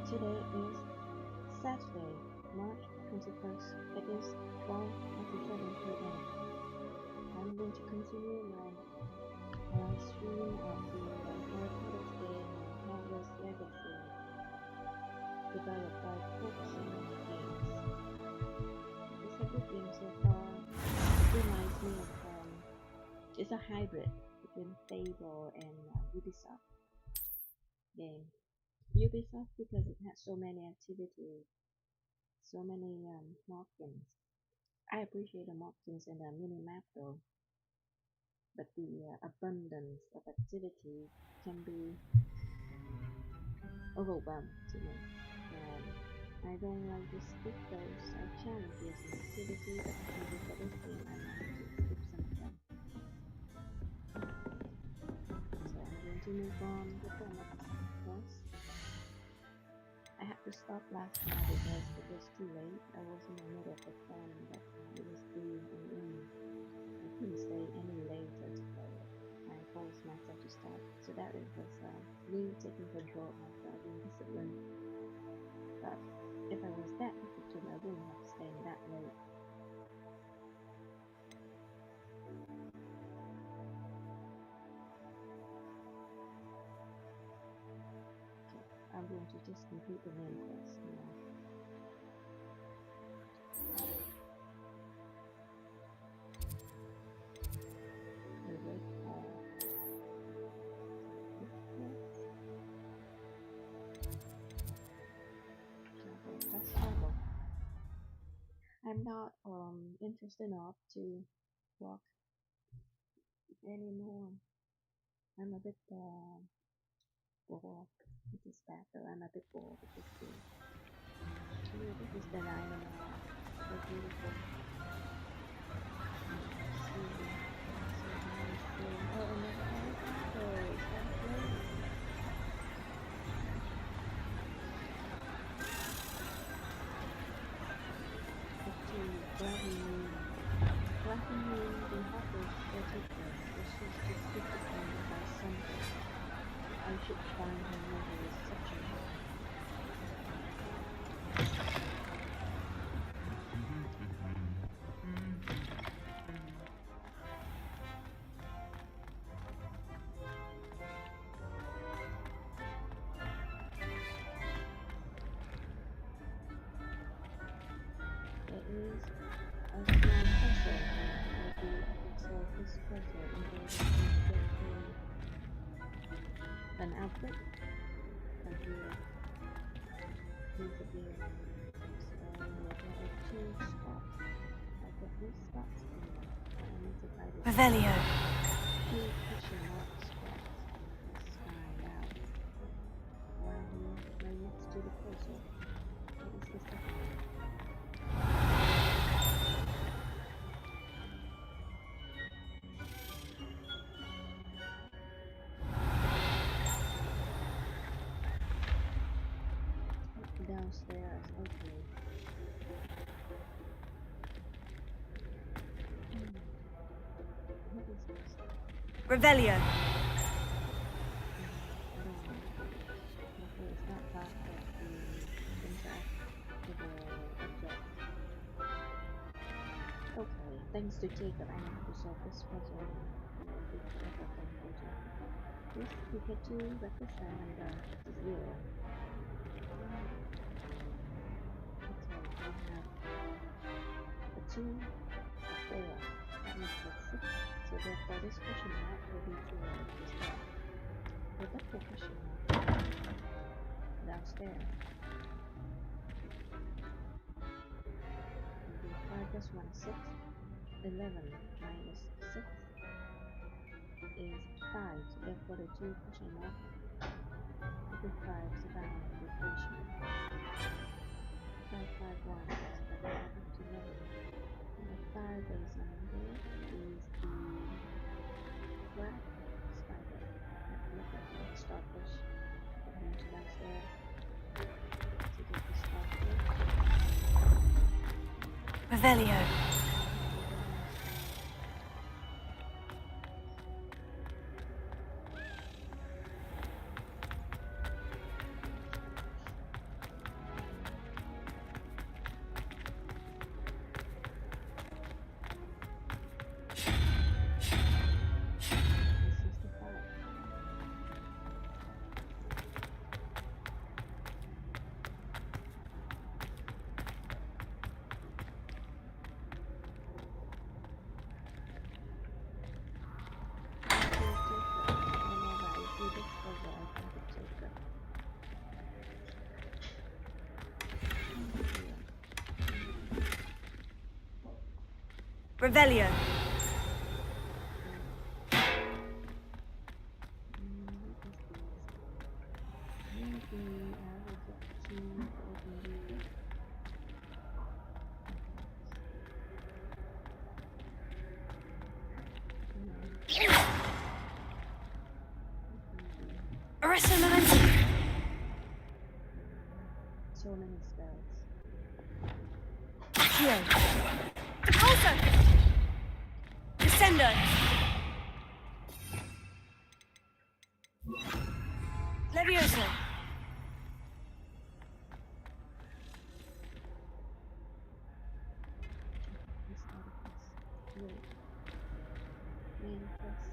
Today is Saturday, March 21st. It is 12:27 p.m. I'm going to continue my stream of the Hogwarts game Hogwarts Legacy developed by Focusing Games. It's a good game so far. It reminds me of it's a hybrid between Fable and Ubisoft game. Ubisoft because it has so many activities, so many markings. I appreciate the markings in the mini map though, but the abundance of activity can be overwhelmed to me. And I don't like to skip those challenges and activities, but maybe for this game I might have to skip some of them. So I'm going to move on with the next course. I had to stop last night because it was too late. I was in the middle of a plan that it was due and I couldn't stay any later to play it. I forced myself to stop, so that it was me taking control of myself and discipline. But if I was that disciplined, I wouldn't have stayed that late. I'm going to just complete the main quest now. I'm not interested enough to walk anymore. I'm a bit bored with this battle. I'm a bit bored with this game. Yeah, this is the island now. So beautiful. Oh, another helicopter. Stop playing. Actually, Driving moon, the Hogwarts caretaker was just disappointed by something. I should find her near the reception hall. There is a small puzzle I do solve this puzzle involving an outfit, a gear, piece of gear. So there are two spots. I got these spots here. I need to find it. Revelio. Two question mark spots. Let's find out. Right here, right next to the puzzle. What is the second one? Downstairs, okay. What is this? Revelio. I don't know. Okay, it's not part of the interact with the object. Okay, thanks to Jacob, I know how to solve this puzzle. Big effort, thank you, Jacob. This figure 2 represent number 0. Okay, we have a 2, a 4, that makes it 6, so therefore this question mark will be 0 instead. The double question mark downstairs. Will be 5 plus 1, 6. 11 minus 6 is 5, so therefore the 2 question mark will be 5, so that one will be question. 5, 5, 1, so that will be 11. And the 5 base number is the black spider that look at the starfish that went downstairs to get the starfish. Revelio. Revelio. Maybe I will get key to open the Resonance. so many spells. Accio. Repulsor. Descendo. Levioso. This artifice. Wait. Manifest.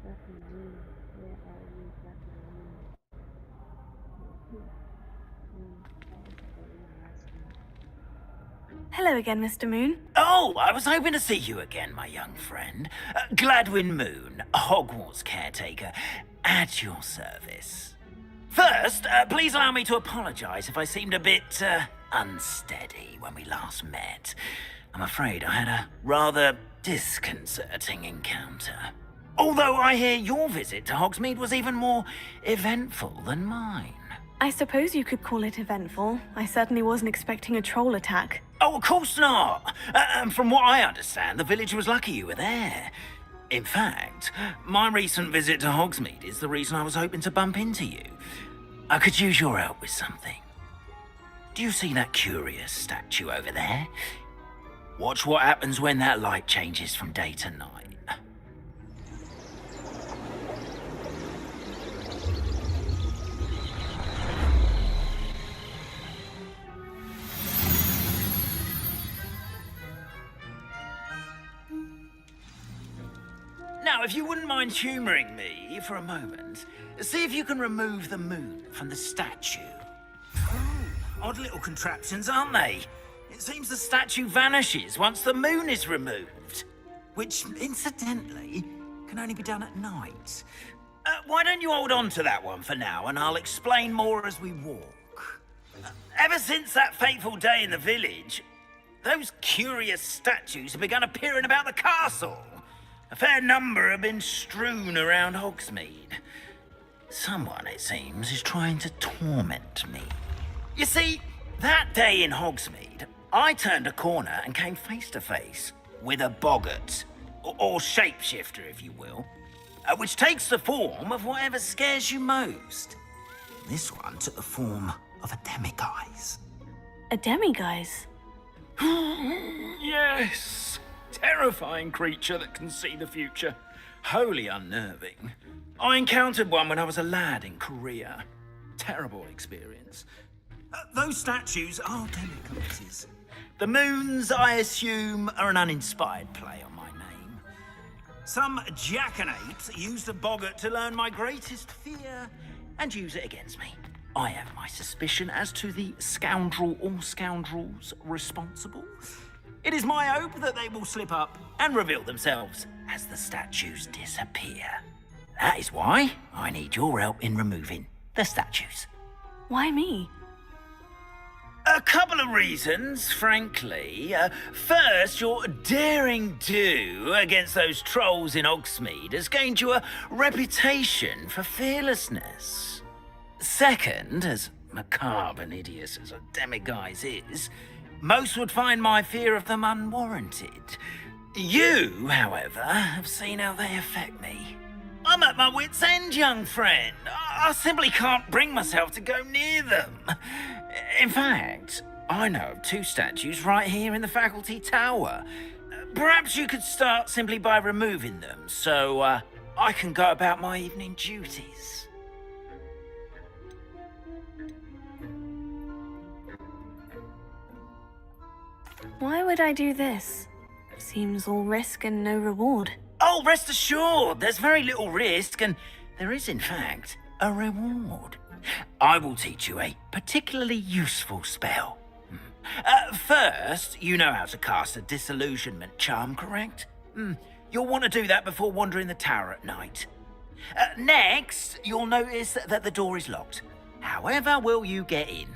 Blackened moon. Where are you, blackened moon? Moon. That was the very last one. Hello again, Mr. Moon. Oh, I was hoping to see you again, my young friend. Gladwin Moon, Hogwarts caretaker, at your service. First, please allow me to apologize if I seemed a bit, unsteady when we last met. I'm afraid I had a rather disconcerting encounter. Although I hear your visit to Hogsmeade was even more eventful than mine. I suppose you could call it eventful. I certainly wasn't expecting a troll attack. Oh, of course not. From what I understand, the village was lucky you were there. In fact, my recent visit to Hogsmeade is the reason I was hoping to bump into you. I could use your help with something. Do you see that curious statue over there? Watch what happens when that light changes from day to night. Now, if you wouldn't mind humouring me for a moment, see if you can remove the moon from the statue. Oh, odd little contraptions, aren't they? It seems the statue vanishes once the moon is removed. Which, incidentally, can only be done at night. Why don't you hold on to that one for now, and I'll explain more as we walk. Ever since that fateful day in the village, those curious statues have begun appearing about the castle. A fair number have been strewn around Hogsmeade. Someone, it seems, is trying to torment me. You see, that day in Hogsmeade, I turned a corner and came face to face with a boggart, or shapeshifter, if you will, which takes the form of whatever scares you most. This one took the form of a demiguise. A demiguise? Yes. Terrifying creature that can see the future. Wholly unnerving. I encountered one when I was a lad in Korea. Terrible experience. Those statues are demiguises. The moons, I assume, are an uninspired play on my name. Some jackanapes used a boggart to learn my greatest fear and use it against me. I have my suspicion as to the scoundrel or scoundrels responsible. It is my hope that they will slip up and reveal themselves as the statues disappear. That is why I need your help in removing the statues. Why me? A couple of reasons, frankly. First, your daring do against those trolls in Hogsmeade has gained you a reputation for fearlessness. Second, as macabre and hideous as a demiguise is, most would find my fear of them unwarranted. You, however, have seen how they affect me. I'm at my wit's end, young friend. I simply can't bring myself to go near them. In fact, I know of two statues right here in the faculty tower. Perhaps you could start simply by removing them, so I can go about my evening duties. Why would I do this? Seems all risk and no reward. Oh, rest assured, there's very little risk, and there is, in fact, a reward. I will teach you a particularly useful spell. First, you know how to cast a disillusionment charm, correct? You'll want to do that before wandering the tower at night. Next, you'll notice that the door is locked. However will you get in?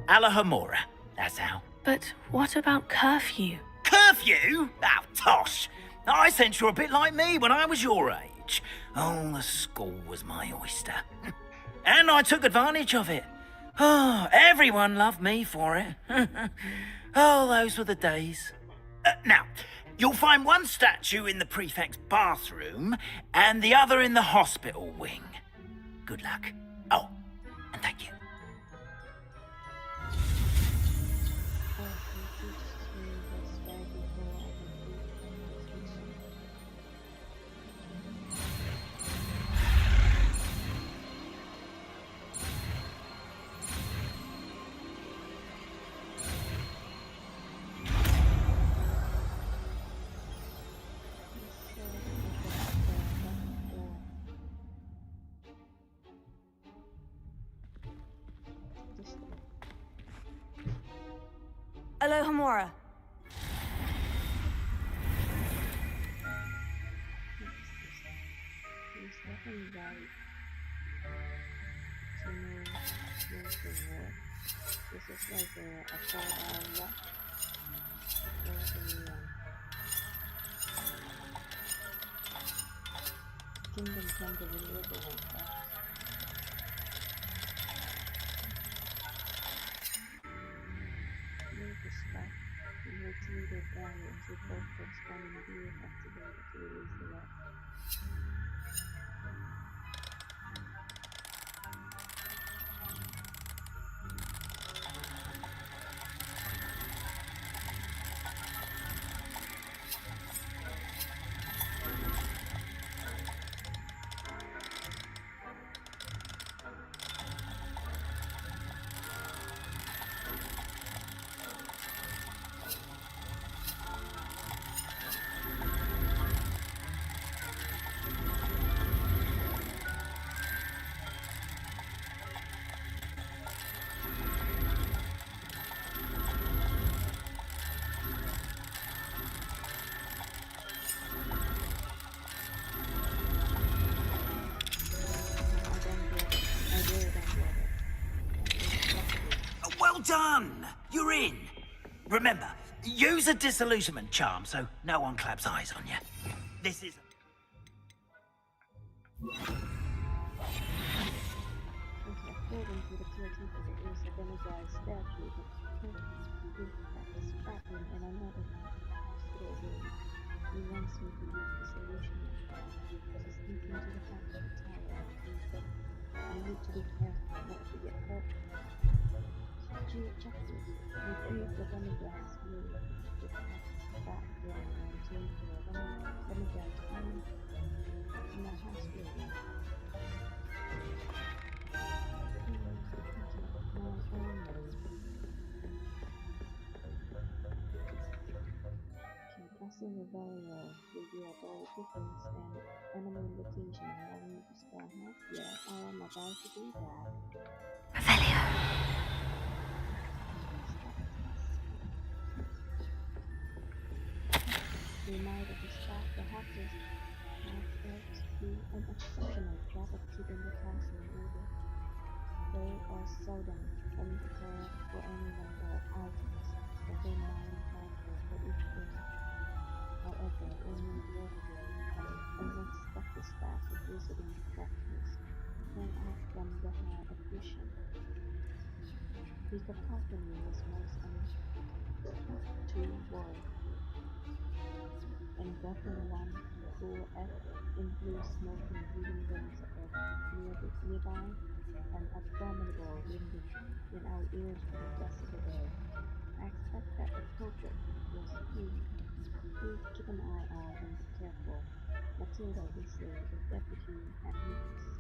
Alahomora, that's how. But what about curfew? Curfew? Oh, tosh. I sense you're a bit like me when I was your age. Oh, the school was my oyster. And I took advantage of it. Oh, everyone loved me for it. Oh, those were the days. Now, you'll find one statue in the prefect's bathroom and the other in the hospital wing. Good luck. Oh, and thank you. Oh, he teaches me the spell before I complete this mission. Alohomora. He's definitely right to know where's the war. This is like a 4-hour walk before a kingdom can deliver the world. With the spot, we rotate the value until both corresponding views activated to release the lock. Well done! You're in. Remember, use a disillusionment charm so no one claps eyes on you. This is... According to the caretaker, it is a energized statue that is trapping in another hospital room. He wants me to use the solution to sneak into the hospital tower, but I need to be careful not to get hurt. Strategy objective: retrieve the lemongrass blue with background and change the lemongrass blue in the hospital room. Passing the barrier reveal all difference and enemy location. I need to spell help. Yeah, I am about to do that. Revelio. Reminder to start the hackers have to an exceptional job of keeping the castle in order. They are seldom unprepared for any number of items that they might encounter for each room. However, when you work with unexpected staff of visiting practice, can often behind attrition. The cacophony was most untoward, and definitely one full effort includes smoking reading rooms nearby and abominable ringing in our ears for the rest of the day. I expect that the culprit was you. Please keep an eye out and be careful. Matilda Weasley, the deputy headmistress.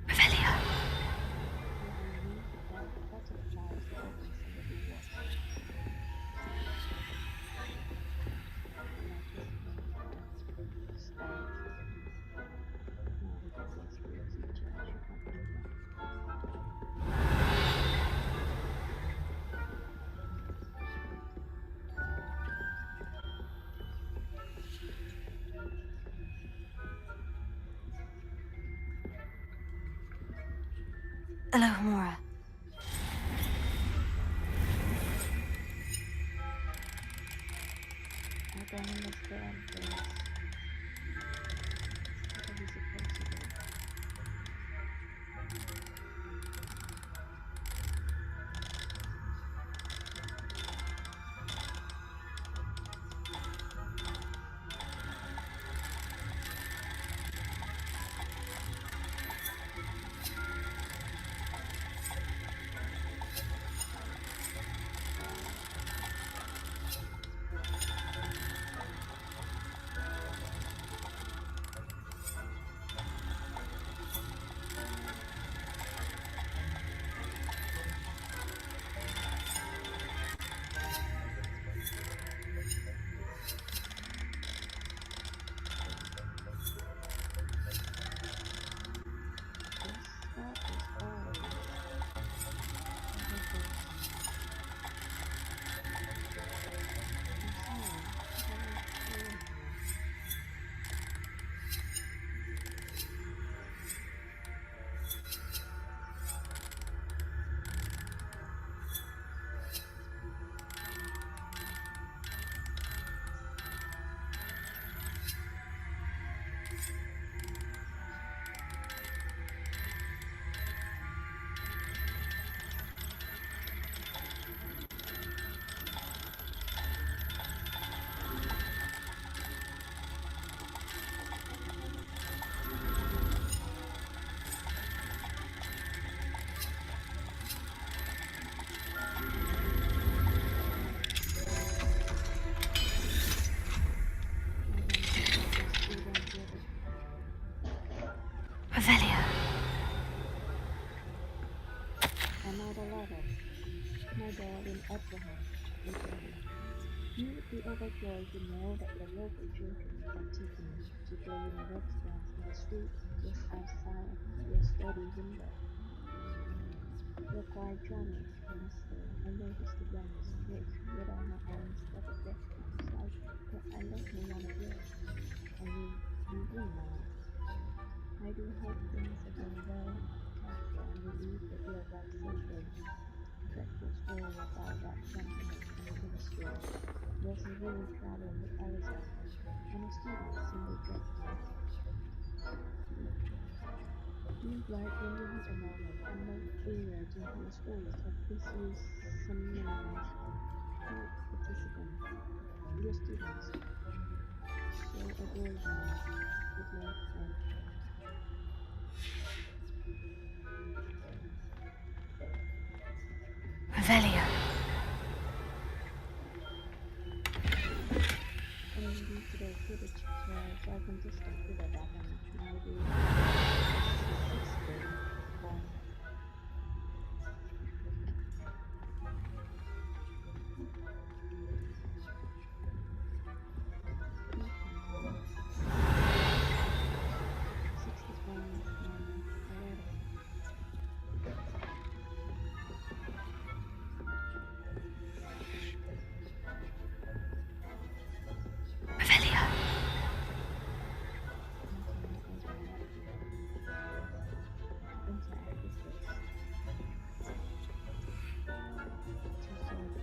Revelio. Alohomora. I don't understand this. What are we supposed to do? Revelio. Another letter. My darling Abraham, Abraham. You would be overjoyed to know that your local children have taken to playing red dance in the street just outside of your study window. You're quite charming, I must say. I noticed the youngest kid with her arms double decked because I lent her one of yours, and you wouldn't mind. I do hope things are going well at the castle and relieved that you arrived safely. A dreadful story about that gentleman in the ministry. Wasn't really traveling with Alexander, and the students seemed dreadful. Please write when you have a moment. I'm not eager to hear stories that misuse some poor participants. Your students. So adorable. Good luck, Ed. Revelio. And indeed today Quidditch, so I can just consider that maybe a sixth grade form. Sixth form already. Revelio. Interact with this. To sort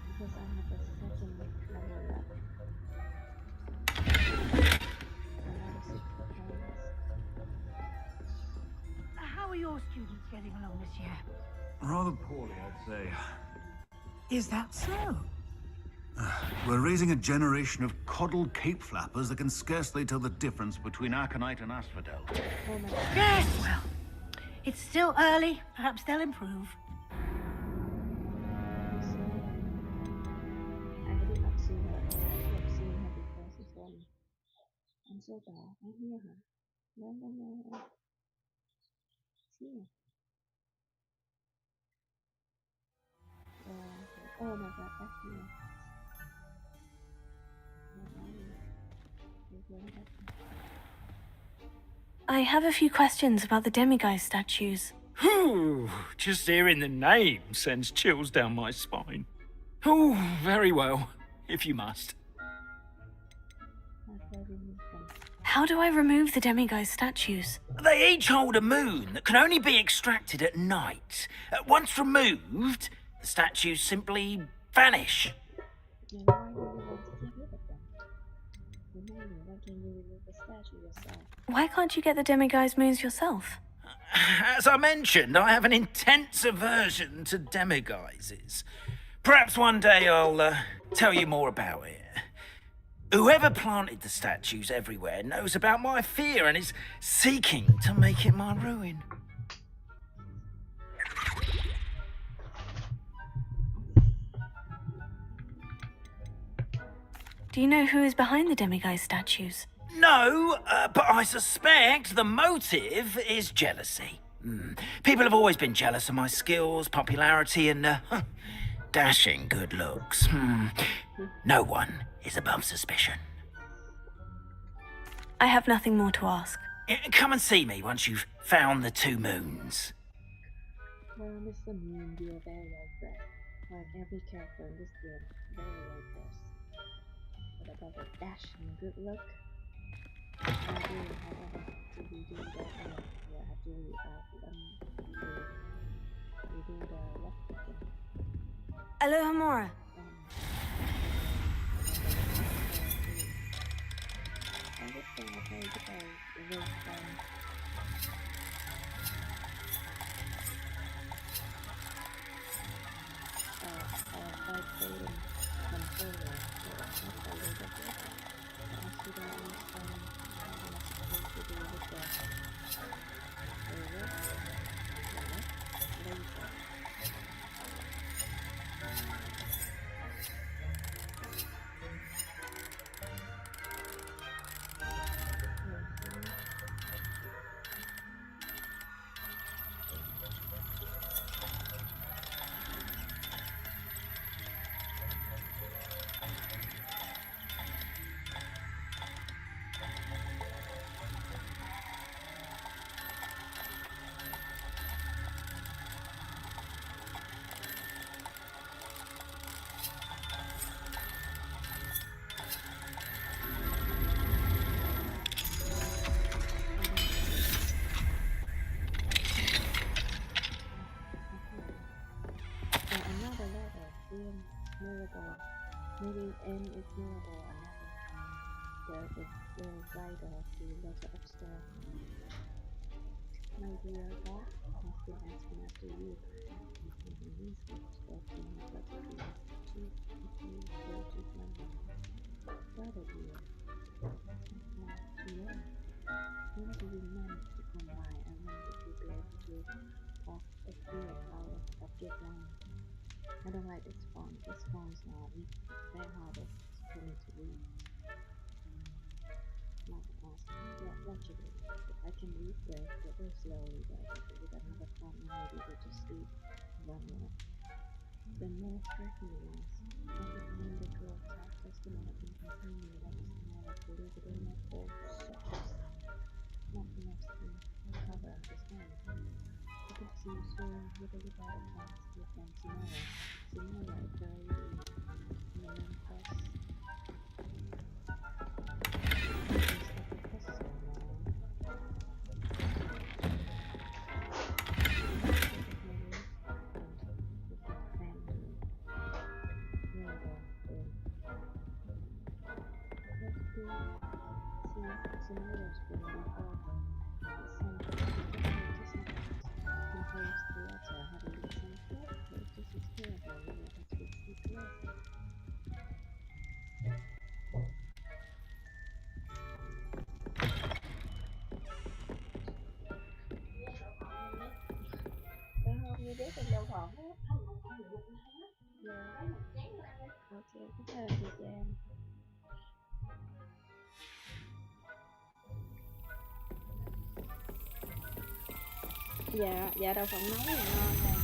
because I have a second level left. Another 60 points. How are your students getting along this year? Rather poorly, I'd say. Is that so? We're raising a generation of coddled cape flappers that can scarcely tell the difference between aconite and asphodel. Oh my god. Yes! Well, it's still early. Perhaps they'll improve. I did not see her. I have seen her before she's gone. I'm so bad. I hear her. No. See her. Oh my god, that's here. I have a few questions about the demiguise statues. Whew, just hearing the name sends chills down my spine. Oh, very well, if you must. How do I remove the demiguise statues? They each hold a moon that can only be extracted at night. Once removed, the statues simply vanish. And why do you want to get rid of them? Remind me, why can't you remove the statue yourself? Why can't you get the demiguise moons yourself? As I mentioned, I have an intense aversion to demiguises. Perhaps one day I'll tell you more about it. Whoever planted the statues everywhere knows about my fear and is seeking to make it my ruin. Do you know who is behind the demiguise statues? No, but I suspect the motive is jealousy. People have always been jealous of my skills, popularity, and dashing good looks. No one is above suspicion. I have nothing more to ask. Come and see me once you've found the 2 moons. Well, Mr. Moon, you are very well dressed. Like every character in this game, very well dressed. But about the dashing good look, I do, however, to redo that, yeah, have to redo the lockpicking. Alohomora. And this thing I played with by playing controller, so I played with it. I actually don't understand how I'm supposed to do with the laser. Mirable. Maybe N is mirable another. The writer of the letter upstairs. My dear God, I'm still asking after you. In these books, that can have got to be to brother dear. Yeah. When do you manage to come by? I wonder if you'll be able to off the fear power of get line. I don't like this font. This font's not very hard for me to read. Not awesome. Yeah, legible. I can read very slowly, but with another font, I may be able to see one more. The more striking ones, every time they grow up, testimony can continue what is more believe it or not, or such. Nothing else can cover this name. I could see you soon with a without advance with them tomorrow. Tomorrow, very easy. And then press. Dạ đậu phộng nấu thì ngon đây.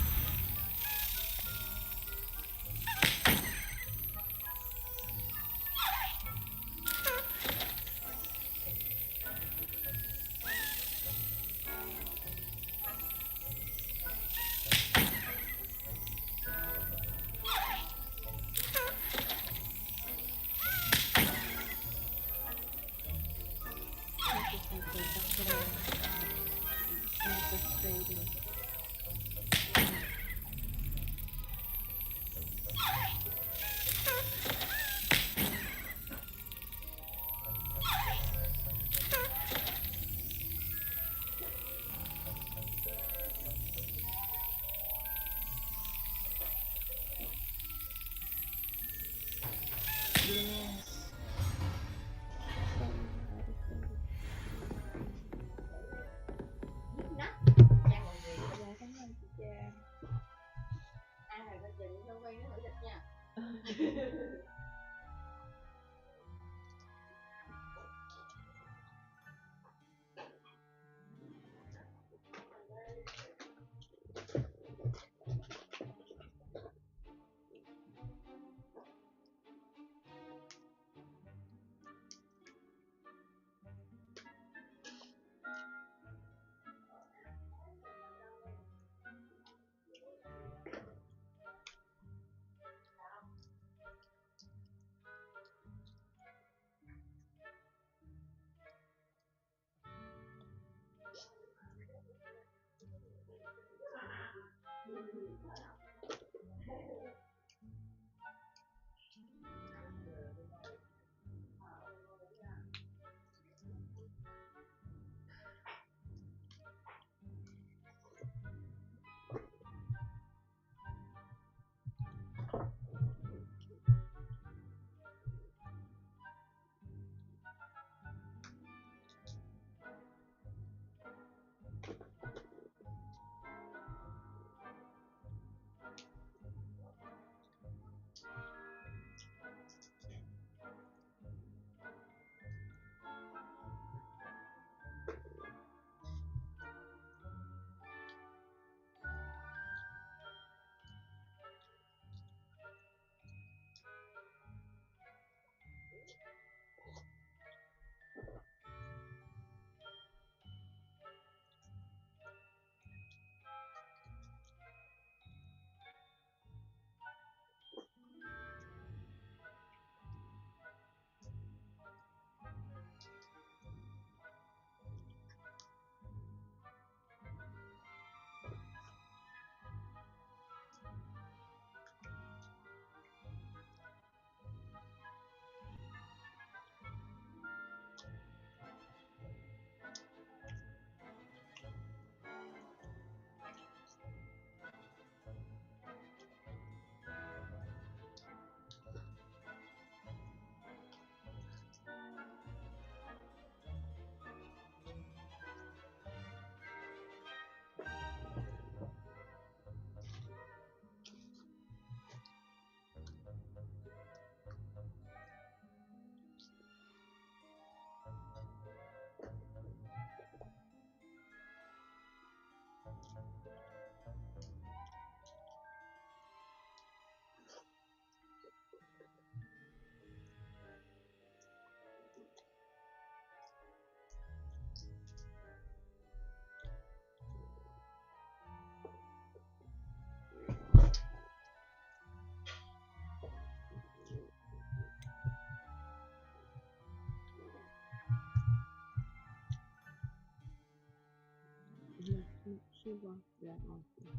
Sure, yeah, okay.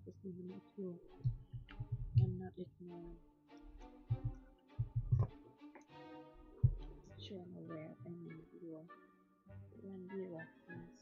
Just need to make sure I'm not ignoring. Sure, I'm aware of any of your friendly reference.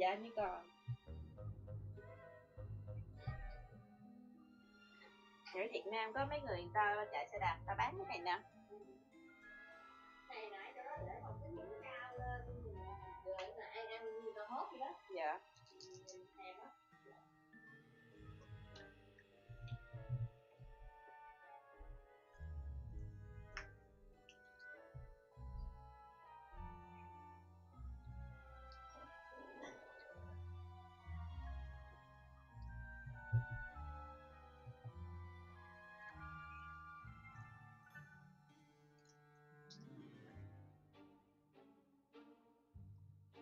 giá như còn. Ở Việt Nam có mấy người ta chạy xe đạp ta bán cái này nè. Này nãy đó để một cái miếng cao lên rồi lại ăn gì tao hốt vậy đó. Dạ. Thèm á.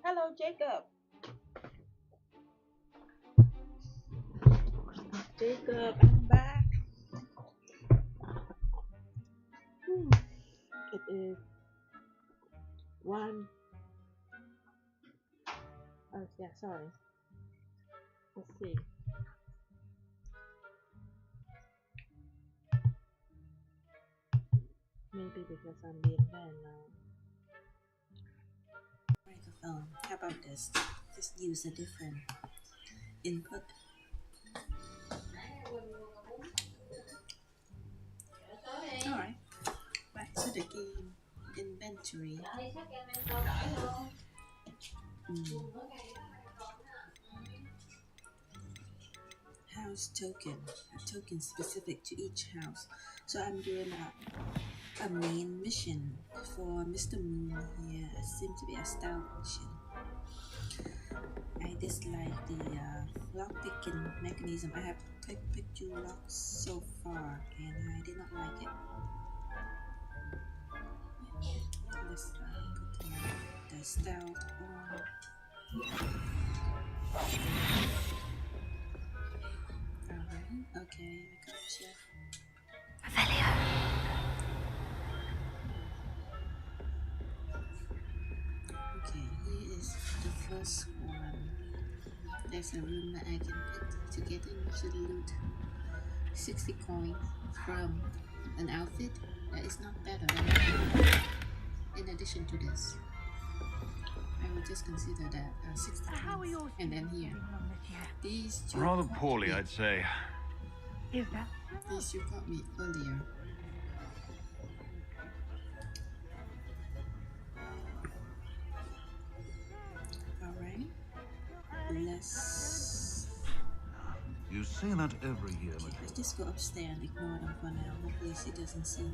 Hello, Jacob. Jacob, I'm back. It is 1. Oh, yeah, sorry. Let's see. Maybe because I'm being banned now. Microphone. How about this? Just use a different input. Alright. Back to the game. Inventory. House token. A token specific to each house. So I'm doing a main mission for Mr. Moon here. It seems to be a stealth mission. I dislike the lock picking mechanism. I have picked 2 locks so far and I did not like it. Let's put the stealth on. Alright, okay, I gotcha. Revelio. Okay, here is the first one. There's a room that I can pick to get into the loot. 60 coins from an outfit that is not better than anything. In addition to this, I would just consider that 60 coins. And then here, these 2 Rather poorly, I'd say. Is that? These 2 got me earlier. Alright. Let's... You say that every year, Let's just go upstairs and ignore them for now. Hopefully she doesn't see me.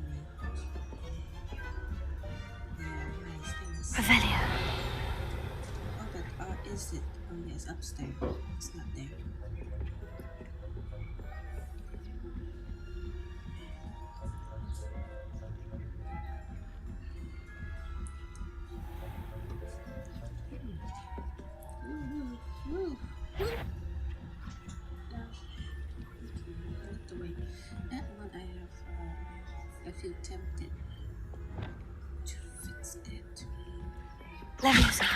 Yeah, nice things. Revelio. Oh, but is it? Oh yes, upstairs. It's not there. That one I have, I feel tempted to fix it. Leviosa.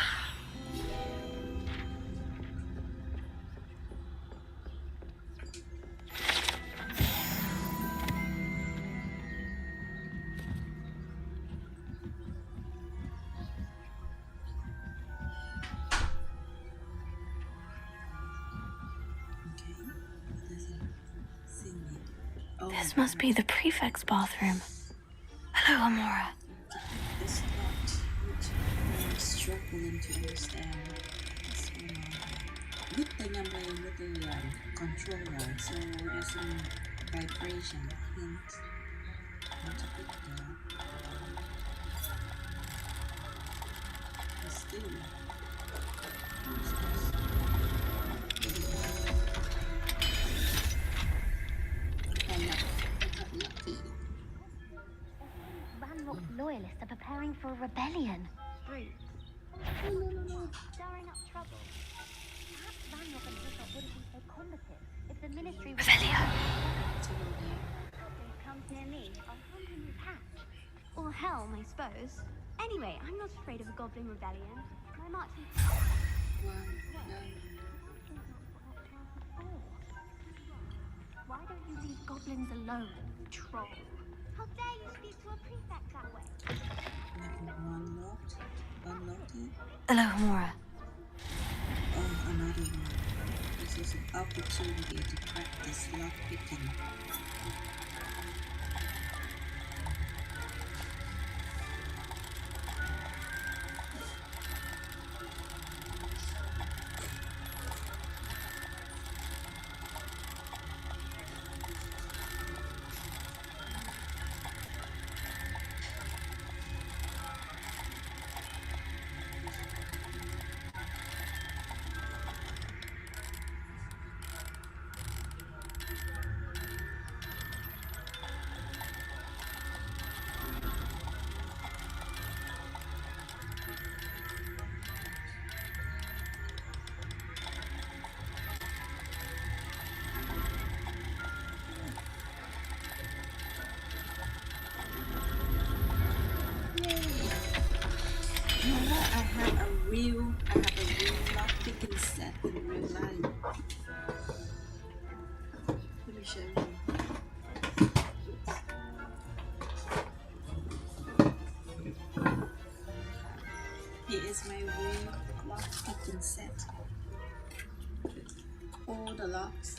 This must be the prefect's bathroom. Hello, Amora. It's not which I'm struggling to understand. With the number with the controller, so there's some vibration hint. How to put that? But still. Ranrock's loyalists are preparing for a rebellion. No. Stirring up trouble. Perhaps Ranrock and Hilltop wouldn't be so combative if the ministry was... Revelio. Don't come near me. I'll hunt in your patch. Or helm, I suppose. Anyway, I'm not afraid of a goblin rebellion. My marching... Why don't you leave goblins alone, troll? How dare you speak to a prefect that way? Level 1 locked. Unlocked it. Hello, Amora. Oh, Another one. This is an opportunity to practice lockpicking. I have a real lockpicking set in real life. Let me show you. Here is my real lockpicking set. All the locks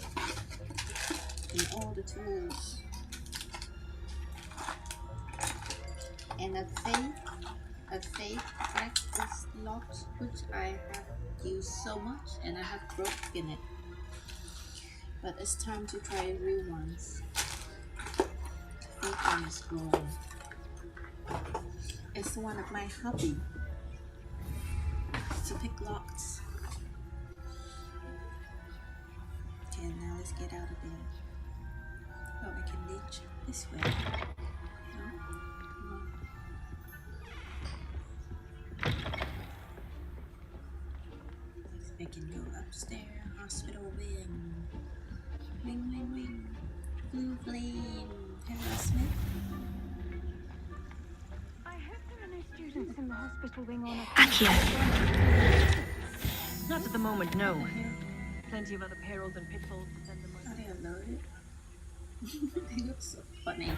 and all the tools. And a fake practice lock, which I have used so much and I have broken it. But it's time to try real ones. Fake one is wrong. It's one of my hobby to pick locks. Okay, now let's get out of there. Oh, I can reach this way. No? No. I can go upstairs. Hospital wing. Wing, wing, wing. Blue flame. Hello, Smith. I hope there are no students in the hospital wing on a Accio. Not at the moment, no. Plenty of other perils and pitfalls to send them Are on. they alerted? They look so funny.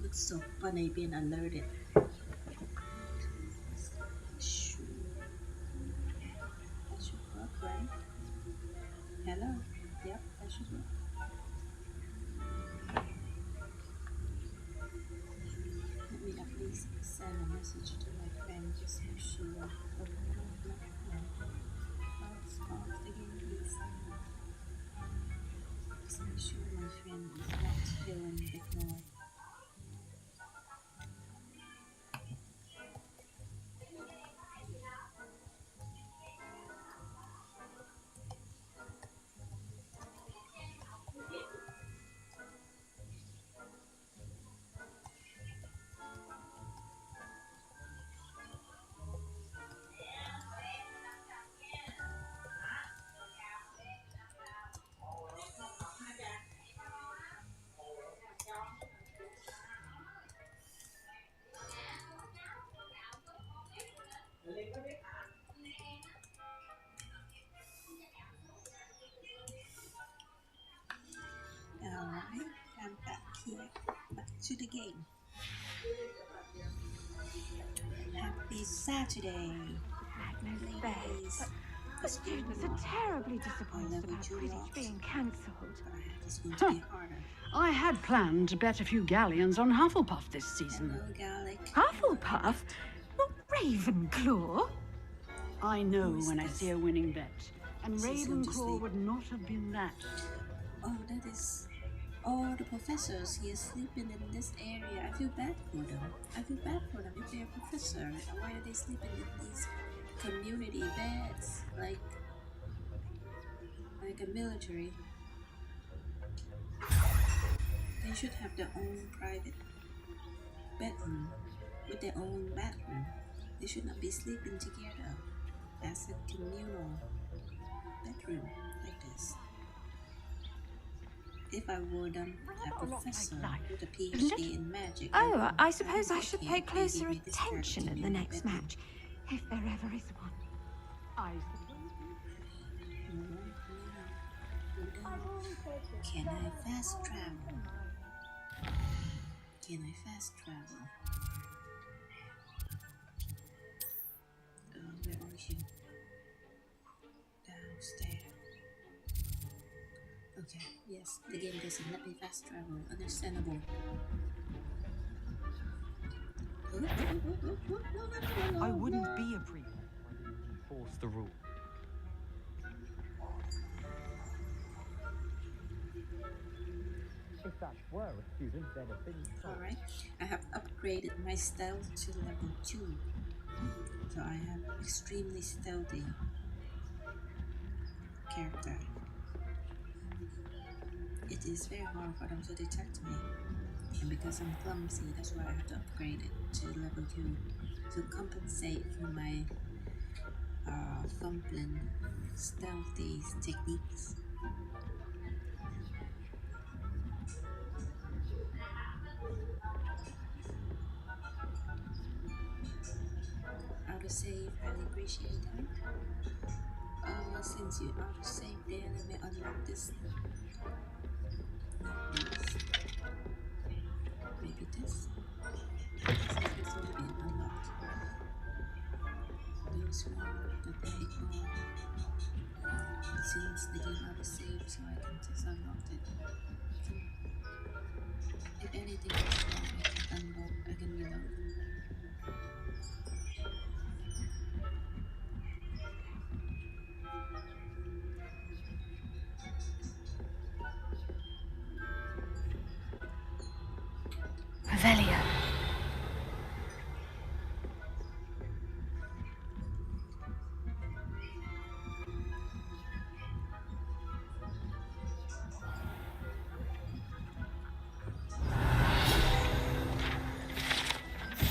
Looks so funny being alerted. Sure. That should work, right? Hello? Yep, that should work. Let me at least send a message to my friend just to make sure. Pause again, please. Just make sure my friend is not feeling ignored. Alright, I'm back here. Back to the game. Happy Saturday. no Ladies. space. The But students are terribly disappointed level about 2 Quidditch locks. being cancelled. It's going to be harder. I had planned to bet a few galleons on Hufflepuff this season. Hello, Gallic. Hufflepuff? Not Ravenclaw? I know Who is when I this? see a winning bet, and This is going to Ravenclaw sleep. would not have been that. Oh, that is all the professors here sleeping in this area. I feel bad for them. I feel bad for them if they're a professor. Why are they sleeping in these community beds like a military? They should have their own private bedroom with their own bathroom. They should not be sleeping together as a communal bedroom like this. If I were them, a professor with a PhD in magic. Oh, I suppose I would should not pay care if closer they gave me this attention private at the next bedroom. match, if there ever is one. I Can I fast travel? Can I fast travel? Where are you? Downstairs. Okay, yes, the game doesn't let me fast travel. Understandable. I wouldn't be a prefect if I didn't enforce the rule. If that were a student, they'd have been told. Alright, I have upgraded my stealth to level 2. So I have extremely stealthy character. It is very hard for them to detect me. And because I'm clumsy, that's why I have to upgrade it to level 2 to compensate for my fumbling stealthy techniques. Autosave, highly appreciate that. Since you autosave there, let me unlock this. Not this. Maybe this. Since it's already been unlocked. Those one that I ignore. Since the game autosaved, so I can just unlock it. If anything goes wrong, I can unlock, I can reload. Revelio.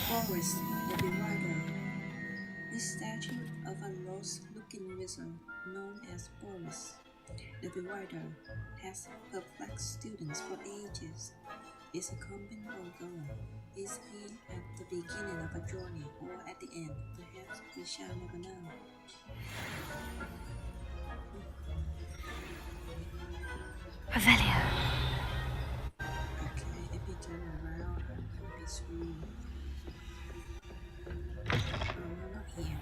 Hogwarts, the Bewilder. This statue of a lost-looking wizard known as Boris, the Bewilder, has perplexed students for ages. Is he coming or going? Is he at the beginning of a journey or at the end? Perhaps we shall never know. Revelio. Okay, if he turn around, I'm gonna be screwed. Oh, no, not here.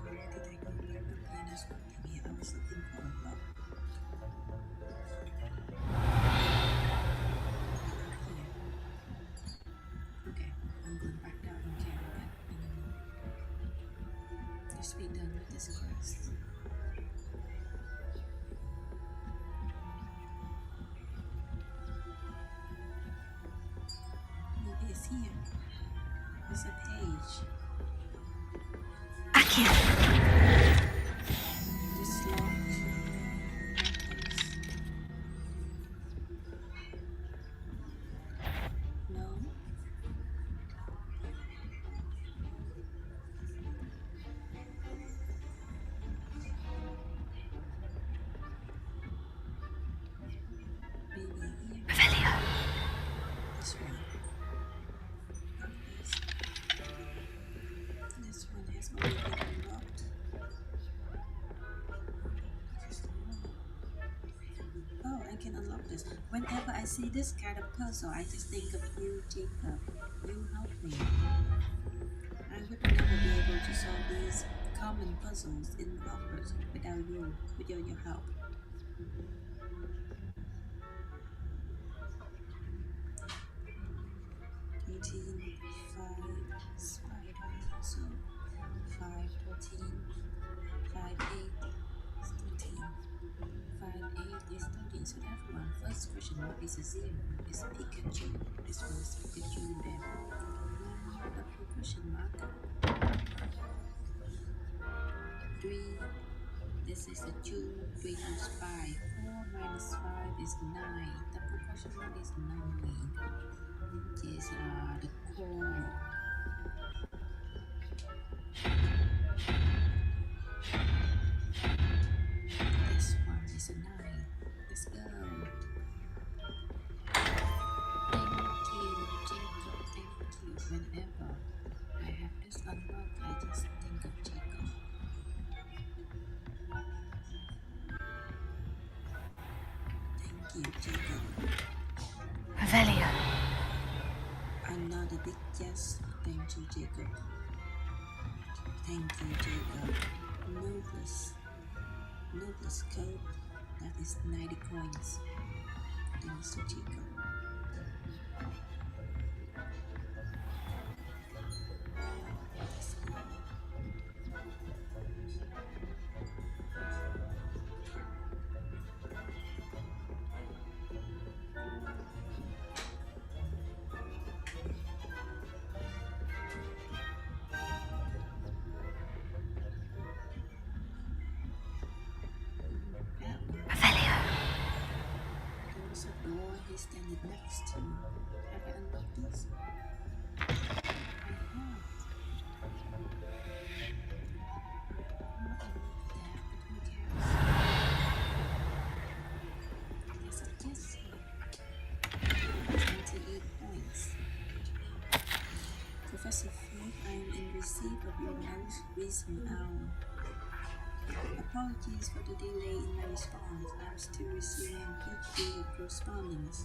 Where did I go back up here? There's nothing here. I was looking for a block. Not here. Okay, I'm going back down and carry that anymore. Just be done with this quest. Maybe it's here. There's a page. Accio. This locked. No. Maybe here. Revelio. This one. Not this. This one has already been unlocked. Just unlock. Oh, I can unlock this. Whenever I see this kind of puzzle, I just think of you, Jacob. You help me. I would never be able to solve these common puzzles in Hogwarts without you, without your help. 18, 5, spider, so 5, 14, 5, 8 is 13, 5, 8 is 13, so that one. First question mark is a 0, is Pikachu, this one is Pikachu there. Double question mark, 3, this is a 2, 3 is 5, 4 minus 5 is 9, double question mark is 9. These are the core. This one is a 9. Let's go. Thank you, Jacob. Thank you. Whenever I have this unlocked, I just think of Jacob. Thank you, Jacob. Revelio. Another big yes. Thank you, Jacob. Thank you, Jacob. Novelist code. That is 90 coins. Thanks to Jacob. Revelio. There's a door he's standing next to. Have I unlocked this? I have. Not unlocked that, but who cares? There's a kiss here. 28 points. Professor Ford, I am in receipt of your most recent hour. Apologies for the delay in my response. I'm still receiving PhD correspondence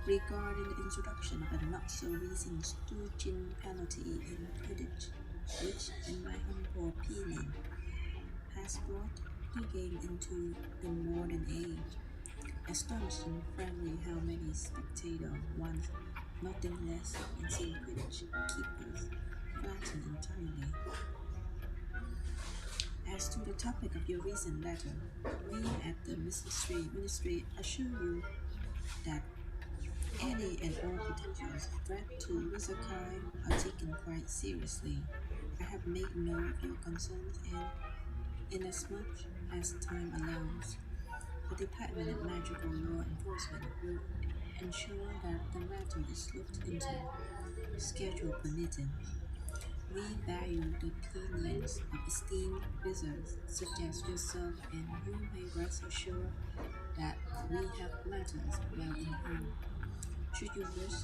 regarding the introduction of a not-so-recent Sturgeon penalty in Quidditch, which, in my humble opinion, has brought the game into the modern age. Astonishing, frankly, how many spectators want nothing less than seeing Quidditch keepers flattened entirely. As to the topic of your recent letter, we at the Ministry assure you that any and all potential threat to Wizardkai are taken quite seriously. I have made note of your concerns and, inasmuch as time allows, the Department of Magical Law Enforcement will ensure that the matter is looked into, schedule permitting. We value the opinions of esteemed wizards such as yourself, and you may rest assured that we have matters well in hand. Should you wish,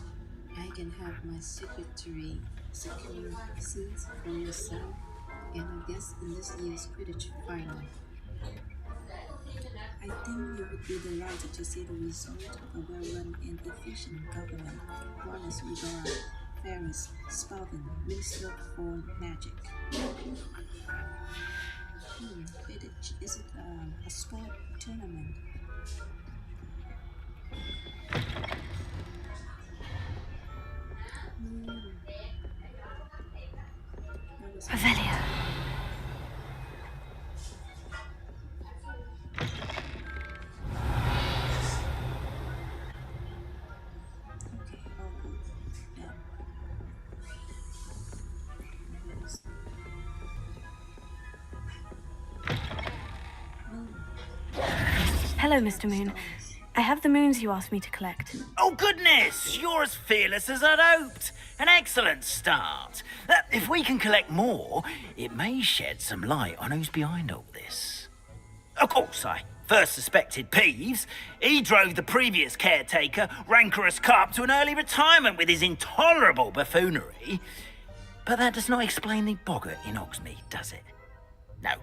I can have my secretary secure seats for yourself and a guest in this year's Quidditch final. I think you would be delighted to see the result of a well-run and efficient government, Wallace Udora Ferris Spalvin, Minister for Magic. Quidditch, is it a sport tournament? Revelio. Hello, Mr. Moon. I have the moons you asked me to collect. Oh, goodness! You're as fearless as I'd hoped. An excellent start. If we can collect more, it may shed some light on who's behind all this. Of course, I first suspected Peeves. He drove the previous caretaker, Rancorous Carp, to an early retirement with his intolerable buffoonery. But that does not explain the boggart in Hogsmeade, does it? No.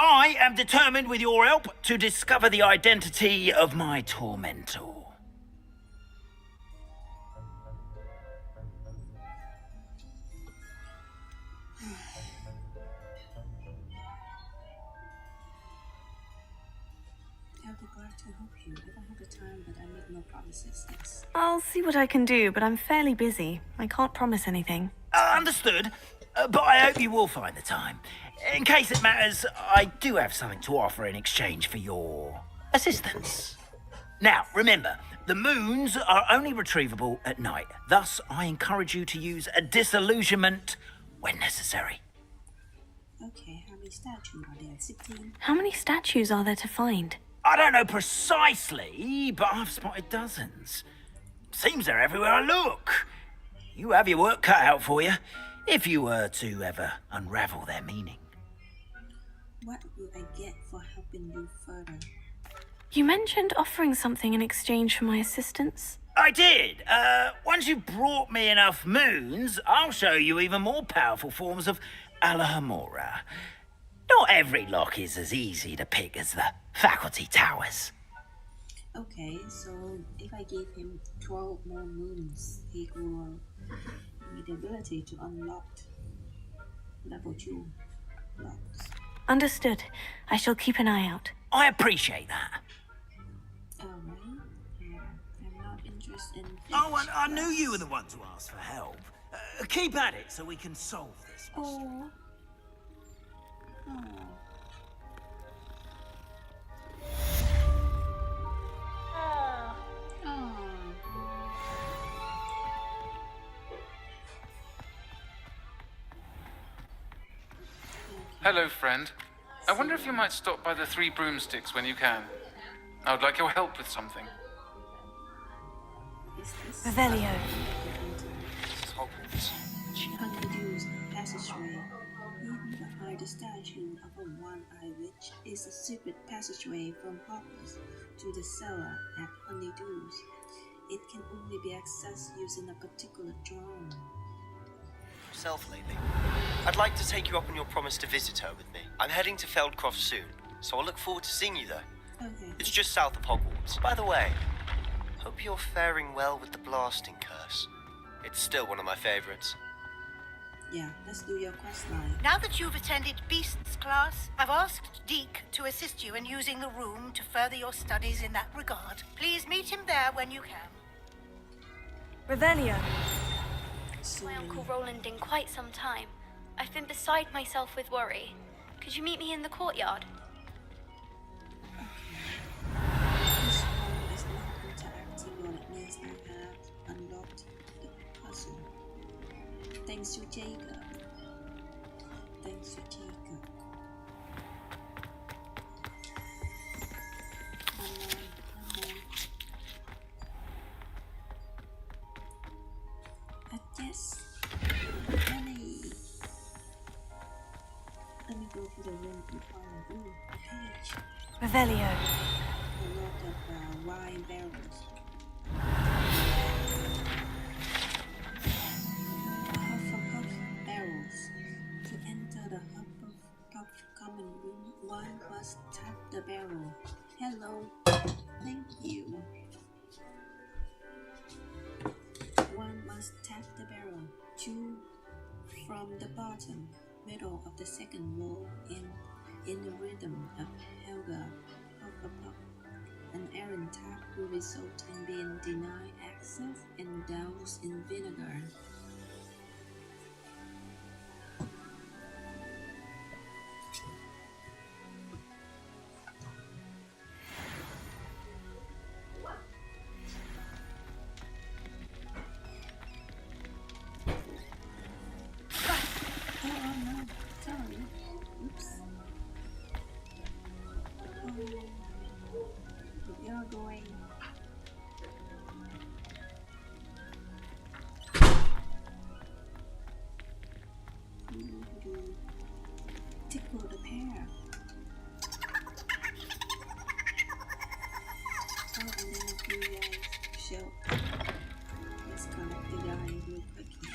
I am determined, with your help, to discover the identity of my tormentor. I'll be glad to help you. I don't have the time, but I make no promises, yes. I'll see what I can do, but I'm fairly busy. I can't promise anything. Understood. But I hope you will find the time. In case it matters, I do have something to offer in exchange for your assistance. Now, remember, the moons are only retrievable at night. Thus, I encourage you to use a disillusionment when necessary. Okay, how many statues are there? 16? How many statues are there to find? I don't know precisely, but I've spotted dozens. Seems they're everywhere I look. You have your work cut out for you, if you were to ever unravel their meaning. What will I get for helping you further? You mentioned offering something in exchange for my assistance. I did. Once you've brought me enough moons, I'll show you even more powerful forms of Alohomora. Not every lock is as easy to pick as the faculty towers. Okay, so if I gave him 12 more moons, he will give me the ability to unlock level 2 locks. Understood. I shall keep an eye out. I appreciate that. Alright. I'm not interested in. Oh, and I knew you were the one to ask for help. Keep at it so we can solve this. Oh. Oh. Oh. Hello, friend. I wonder if you might stop by the Three Broomsticks when you can. I would like your help with something. Revelio. This is Hogwarts. Honeydews passageway. Even behind the statue of a one-eyed witch is a secret passageway from Hogwarts to the cellar at Honeydews. It can only be accessed using a particular drone. Yourself lately. I'd like to take you up on your promise to visit her with me. I'm heading to Feldcroft soon, so I'll look forward to seeing you there. Okay. It's just south of Hogwarts. By the way, hope you're faring well with the blasting curse. It's still one of my favorites. Yeah, let's do your quest line. Now that you've attended Beasts class, I've asked Deke to assist you in using the room to further your studies in that regard. Please meet him there when you can. Revelio. My Uncle Roland in quite some time. I've been beside myself with worry. Could you meet me in the courtyard? This hall is not interactive, what it means you have unlocked the puzzle. Thanks to Jacob. Thanks to Jacob. Come on. Yes. Honey. Let me go to the room and find a page. Revelio. A lot of wine barrels. Hufflepuff barrels. To enter the Hufflepuff common room, one must tap the barrel. Hello. Thank you. One must tap the barrel. Two from the bottom, middle of the second row in the rhythm of Helga Hufflepuff. An errant tap will result in being denied access and doused in vinegar. Going. Tickle the pear. Oh, and then a few guys show. Let's collect the guy real quickly.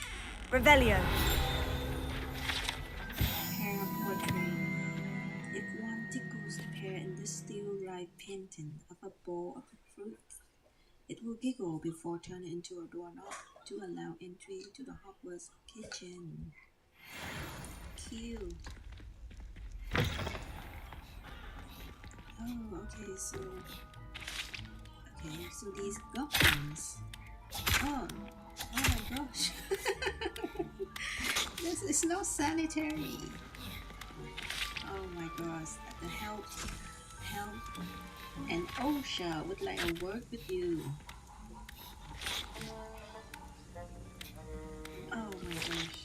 Revelio. Pear portrait. If one tickles the pear in the still life painting of a bowl of fruit, it will giggle before turning into a doorknob to allow entry to the Hogwarts kitchen. Cute. Oh, okay, so these goblins. Oh my gosh. This is not sanitary. Oh my gosh, the help, and OSHA would like to work with you. Oh my gosh.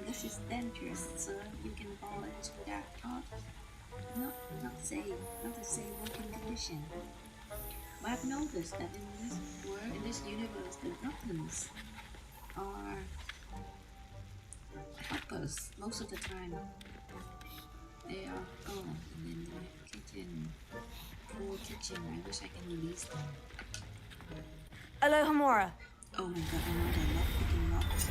This is dangerous, sir. You can fall into that pot. Not safe. Not a safe working condition. But I've noticed that in this world, in this universe, the goblins are helpers most of the time. They are gone, and then the kitchen, poor kitchen. I wish I can release them. Alohomora. Oh my god, I know they love picking rocks.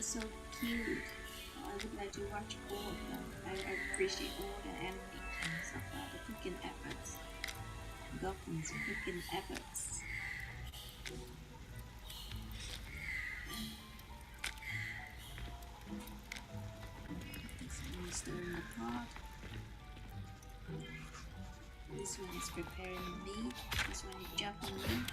so cute. I would like to watch all of them. I appreciate all the animations of the cooking efforts. Goblins cooking efforts. This one is stirring the pot. This one is preparing meat. This one is chopping meat.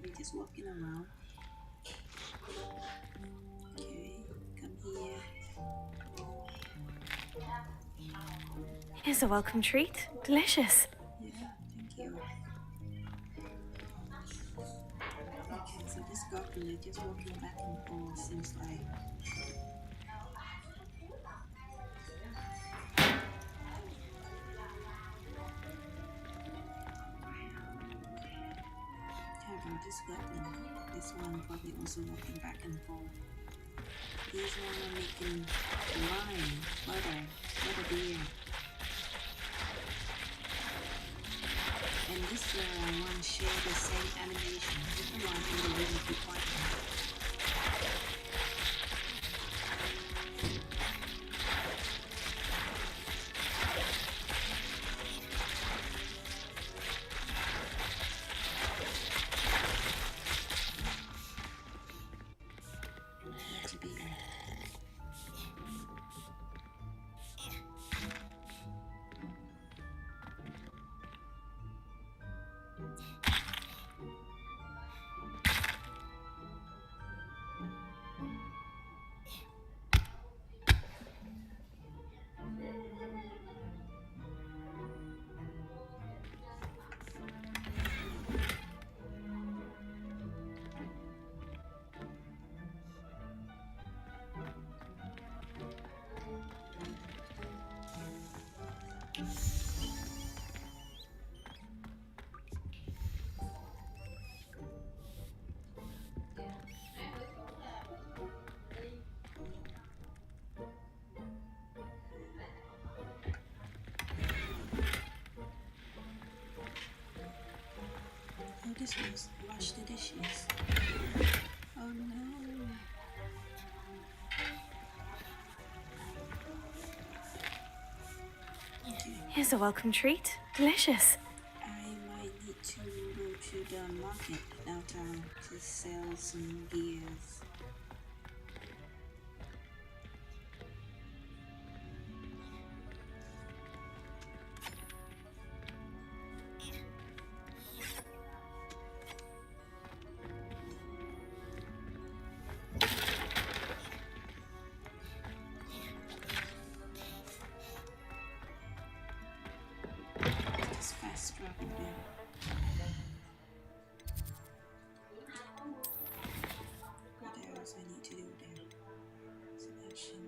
We're just walking around. Okay, come here. Here's a welcome treat. Delicious. Yeah, thank you. Okay, so this goblin is just walking back and forth, seems like. How about this goblin? This one probably also walking back and forth. These one are making wine, butter beer. And this one share the same animation with the one in the really big one. This was wash the dishes. Oh no. Okay. Here's a welcome treat. Delicious. I might need to go to the market downtown to sell some gears. Fast travel there. What else I need to do there? Selection.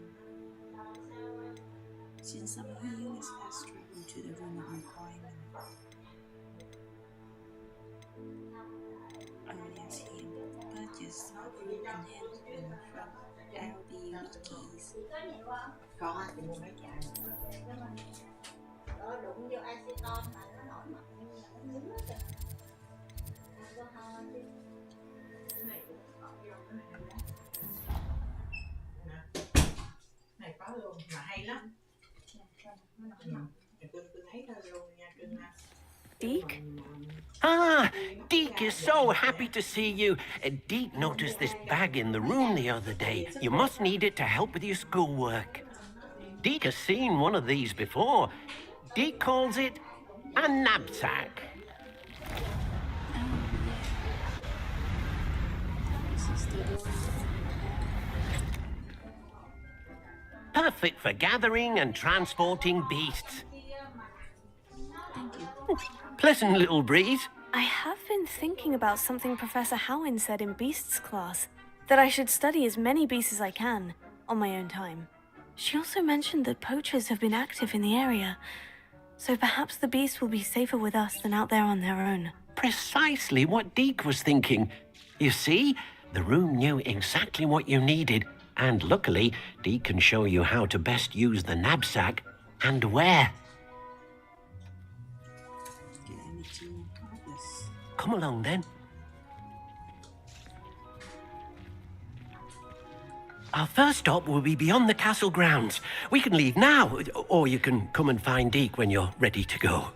Since I'm here, let's fast travel to the room of requirement. Oh yes, here. Purchase food enhancement from LB Wikis. Nó đụng vô aceton mà nó nổi mật nhưng mà nó nhúm hết rồi. Alcohol chứ. Cái này cũng còn vô cái này hay lắm. Này có luôn mà hay lắm. Cưng thấy thôi luôn nha cưng ha. Deke? Ah, Deke is so happy to see you. Deke noticed this bag in the room the other day. You must need it to help with your schoolwork. Deke has seen one of these before. Deke calls it a knapsack. Perfect for gathering and transporting beasts. Pleasant little breeze. I have been thinking about something Professor Howin said in Beasts class, that I should study as many beasts as I can, on my own time. She also mentioned that poachers have been active in the area. So perhaps the beasts will be safer with us than out there on their own. Precisely what Deke was thinking. You see, the room knew exactly what you needed, and luckily, Deke can show you how to best use the knapsack and where. Okay, I need to grab this. Come along then. Our first stop will be beyond the castle grounds. We can leave now, or you can come and find Deke when you're ready to go.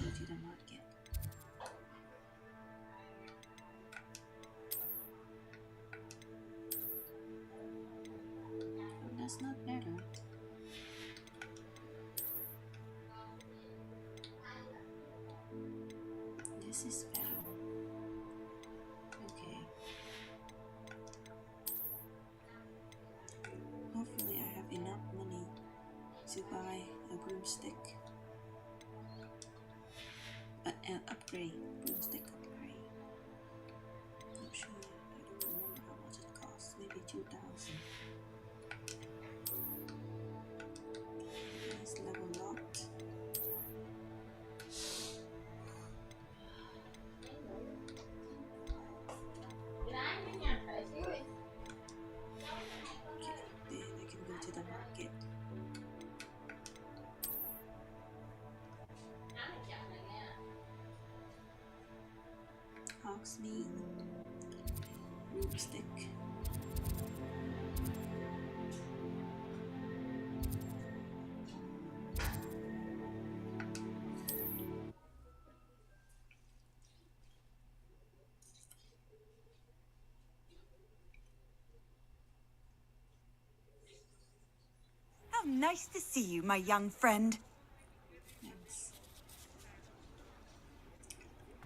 Go to the market. Oh, that's not better. This is better. Okay. Hopefully I have enough money to buy a broomstick. An upgrade, broomstick upgrade. I'm sure, I don't remember how much it costs, maybe 2,000. It's level locked. Okay, then I can go to the market. Hogsmeade, broomstick. How nice to see you, my young friend. Thanks.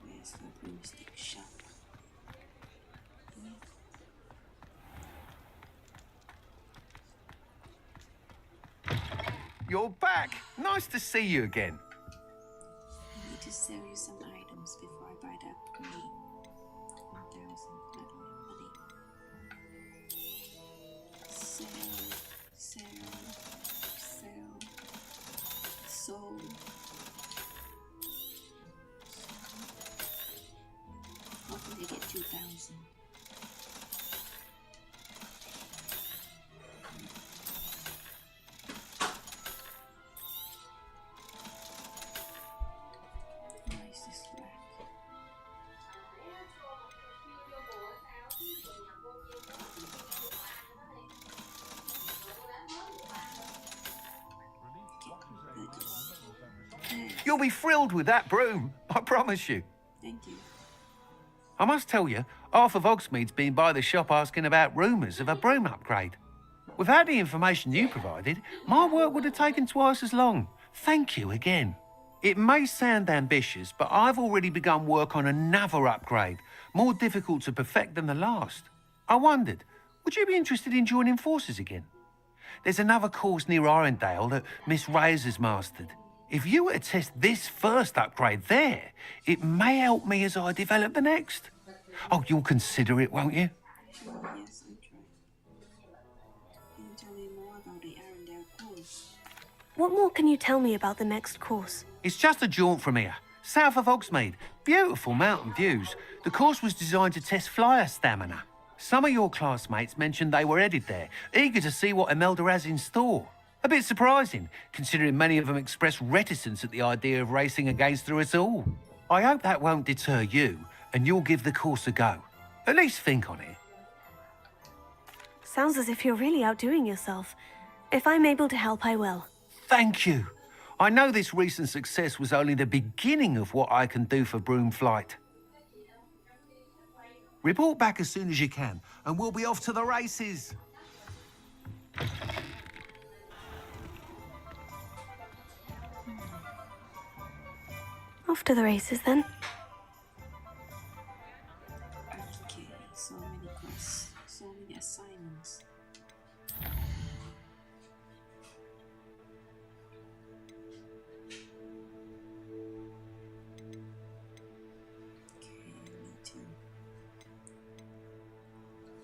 Where's the broomstick shop? You're back. Nice to see you again. I need to sell you some items before I buy the upgrade. 1,000 money. Sell. Sold. Hopefully I get 2,000. Why is this black? You'll be thrilled with that broom, I promise you. Thank you. I must tell you, half of Hogsmeade's been by the shop asking about rumours of a broom upgrade. Without the information you provided, my work would have taken twice as long. Thank you again. It may sound ambitious, but I've already begun work on another upgrade, more difficult to perfect than the last. I wondered, would you be interested in joining forces again? There's another course near Arendelle that Miss Reyes has mastered. If you were to test this first upgrade there, it may help me as I develop the next. Oh, you'll consider it, won't you? Sure, yes, I'll try. Can you tell me more about the Arendelle course? What more can you tell me about the next course? It's just a jaunt from here, south of Hogsmeade. Beautiful mountain views. The course was designed to test flyer stamina. Some of your classmates mentioned they were headed there, eager to see what Imelda has in store. A bit surprising, considering many of them expressed reticence at the idea of racing against her at all. I hope that won't deter you, and you'll give the course a go. At least think on it. Sounds as if you're really outdoing yourself. If I'm able to help, I will. Thank you. I know this recent success was only the beginning of what I can do for Broom Flight. Report back as soon as you can, and we'll be off to the races. Off to the races then. Okay, so many quests, so many assignments. Okay, I need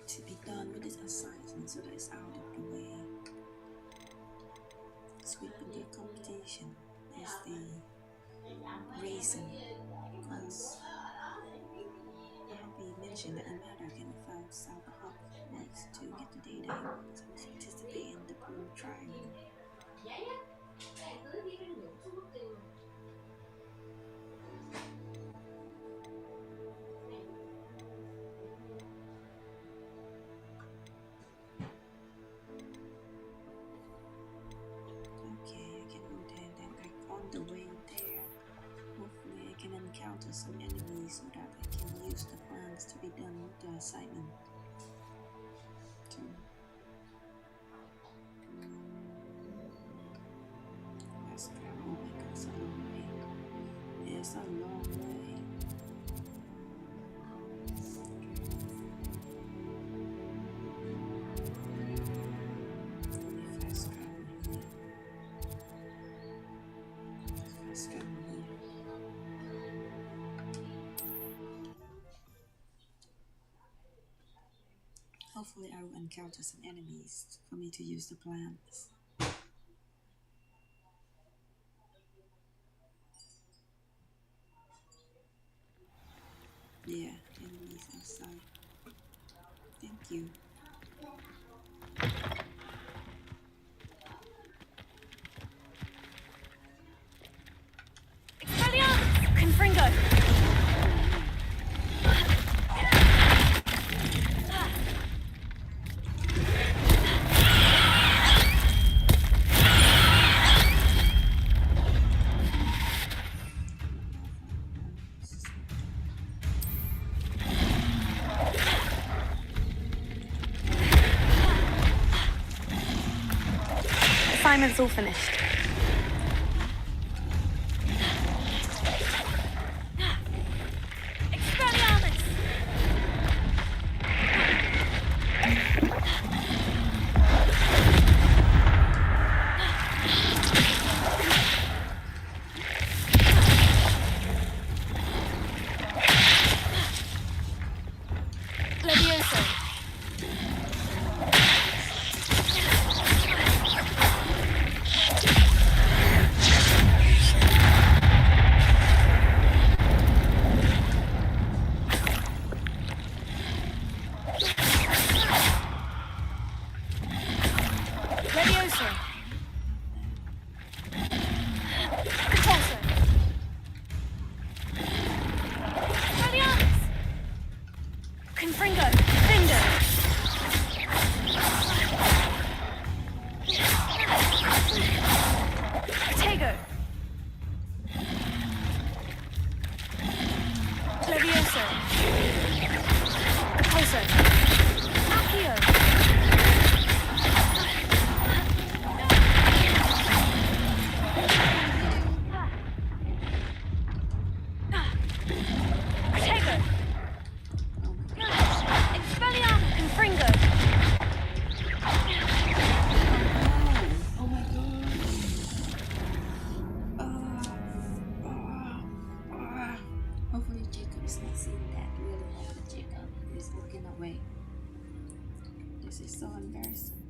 to be done with this assignment so that it's out of the way. Sweeping the competition is the reason, because Abby mentioned that Amanda can file South Hogwarts to get the data he wants to participate in the pool trial. Okay, I can go there and then back on the way there. Hopefully I can encounter some enemies so that I can use the plans to be done with the assignment. So, let's go. Oh my god, it's a long way. It's a long way. Let me fast travel here. Fast travel here. Hopefully I will encounter some enemies for me to use the plans. Yeah, enemies outside. Thank you. Expelliarmus! Confringo! Assignment's all finished. Expelliarmus! Levioso! Levioso! Repulso! Expelliarmus! Confringo! Findo! Protego! Levioso! Repulso! Accio! Protego! Expelliarmus! Confringo! Oh my god. Hopefully Jacob is not seeing that. Really hope that Jacob is looking away. This is so embarrassing.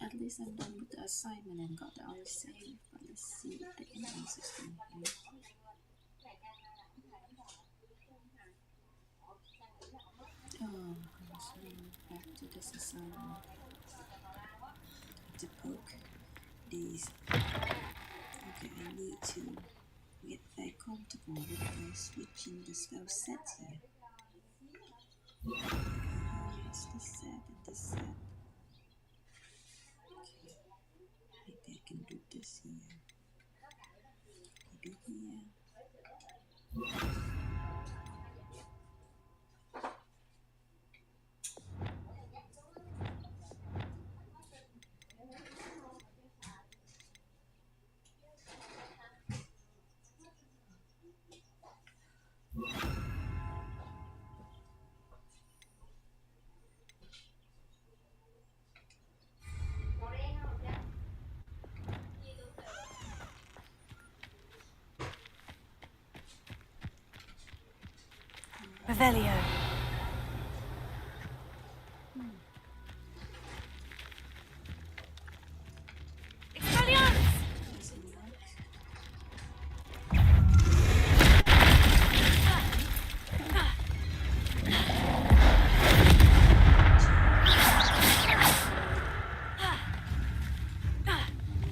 At least I'm done with the assignment and got the other save. But let's see if the enemies is still here. Oh gosh, back to this assignment. To poke these. Okay, I need to get very comfortable with switching the spell sets here. It's this set and this set. Okay, maybe I can do this here. Maybe here. Revelio. Expelliarmus!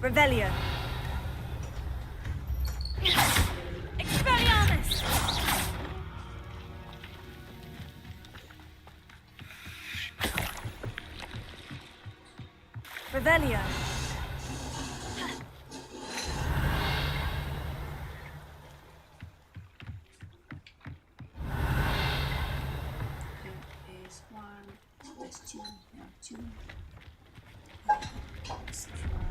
Revelio. Expelliarmus! Revelio. There is one. There's two. There are two. Let's try.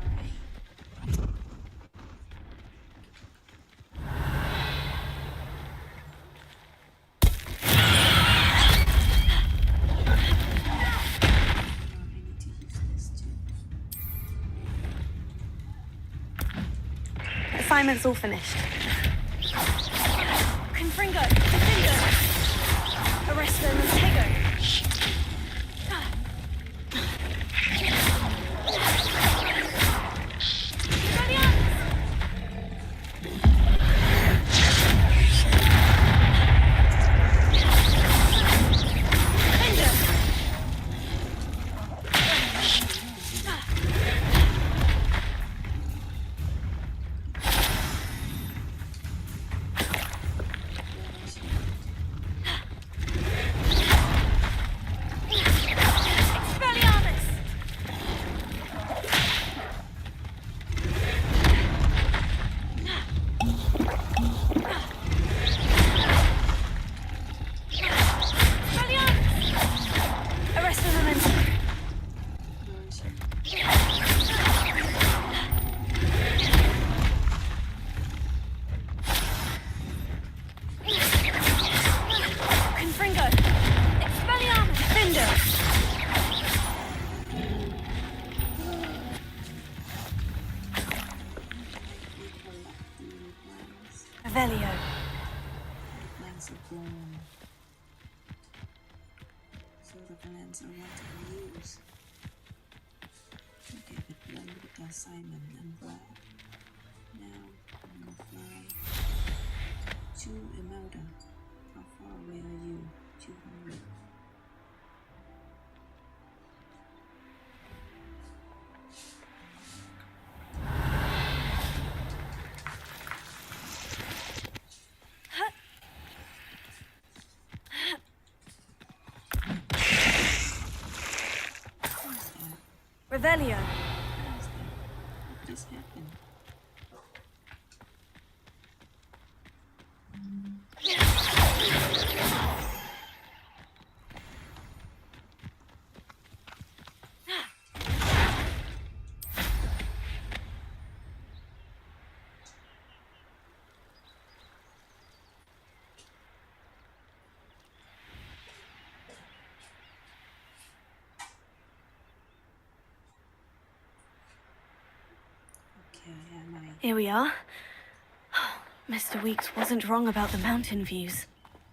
Assignment's all finished. Confringo, Confringo. Arresto Montego. Revelio. Plants are gone. So the plants are what I use. Okay, but done with the assignment and fly. Now I'm gonna fly to Imelda. How far away are you? 200. Revelio. What just happened? Here we are. Mr. Weeks wasn't wrong about the mountain views.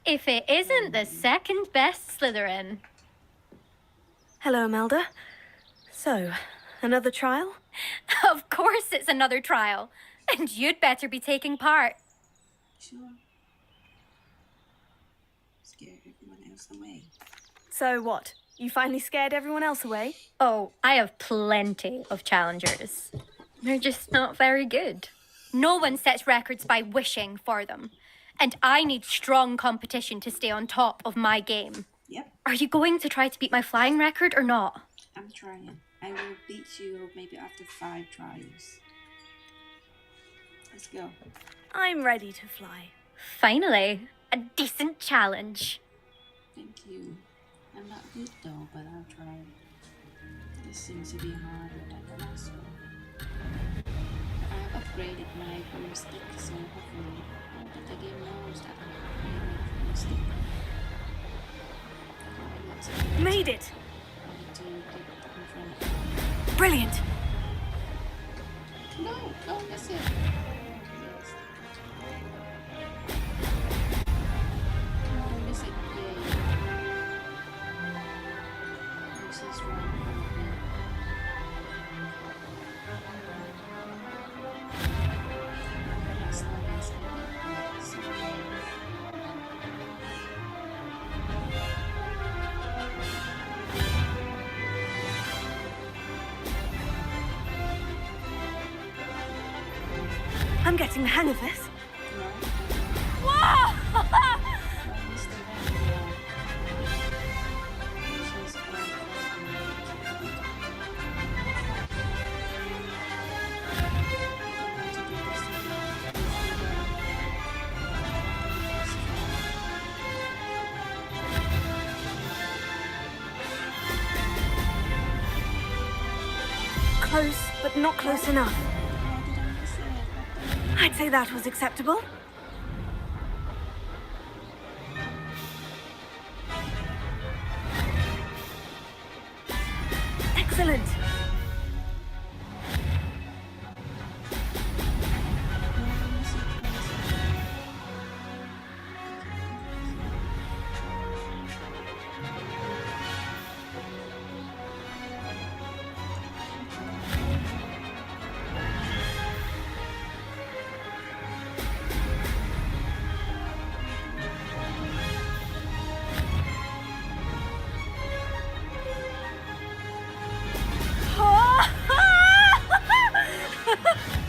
If it isn't the second best Slytherin. Hello, Imelda. So, another trial? Of course it's another trial. And you'd better be taking part. Sure. Scare everyone else away. So what? You finally scared everyone else away? Oh, I have plenty of challengers. They're just not very good. No one sets records by wishing for them. And I need strong competition to stay on top of my game. Yep. Are you going to try to beat my flying record or not? I'm trying. I will beat you maybe after 5 trials. Let's go. I'm ready to fly. Finally, a decent challenge. Thank you. I'm not good though, but I'll try. This seems to be harder than the last one. I've upgraded my broomstick, so hopefully the game knows that I'm upgrading my broomstick. Made it! I need to get in front of it. Brilliant! No, don't miss it. Don't miss it. Yeah. just run out as long as I can. So, I'm getting the hang of this. Whoa! Close, but not close enough. I'd say that was acceptable. Excellent.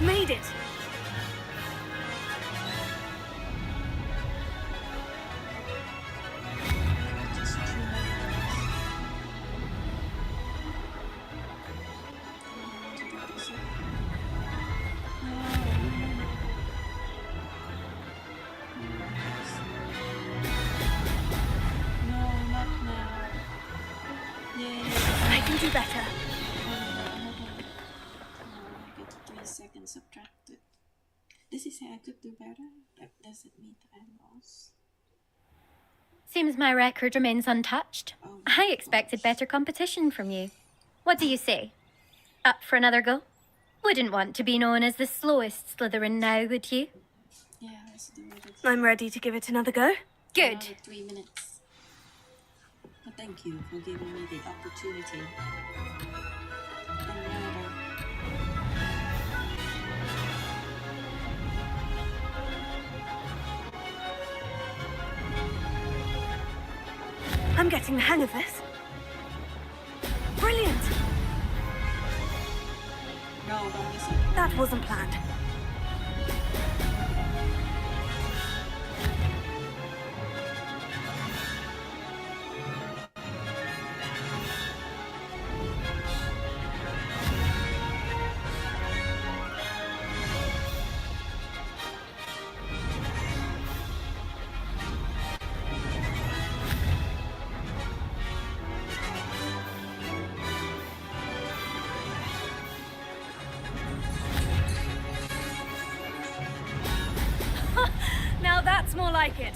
Made it. I can do better. I get 3 seconds subtracted. This is how I could do better. That doesn't mean that I lost. Seems my record remains untouched. I expected better competition from you. What do you say? Up for another go? Wouldn't want to be known as the slowest Slytherin now, would you? Yeah, let's do it. I'm ready to give it another go. Good. 3 minutes. But thank you for giving me the opportunity. I'm getting the hang of this. Brilliant! No, don't miss it. That wasn't planned. Now that's more like it.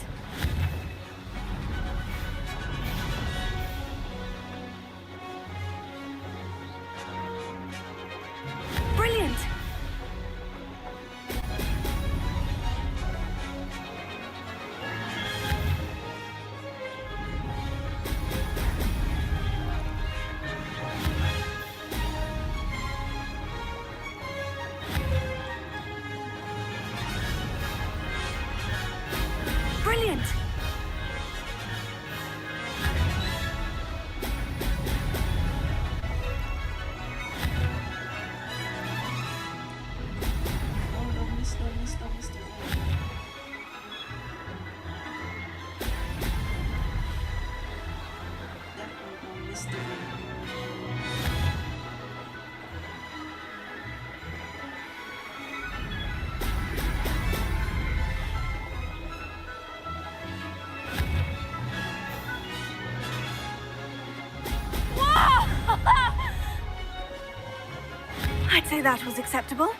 Brilliant! Brilliant! Don't miss the Definitely don't miss the I'd say that was acceptable.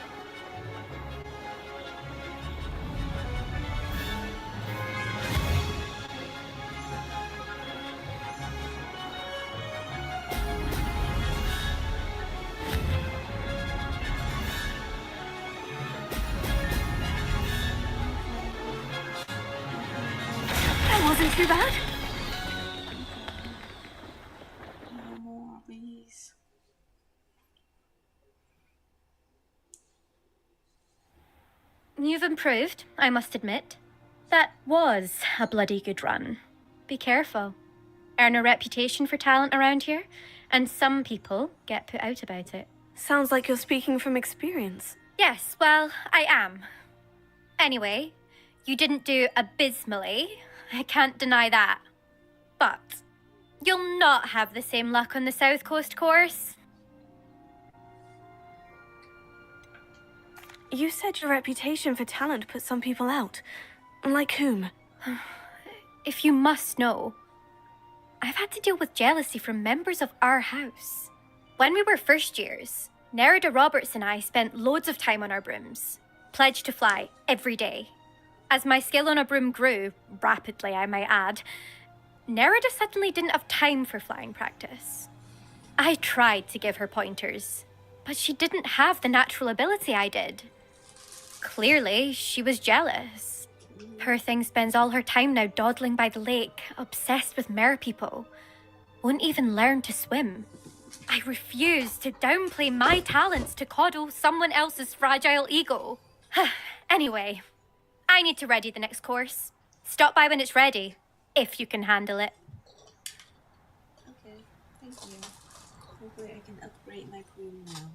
That wasn't too bad. No more, You've improved, I must admit. That was a bloody good run. Be careful. Earn a reputation for talent around here, and some people get put out about it. Sounds like you're speaking from experience. Yes, well, I am. Anyway, you didn't do abysmally. I can't deny that. But you'll not have the same luck on the South Coast course. You said your reputation for talent put some people out. Like whom? If you must know, I've had to deal with jealousy from members of our house. When we were first years, Nerida Roberts and I spent loads of time on our brooms, pledged to fly every day. As my skill on a broom grew, rapidly I might add, Nerida suddenly didn't have time for flying practice. I tried to give her pointers, but she didn't have the natural ability I did. Clearly, she was jealous. Poor thing spends all her time now dawdling by the lake, obsessed with merpeople. Won't even learn to swim. I refuse to downplay my talents to coddle someone else's fragile ego. Anyway, I need to ready the next course. Stop by when it's ready, if you can handle it. Okay, thank you. Hopefully I can upgrade my room now.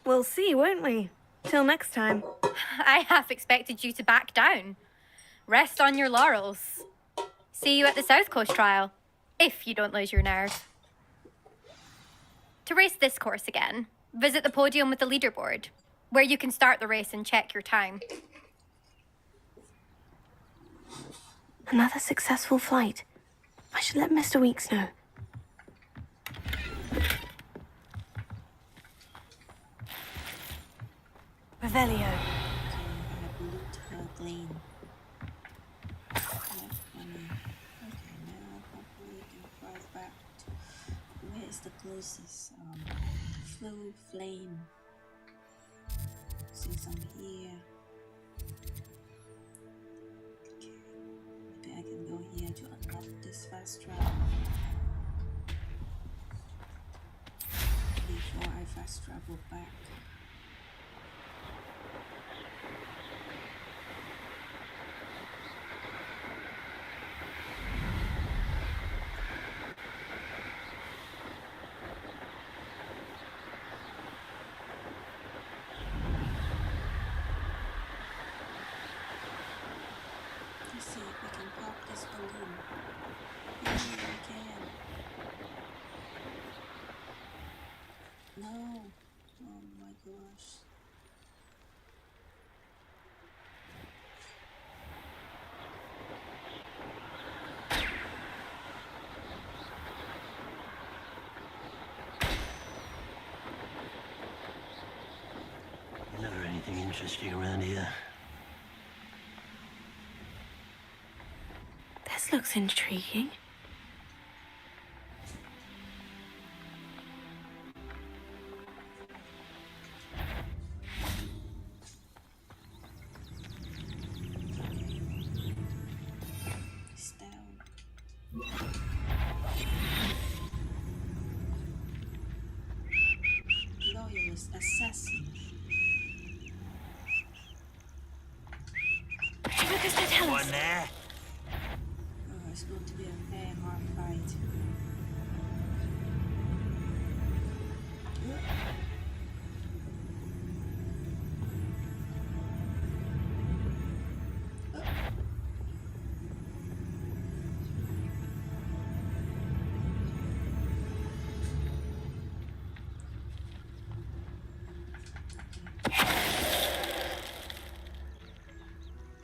We'll see, won't we? Till next time. I half expected you to back down. Rest on your laurels. See you at the South Coast trial, if you don't lose your nerve. To race this course again, visit the podium with the leaderboard, where you can start the race and check your time. Another successful flight. I should let Mr. Weeks know. Revelio. I have looked her clean. Left money. Okay, now hopefully we can fly back to... Where is the closest? Flow flame. Since I'm here. Okay. Maybe I can go here to unlock this fast travel. Before I fast travel back. Let's see if we can pop this balloon. Maybe we can. No. Oh my gosh. Never anything interesting around here. This looks intriguing. It's down. Loyalist assassin. What does that tell us? there. Oh, it's going to be a very hard fight.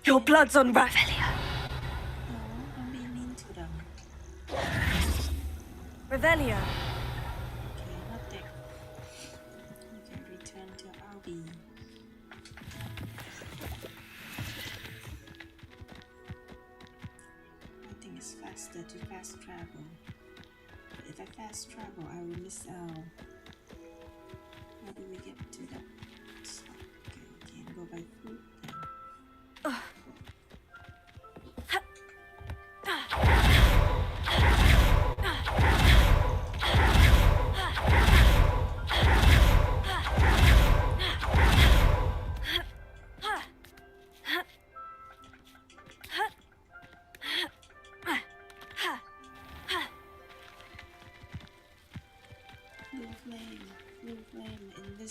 Your blood's on Revelio. No, don't be mean to them. Revelio. Okay, not that. Okay, return to Albi. I think it's faster to fast travel. But if I fast travel, I will miss out. How do we get to that? Okay, we can go by foot then.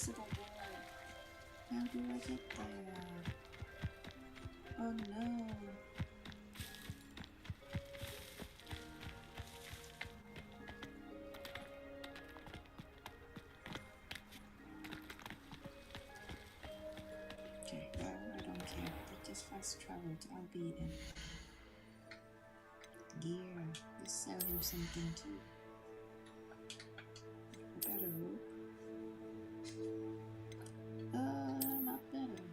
invisible wall. How do I get there? Oh no. Okay, well, I don't care. They just fast traveled. I'll be them. Gear. Let's sell him something too. A better rope. Not better.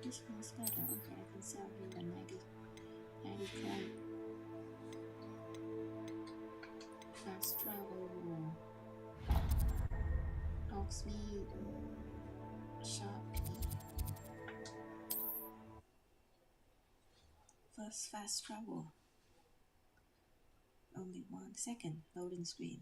This one's better. Okay, I can sell him the 90 coin. Fast travel. Hogsmeade. Sharpie. First fast travel. Only 1 second. Loading screen.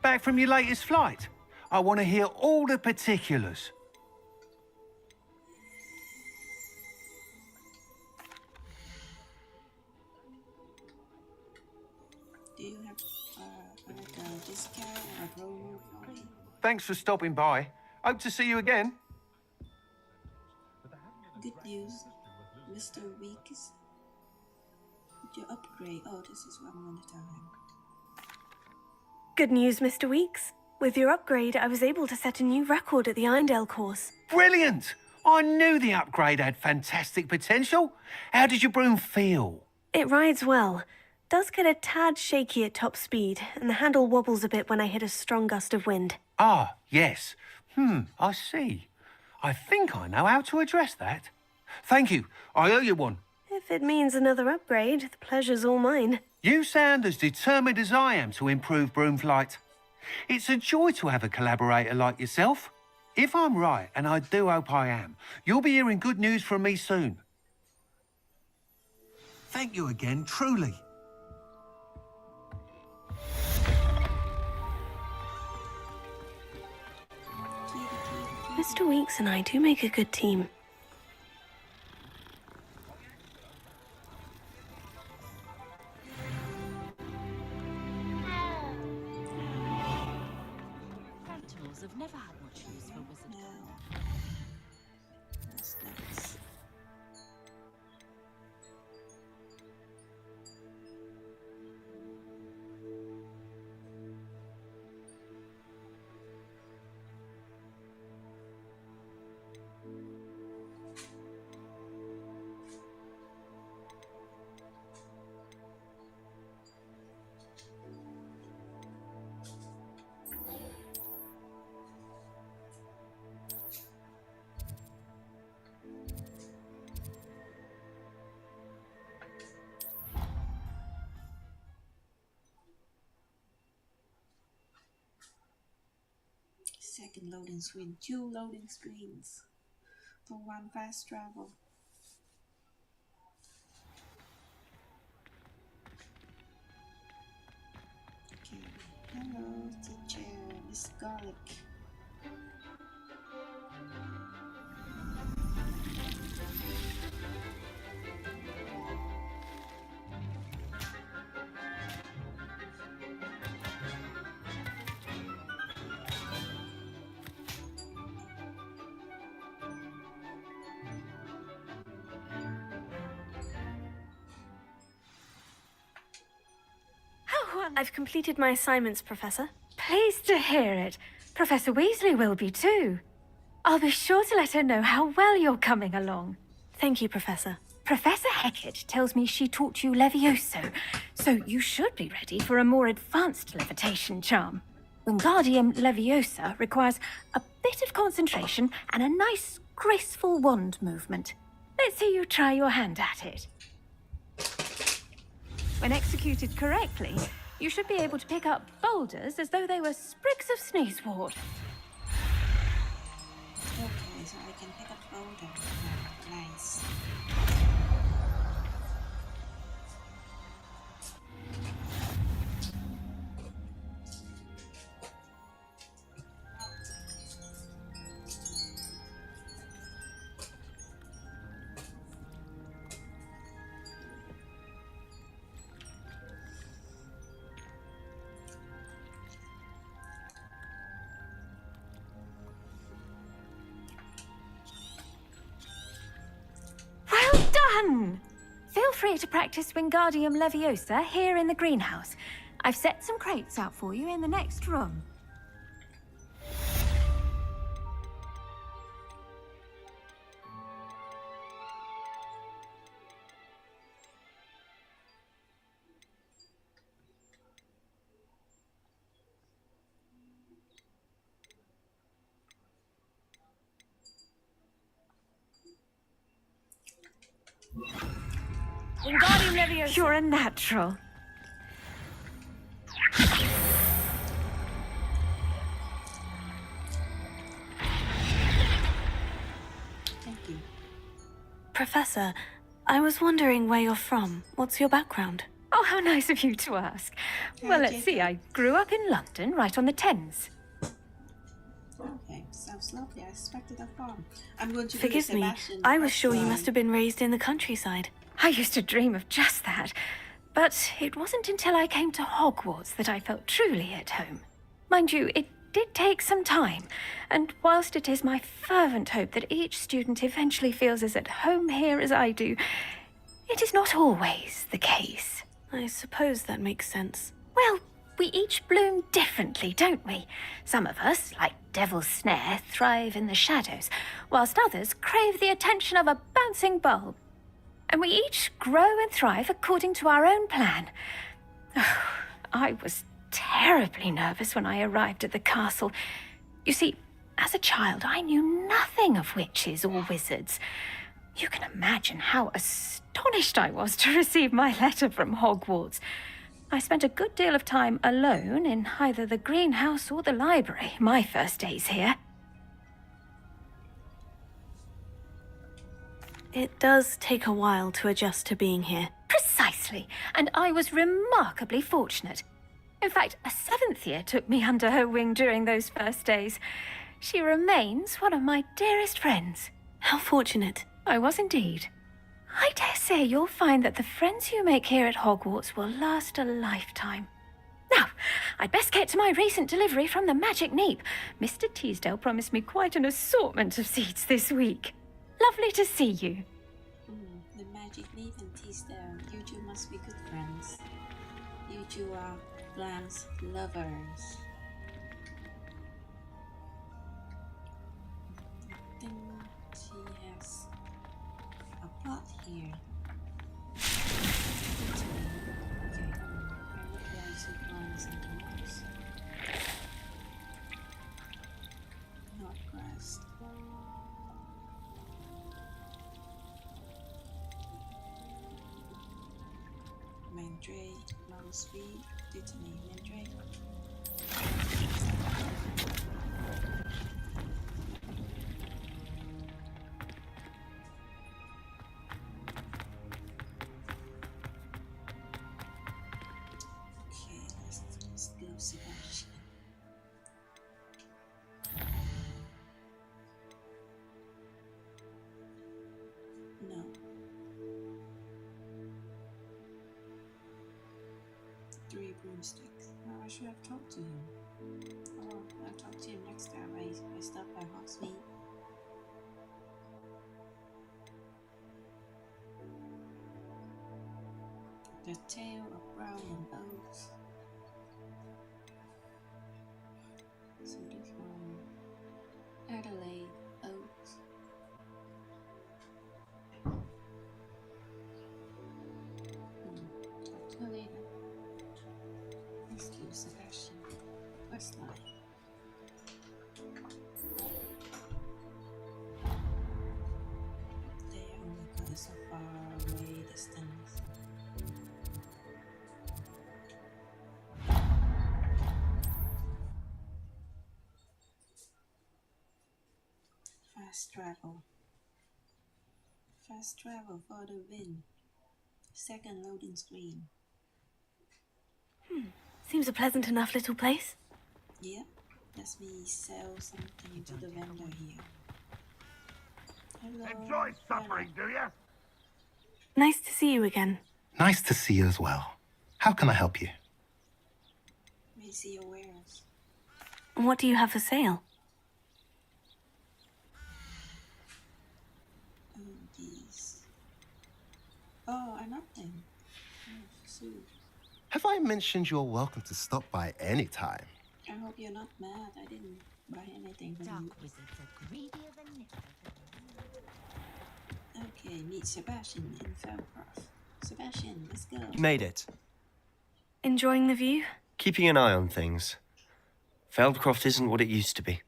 Back from your latest flight? I want to hear all the particulars. Do you have like a discount or a promo for me? Thanks for stopping by. Hope to see you again. Good news, Mr. Weeks. With your upgrade. Oh, this is what I'm going to tell him. Good news, Mr. Weeks. With your upgrade, I was able to set a new record at the Irondale course. Brilliant! I knew the upgrade had fantastic potential. How did your broom feel? It rides well. Does get a tad shaky at top speed, and the handle wobbles a bit when I hit a strong gust of wind. Ah, yes. I see. I think I know how to address that. Thank you. I owe you one. If it means another upgrade, the pleasure's all mine. You sound as determined as I am to improve broom flight. It's a joy to have a collaborator like yourself. If I'm right, and I do hope I am, you'll be hearing good news from me soon. Thank you again, truly. Mr. Weeks and I do make a good team. Sentinels have never had much use for wizardry. What's next? Second loading screen, 2 loading screens for 1 fast travel. Okay. Hello, teacher, Miss Garlic. I've completed my assignments, Professor. Pleased to hear it. Professor Weasley will be too. I'll be sure to let her know how well you're coming along. Thank you, Professor. Professor Hecat tells me she taught you Levioso, so you should be ready for a more advanced levitation charm. Wingardium Leviosa requires a bit of concentration and a nice, graceful wand movement. Let's see you try your hand at it. When executed correctly, you should be able to pick up boulders as though they were sprigs of sneezewort. Okay, so I can pick up boulder. Nice. fun! Feel free to practice Wingardium Leviosa here in the greenhouse. I've set some crates out for you in the next room. Wingardium Leviosa. You're a natural. Thank you. Professor, I was wondering where you're from. What's your background? Oh, how nice of you to ask. Well, let's see. I grew up in London, right on the Thames. Okay, sounds lovely. I expected a farm. I'm going to Forgive me, Sebastian I was sure you first. must have been raised in the countryside. I used to dream of just that. But it wasn't until I came to Hogwarts that I felt truly at home. Mind you, it did take some time, and whilst it is my fervent hope that each student eventually feels as at home here as I do, it is not always the case. I suppose that makes sense. Well, we each bloom differently, don't we? Some of us, like Devil's Snare, thrive in the shadows, whilst others crave the attention of a bouncing bulb. And we each grow and thrive according to our own plan. I was terribly nervous when I arrived at the castle. You see, as a child, I knew nothing of witches or wizards. You can imagine how astonished I was to receive my letter from Hogwarts. I spent a good deal of time alone in either the greenhouse or the library my first days here. It does take a while to adjust to being here. Precisely, and I was remarkably fortunate. In fact, a seventh year took me under her wing during those first days. She remains one of my dearest friends. How fortunate. I was indeed. I dare say you'll find that the friends you make here at Hogwarts will last a lifetime. Now, I'd best get to my recent delivery from the Magic Neep. Mr. Teasdale promised me quite an assortment of seeds this week. Lovely to see you. The Magic Neep and Teasdale. You two must be good friends. You two are Blanche's lovers. I think she has a plot here. Okay, I would like to find something else. Not grass. Mandrake, long speed, Dittany, Mandrake. Okay, let's go Sebastian. No. Three broomsticks. Oh, I should have talked to him. Oh, I'll talk to him next time I stop by Hogsmeade. The Tale of Brown and Oaks. So this one, Adelaide Oaks. Talk to her later. Let's do Sebastian. Westline. They only got so far away distance. Fast travel. Fast travel for the win. Second loading screen. Seems a pleasant enough little place. Yep. Let me sell something to the vendor here. Hello. Enjoy suffering, do you? Nice to see you again. Nice to see you as well. How can I help you? May see your wares. What do you have for sale? Oh, these. Oh, nothing. Oh, see. Have I mentioned you're welcome to stop by any time? I hope you're not mad. I didn't buy anything from you. Wizards are greedier than Niffer. Okay, meet Sebastian in Feldcroft. Sebastian, let's go. You made it. Enjoying the view? Keeping an eye on things. Feldcroft isn't what it used to be.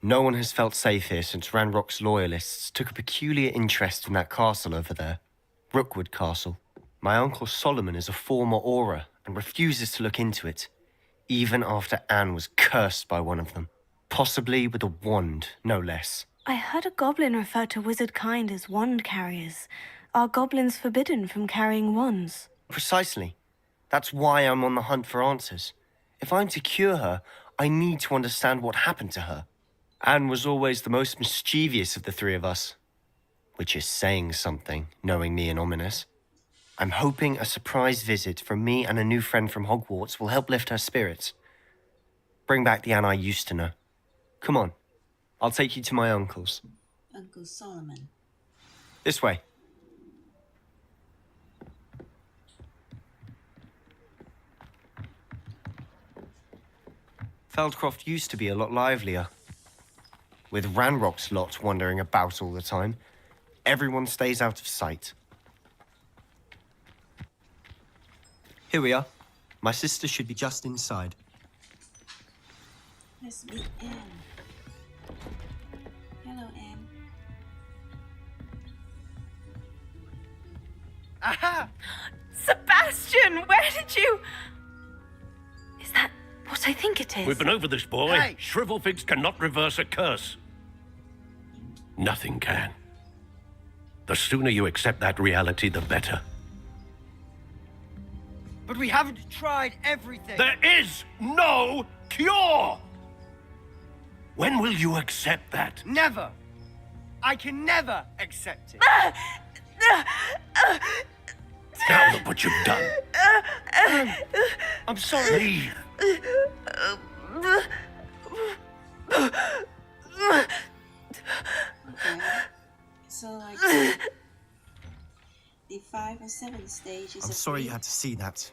No one has felt safe here since Ranrock's loyalists took a peculiar interest in that castle over there. Rookwood Castle. My uncle Solomon is a former Auror and refuses to look into it, even after Anne was cursed by one of them. Possibly with a wand, no less. I heard a goblin refer to wizard kind as wand carriers. Are goblins forbidden from carrying wands? Precisely. That's why I'm on the hunt for answers. If I'm to cure her, I need to understand what happened to her. Anne was always the most mischievous of the three of us. Which is saying something, knowing me and Ominous. I'm hoping a surprise visit from me and a new friend from Hogwarts will help lift her spirits. Bring back the Anne I used to know. Come on. I'll take you to my uncle's. Uncle Solomon. This way. Feldcroft used to be a lot livelier. With Ranrock's lot wandering about all the time, everyone stays out of sight. Here we are. My sister should be just inside. Let's meet Anne. Hello, Anne. Aha! Sebastian, where did you... Is that what I think it is? We've been over this, boy. Hey. Shrivelfigs cannot reverse a curse. Nothing can. The sooner you accept that reality, the better. But we haven't tried everything. There is no cure! When will you accept that? Never. I can never accept it. Now look what you've done. I'm sorry. Leave. Okay. So, like, the 5 or 7 stage is I'm a sorry free- you had to see that.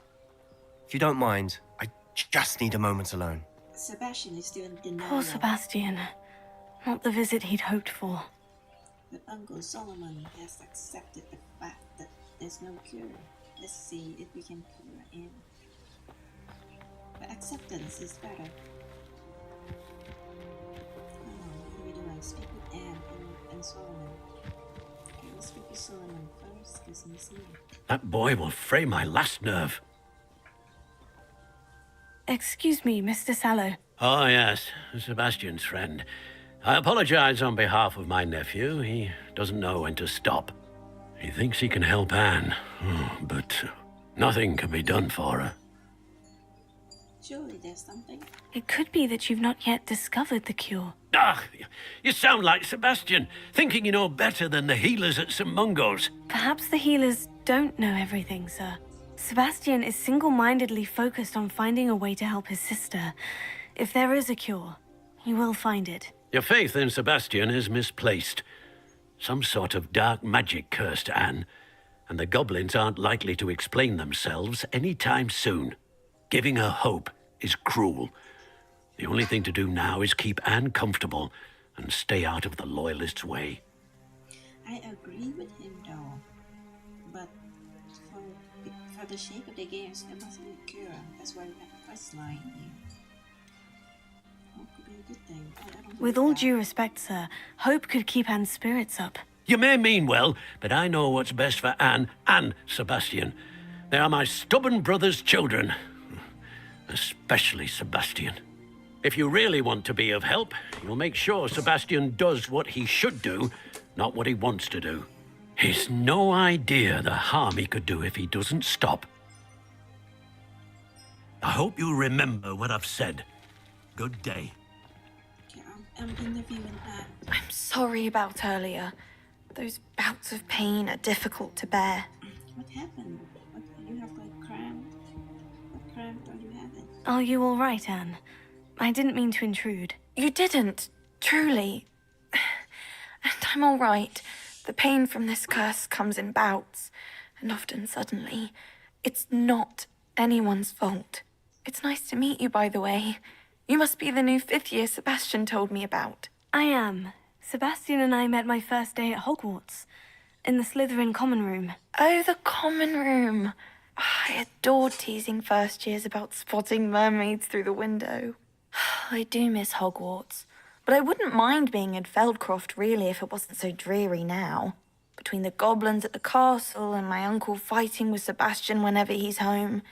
If you don't mind, I just need a moment alone. Sebastian is still in denial. Poor Sebastian. Not the visit he'd hoped for. But Uncle Solomon has accepted the fact that there's no cure. Let's see if we can cure Anne. But acceptance is better. What are we doing? Speak with Anne and Solomon. Okay, let's speak with Solomon first, because he's here. That boy will fray my last nerve. Excuse me, Mr. Sallow. Oh, yes, Sebastian's friend. I apologize on behalf of my nephew. He doesn't know when to stop. He thinks he can help Anne, but nothing can be done for her. Surely there's something. It could be that you've not yet discovered the cure. Ah, you sound like Sebastian, thinking you know better than the healers at St. Mungo's. Perhaps the healers don't know everything, sir. Sebastian is single-mindedly focused on finding a way to help his sister. If there is a cure, he will find it. Your faith in Sebastian is misplaced. Some sort of dark magic cursed Anne, and the goblins aren't likely to explain themselves any time soon. Giving her hope is cruel. The only thing to do now is keep Anne comfortable and stay out of the Loyalists' way. I agree with him though. But for the shape of the games, there must be a cure. That's why we have a quest line here. Hope could be a good thing. Oh, I don't With all due respect, sir, hope could keep Anne's spirits up. You may mean well, but I know what's best for Anne and Sebastian. They are my stubborn brother's children. Especially Sebastian. If you really want to be of help, you'll make sure Sebastian does what he should do, not what he wants to do. He's no idea the harm he could do if he doesn't stop. I hope you remember what I've said. Good day. Okay, I'm interviewing Anne. I'm sorry about earlier. Those bouts of pain are difficult to bear. What happened? You have like cramp? What cramp are you having? Are you all right, Anne? I didn't mean to intrude. You didn't, truly. And I'm all right. The pain from this curse comes in bouts, and often suddenly. It's not anyone's fault. It's nice to meet you, by the way. You must be the new 5th year Sebastian told me about. I am. Sebastian and I met my first day at Hogwarts, in the Slytherin common room. Oh, the common room. I adored teasing first years about spotting mermaids through the window. I do miss Hogwarts, but I wouldn't mind being in Feldcroft really if it wasn't so dreary now. Between the goblins at the castle and my uncle fighting with Sebastian whenever he's home,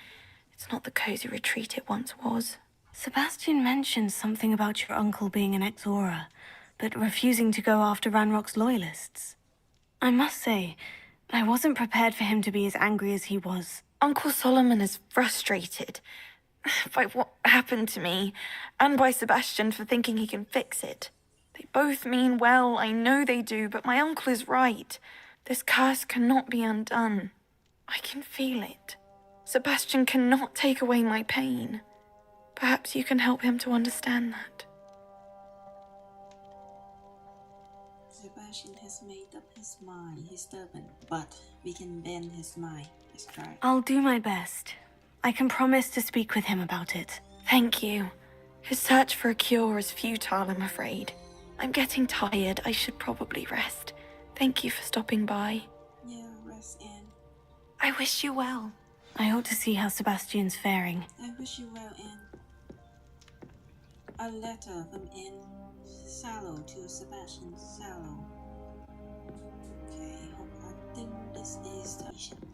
it's not the cozy retreat it once was. Sebastian mentioned something about your uncle being an ex-Auror, but refusing to go after Ranrock's loyalists. I must say, I wasn't prepared for him to be as angry as he was. Uncle Solomon is frustrated by what happened to me, and by Sebastian for thinking he can fix it. They both mean well, I know they do, but my uncle is right. This curse cannot be undone. I can feel it. Sebastian cannot take away my pain. Perhaps you can help him to understand that. Sebastian has made up his mind. He's stubborn, but we can bend his mind. Let's try. I'll do my best. I can promise to speak with him about it. Thank you. His search for a cure is futile, I'm afraid. I'm getting tired. I should probably rest. Thank you for stopping by. Yeah, rest in. I wish you well. I ought to see how Sebastian's faring. I wish you well, Anne. A letter from Anne Sallow to Sebastian Sallow. Okay, I think this is the patient.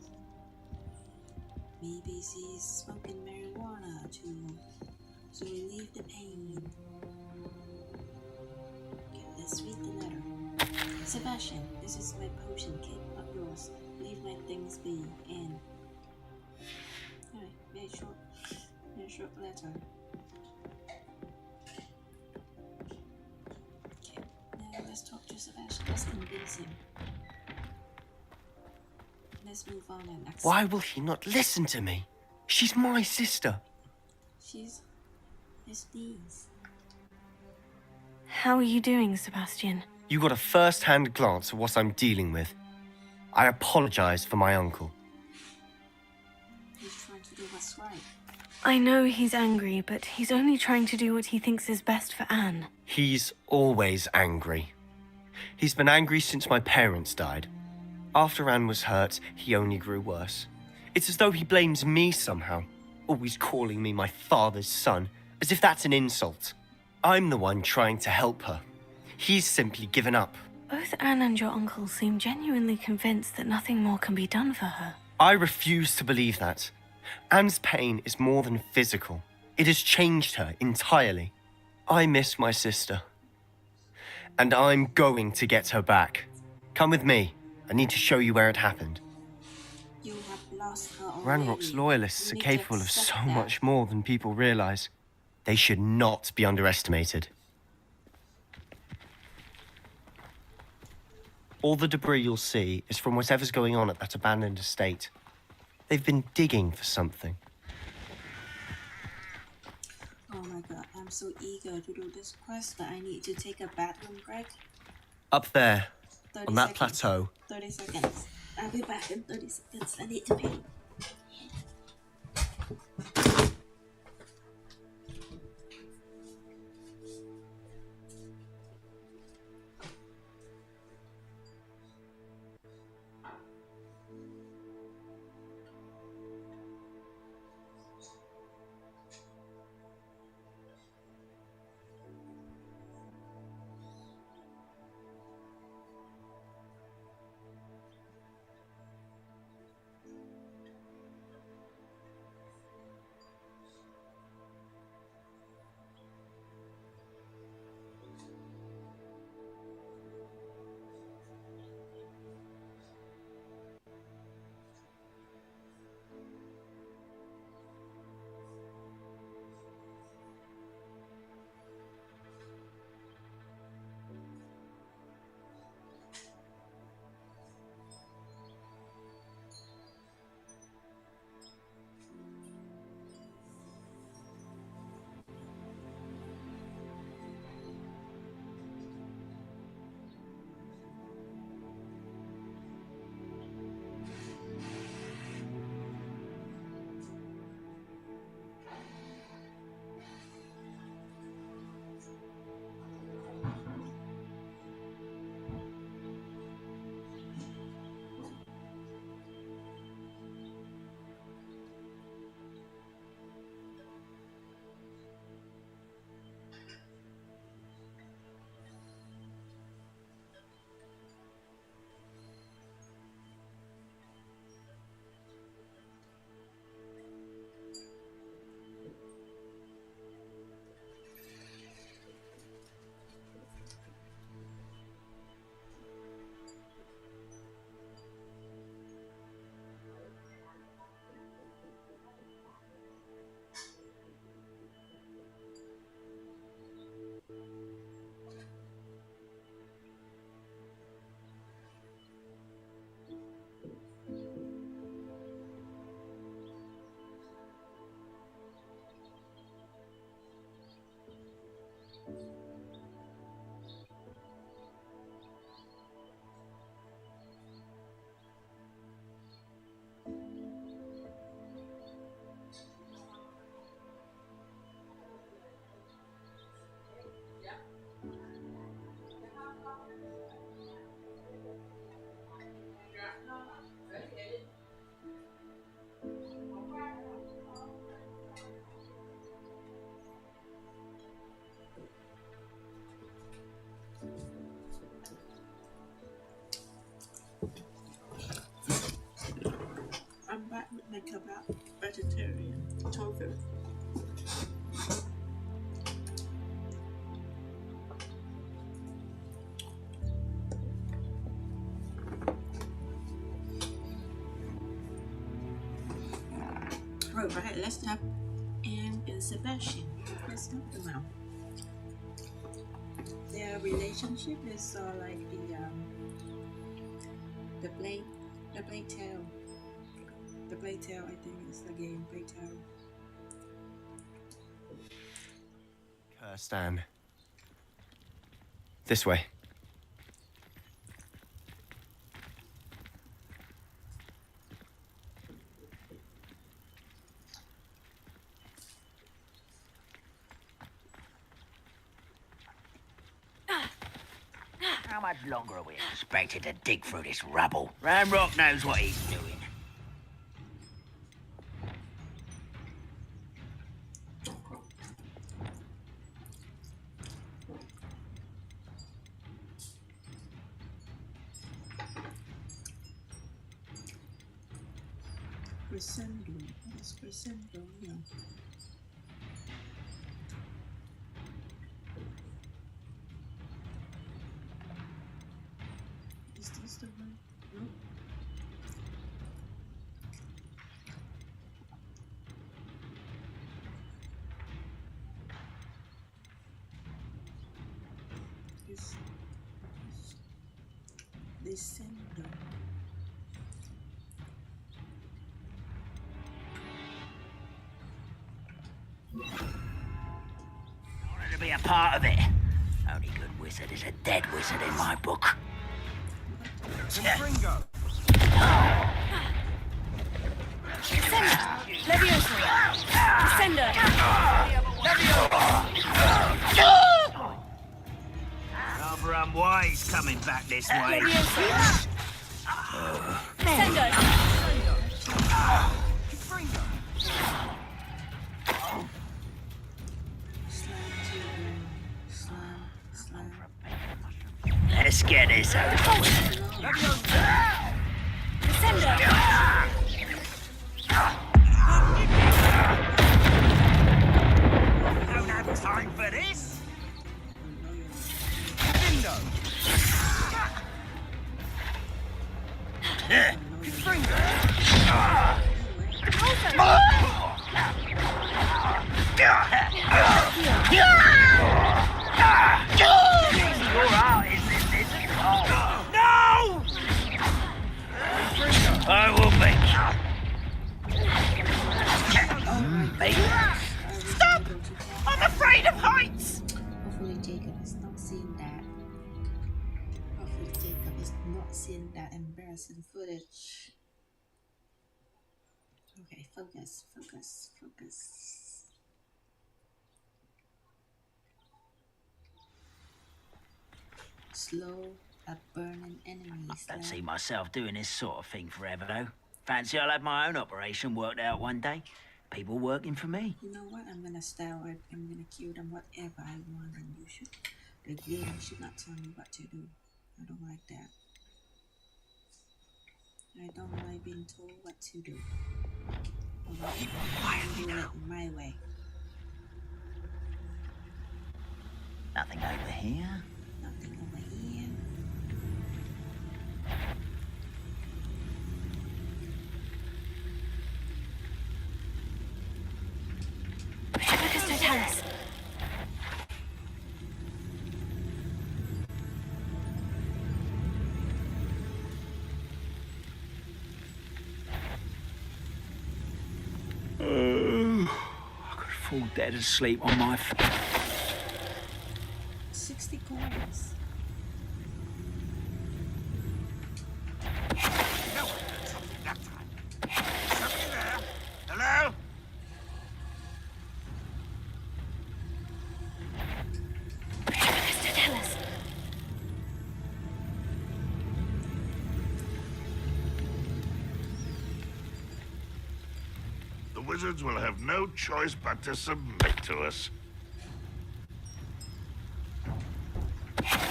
Maybe she's smoking marijuana to relieve the pain. Okay, let's read the letter. Sebastian, this is my potion kit, not yours. Leave my things be, and alright, very short letter. Okay, now let's talk to Sebastian. Let's convince him. Let's move on and accept. Why will he not listen to me? She's my sister. She's his niece. How are you doing, Sebastian? You got a first-hand glance at what I'm dealing with. I apologize for my uncle. He's trying to do what's right. I know he's angry, but he's only trying to do what he thinks is best for Anne. He's always angry. He's been angry since my parents died. After Anne was hurt, he only grew worse. It's as though he blames me somehow, always calling me my father's son, as if that's an insult. I'm the one trying to help her. He's simply given up. Both Anne and your uncle seem genuinely convinced that nothing more can be done for her. I refuse to believe that. Anne's pain is more than physical. It has changed her entirely. I miss my sister. And I'm going to get her back. Come with me. I need to show you where it happened. You have lost her already. Ranrock's loyalists are You need to capable of accept so that. much more than people realize. They should not be underestimated. All the debris you'll see is from whatever's going on at that abandoned estate. They've been digging for something. Oh my god, I'm so eager to do this quest, but I need to take a bathroom break. Up there, 30 on that seconds. plateau. 30 seconds. I'll be back in 30 seconds. I need to pee. I'm back with my kebab, vegetarian tofu. Alright, let's have Anne and Sebastian. Let's talk them out. Their relationship is like the blade tail. The blade tail, I think is the game. Blade tail. Stan. This way. How much longer are we expected to dig through this rubble? Ramrock knows what he's doing. Crescendo. What is crescendo? Yeah. Is this the one? No. Descendo. I wanted to be a part of it. Only good wizard is a dead wizard in my book. Fringo. Descender! Leviosa! Descender! Rather unwise coming back this way. Leviosa! Descender! Let's get this over with. Descender! Don't have time for this. I will make you. Stop! I'm afraid of heights! Hopefully Jacob has not seen that. Hopefully Jacob has not seen that embarrassing footage. Okay, focus. Slow at burning enemies. I don't see myself doing this sort of thing forever, though. Fancy I'll have my own operation worked out one day. People working for me. You know what? I'm gonna kill them whatever I want, and the game should not tell me what to do. I don't like that. I don't like being told what to do. I do it my way. Nothing over here. Nothing over here. Focus to tell us. I could fall dead asleep on my 60 coins. Hello? Focus to tell us. The wizards will have no choice but to submit to us.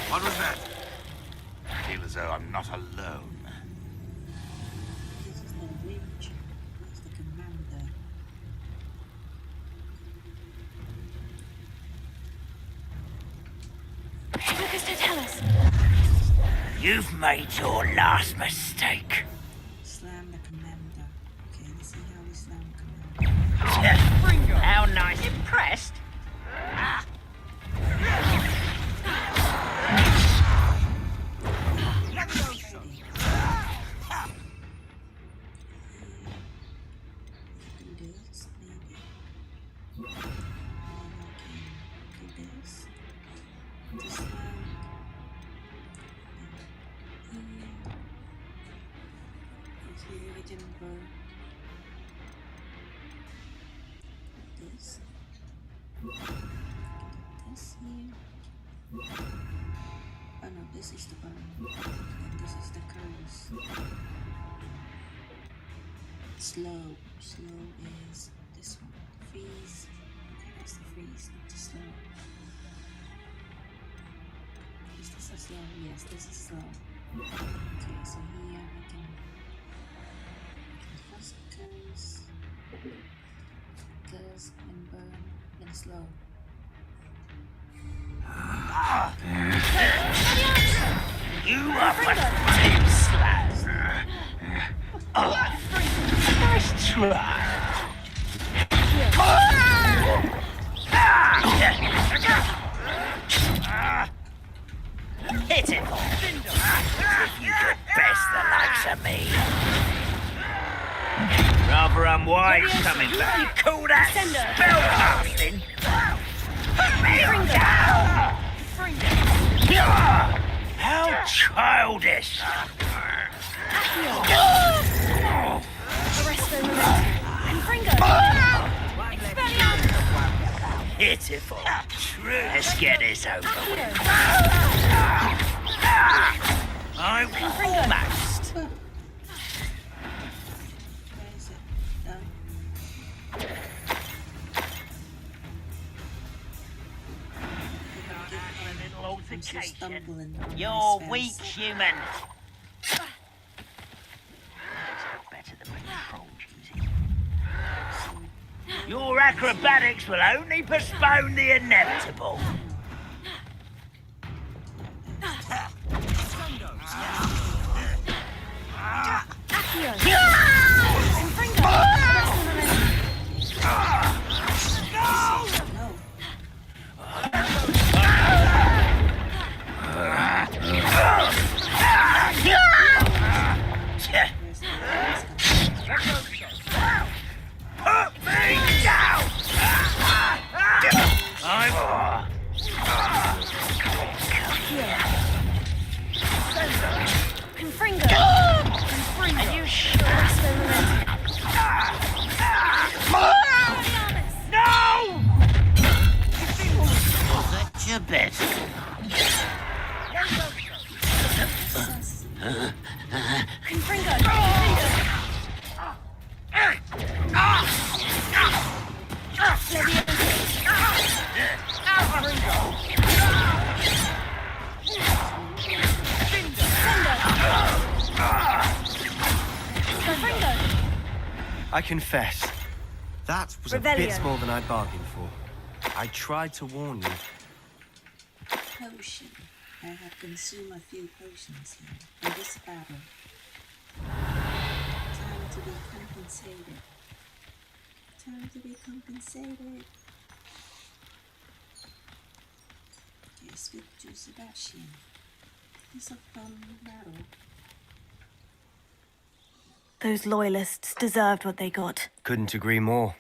What was that? I feel as though I'm not alone. This is the witch. Augusto, tell us. You've made your last mistake. Slam the commander. Okay, let's see how we slam the commander. How nice. Impressed? Do this, maybe. And I can do this. Just slam. Here we can burn this. This here. Oh no, this is the burn. And this is the curse. Slow. Slow is this one. Freeze. Okay, that's the freeze, not the slow. Is this a slow? Yes, this is slow. Okay, so here we can first curse and burn and slow. You are pathetic, Slash. Nice try. Hit it. If you could best the likes of me. Rather unwise coming back. You call that spellcasting? Put me down! How childish! Pitiful. Let's get this over with. I'm almost. Where is it? Done. You're weak, human. Better than control using. Your acrobatics will only postpone the inevitable. Put me down! Confringo! Are you sure? No! That's your best. Confringo! I confess, that was a bit more than I bargained for. I tried to warn you. Potion. I have consumed a few potions here in this battle. Time to be compensated. Time to be compensated. Okay, speak to Sebastian. It's a fun battle. Those loyalists deserved what they got. Couldn't agree more.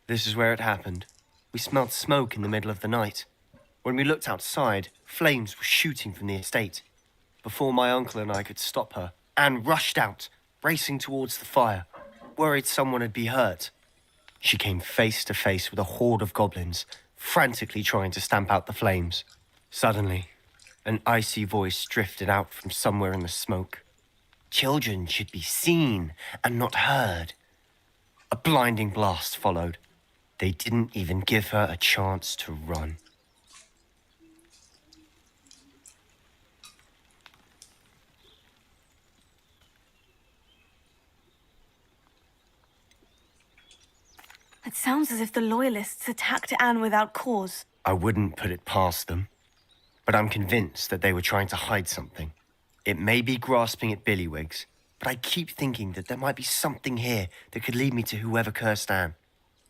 This is where it happened. We smelled smoke in the middle of the night. When we looked outside, flames were shooting from the estate. Before my uncle and I could stop her, Anne rushed out, racing towards the fire, worried someone had been hurt. She came face to face with a horde of goblins, frantically trying to stamp out the flames. Suddenly, an icy voice drifted out from somewhere in the smoke. Children should be seen and not heard. A blinding blast followed. They didn't even give her a chance to run. It sounds as if the loyalists attacked Anne without cause. I wouldn't put it past them. but I'm convinced that they were trying to hide something. It may be grasping at Billywigs, but I keep thinking that there might be something here that could lead me to whoever cursed Anne.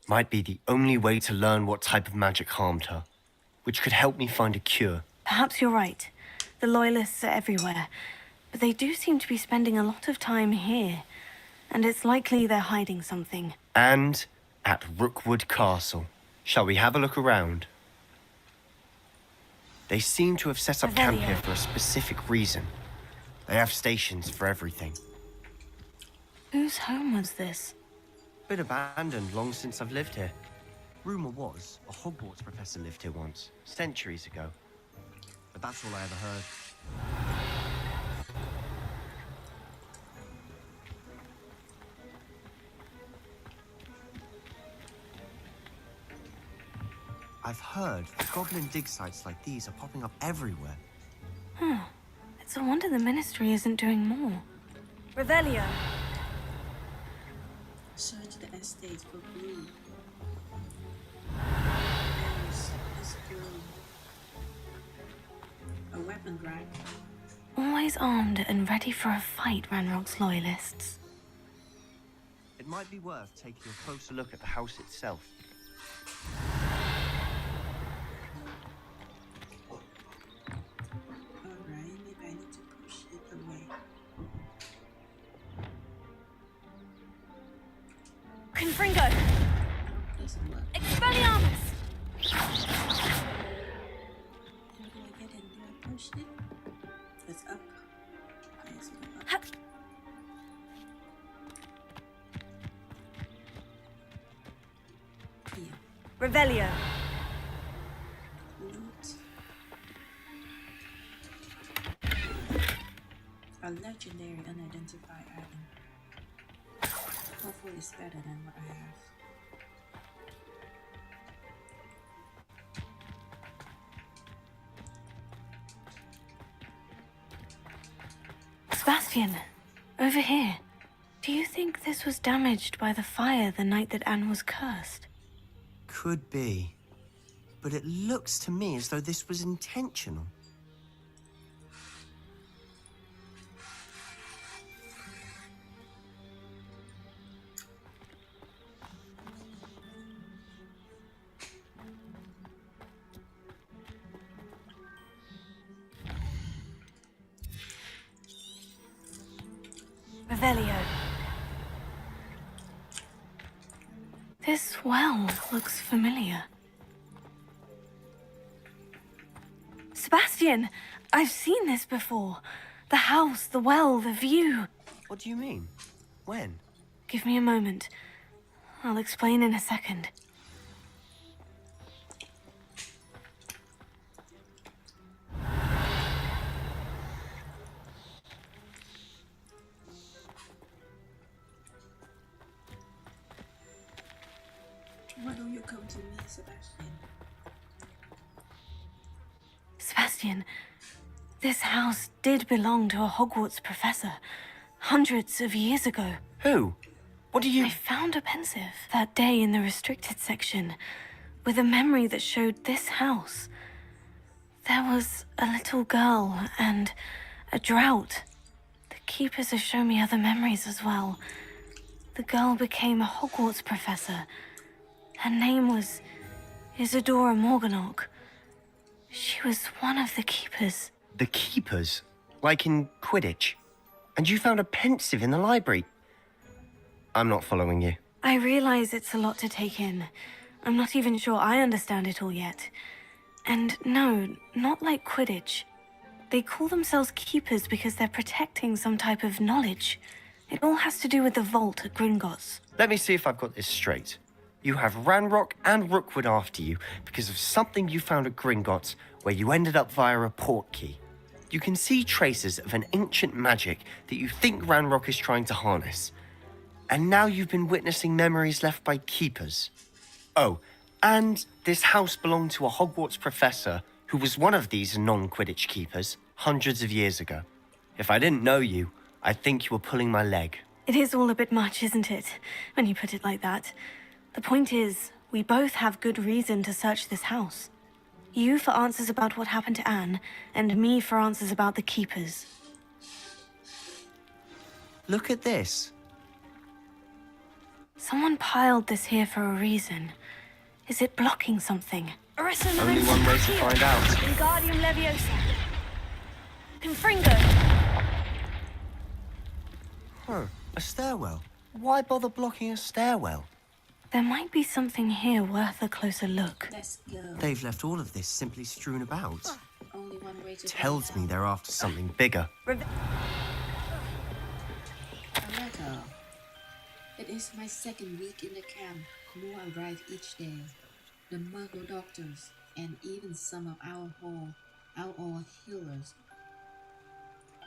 Might be the only way to learn what type of magic harmed her, which could help me find a cure. Perhaps you're right. The Loyalists are everywhere, but they do seem to be spending a lot of time here, and it's likely they're hiding something. And at Rookwood Castle. Shall we have a look around? They seem to have set up camp here for a specific reason. They have stations for everything. Whose home was this? Been abandoned long since I've lived here. Rumor was a Hogwarts professor lived here once, centuries ago. But that's all I ever heard. I've heard goblin dig sites like these are popping up everywhere. It's a wonder the Ministry isn't doing more. Revelio! Search the estate for blue. There's this girl. A weapon rack. Always armed and ready for a fight, Ranrock's Loyalists. It might be worth taking a closer look at the house itself. Alright, maybe I need to push it away. Confringo! Doesn't work. Expelliarmus! How do I get in? Do I push it? It's up. Let's go up. Here. Revelio! Loot. A legendary unidentified item. Hopefully it's better than what I have. Sebastian, over here. Do you think this was damaged by the fire the night that Anne was cursed? Could be. But it looks to me as though this was intentional. Revelio. This well looks familiar. Sebastian, I've seen this before. The house, the well, the view. What do you mean? When? Give me a moment. I'll explain in a second. Why don't you come to me, Sebastian? Sebastian, this house did belong to a Hogwarts professor hundreds of years ago. Who? What do you... I found a pensive that day in the restricted section with a memory that showed this house. There was a little girl and a drought. The keepers have shown me other memories as well. The girl became a Hogwarts professor. Her name was Isadora Morganach. She was one of the keepers. The keepers? Like in Quidditch? And you found a pensive in the library? I'm not following you. I realize it's a lot to take in. I'm not even sure I understand it all yet. And no, not like Quidditch. They call themselves keepers because they're protecting some type of knowledge. It all has to do with the vault at Gringotts. Let me see if I've got this straight. You have Ranrock and Rookwood after you because of something you found at Gringotts where you ended up via a portkey. You can see traces of an ancient magic that you think Ranrock is trying to harness. And now you've been witnessing memories left by keepers. Oh, and this house belonged to a Hogwarts professor who was one of these non-Quidditch keepers hundreds of years ago. If I didn't know you, I'd think you were pulling my leg. It is all a bit much, isn't it, when you put it like that? The point is, we both have good reason to search this house. You for answers about what happened to Anne, and me for answers about the Keepers. Look at this. Someone piled this here for a reason. Is it blocking something? Only one way to find out. Wingardium Leviosa. Confringo. Huh, a stairwell. Why bother blocking a stairwell? There might be something here worth a closer look. Let's go. They've left all of this simply strewn about. Only one way to Tells me they're after something bigger. A letter. It is my second week in the camp. More arrive each day. The Muggle doctors and even some of our all healers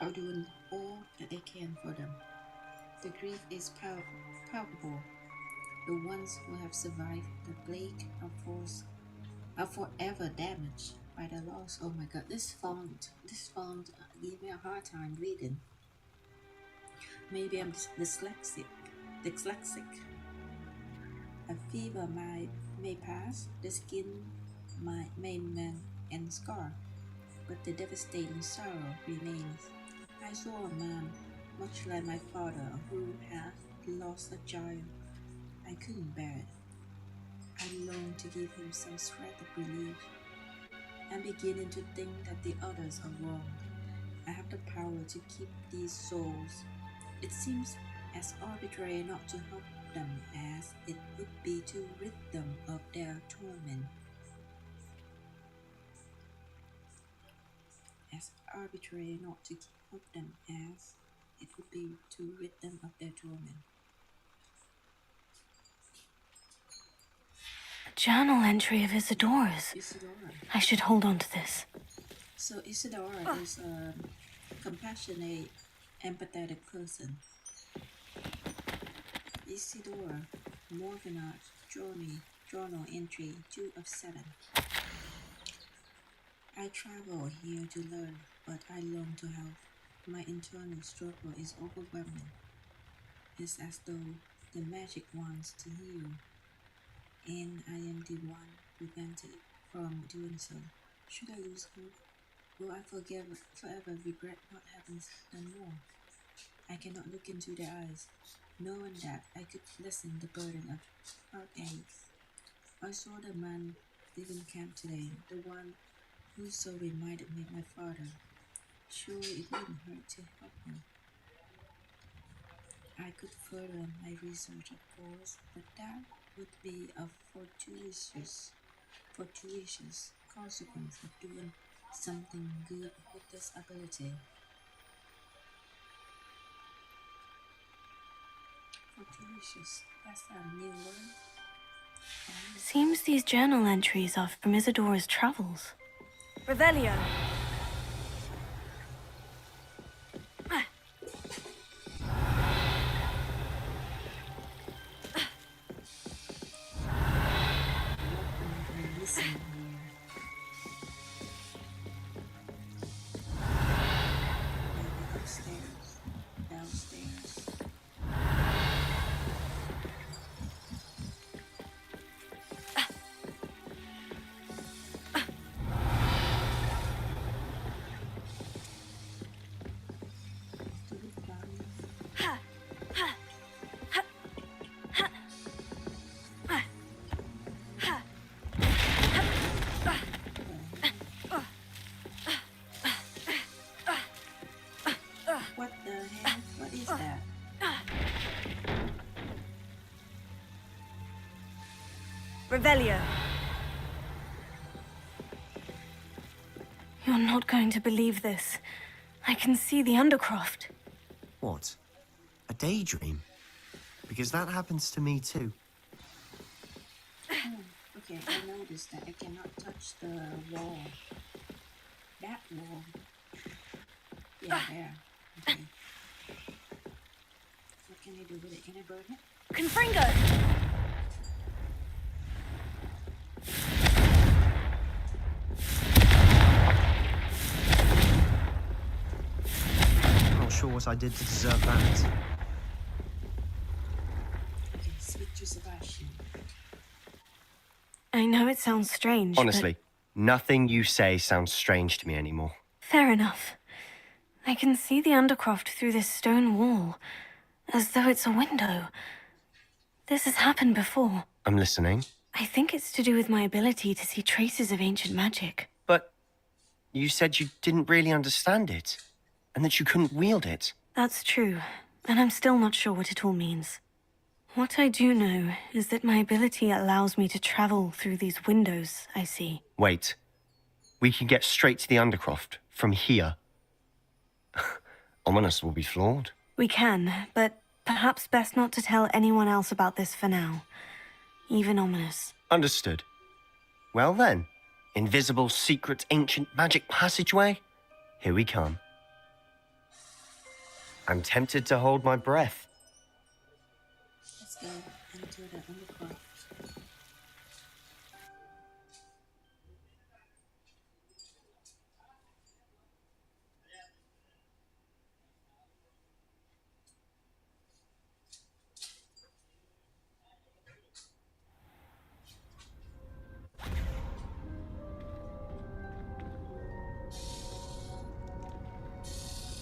are doing all that they can for them. The grief is palpable. The ones who have survived the plague are forever damaged by the loss. Oh my god, this font gave me a hard time reading. Maybe I'm dyslexic. A fever may pass, the skin may mend and scar, but the devastating sorrow remains. I saw a man, much like my father, who had lost a child. I couldn't bear it. I longed to give him some shred of relief. I'm beginning to think that the others are wrong. I have the power to keep these souls. It seems as arbitrary not to help them as it would be to rid them of their torment. As arbitrary not to help them as it would be to rid them of their torment. A journal entry of Isidora's. I should hold on to this. So Isidora is a compassionate, empathetic person. Isidora, Morganart, journal entry 2 of 7. I travel here to learn, but I long to help. My internal struggle is overwhelming. It's as though the magic wants to heal, and I am the one prevented from doing so. Should I lose hope? Will I forever regret not having done more? I cannot look into their eyes, knowing that I could lessen the burden of heartaches. I saw the man leaving camp today, the one who so reminded me of my father. Surely it wouldn't hurt to help him. I could further my research, of course, but that would be a fortuitous consequence of doing something good with this ability. Fortuitous, that's a new word. Seems these journal entries are from Isidora's travels. Revelio. Listen here. Maybe upstairs, downstairs. What the hell? What is that? Revelio. You're not going to believe this. I can see the Undercroft. What? A daydream? Because that happens to me too. Okay, I noticed that I cannot touch the wall. That wall. Yeah, there. Okay. What can I do with it? Can I burn it? Confringo! I'm not sure what I did to deserve that. Okay, speak to Sebastian. I know it sounds strange, Honestly, Nothing you say sounds strange to me anymore. Fair enough. I can see the Undercroft through this stone wall, as though it's a window. This has happened before. I'm listening. I think it's to do with my ability to see traces of ancient magic. But you said you didn't really understand it, and that you couldn't wield it. That's true, and I'm still not sure what it all means. What I do know is that my ability allows me to travel through these windows I see. Wait. We can get straight to the Undercroft from here. Ominous will be floored. We can, but perhaps best not to tell anyone else about this for now. Even Ominous. Understood. Well then, invisible, secret, ancient magic passageway? Here we come. I'm tempted to hold my breath. Let's go into the Undercroft.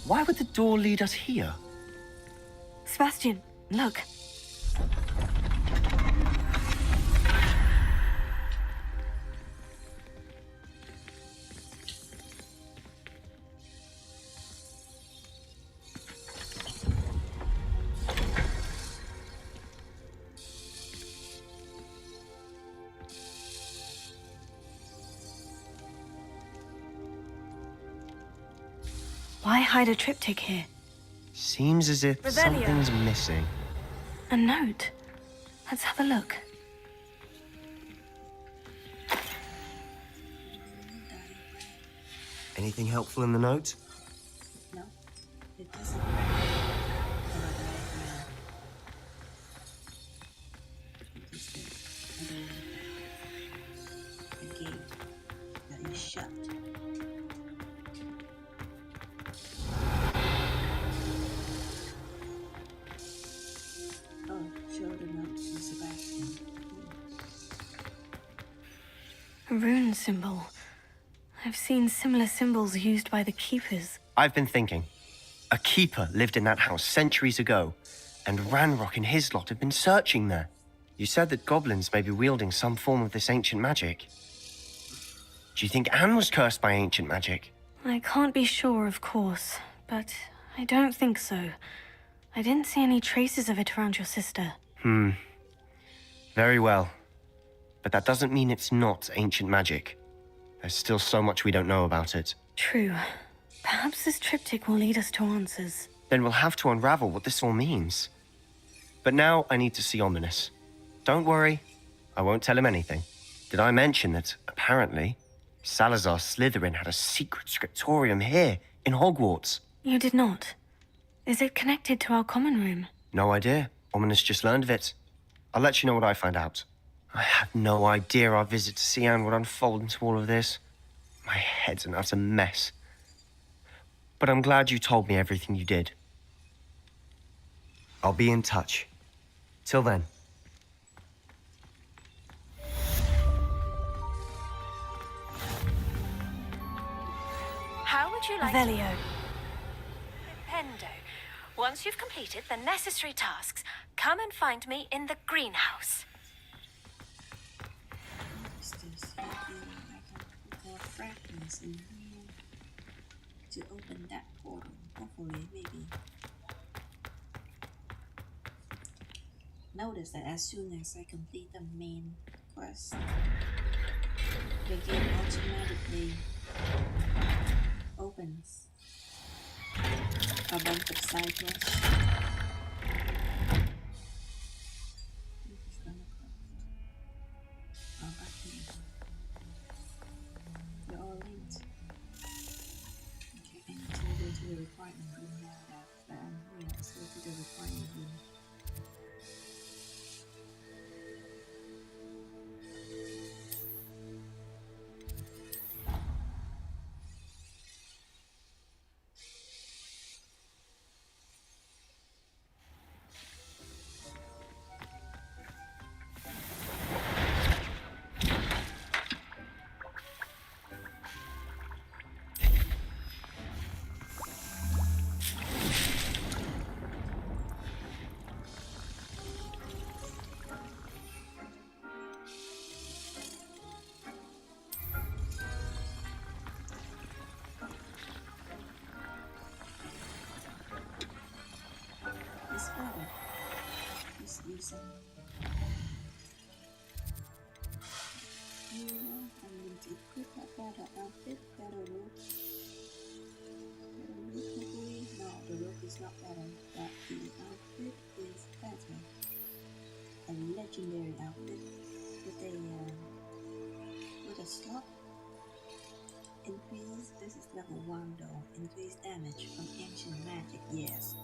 Why would the door lead us here? Sebastian, look. Why hide a triptych here? Seems as if Revelio. something's missing. A note. Let's have a look. Anything helpful in the note? No, it doesn't. The gate that is shut. Oh, show the note to Sebastian. A rune symbol. I've seen similar symbols used by the keepers. I've been thinking. A keeper lived in that house centuries ago, and Ranrock and his lot have been searching there. You said that goblins may be wielding some form of this ancient magic. Do you think Anne was cursed by ancient magic? I can't be sure, of course, but I don't think so. I didn't see any traces of it around your sister. Very well. But that doesn't mean it's not ancient magic. There's still so much we don't know about it. True. Perhaps this triptych will lead us to answers. Then we'll have to unravel what this all means. But now I need to see Ominous. Don't worry, I won't tell him anything. Did I mention that, apparently, Salazar Slytherin had a secret scriptorium here, in Hogwarts? You did not. Is it connected to our common room? No idea. Ominous just learned of it. I'll let you know what I find out. I had no idea our visit to Cian would unfold into all of this. My head's an utter mess. But I'm glad you told me everything you did. I'll be in touch. Till then. How would you like Revelio. Pendo. Once you've completed the necessary tasks, come and find me in the greenhouse. What's this? I can put more fragments in here to open that portal. Hopefully, maybe. Notice that as soon as I complete the main quest, the game automatically opens a bunch of side quests. This is Undercroft. Oh, back here. They're all linked. Okay, I need to go to the requirement room now that I'm here. Let's go to the requirement room. reason. Here, I'm going to equip a better outfit, better rope. Better rope, hopefully. No, the rope is not better, but the outfit is better. A legendary outfit with a slot. Increase, this is level 1 though. Increase damage from ancient magic. Yes,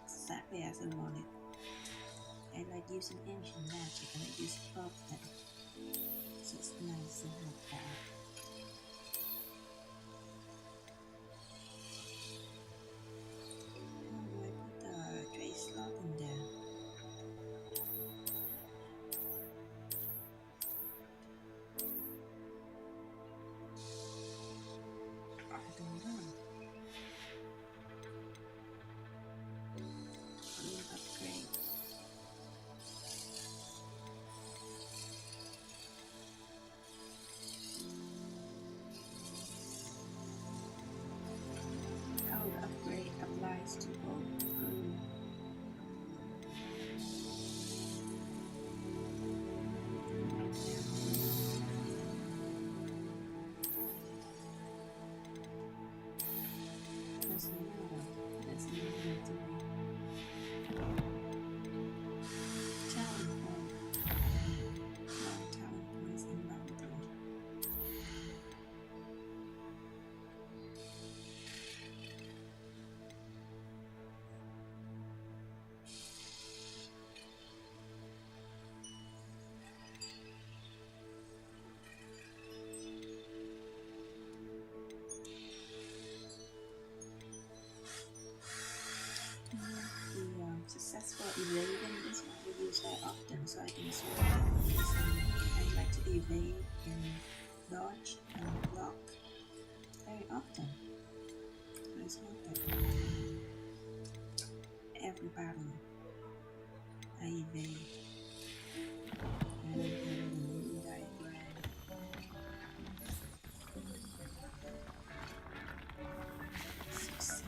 exactly as I wanted. I like using ancient magic and I use it often. So it's nice to have that. How do I put the tray slot in there? I don't know. Room upgrade. How the upgrade applies to both room. Doesn't matter. Doesn't matter to me. Talent point. No talent points inventory. The successful evading this one we use that often, so I can switch that because I like to evade and dodge and block very often. So it's worth it. Every battle I evade. And here the moon diagram. 6 seconds.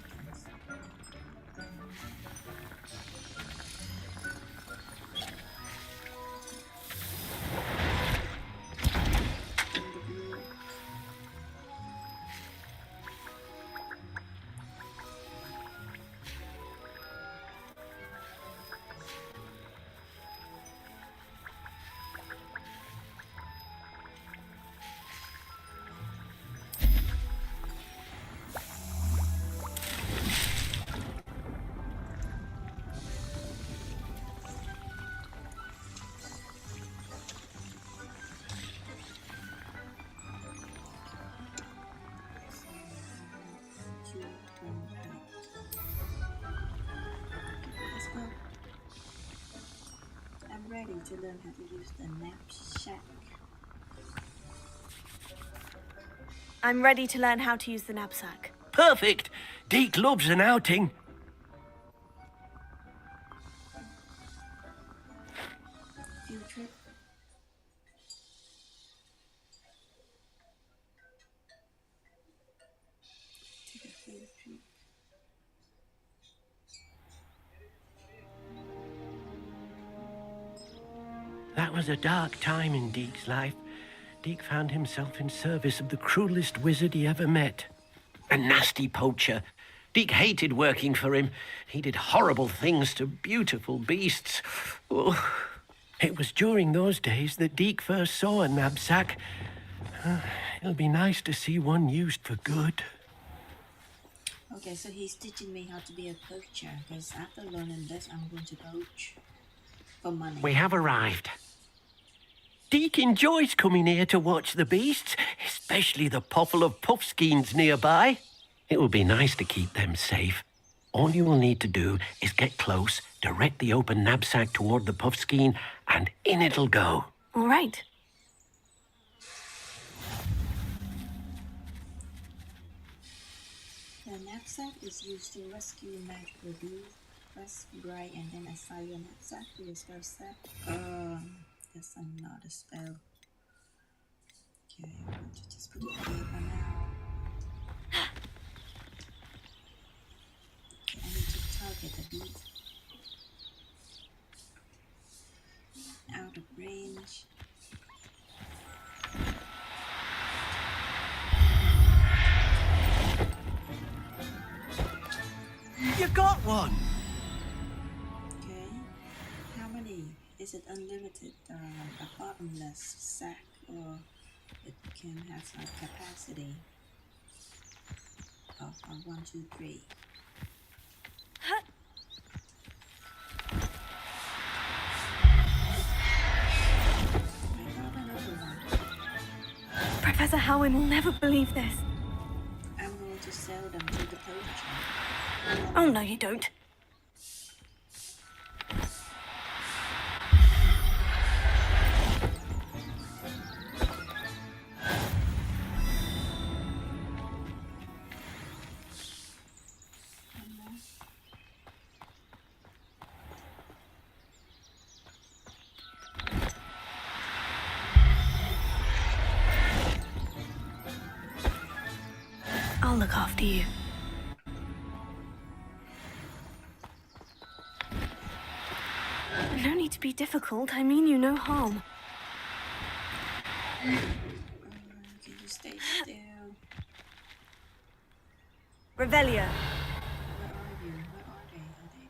Let's go. I'm ready to learn how to use the knapsack. I'm ready to learn how to use the knapsack. Perfect. Deke loves an outing. Field trip. Take a field trip. That was a dark time in Deke's life. Deke found himself in service of the cruelest wizard he ever met. A nasty poacher. Deke hated working for him. He did horrible things to beautiful beasts. Oh. It was during those days that Deke first saw a knapsack. It'll be nice to see one used for good. Okay, so he's teaching me how to be a poacher, because after learning this, I'm going to poach for money. We have arrived. Deke enjoys coming here to watch the beasts, especially the pottle of puffskeins nearby. It will be nice to keep them safe. All you will need to do is get close, direct the open knapsack toward the puffskein, and in it'll go. All right. The knapsack is used to rescue magical beasts. Press right and then assign your knapsack to your spell set. That's another spell. Okay, I'm going to just put it here for now. Okay, I need to target the beast. got one! Okay. How many? Is it unlimited? A bottomless sack, or it can have a capacity of 1, 2, 3. Professor Howin will never believe this. I'm going to sell them to the poacher. Oh, no, you don't. I'll look after you. No need to be difficult. I mean you no harm. Can you stay still? Revelio. Where are you? Where are they? Are they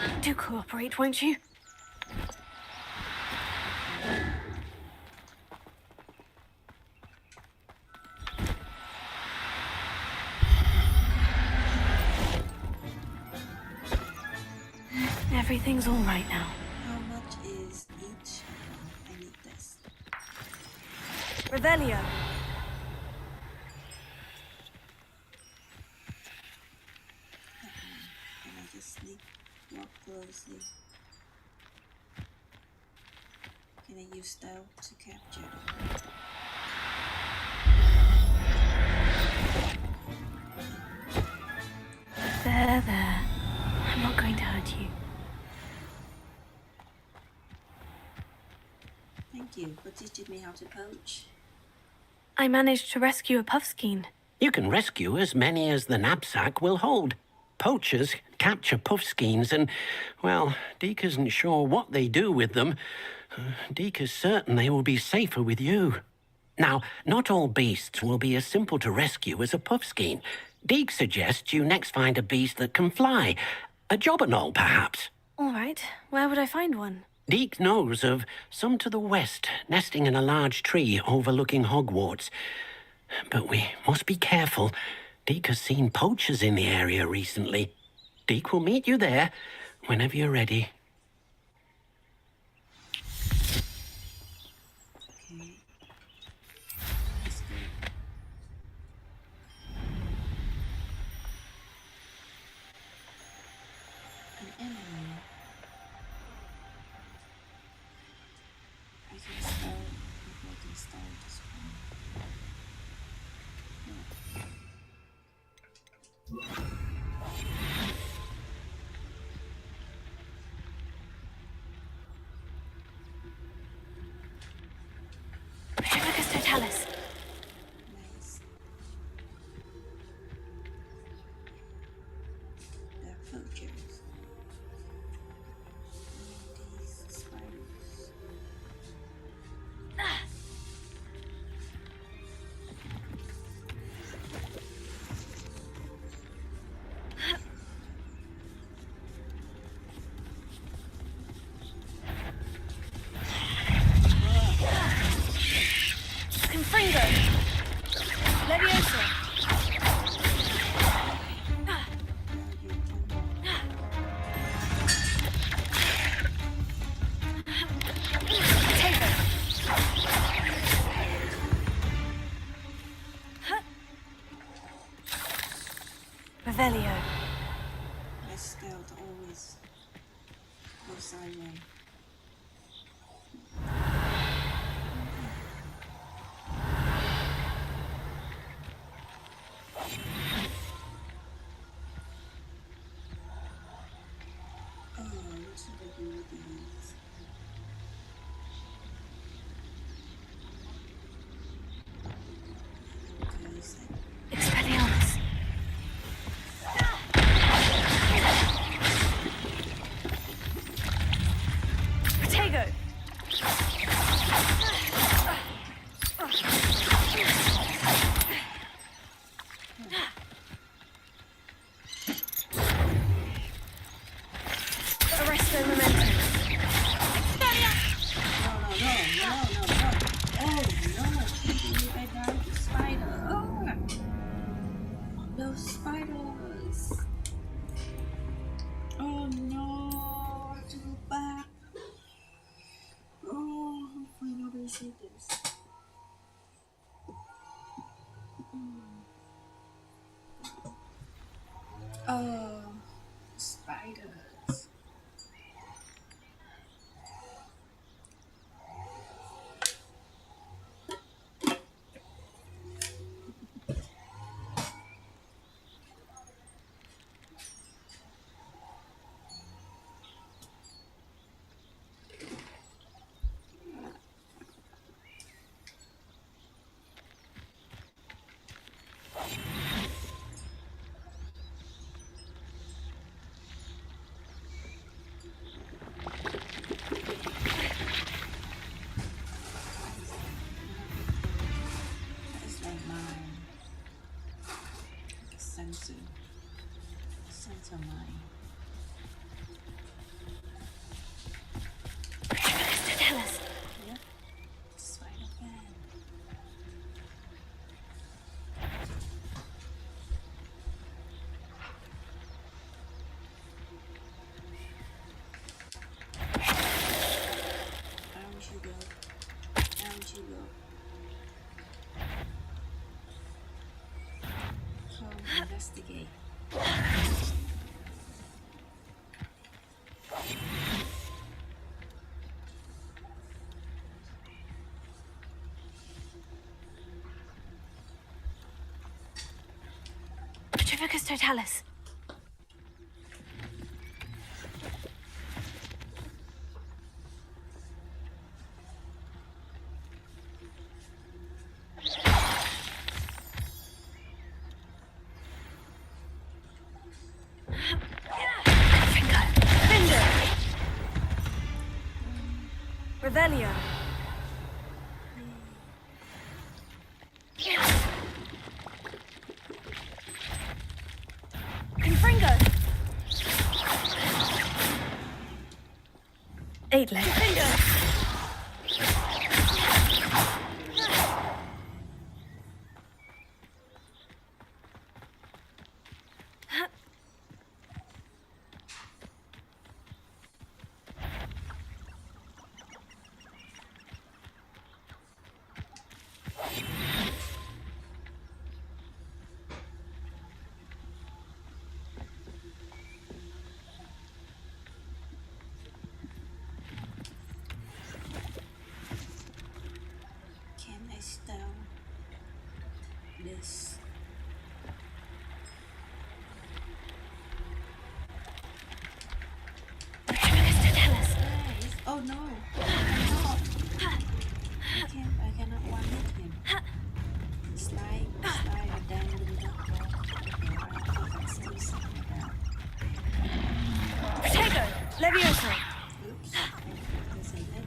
there? Do cooperate, won't you? Everything's all right now. How much is each? I need this. Revelio. And I just sneak walk closely. Can I use stealth to capture them? There. I'm not going to hurt you. Thank you for teaching me how to poach. I managed to rescue a puffskein. You can rescue as many as the knapsack will hold. Poachers capture puffskeins and, well, Deke isn't sure what they do with them. Deke is certain they will be safer with you. Now, not all beasts will be as simple to rescue as a puffskein. Deke suggests you next find a beast that can fly. A jobberknoll, perhaps. All right. Where would I find one? Deke knows of some to the west, nesting in a large tree overlooking Hogwarts. But we must be careful. Deke has seen poachers in the area recently. Deke will meet you there whenever you're ready. Okay. Let's go. An enemy. I can start before I can start this one. Retribus totalis. Nice. They're poachers. These spiders. Confringo. Leviosa. Revelio. My stealth always goes sideways. Oh, what should I do with these? Okay, so Expelliarmus. Arresto momentum. I died to spider. Oh, those spiders. Oh no, I have to go back. Oh, hopefully nobody sees this. Oh, spiders. That's like mine. Like a sensor. Sensor mine. Tell us. Yep. Spider fan. Out you go. Out you go. Come investigate. Petrificus totalis. Revelio. Confringo. Eight leg. Can I spell this? Oh no! I cannot one hit him. Slide down the middle. Protego. Levioso. Oops. There's a leg.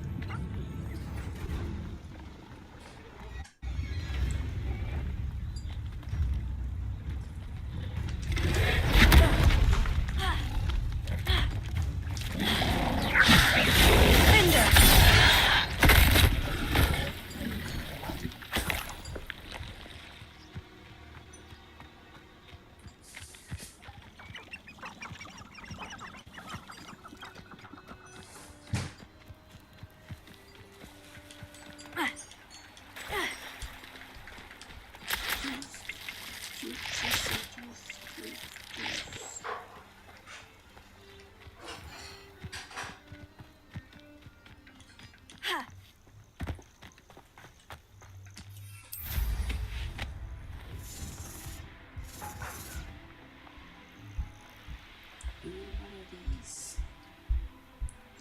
Do one of these.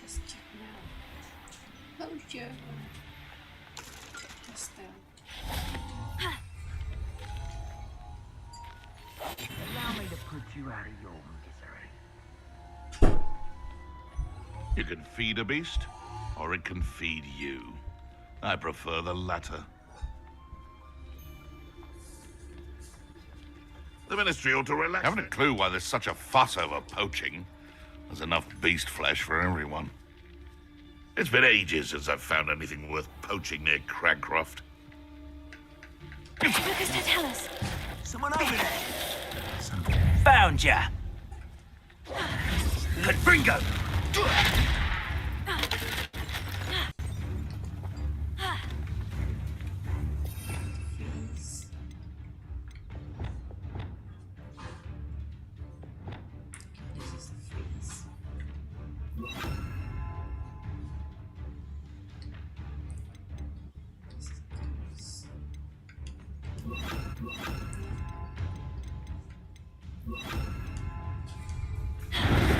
Just check now. Oh sure. Just Allow me to put you out of your misery. You can feed a beast, or it can feed you. I prefer the latter. The Ministry ought to relax. Haven't a clue why there's such a fuss over poaching. There's enough beast flesh for everyone. It's been ages since I've found anything worth poaching near Cragcroft. Lucas, tell us. Someone over there. Found ya. Confringo.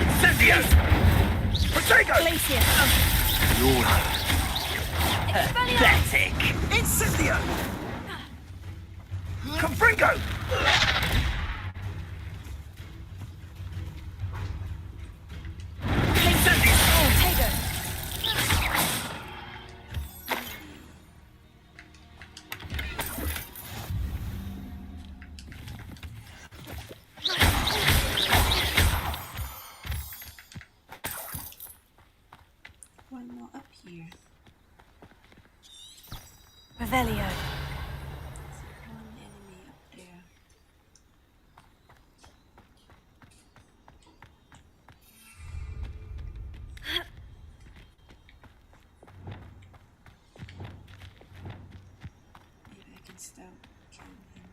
Incendio! Protego! Glacier. Pathetic! Incendio! Confringo! Incendio! One more up here. Revelio. One enemy up there. Maybe I can start killing him.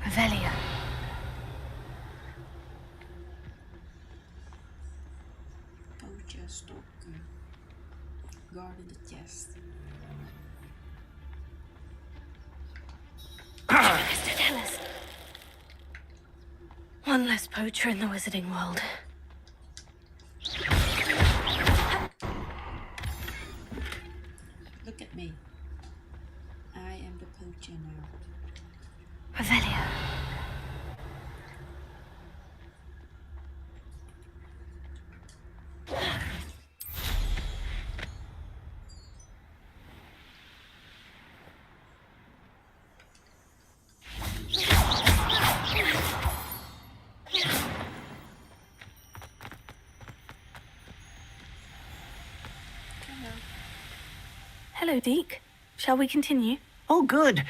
Revelio. Poacher, stalker. Guard in the chest. Tell us. One less poacher in the wizarding world. Look at me. I am the poacher now. Revelio. Hello, Deke. Shall we continue? Oh, good.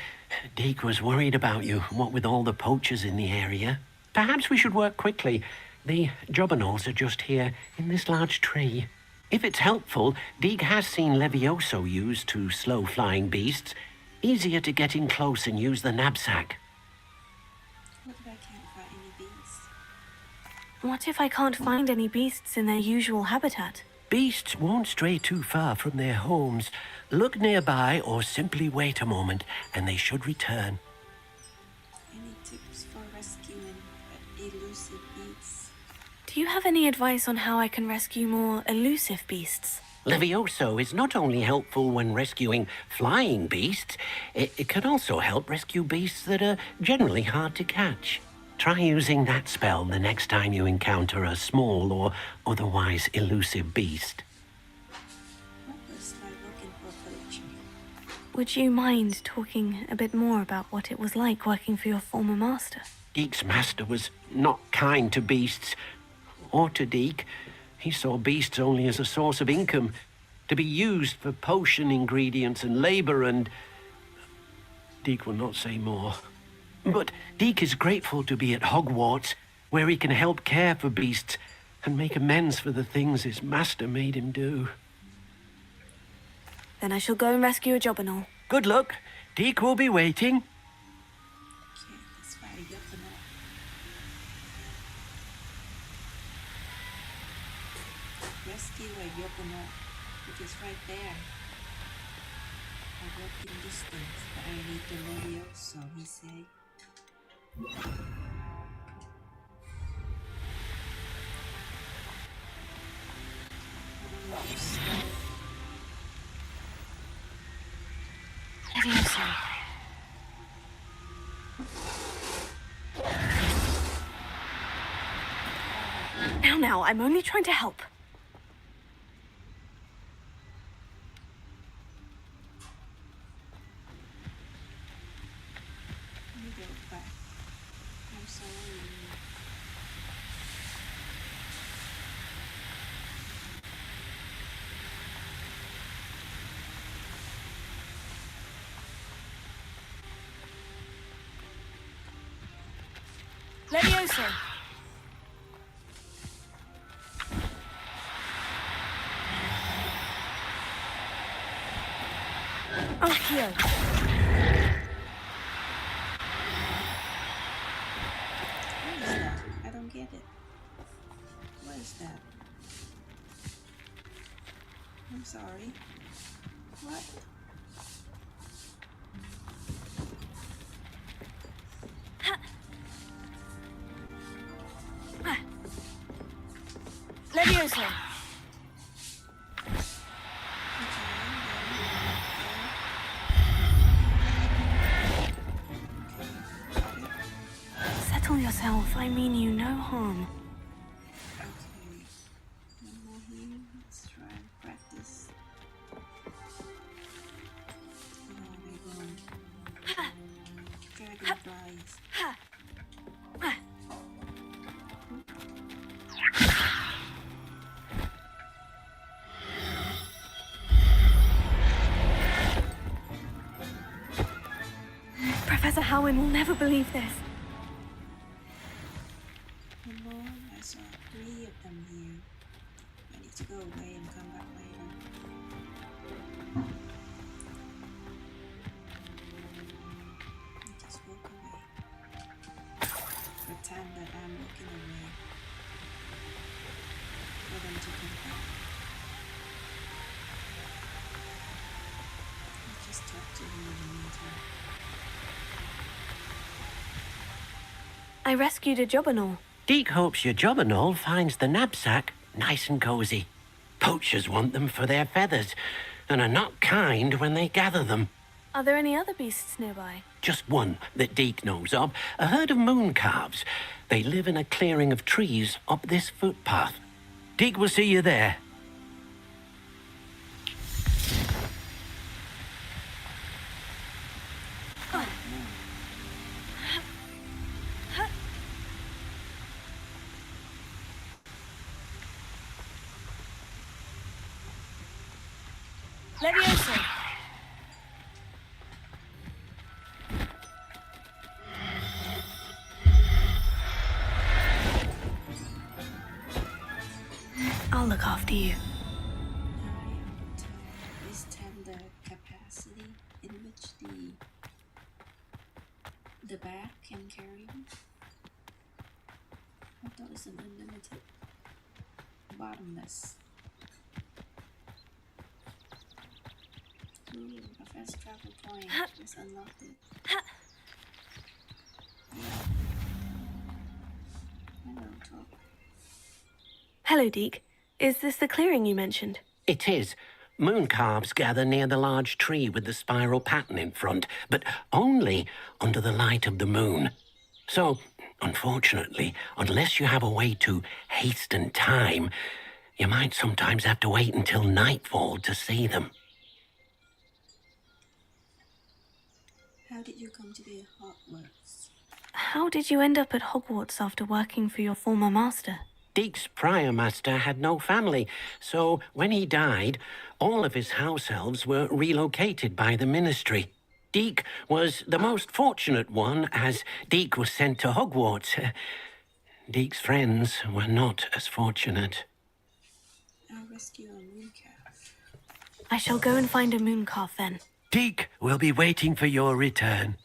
Deke was worried about you, what with all the poachers in the area. Perhaps we should work quickly. The jobberknolls are just here, in this large tree. If it's helpful, Deke has seen Levioso used to slow flying beasts. Easier to get in close and use the knapsack. What if I can't find any beasts? What if I can't find any beasts in their usual habitat? Beasts won't stray too far from their homes. Look nearby or simply wait a moment and they should return. Any tips for rescuing elusive beasts? Do you have any advice on how I can rescue more elusive beasts? Levioso is not only helpful when rescuing flying beasts, it can also help rescue beasts that are generally hard to catch. Try using that spell the next time you encounter a small or otherwise elusive beast. What was my working for poaching? Would you mind talking a bit more about what it was like working for your former master? Deke's master was not kind to beasts, or to Deke. He saw beasts only as a source of income, to be used for potion ingredients and labor, and Deke will not say more. But Deke is grateful to be at Hogwarts, where he can help care for beasts and make amends for the things his master made him do. Then I shall go and rescue a jobberknoll. Good luck. Deke will be waiting. Okay, let's fire you up and up. Rescue a Yokono, which is right there. I walk in distance, but I need the Levioso, he say. Levioso. Now, I'm only trying to help. Let me go back. I'm sorry. Levioso! Accio! What is that? I don't get it. What is that? I'm sorry. What? Levioso! Settle yourself. I mean you no harm. Okay. One more here. Let's try and practice. Oh, we're going. Dragonflies. Professor Howin will never believe this. Come on, I saw 3 of them here. I need to go away and come back later. I just walk away. Pretend that I'm walking away for them to come back. I just talk to him in the meantime. I rescued a Jobberknoll. Deke hopes your Jobberknoll finds the knapsack nice and cozy. Poachers want them for their feathers, and are not kind when they gather them. Are there any other beasts nearby? Just one that Deke knows of, a herd of moon calves. They live in a clearing of trees up this footpath. Deke will see you there. Levioso! I'll look after you. Now I am to extend the capacity in which the bag can carry me. I thought it's an unlimited, bottomless. Ooh, a fast travel point. Just unlocked it. Hello, Top. Hello, Deke. Is this the clearing you mentioned? It is. Moon calves gather near the large tree with the spiral pattern in front, but only under the light of the moon. So, unfortunately, unless you have a way to hasten time, you might sometimes have to wait until nightfall to see them. How did you come to be at Hogwarts? How did you end up at Hogwarts after working for your former master? Deke's prior master had no family, so when he died, all of his house elves were relocated by the ministry. Deke was the most fortunate one, as Deke was sent to Hogwarts. Deke's friends were not as fortunate. I'll rescue a mooncalf. I shall go and find a mooncalf then. Deke will be waiting for your return.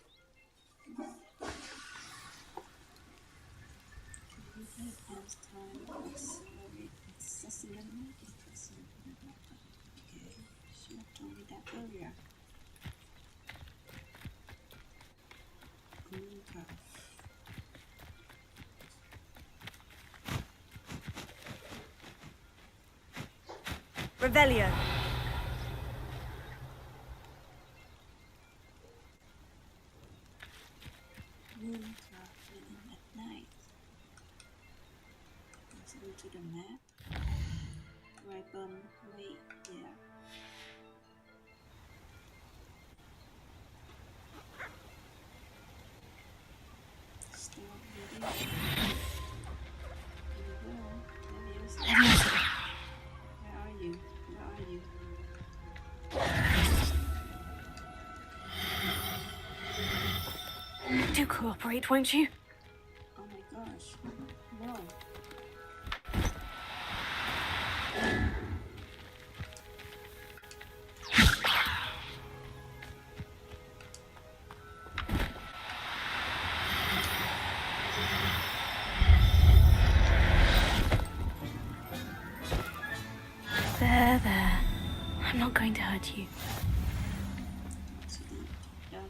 Revelio. Mooncalf living at night. There's Go to the map. Ribbon, wait, yeah. Start video. Here we go. Leviosa. Where are you? Where are you? Do cooperate, won't you? Oh my gosh. No. There. I'm not going to hurt you. Done.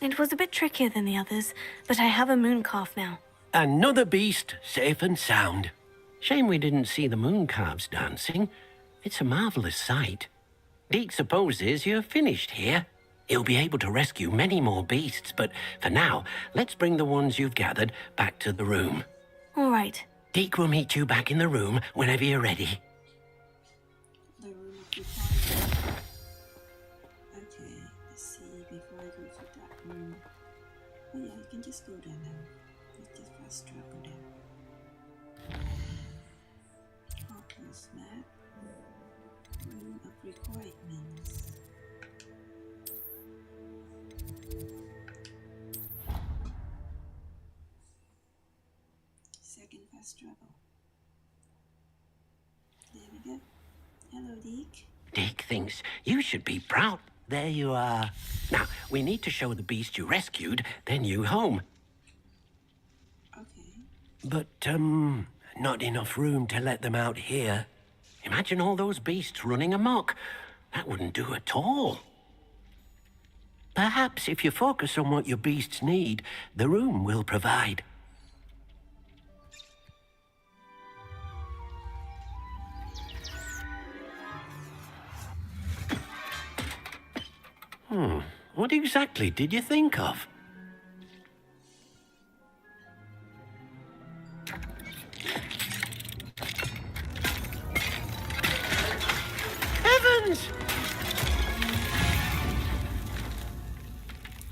It was a bit trickier than the others, but I have a moon calf now. Another beast, safe and sound. Shame we didn't see the moon calves dancing. It's a marvelous sight. Deke supposes you're finished here. He'll be able to rescue many more beasts, but for now, let's bring the ones you've gathered back to the room. All right. Deke will meet you back in the room whenever you're ready. The room of requirement. Okay, let's see before I go to that room. Oh yeah, you can just go there now. Let's just fast travel there. Hogwarts map. Room of requirements. Second fast travel. There we go. Hello, Deke. Deke thinks you should be proud. There you are. Now, we need to show the beast you rescued their new home. Okay. But, not enough room to let them out here. Imagine all those beasts running amok. That wouldn't do at all. Perhaps if you focus on what your beasts need, the room will provide. What exactly did you think of? Heavens!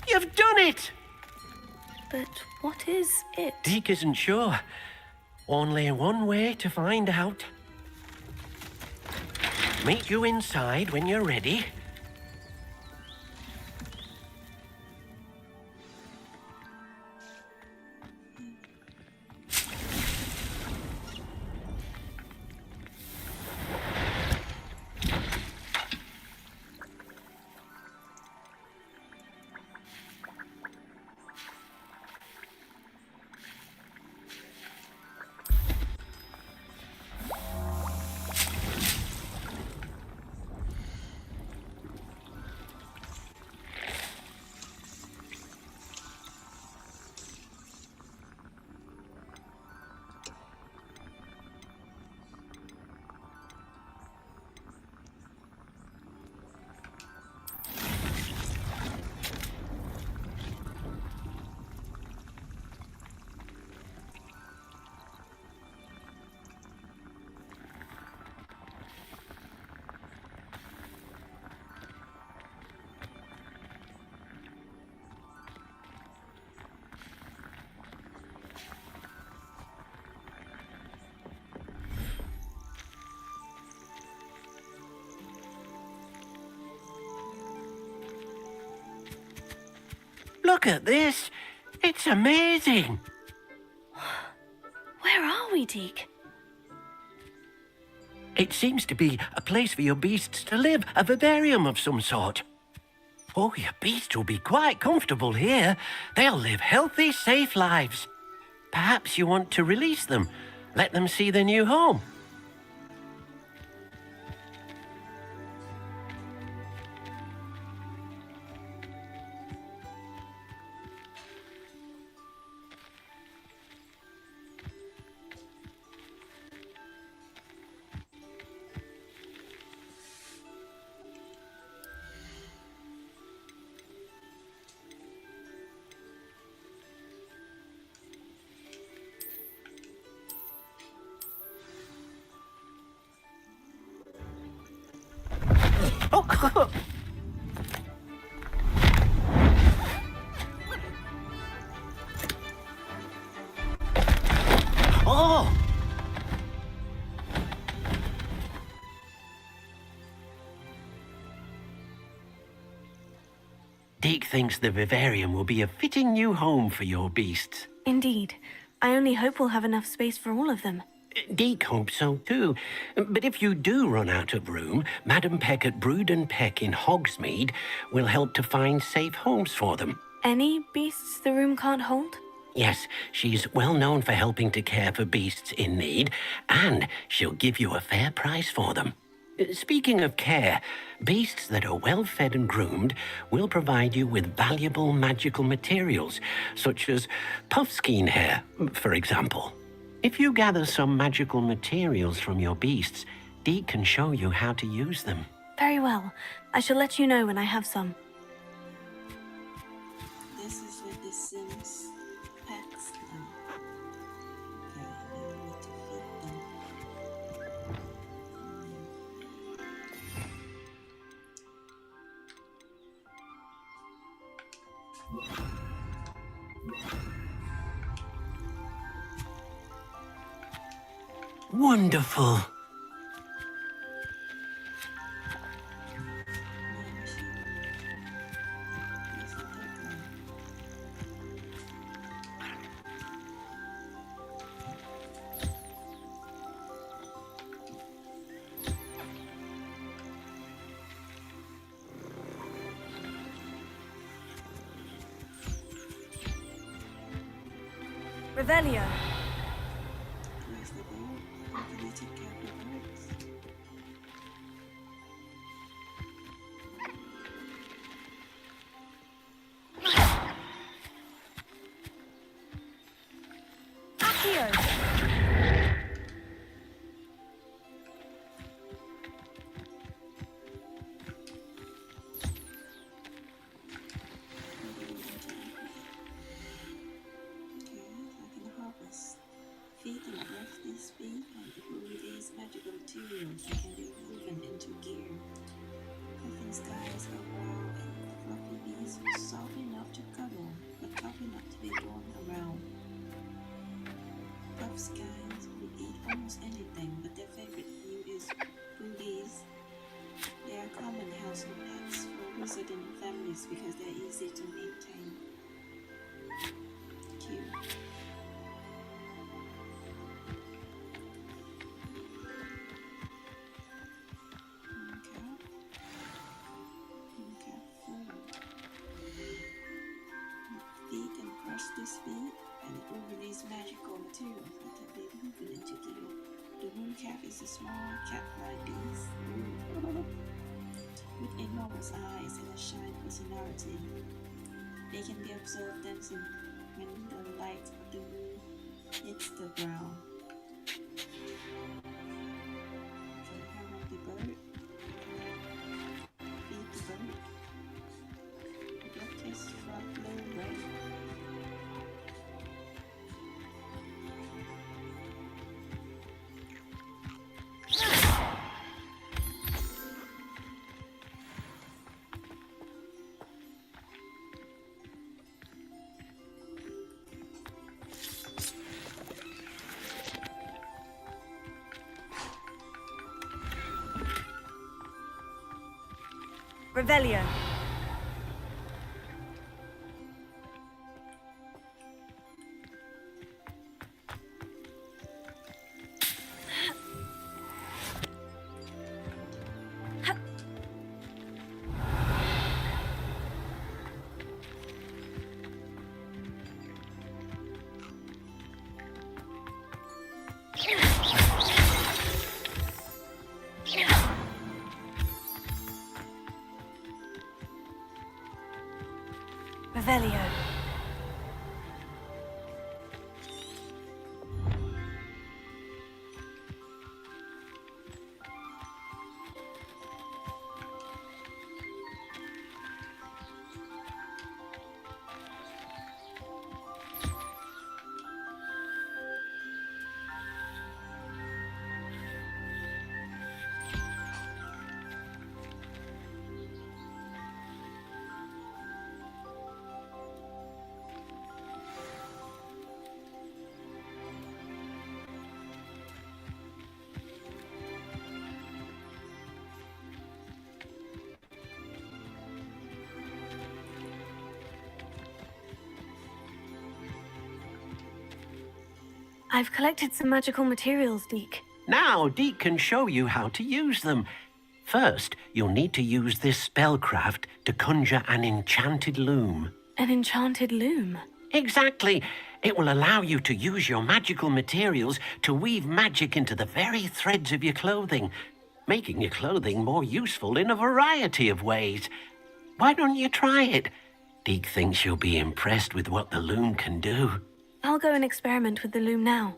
You've done it! But what is it? Deke isn't sure. Only one way to find out. Meet you inside when you're ready. Look at this. It's amazing. Where are we, Deke? It seems to be a place for your beasts to live, a vivarium of some sort. Oh, your beasts will be quite comfortable here. They'll live healthy, safe lives. Perhaps you want to release them, let them see their new home. Oh! Deke thinks the vivarium will be a fitting new home for your beasts. Indeed. I only hope we'll have enough space for all of them. Deke hopes so too. But if you do run out of room, Madam Peck at Brood and Peck in Hogsmeade will help to find safe homes for them. Any beasts the room can't hold? Yes, she's well known for helping to care for beasts in need, and she'll give you a fair price for them. Speaking of care, beasts that are well fed and groomed will provide you with valuable magical materials, such as puffskein hair, for example. If you gather some magical materials from your beasts, Dee can show you how to use them. Very well. I shall let you know when I have some. This is with the Sims pets now. Okay, now we need to feed them. Wonderful. Revelio. Where's the bird? How can I take care of the birds? Accio. Feed and breath this speed and improve these magical materials that can be woven into gear. Puffin skies are brown and fluffy bees soft enough to cuddle, but tough enough to be worn around. Puff skies will eat almost anything, but their favorite meal is bungies. They are common household pets for wizarding families because they're easy to maintain. Cute. This feed and it will release magical materials that can be woven into gear. The mooncalf is a small cat-like beast with enormous eyes and a shy personality. They can be observed dancing when the light of the moon hits the ground. Okay, how about the bird? Feed the bird. Blood taste frog blue red. Revelio. Revelio. I've collected some magical materials, Deke. Now, Deke can show you how to use them. First, you'll need to use this spellcraft to conjure an enchanted loom. An enchanted loom? Exactly. It will allow you to use your magical materials to weave magic into the very threads of your clothing, making your clothing more useful in a variety of ways. Why don't you try it? Deke thinks you'll be impressed with what the loom can do. I'll go and experiment with the loom now.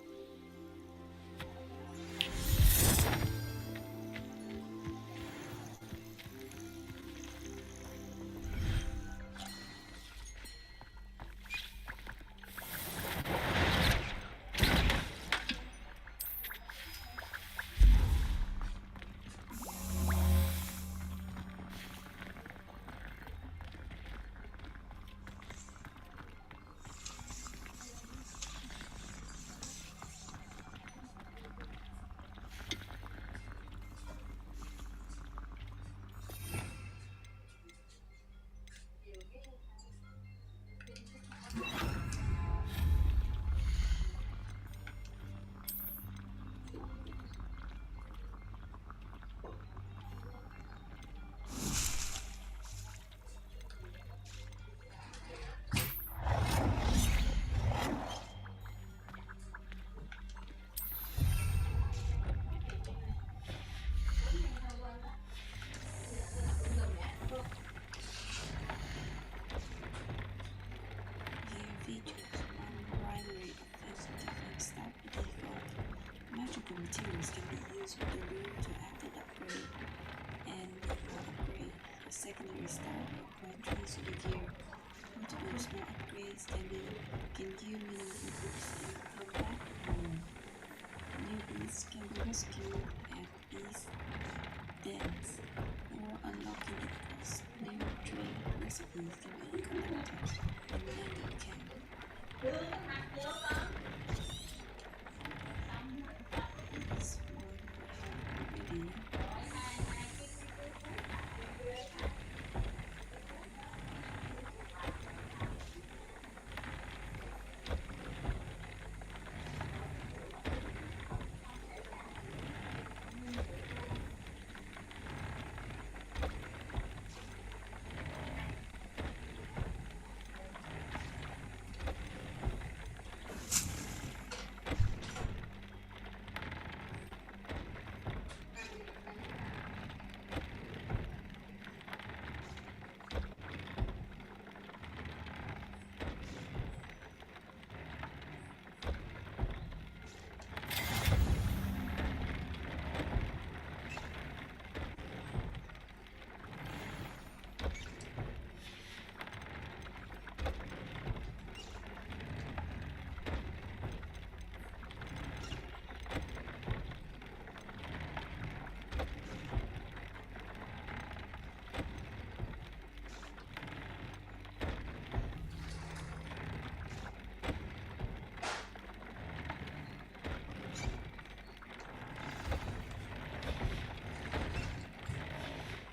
Magical materials can be used with the loom to add an upgrade and upgrade a secondary style or entries with gear. Multiple small upgrades can give meaningful boosts in combat. New beasts can be rescued at beast dens or unlocking it quests. New drink recipes can be collected in landing camp.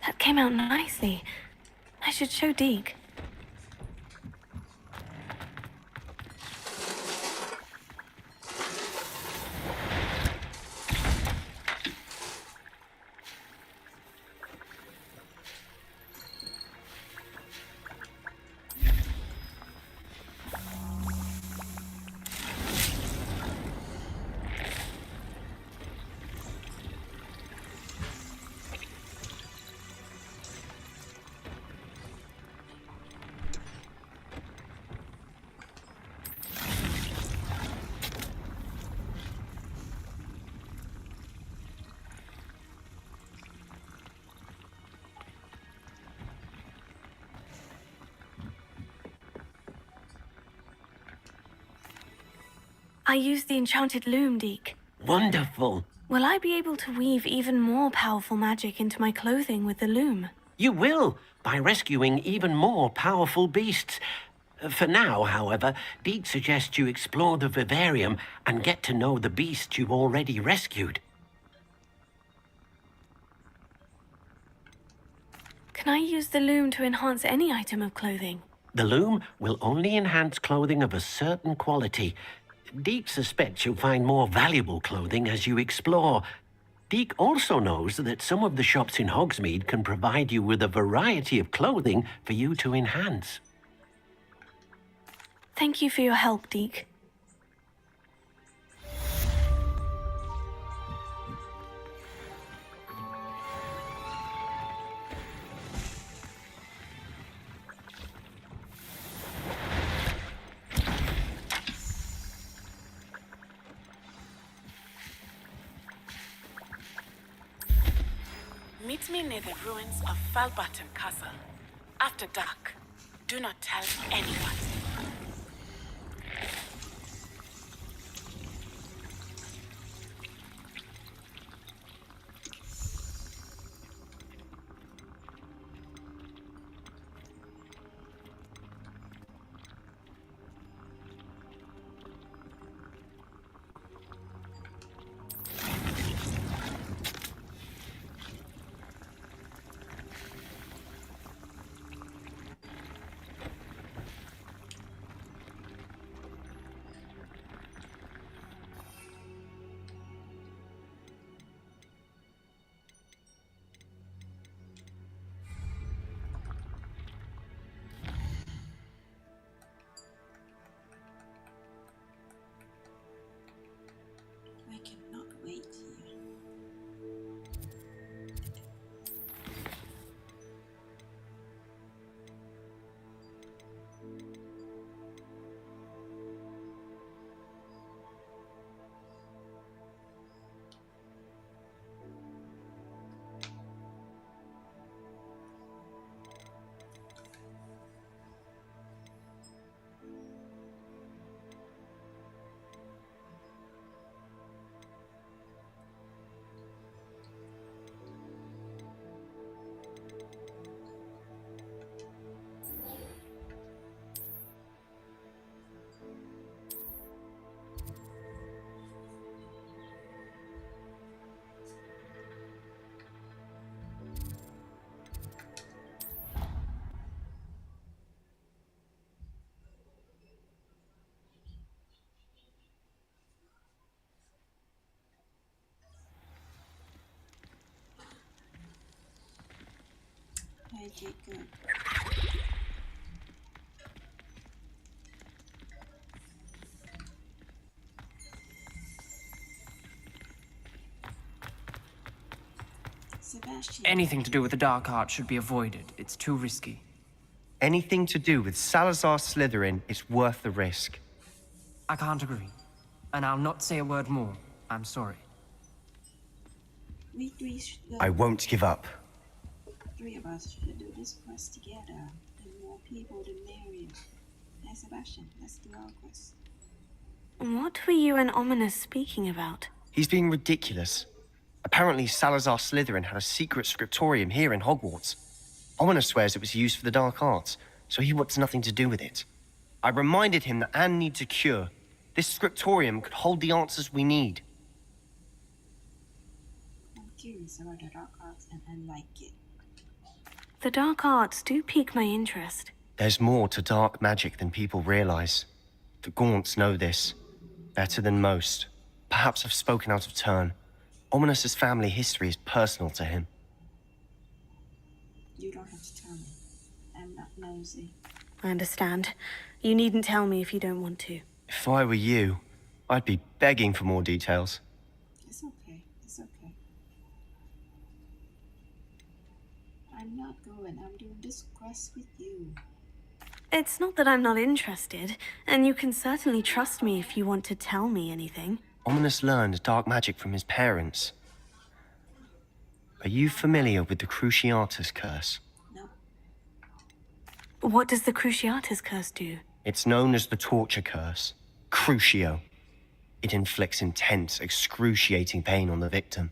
That came out nicely. I should show Deke. I used the enchanted loom, Deke. Wonderful. Will I be able to weave even more powerful magic into my clothing with the loom? You will, by rescuing even more powerful beasts. For now, however, Deke suggests you explore the vivarium and get to know the beasts you've already rescued. Can I use the loom to enhance any item of clothing? The loom will only enhance clothing of a certain quality. Deke suspects you'll find more valuable clothing as you explore. Deke also knows that some of the shops in Hogsmeade can provide you with a variety of clothing for you to enhance. Thank you for your help, Deke. Meet me near the ruins of Falbutton Castle. After dark. Do not tell anyone. I cannot wait here. Hi, Jacob. Sebastian. Anything to do with the dark art should be avoided. It's too risky. Anything to do with Salazar Slytherin is worth the risk. I can't agree. And I'll not say a word more. I'm sorry. We three should go. I won't give up. Three of us should do this quest together. The more people, the merrier. Hey, Sebastian, let's do our quest. What were you and Ominous speaking about? He's being ridiculous. Apparently, Salazar Slytherin had a secret scriptorium here in Hogwarts. Ominous swears it was used for the dark arts, so he wants nothing to do with it. I reminded him that Anne needs a cure. This scriptorium could hold the answers we need. I'm curious about the dark arts and I like it. The dark arts do pique my interest. There's more to dark magic than people realize. The Gaunts know this. Better than most. Perhaps I've spoken out of turn. Ominous's family history is personal to him. You don't have to tell me. I'm not nosy. I understand. You needn't tell me if you don't want to. If I were you, I'd be begging for more details. It's okay. It's okay. I'm not going. I'm doing this quest with you. It's not that I'm not interested, and you can certainly trust me if you want to tell me anything. Ominous learned dark magic from his parents. Are you familiar with the Cruciatus Curse? No. What does the Cruciatus Curse do? It's known as the Torture Curse. Crucio. It inflicts intense, excruciating pain on the victim.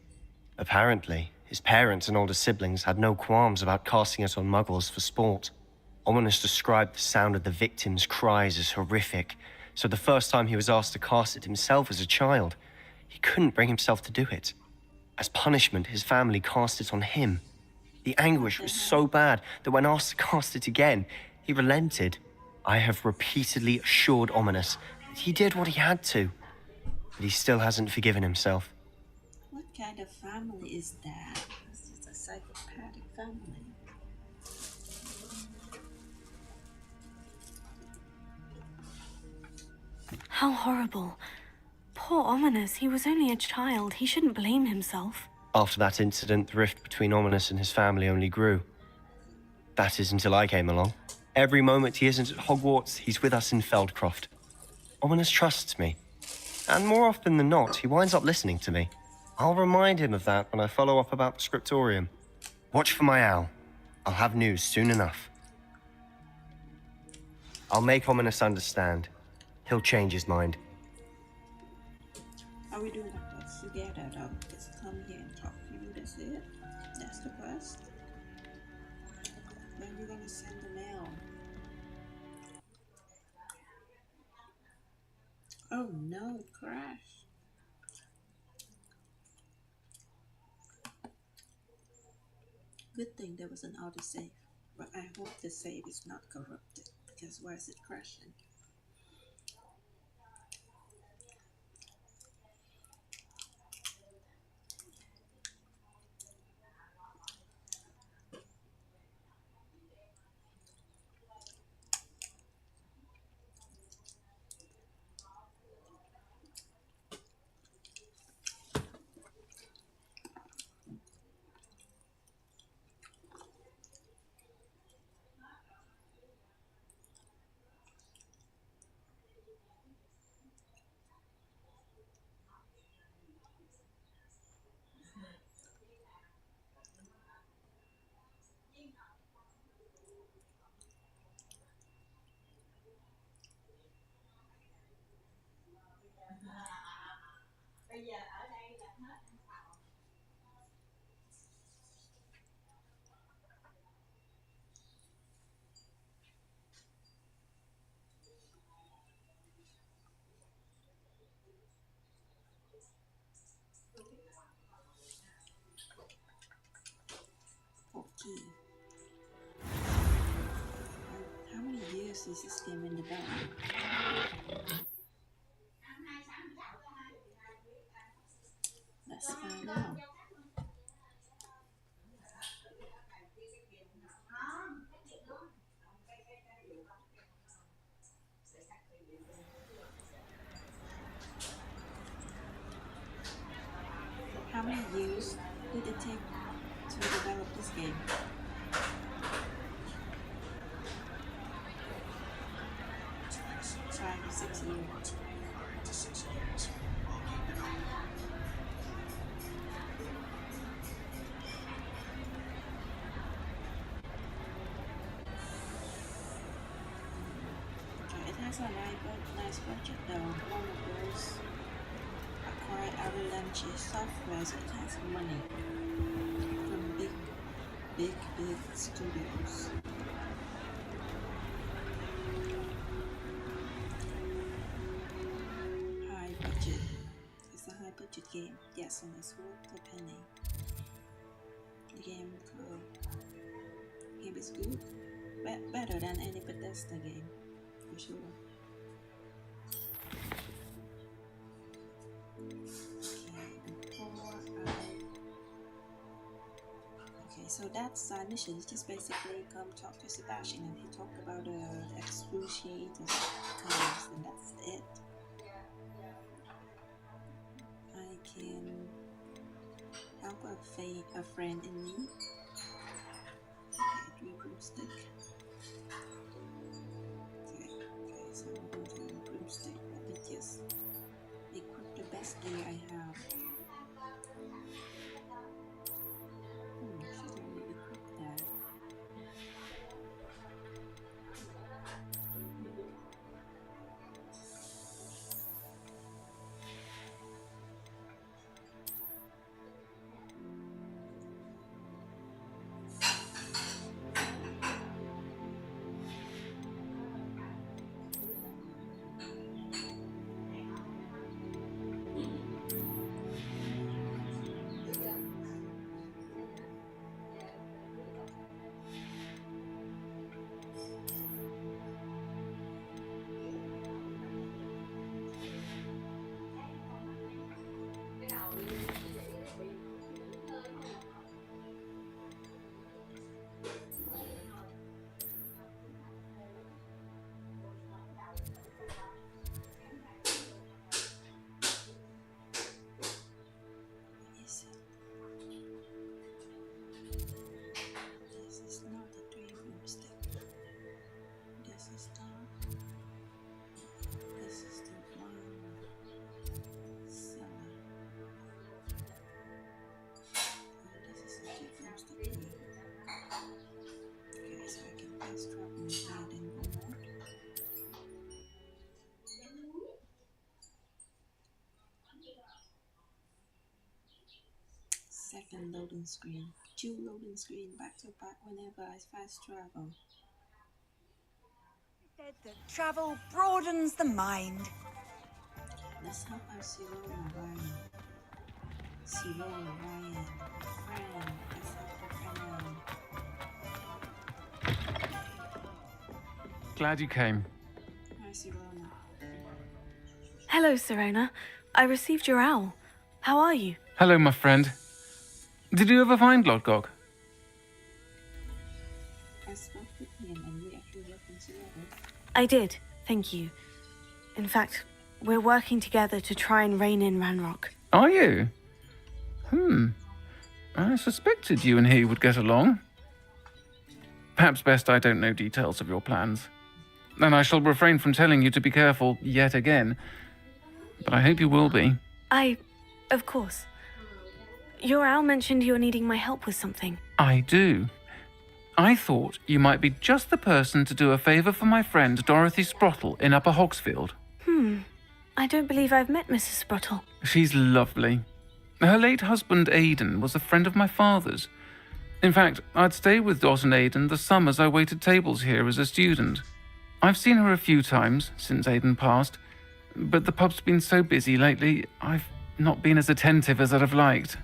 Apparently, his parents and older siblings had no qualms about casting it on muggles for sport. Ominous described the sound of the victim's cries as horrific, so the first time he was asked to cast it himself as a child, he couldn't bring himself to do it. As punishment, his family cast it on him. The anguish was so bad that when asked to cast it again, he relented. I have repeatedly assured Ominous He did what he had to, but he still hasn't forgiven himself. What kind of family is that? This is a psychopathic family. How horrible. Poor Ominous, he was only a child. He shouldn't blame himself. After that incident, the rift between Ominous and his family only grew. That is until I came along. Every moment he isn't at Hogwarts, he's with us in Feldcroft. Ominous trusts me. And more often than not, he winds up listening to me. I'll remind him of that when I follow up about the scriptorium. Watch for my owl. I'll have news soon enough. I'll make Ominous understand. He'll change his mind. Are we doing the quest together though? Just come here and talk to you, that's it? That's the quest? When are you gonna send the mail? Oh no, it crashed. Good thing there was an autosave, but I hope the save is not corrupted, because why is it crashing? Okay. How many years is this game in the bag? Let's find out. How many years did it take to develop this game? Five to 6 years. It has a nice budget though. One of those acquired Avalanche software, so it has money from big studios. High budget. It's a high budget game. Yes, and it's worth a penny. The game is good. Better than any Bethesda game, for sure. Okay, so that's our mission. It's just basically come talk to Sebastian and he talked about the excruciating times, and that's it. I can help a friend in need. Okay, 3 broomstick. Okay, so I'm going to do a broomstick. Let me just equip the best gear I have. Should I really equip that? And loading screen. 2 loading screen back to back whenever I fast travel. Said that travel broadens the mind. Let's help out Sirona, Ryan. Sirona, Ryan. Friend. Let's help the friend. Glad you came. Hi, Sirona. Hello, Sirona. I received your owl. How are you? Hello, my friend. Did you ever find Lodgok? I spoke with him and we actually working together. I did, thank you. In fact, we're working together to try and rein in Ranrock. Are you? I suspected you and he would get along. Perhaps best I don't know details of your plans. And I shall refrain from telling you to be careful yet again. But I hope you will be. Of course. Your owl mentioned you're needing my help with something. I do. I thought you might be just the person to do a favour for my friend Dorothy Sprottle in Upper Hogsfield. I don't believe I've met Mrs. Sprottle. She's lovely. Her late husband Aidan was a friend of my father's. In fact, I'd stay with Dot and Aidan the summers I waited tables here as a student. I've seen her a few times since Aidan passed, but the pub's been so busy lately, I've not been as attentive as I'd have liked.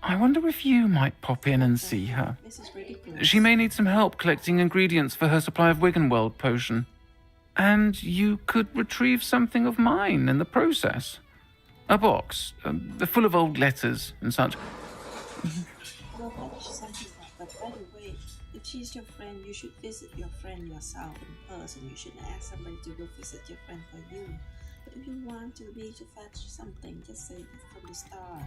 I wonder if you might pop in and see her. This is ridiculous. She may need some help collecting ingredients for her supply of Wiggenweld potion. And you could retrieve something of mine in the process. A box, full of old letters and such. Well, finish something like that. By the way, if she's your friend, you should visit your friend yourself in person. You shouldn't ask somebody to go visit your friend for you. But if you want me to fetch something, just say that from the start.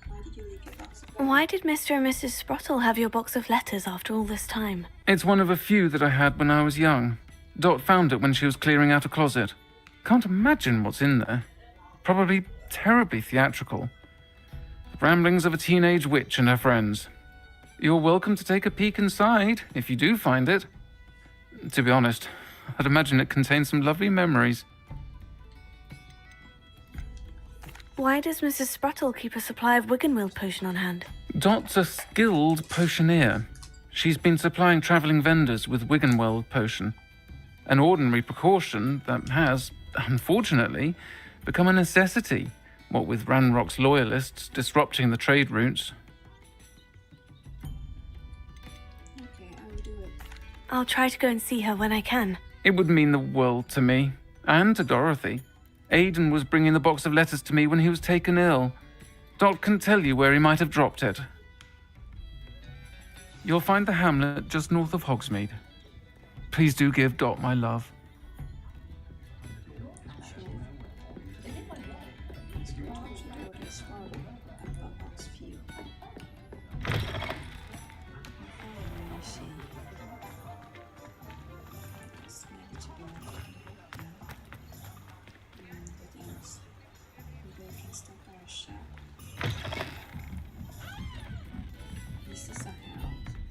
Why did you leave your box of letters? Why did Mr. and Mrs. Sprottle have your box of letters after all this time? It's one of a few that I had when I was young. Dot found it when she was clearing out a closet. Can't imagine what's in there. Probably terribly theatrical. The ramblings of a teenage witch and her friends. You're welcome to take a peek inside, if you do find it. To be honest, I'd imagine it contains some lovely memories. Why does Mrs. Sprottle keep a supply of Wiggenweld potion on hand? Dot's a skilled potioneer. She's been supplying travelling vendors with Wiggenweld potion. An ordinary precaution that has, unfortunately, become a necessity, what with Ranrock's loyalists disrupting the trade routes. Okay, I will do it. I'll try to go and see her when I can. It would mean the world to me, and to Dorothy. Aidan was bringing the box of letters to me when he was taken ill. Dot can tell you where he might have dropped it. You'll find the hamlet just north of Hogsmeade. Please do give Dot my love.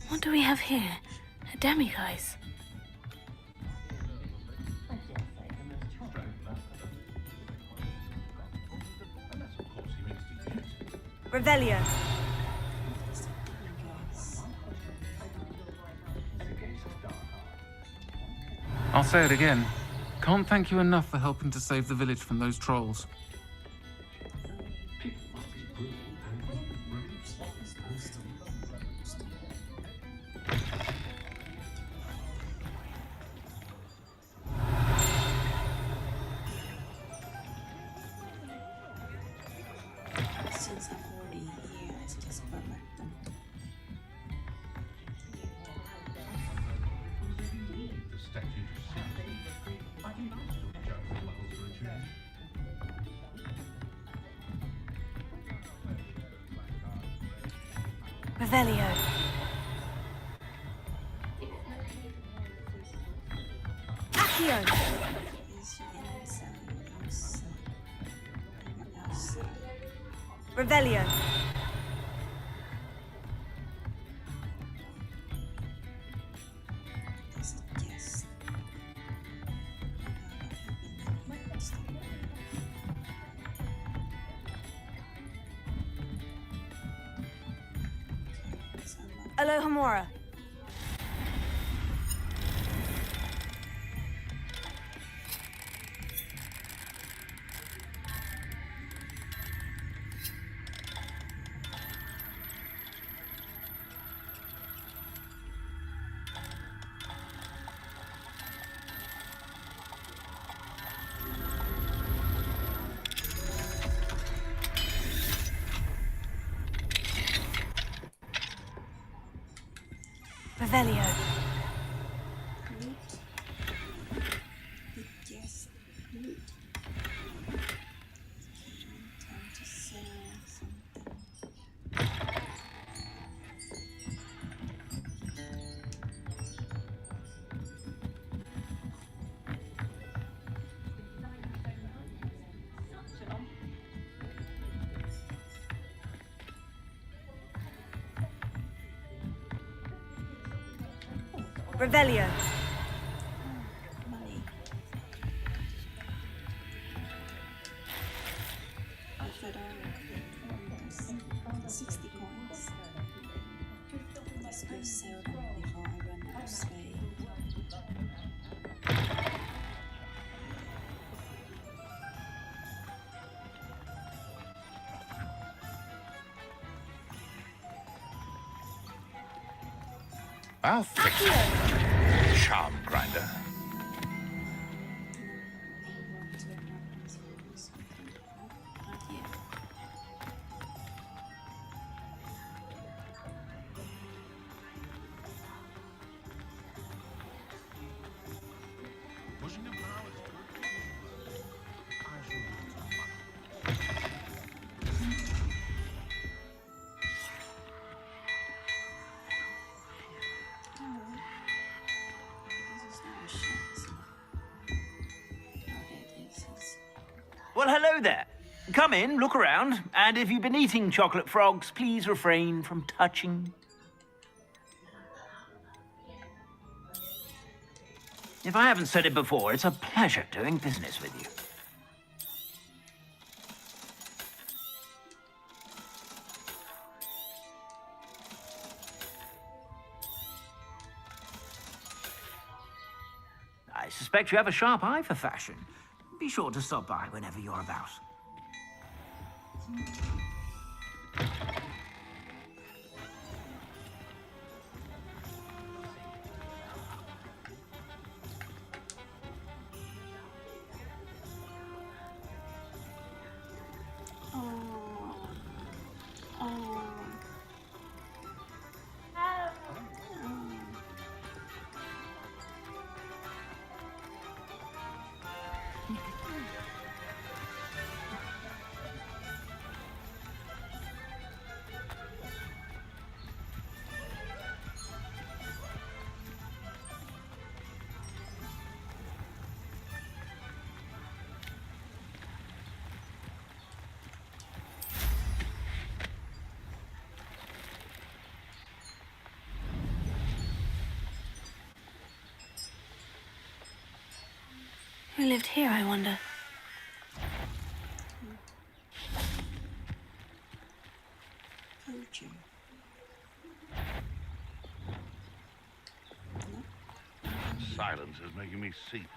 What do we have here? A demiguise. Revelio. I'll say it again. Can't thank you enough for helping to save the village from those trolls. Since I'm already here, let's just go back them. Revelio. Accio. Revelio. Yes. Alohomora. Revelio. Yes. Time to sell something. Revelio. Money. Alfred almost 60 coins. Let's go sell them before I run out of space. I'll fix it. Charm grinder. Well, hello there. Come in, look around, and if you've been eating chocolate frogs, please refrain from touching. If I haven't said it before, it's a pleasure doing business with you. I suspect you have a sharp eye for fashion. Be sure to stop by whenever you're about. Who lived here, I wonder? Poaching. Silence is making me see things.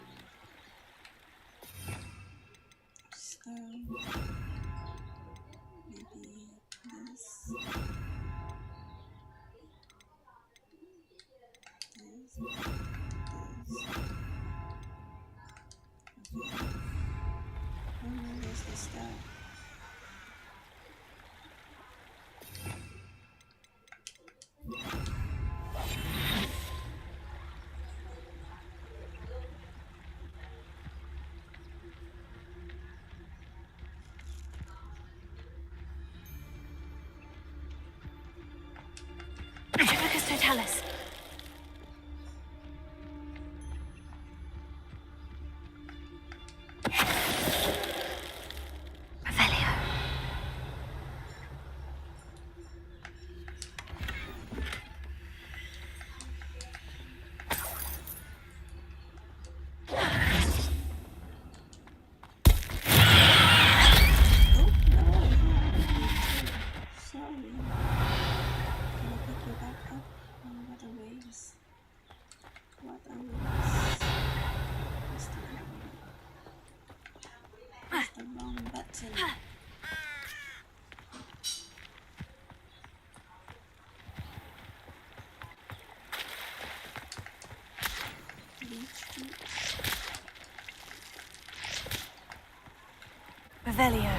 So maybe this. Where's this guy? Focus, Totalis. Revelio. Sorry. Can I pick you back up? Listen. Revelio.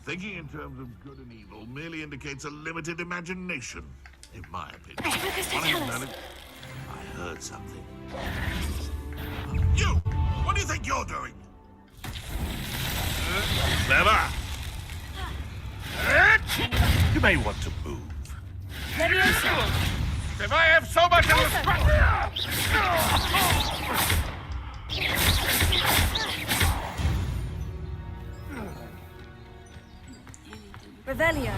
Thinking in terms of good and evil merely indicates a limited imagination, in my opinion. Focus to tell us. I heard something. You! What do you think you're doing? Clever! You may want to move. Leviosa. If I have so much of Revelio.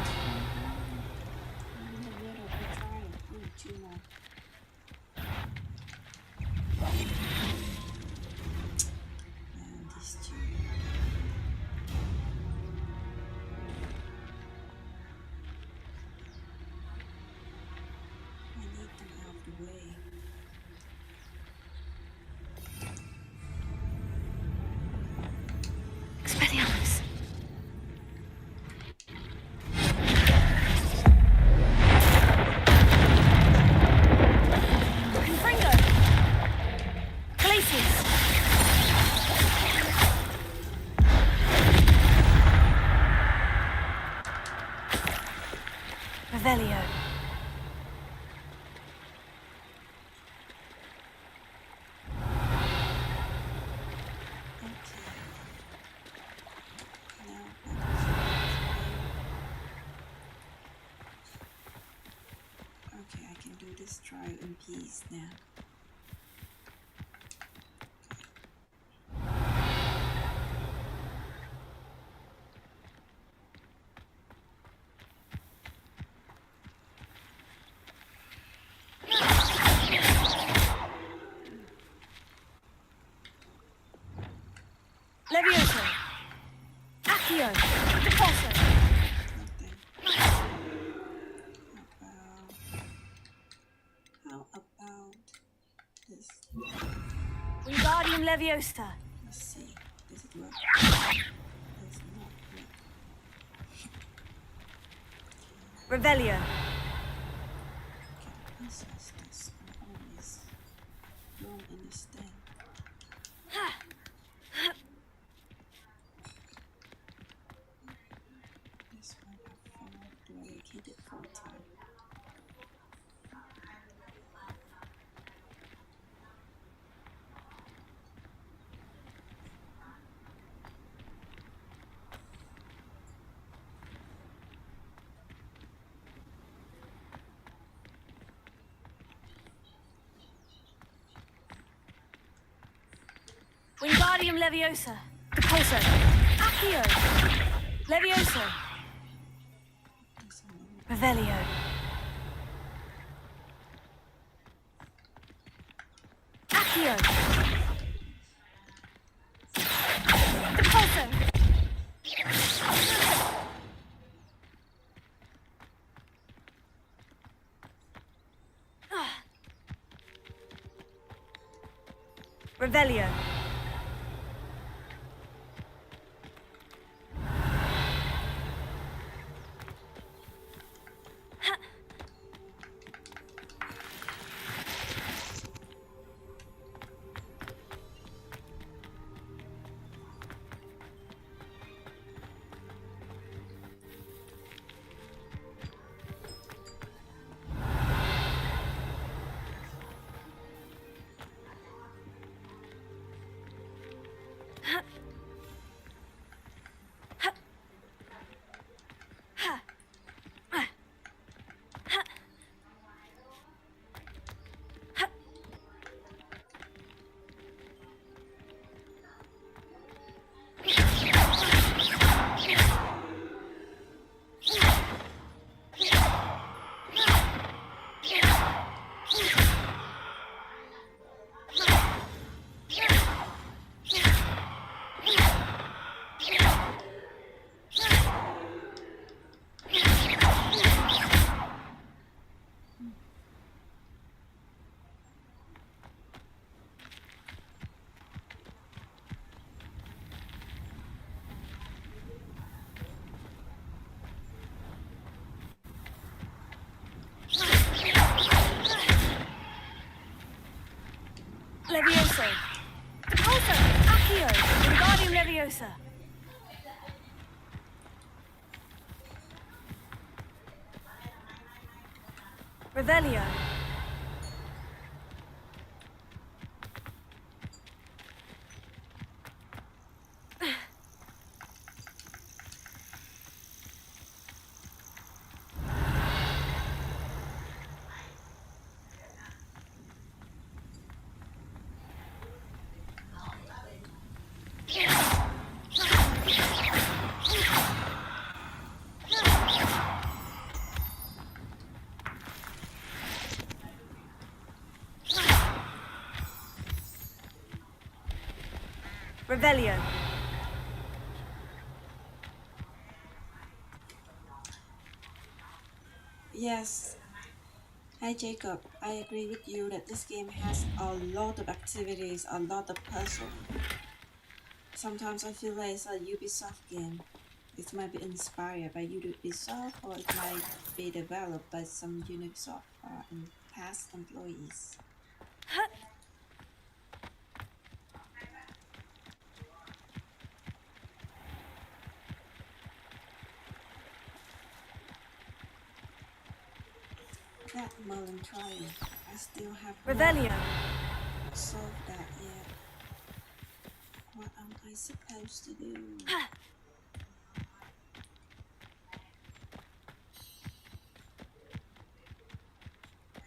Expelliarmus. Confringo. Glacius. Revelio. Okay, I can do this trial in peace now. Leviosa. Accio. Depulso. How about this? Wingardium Leviosa. Let's see. Does it work? Does not work. Revelio. Process this. I always don't understand. This one I followed. Do I hit it 4 times? Wingardium Leviosa. Depulso. Accio. Leviosa. Revelio. Accio. Depulso. Revelio. Revelio. Revelio. Yes. Hi Jacob, I agree with you that this game has a lot of activities, a lot of puzzle. Sometimes I feel like it's a Ubisoft game. It might be inspired by Ubisoft or it might be developed by some Ubisoft past employees. That Mullen trial, I still have Revelio. not solved that yet. What am I supposed to do?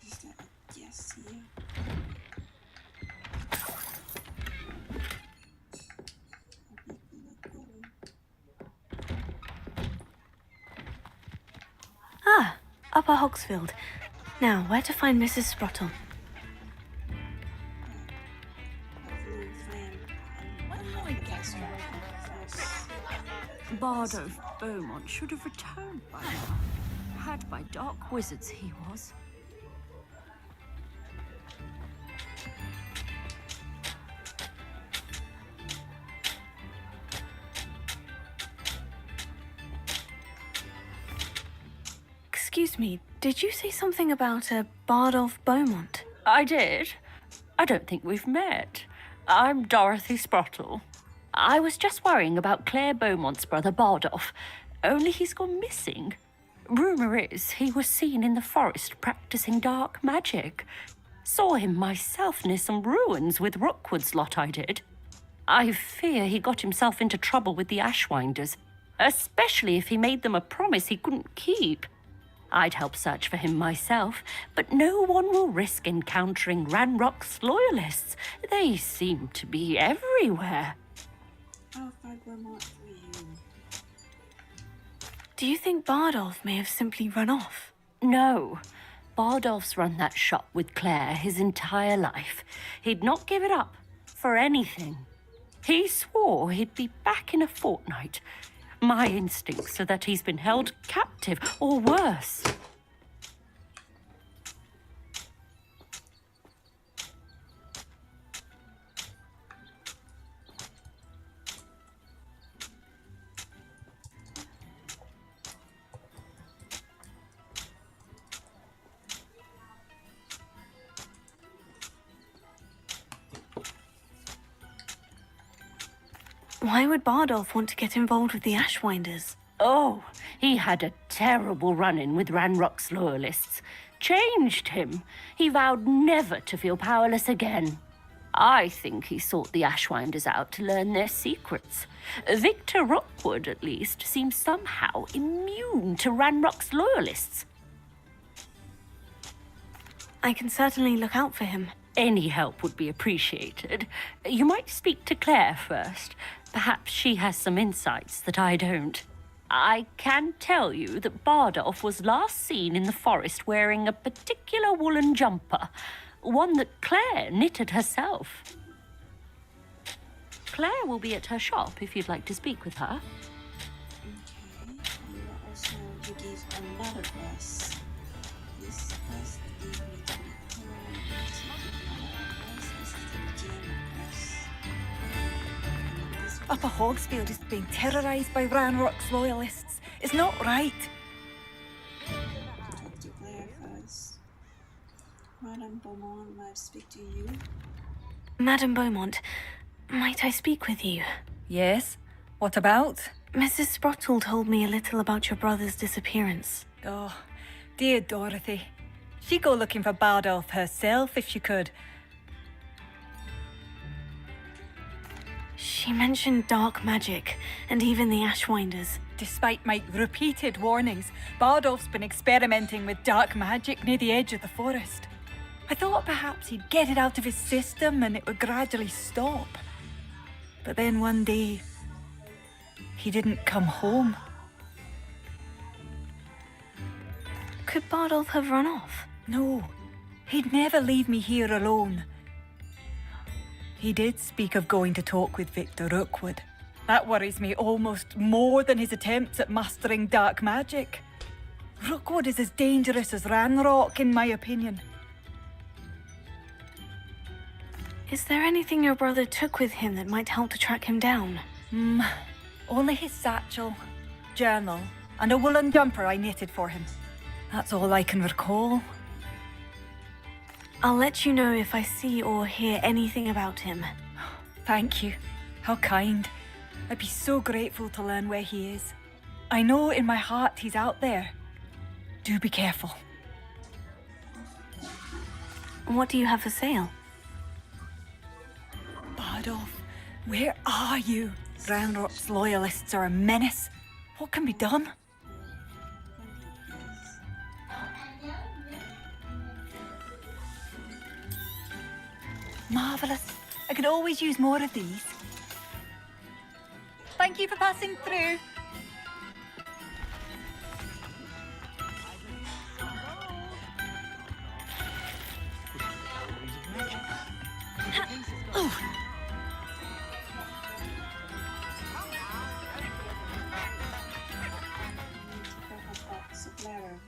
Is that a yes here? Ah, Upper Hogsfield. Now, where to find Mrs. Sprottle? Bard of Beaumont should have returned by now. Had by dark wizards he was. Excuse me, did you say something about a Bard of Beaumont? I did. I don't think we've met. I'm Dorothy Sprottle. I was just worrying about Claire Beaumont's brother Bardolph, only he's gone missing. Rumour is he was seen in the forest practicing dark magic. Saw him myself near some ruins with Rookwood's lot I did. I fear he got himself into trouble with the Ashwinders, especially if he made them a promise he couldn't keep. I'd help search for him myself, but no one will risk encountering Ranrock's loyalists. They seem to be everywhere. I'll find Vermont for you. Do you think Bardolph may have simply run off? No. Bardolph's run that shop with Claire his entire life. He'd not give it up for anything. He swore he'd be back in a fortnight. My instincts are that he's been held captive, or worse. Why would Bardolph want to get involved with the Ashwinders? Oh, he had a terrible run-in with Ranrock's loyalists. Changed him. He vowed never to feel powerless again. I think he sought the Ashwinders out to learn their secrets. Victor Rookwood, at least, seems somehow immune to Ranrock's loyalists. I can certainly look out for him. Any help would be appreciated. You might speak to Claire first. Perhaps she has some insights that I don't. I can tell you that Bardolph was last seen in the forest wearing a particular woolen jumper, one that Claire knitted herself. Claire will be at her shop if you'd like to speak with her. Okay, you will also you give another quest. This quest is the Upper Hogsfield is being terrorised by Ranrock's loyalists. It's not right. Talk to Claire first. Madame Beaumont might speak to you. Madame Beaumont, might I speak with you? Yes? What about? Mrs. Sprottle told me a little about your brother's disappearance. Oh, dear Dorothy. She'd go looking for Bardolph herself if she could. She mentioned dark magic and even the Ashwinders. Despite my repeated warnings, Bardolph's been experimenting with dark magic near the edge of the forest. I thought perhaps he'd get it out of his system and it would gradually stop. But then one day, he didn't come home. Could Bardolph have run off? No, he'd never leave me here alone. He did speak of going to talk with Victor Rookwood. That worries me almost more than his attempts at mastering dark magic. Rookwood is as dangerous as Ranrock, in my opinion. Is there anything your brother took with him that might help to track him down? Only his satchel, journal, and a woolen jumper I knitted for him. That's all I can recall. I'll let you know if I see or hear anything about him. Thank you. How kind. I'd be so grateful to learn where he is. I know in my heart he's out there. Do be careful. What do you have for sale? Bardolph, where are you? Ranrock's loyalists are a menace. What can be done? Marvellous. I could always use more of these. Thank you for passing through.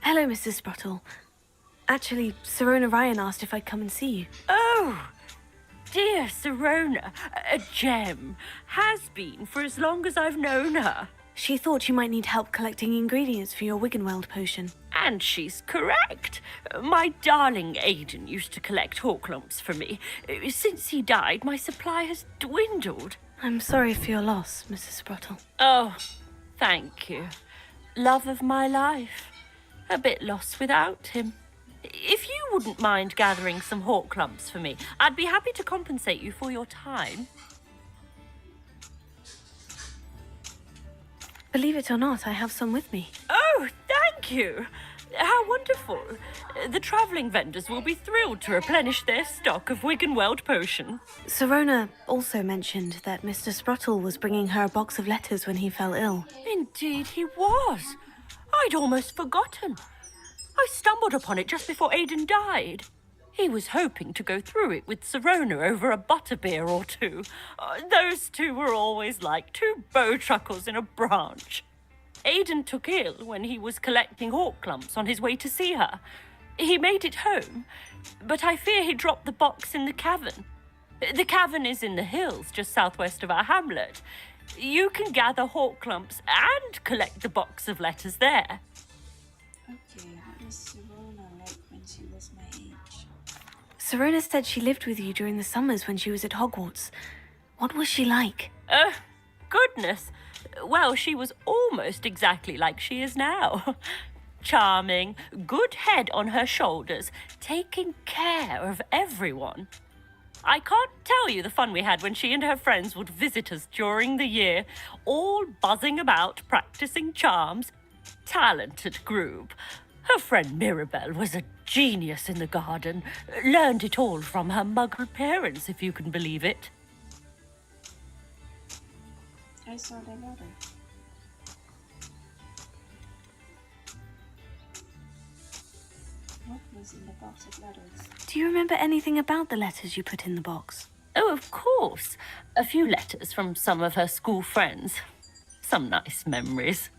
Hello, Mrs. Sprottle. Actually, Sirona Ryan asked if I'd come and see you. Oh, dear Sirona, a gem. Has been for as long as I've known her. She thought you might need help collecting ingredients for your Wiggenweld potion. And she's correct. My darling Aidan used to collect Horklumps for me. Since he died, my supply has dwindled. I'm sorry for your loss, Mrs. Sprottle. Oh, thank you. Love of my life. A bit lost without him. If you wouldn't mind gathering some Horklumps for me, I'd be happy to compensate you for your time. Believe it or not, I have some with me. Oh, thank you. How wonderful. The travelling vendors will be thrilled to replenish their stock of Wiggenweld potion. Sirona also mentioned that Mr. Sprottle was bringing her a box of letters when he fell ill. Indeed he was. I'd almost forgotten. I stumbled upon it just before Aidan died. He was hoping to go through it with Sirona over a butterbeer or two. Those two were always like two bowtruckles in a branch. Aidan took ill when he was collecting Horklumps on his way to see her. He made it home, but I fear he dropped the box in the cavern. The cavern is in the hills just southwest of our hamlet. You can gather Horklumps and collect the box of letters there. Okay, how was Sirona like when she was my age? Sirona said she lived with you during the summers when she was at Hogwarts. What was she like? Goodness. Well, she was almost exactly like she is now. Charming, good head on her shoulders, taking care of everyone. I can't tell you the fun we had when she and her friends would visit us during the year, all buzzing about, practicing charms. Talented group. Her friend Mirabelle was a genius in the garden. Learned it all from her muggle parents, if you can believe it. I saw the letter. What was in the box of letters? Do you remember anything about the letters you put in the box? Oh, of course. A few letters from some of her school friends. Some nice memories.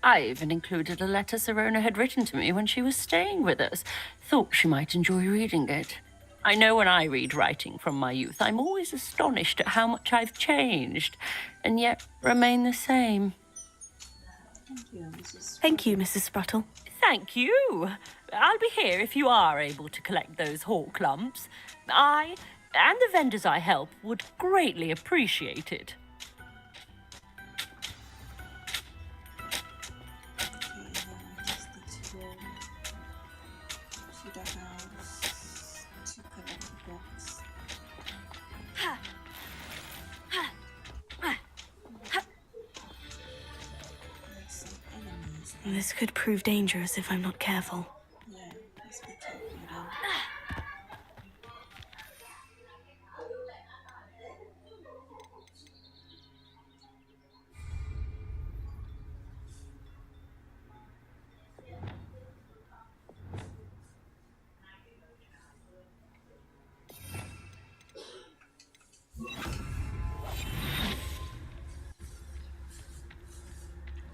I even included a letter Sirona had written to me when she was staying with us. Thought she might enjoy reading it. I know when I read writing from my youth, I'm always astonished at how much I've changed, and yet remain the same. Thank you, Mrs. Sprottle. Thank you. I'll be here if you are able to collect those Horklumps. I and the vendors I help would greatly appreciate it. Okay, then I just need to go to to the house to collect the books. There's some enemies there. This could prove dangerous if I'm not careful. Yeah, let's be careful then.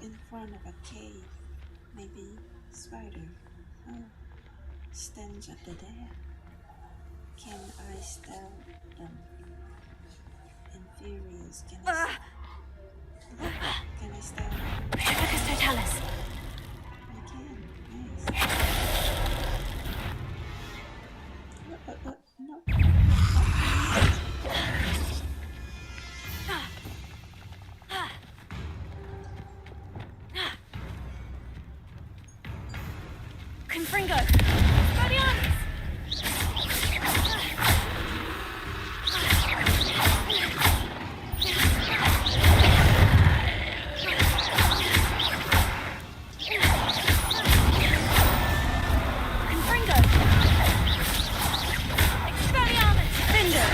In front of a cave, maybe spider. Oh, stench of the dead. Can I stab them? Inferiors, can I stab them? Precipicus totalis. I can, nice. No. Confringo! Guardianis! Confringo! Expelliarmus! Cinder!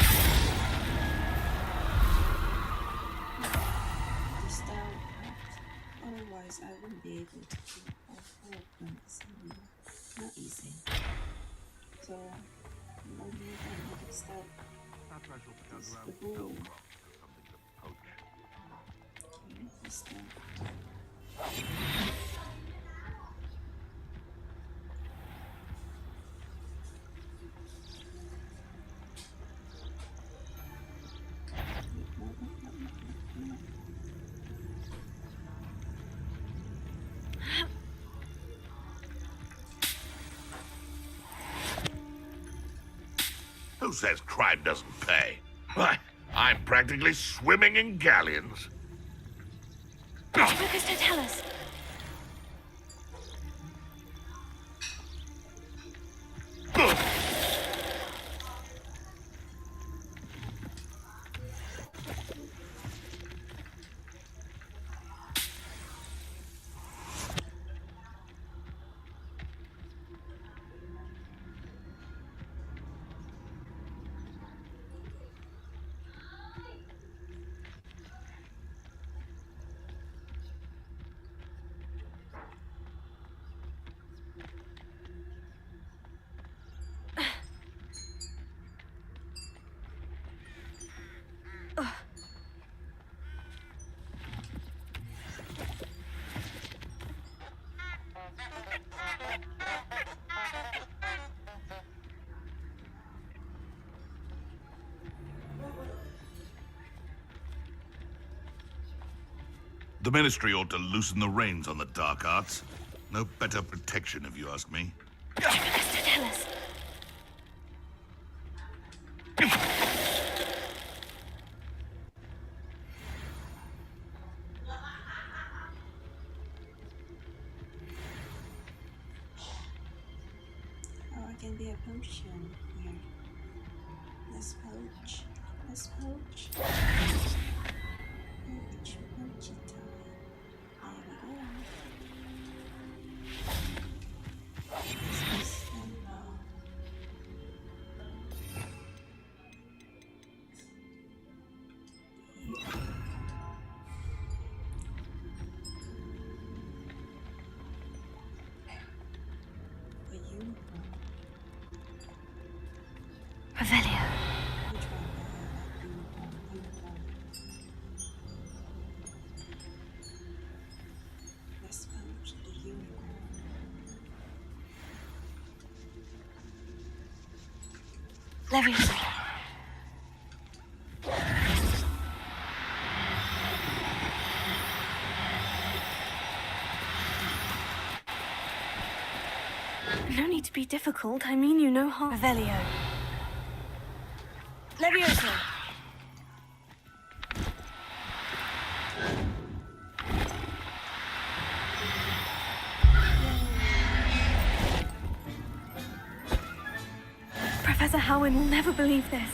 To stab otherwise I wouldn't be able to keep all four of them easily. Not easy. So, no more than I can stab the bull. Okay, let's stab. Who says crime doesn't pay? Why, I'm practically swimming in galleons. Precipicus totalis. The Ministry ought to loosen the reins on the dark arts. No better protection, if you ask me. Precipicus totalis. Oh, I can be a potion here. Let's poach. Let's poach. Poachy time. There we go. Let's go stand now. A unicorn. Revelio. Which one? Unicorn. Let's poach the unicorn. Leviosa. No need to be difficult. I mean you no harm. Revelio. Leviosa. Professor Howin will never believe this.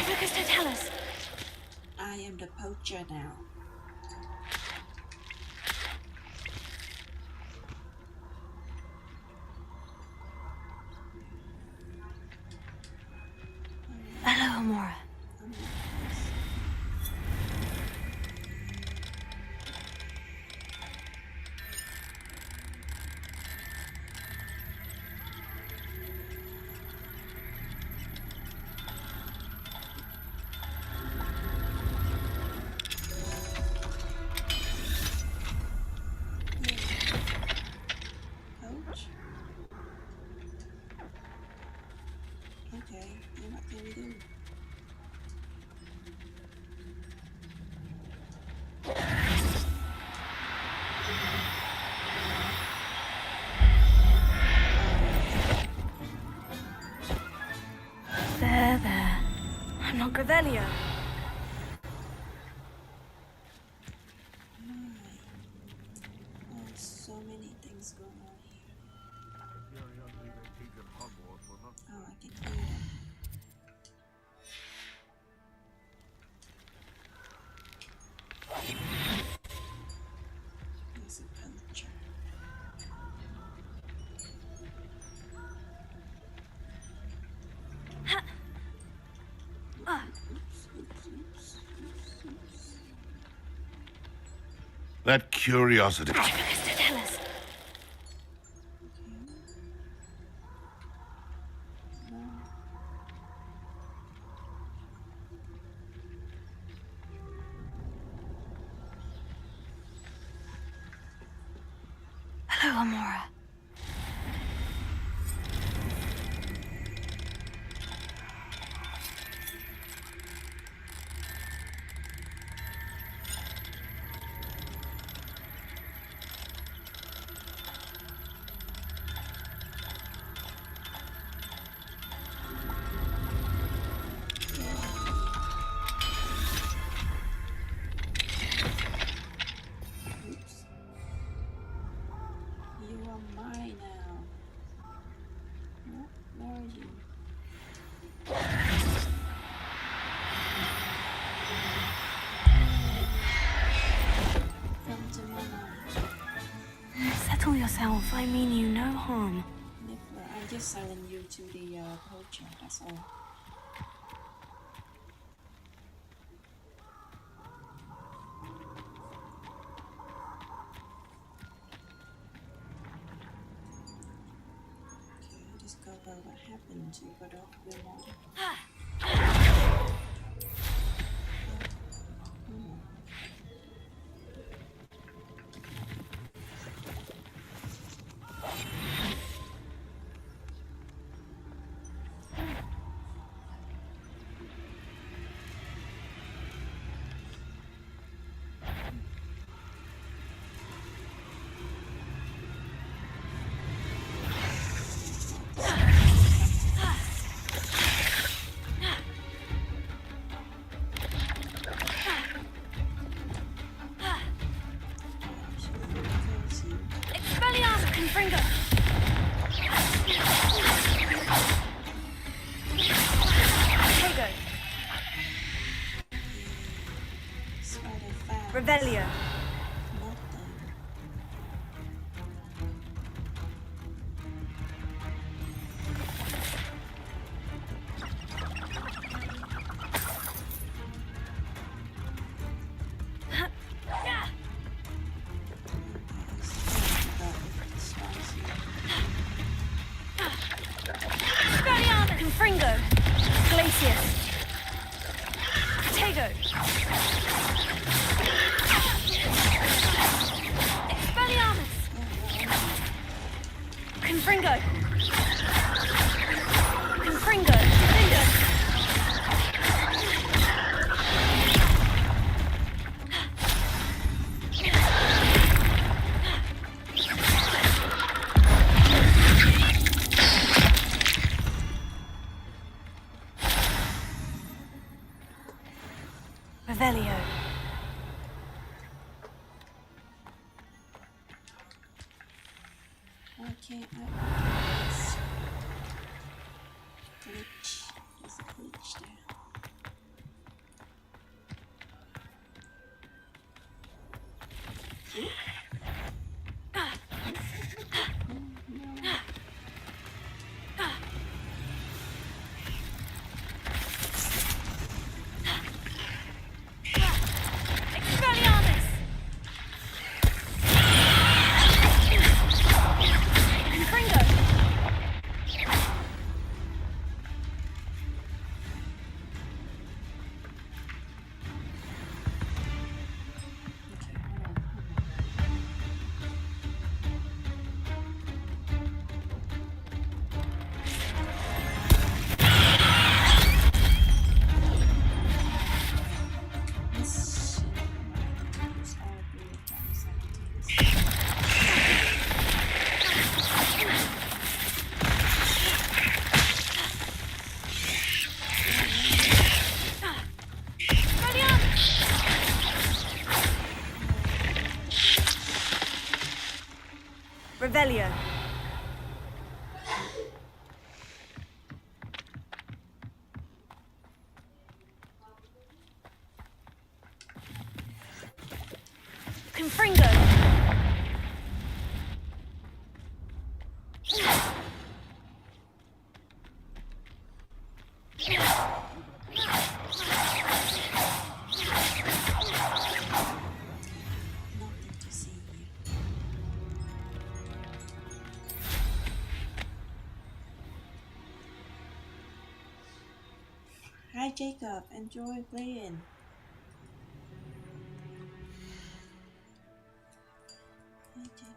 Lucas, don't tell us. I am the poacher now. Hello, Amora. Coach? Okay, and what can we do? There. I'm not Revelio. Oh, so many things going on here. Oh, I can hear them. There's a poacher. That curiosity. Tell us. Hello, Amora. You are mine now. Where are you? Come to mama. Settle yourself. I mean you no harm. Never. I just silent you to the poacher. That's all. Discover what happened to Godot Wilmot. Expelliarmus, Confringo! Togo. Revelio. Expelliarmus, Confringo. Glacius. Confringo! Expelliarmus! Confringo! Confringo! Confringo! Revelio. Okay, glitch. There's a glitch there. Expelliarmus! Confringo! Revelio. Confringo! Nothing to see here. Hi Jacob, enjoy playing. Hi Jacob.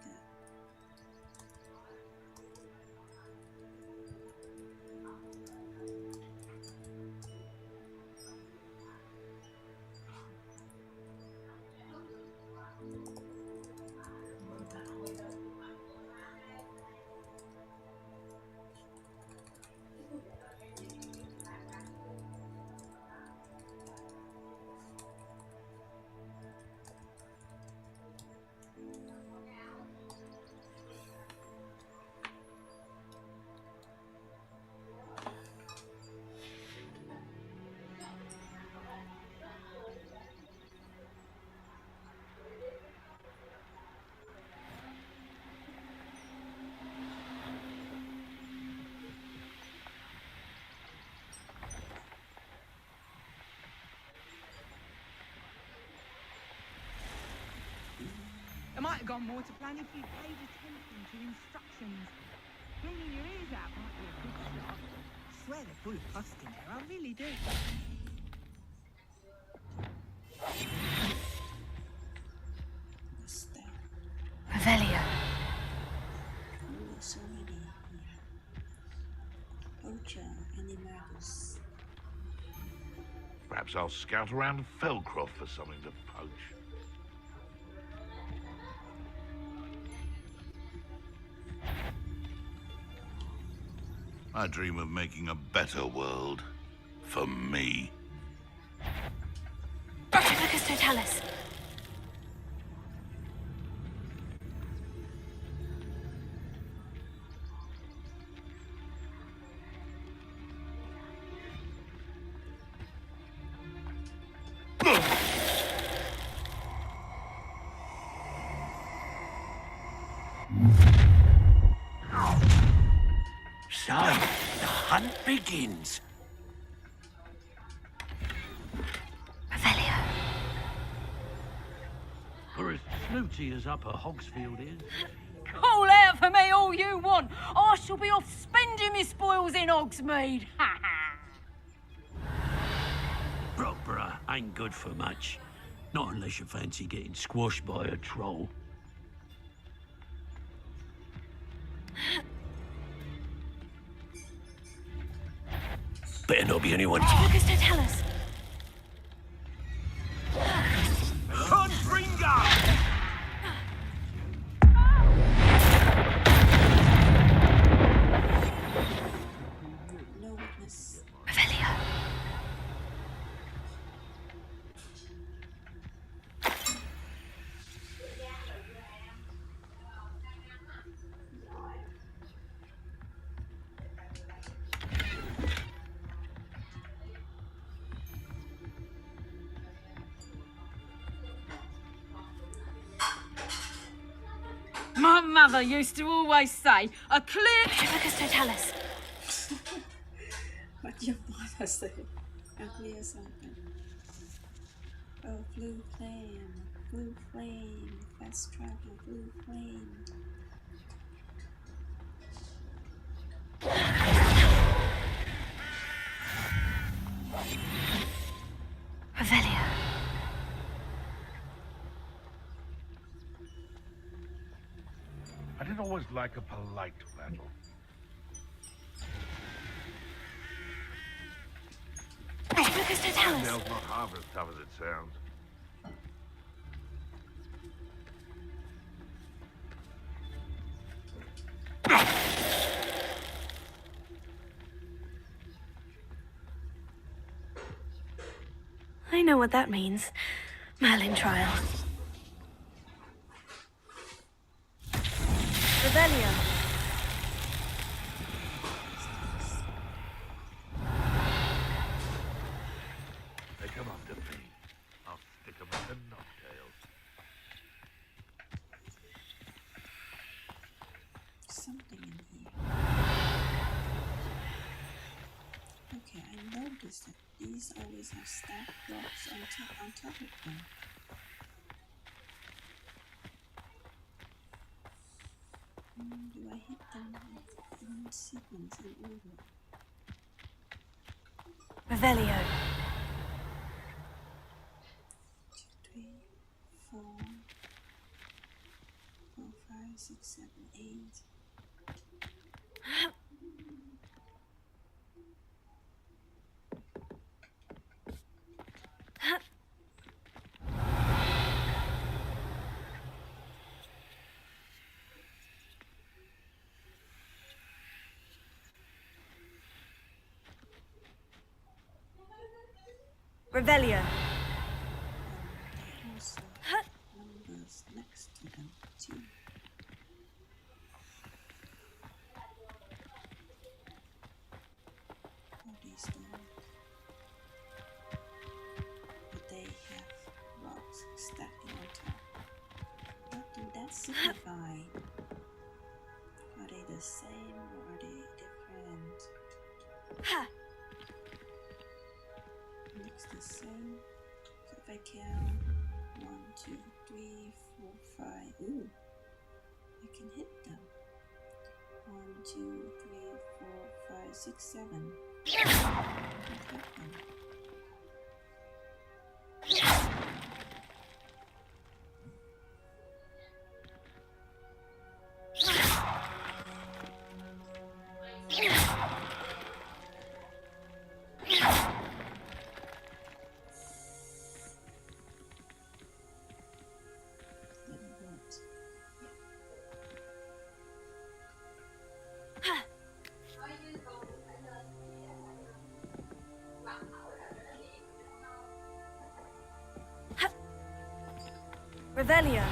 It might have gone more to plan if you paid attention to instructions. Ringing your ears out might be a good start. I swear they're full of pus in there, I really do. What's that? Revelio. Oh, so many here. Poacher, animagus. Perhaps I'll scout around Felcroft for something to poach. I dream of making a better world. For me. Brachiophagus totalis! So, the hunt begins. Revelio. For as snooty as Upper Hogsfield is. Call out for me all you want. I shall be off spending my spoils in Hogsmeade. Ha ha! Brockborough Ain't good for much. Not unless you fancy getting squashed by a troll. Better not be anyone. Lucas, don't tell us. Confringa! No witness. Revelio. My mother used to always say, a clear... Lucas, don't tell us. What your mother say? A clear something. Oh, blue flame, fast travel, blue flame. Revelio. I didn't always like a polite battle. Lucas, don't tell us. Nail's not half as tough as it sounds. I know what that means. Merlin trial. Revelio. They come after me. I'll stick them in the knocktails. Something in here. Okay, I noticed that these always have stacked blocks on top of them. Do I hit them in sequence, in order? Revelio. 2, 3, 4, 5, 6, 7, 8. Revelio. Also, numbers next to them too. All these don't. But they have rocks stacking on top. What do that signify? Are they the same or are they different? Looks the same. So if I count 1, 2, 3, 4, 5. Ooh, I can hit them. 1, 2, 3, 4, 5, 6, 7. I can hit them. Revelio.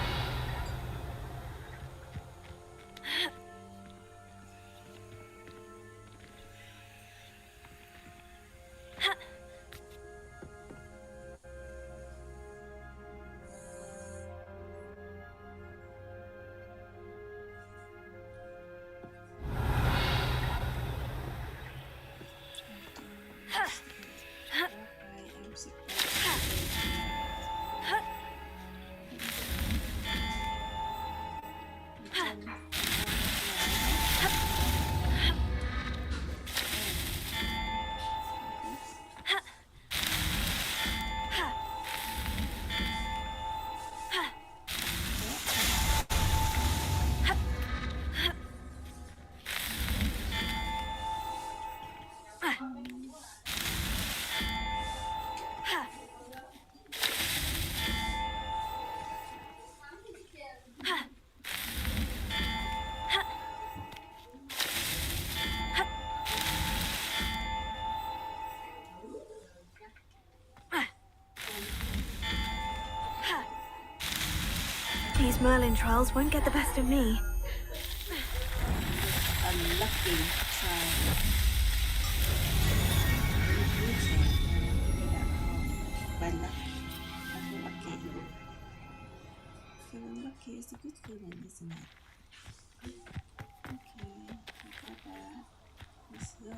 those Merlin trials won't get the best of me. Unlucky child. By luck. I feel lucky. Feeling lucky is a good feeling, isn't it? Okay, I got that. Let's go.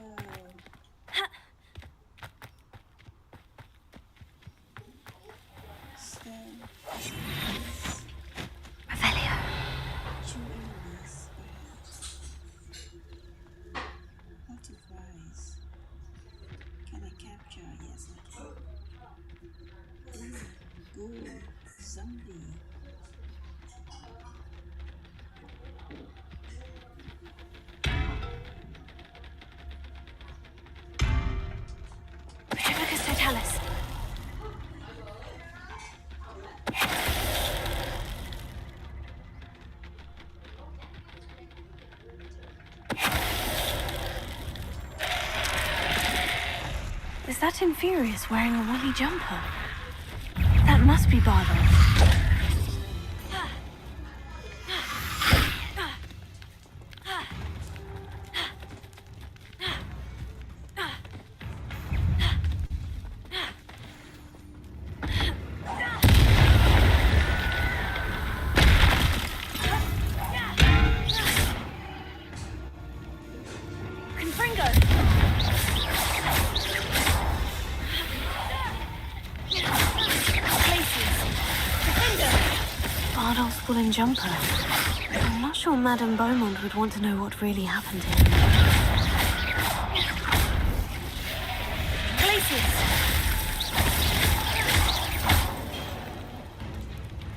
So, Revelio. two enemies, perhaps. Butterflies. Can I capture? Yes, I can. Ghoul. Zombie. Petrificus totalis. Is that Infurious wearing a woolly jumper? That must be Bardo. Bardolph's woolen jumper. I'm not sure Madame Beaumont would want to know what really happened here. Glacius!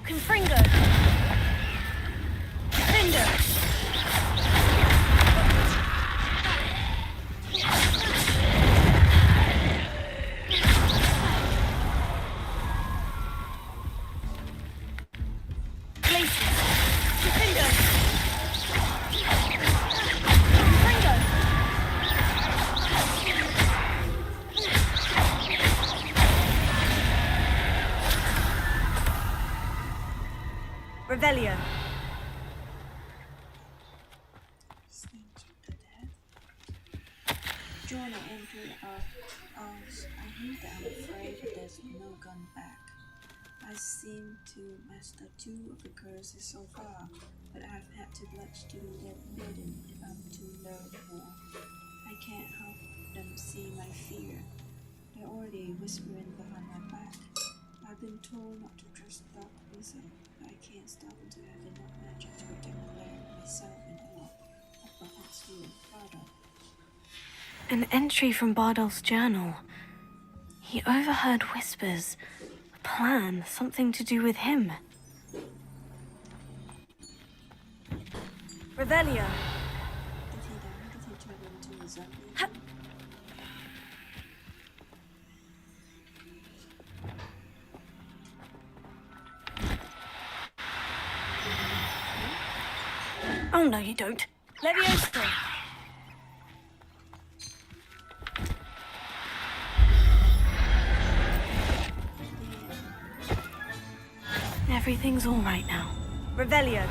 Confringo! Defender! Revelio. Journal entry of I hate that I'm afraid there's no gun back. I seem to master 2 of the curses so far, but I've had to blush to their burden if I'm to learn more. I can't help them see my fear. They're already whispering behind my back. I've been told not to trust Dark Wizard, but I can't stop until I have enough magic to protect Claire, myself, and all. Or perhaps you, Father. An entry from Bardolph's journal. He overheard whispers. A plan, something to do with him. Revelio. Did he die? Did he turn into a zombie? Oh no, you don't. Leviosa. Everything's all right now. Revelio.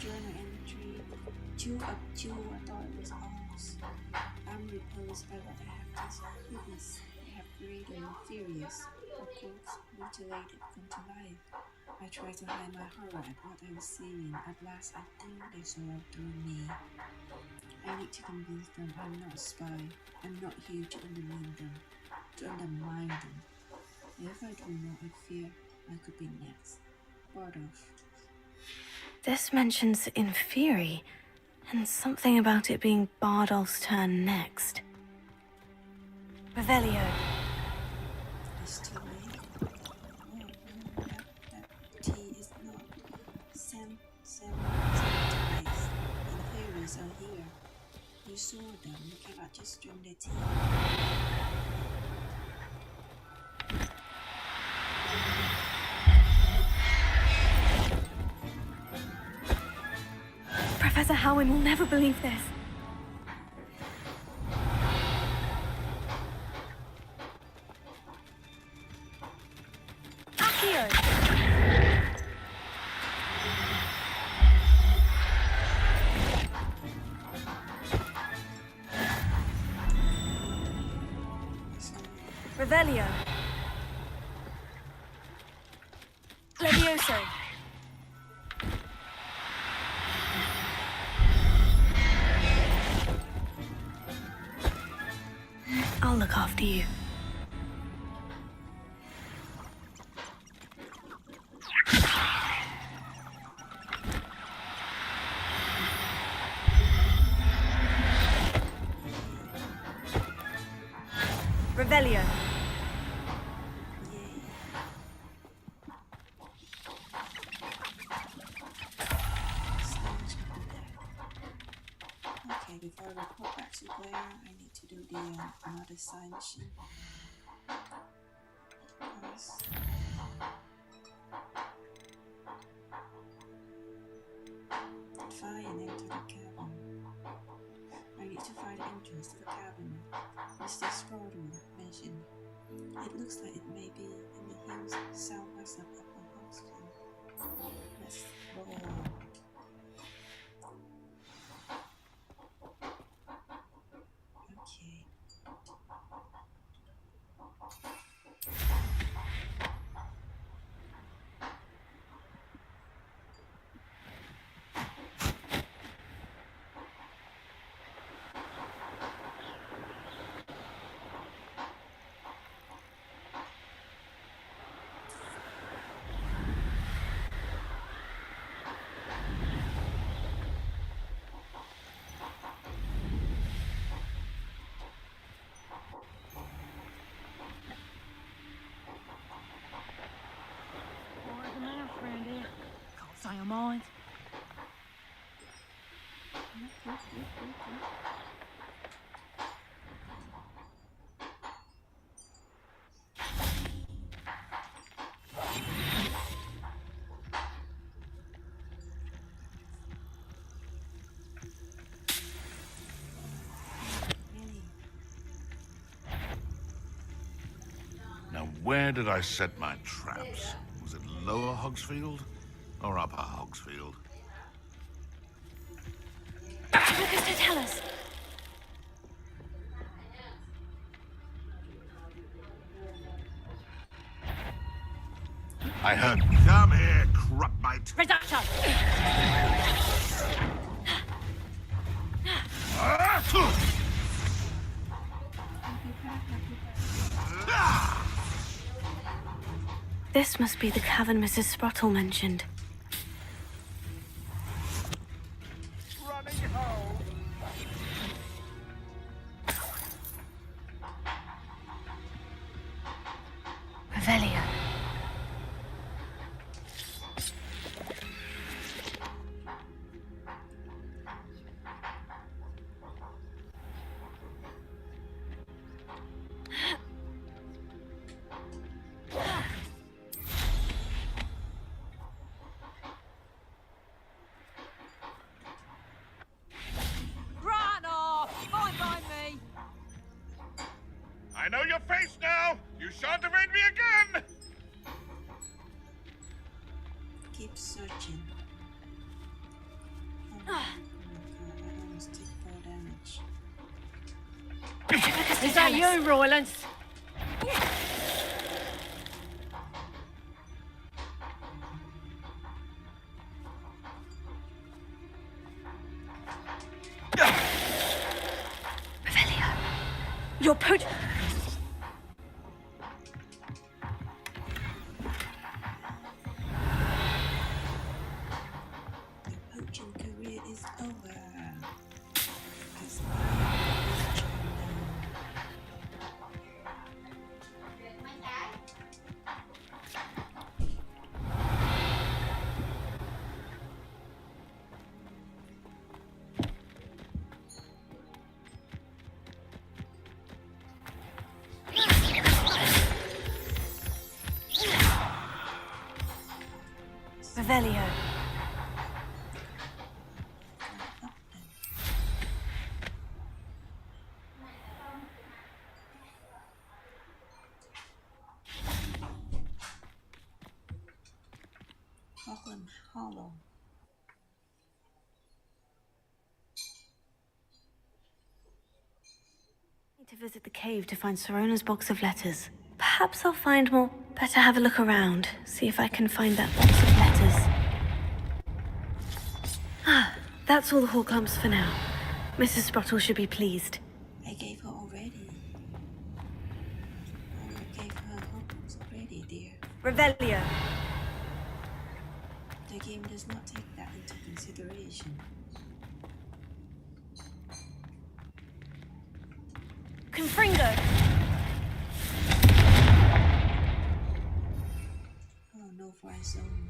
Journal entry 2 of 2. I thought it was ours. I'm repulsed by what I have to witness. I have great and furious, of course, mutilated, come to life. I try to hide my horror at what I was seeing. At last, I think they saw through me. I need to convince them I'm not a spy. I'm not here to undermine them. If I do not, I fear I could be next. Bardolph. This mentions Inferi, and something about it being Bardolph's turn next. Revelio. It's too late. No, that tea is not. Sam ties. Inferiors are here. You saw them. You cannot just drink their tea. Professor Howin will never believe this. Revelio. Levioso. I'll look after you. Revelio. Okay, before I report back to player, I need to do the another side mission. Yes. Find and enter the cabin. I need to find the entrance to the cabin Mr. Sproul mentioned. It looks like it may be in the hills southwest of Upper Hogsfield. Let's roll. Okay. Can't say I mind. Now, where did I set my traps? Was it Lower Hogsfield or Upper Hogsfield? Lucas, tell us. I heard, come here, crupmate. Reduction! This must be the cavern Mrs. Sprottle mentioned. Revelio. Run off! Fine by me! I know your face now. You shan't evade me again. Keep searching. Oh my god, I almost take 4 damage. Is that you, Roylance? Revelio. You're put. The poaching career is over. 'Cause Revelio. Coughlin Hollow. I need to visit the cave to find Sorona's box of letters. Perhaps I'll find more. Better have a look around, see if I can find that box of letters. Ah, that's all the Horklumps for now. Mrs. Sprottle should be pleased. I gave her already. I gave her Hogwarts already, dear. Revelio. The game does not take that into consideration. Confringo. Oh, no fly zone.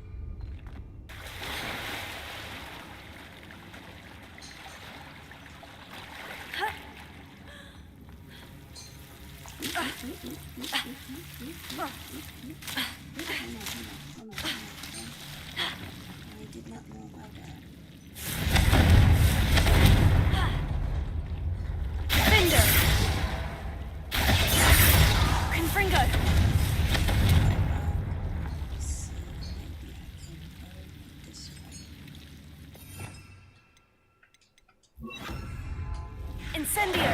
I did not know about that. Finger. Confringo. See, maybe I can hurry it this way. Incendio.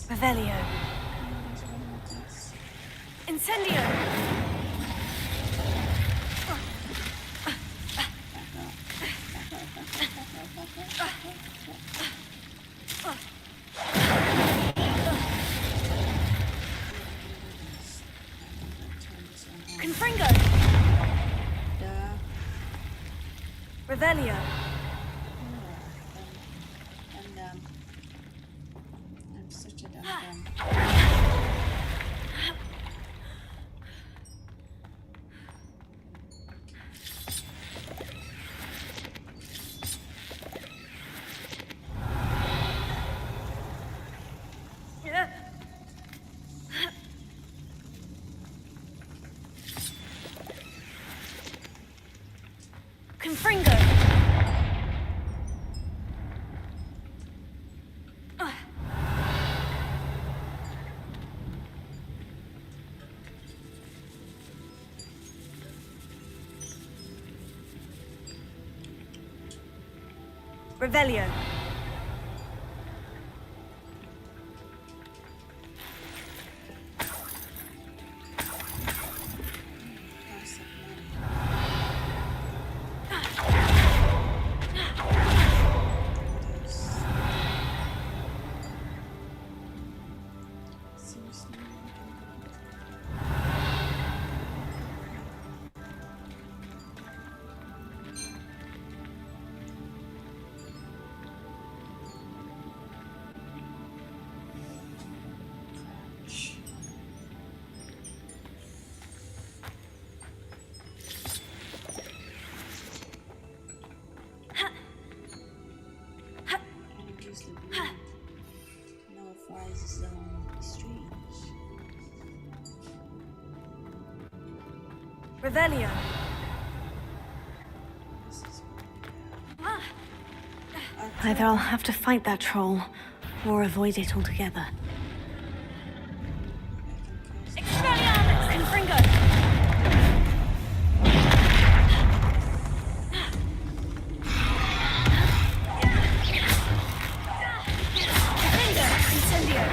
Revelio. Incendio. Confringo. Revelio. I'm such a dumb. Confringo. Revelio. No fly zone. Strange. Revelio. Either I'll have to fight that troll, or avoid it altogether. Expelliarmus! Confringo! Defender! Incendio!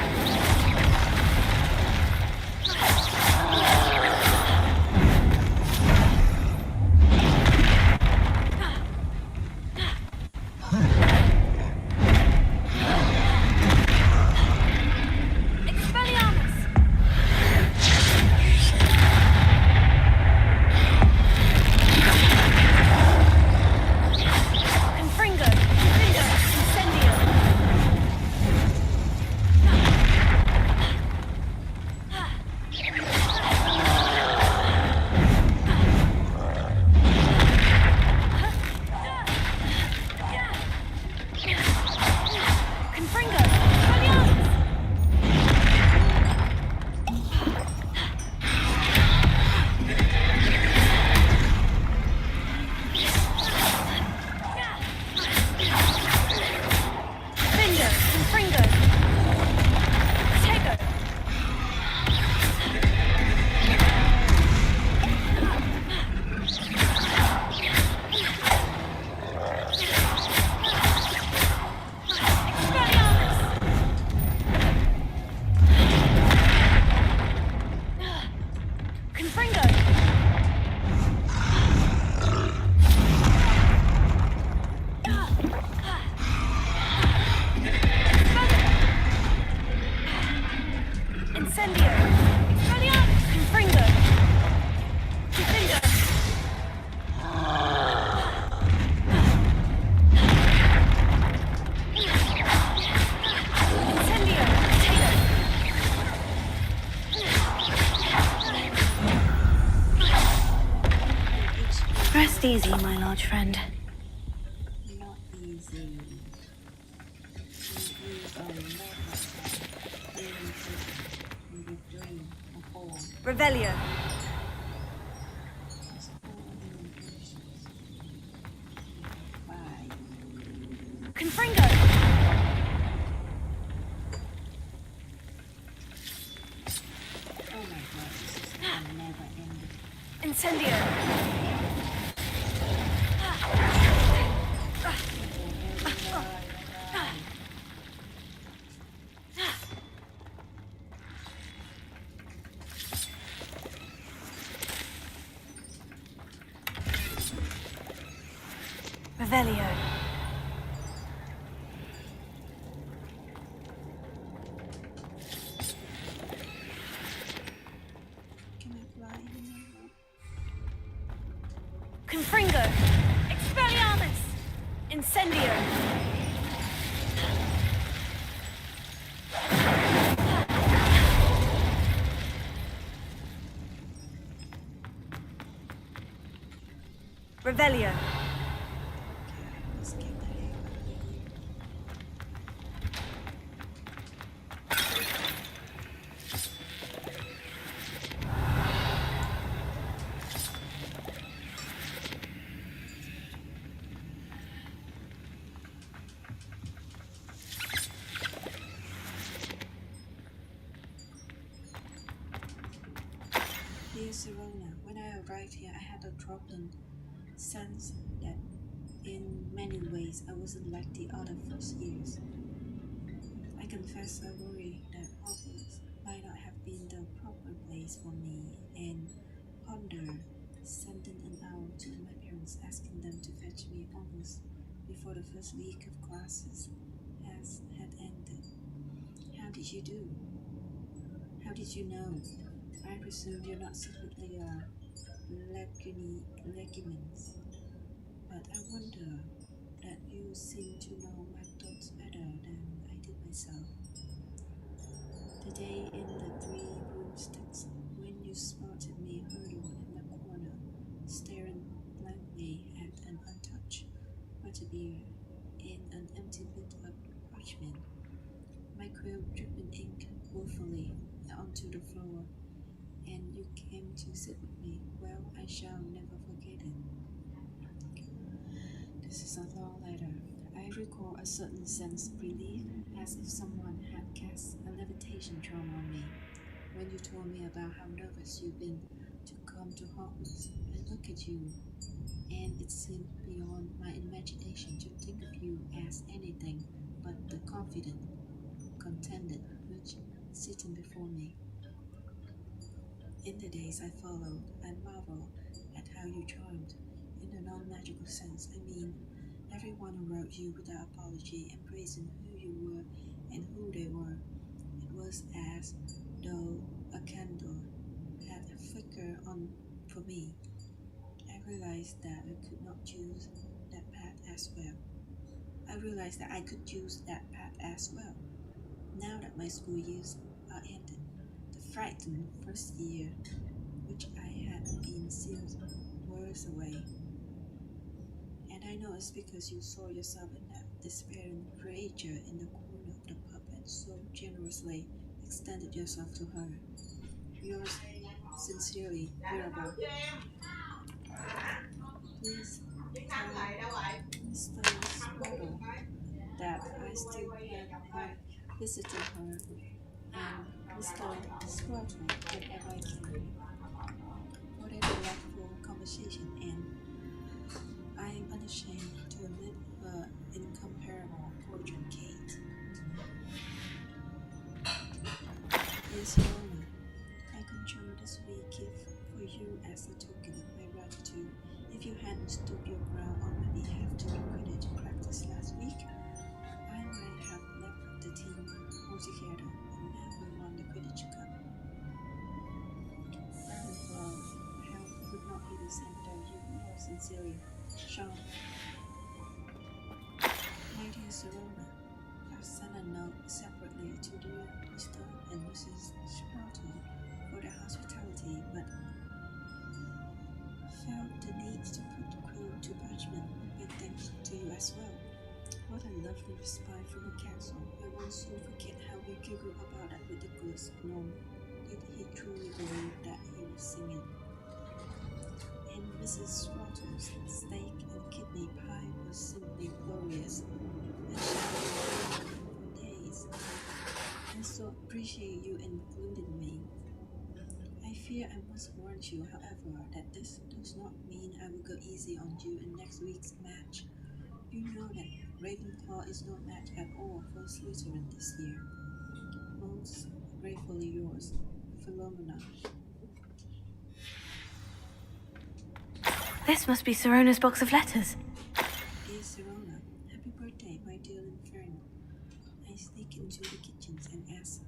Expelliarmus! Confringo! Confringo! Incendio! Rest easy, my large friend. Not easy. You use a lot of orientation in your dream or form. Revelio. Just 4 orientations. 5. Confringo! Oh my god, this is never ending. Incendio! Revelio. Can I fly here? Confringo! Expelliarmus! Incendio! Revelio. Let's get the hell out of here. Dear Serona, when I arrived here, I had a troubling sense that in many ways I wasn't like the other first years. I confess I worry that Hogwarts might not have been the proper place for me, and ponder sending an owl to my parents asking them to fetch me almost before the first week of classes had ended. How did you do? How did you know? I presume you're not secretly a leguminous, but I wonder that you seem to know my thoughts better than I did myself. The day in the 3 broomsticks, when you spotted me huddled in the corner, staring blankly at an untouched butterbeer in an empty bit of parchment, my quill dripping ink woefully onto the floor, and you came to sit with me. Well, I shall never forget it. This is a long letter. I recall a certain sense of relief, as if someone had cast a levitation charm on me. When you told me about how nervous you've been to come to Hogwarts, I look at you, and it seemed beyond my imagination to think of you as anything but the confident, contented witch sitting before me. In the days I followed, I marveled at how you charmed, in a non-magical sense. I mean, everyone who wrote you without apology, embracing who you were and who they were. It was as though a candle had a flicker on for me. I realized that I could not use that path as well. Now that my school years are ended, the frightened first year, which I had been seems worse away. And I know it's because you saw yourself in that despairing creature in the corner of the pub and so generously extended yourself to her. Yours sincerely, Mirabel. Please tell Mr. Squirtle that I still plan on visiting her and Mr. Squirtle whenever I can. What a delightful conversation, and I am unashamed to admit her incomparable portrait, Kate. Yes, Your Honor, I conjure this wee gift for you as a token of my gratitude. If you hadn't stood your ground on my behalf during Quidditch practice last week, I might have left the team altogether and never won the Quidditch Cup. Ravenclaw help would not be the same without you. Yours sincerely, Sean. My dear Serona, I've sent a note separately to dear Mr. and Mrs. Sprout for their hospitality, but felt the need to put the quill to parchment, and thanks to you as well. What a lovely respite from the castle. I won't soon forget how we giggled about that ridiculous gnome. Did he truly believe that he was singing? And Mrs. Rottle's steak and kidney pie was simply glorious. And for days. I so appreciate you including me. I fear I must warn you, however, that this does not mean I will go easy on you in next week's match. You know that Ravenclaw is no match at all for Slytherin this year. Most gratefully yours, Philomena. This must be Sirona's box of letters. Dear Sirona, happy birthday, my dear Inferno. I sneak into the kitchens and ask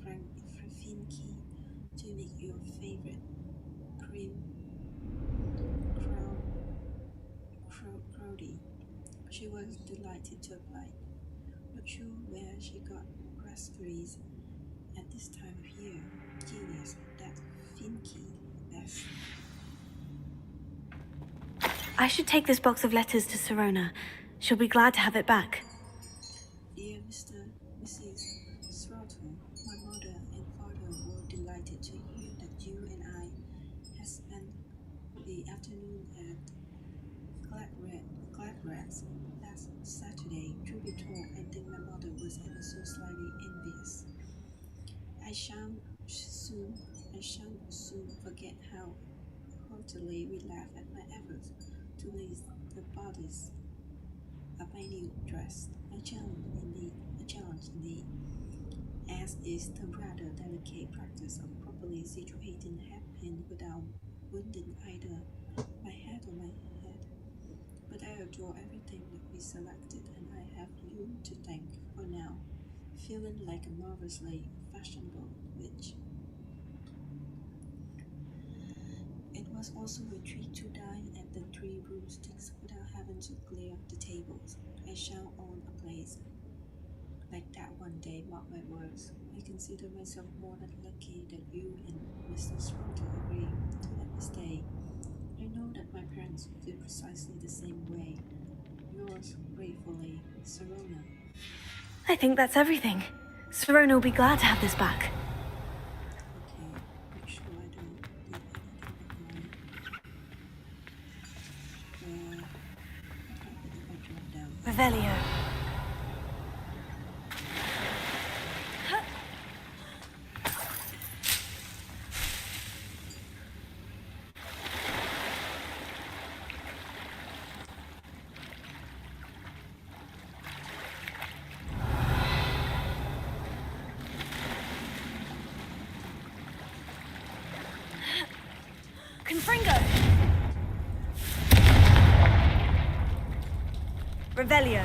Frafinki to make your favorite cream crowdy. She was delighted to oblige. Not sure where she got raspberries at this time of year. Genius, that Finky best. I should take this box of letters to Sirona. She'll be glad to have it back. Dear Mrs. Throttle, my mother and father were delighted to hear that you and I had spent the afternoon at Gladrat's last Saturday. Truth be told, I think my mother was ever so slightly envious. I shan't soon forget how heartily we laughed at my efforts to lace the bodice of my new dress. A challenge indeed, as is the rather delicate practice of properly situating a hairpin without wounding either my head or my head. But I adore everything that we selected, and I have you to thank for now. Feeling like a marvelously fashionable witch. It was also a treat to dine at the Three Broomsticks without having to clear the tables. I shall own a place like that one day, mark my words. I consider myself more than lucky that you and Mr. Scrotter agreed to let me stay. I know that my parents feel precisely the same way. Yours gratefully, Sirona. I think that's everything. Sirona will be glad to have this back. Okay, make sure I don't leave anything behind. What happened if I drop down? Revelio. Confringo! Revelio.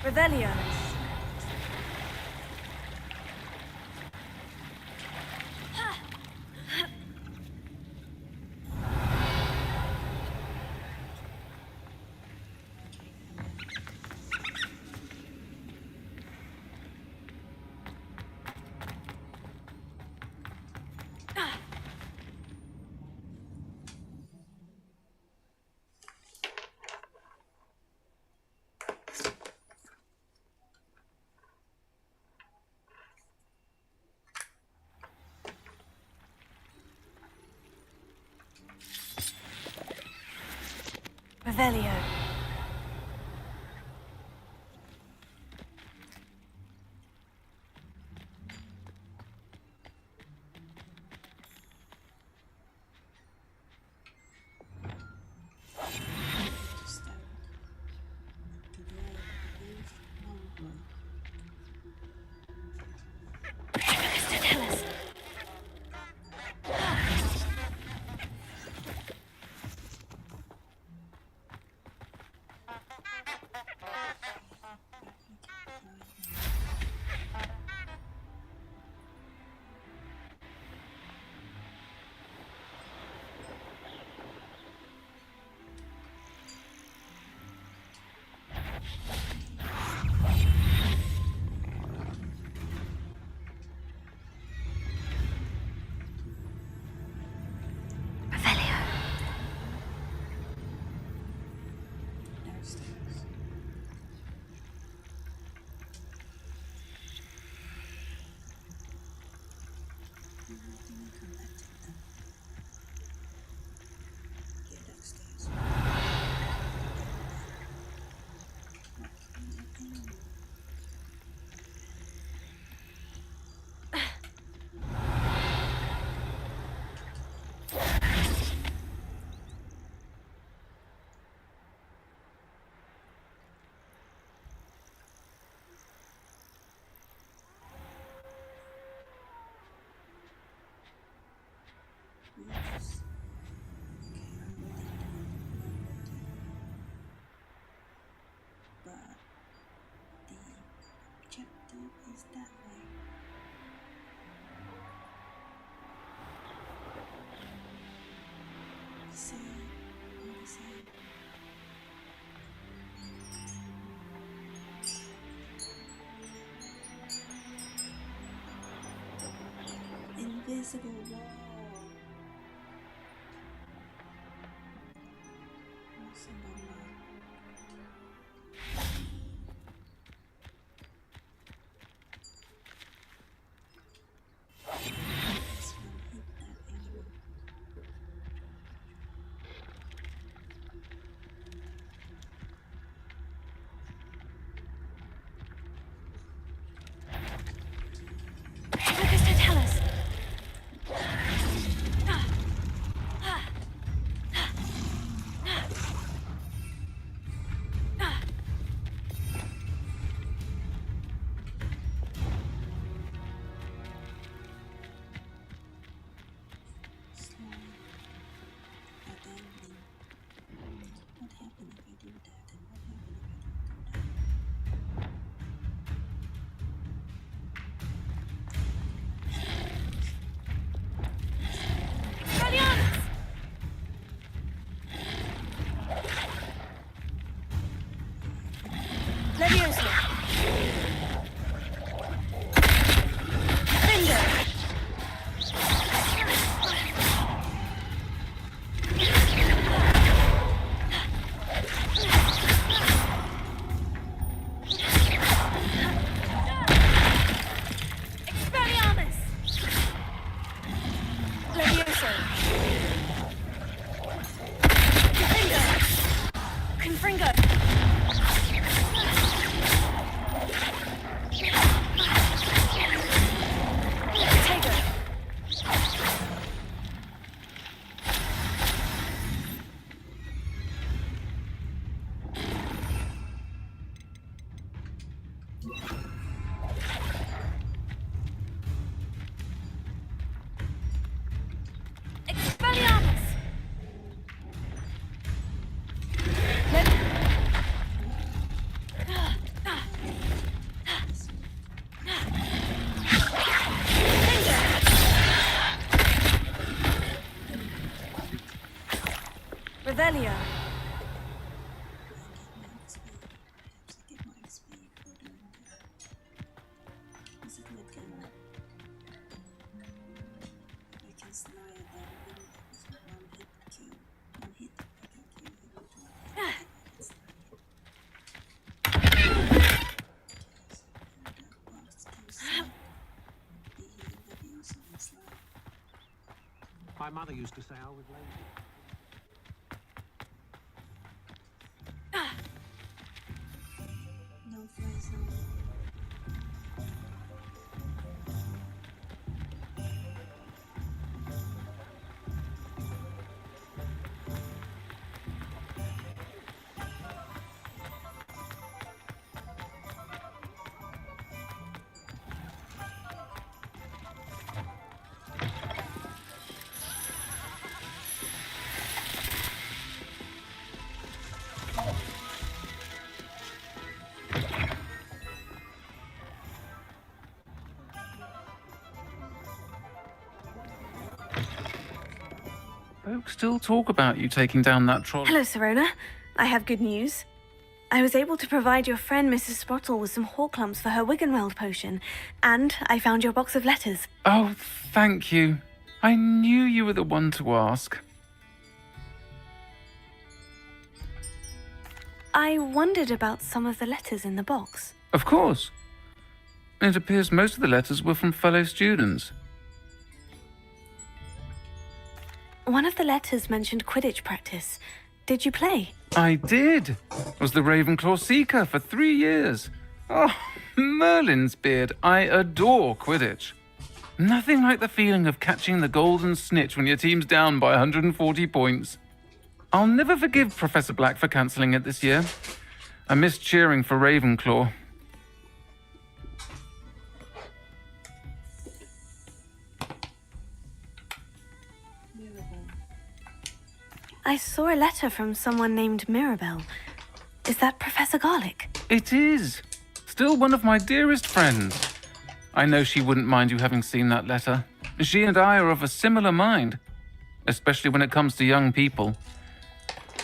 Revelio. Revelio. It's that way. The same. All the same. Invisible wall. What's in my mind? Focus to tell us. What happened if I do that? And what happened if I don't do that? Leviosa. Finger. Expelliarmus. Leviosa. Confringo. Confringo. Expelliarmus! Revelio. My mother used to say I was lazy. No fly zone. Folks still talk about you taking down that troll. Hello, Serona. I have good news. I was able to provide your friend Mrs. Sprottle with some Horklumps for her Wiggenweld potion, and I found your box of letters. Oh, thank you. I knew you were the one to ask. I wondered about some of the letters in the box. Of course. It appears most of the letters were from fellow students. One of the letters mentioned Quidditch practice. Did you play? I did. Was the Ravenclaw Seeker for 3 years. Oh, Merlin's beard. I adore Quidditch. Nothing like the feeling of catching the golden snitch when your team's down by 140 points. I'll never forgive Professor Black for cancelling it this year. I missed cheering for Ravenclaw. I saw a letter from someone named Mirabelle. Is that Professor Garlick? It is. Still one of my dearest friends. I know she wouldn't mind you having seen that letter. She and I are of a similar mind, especially when it comes to young people.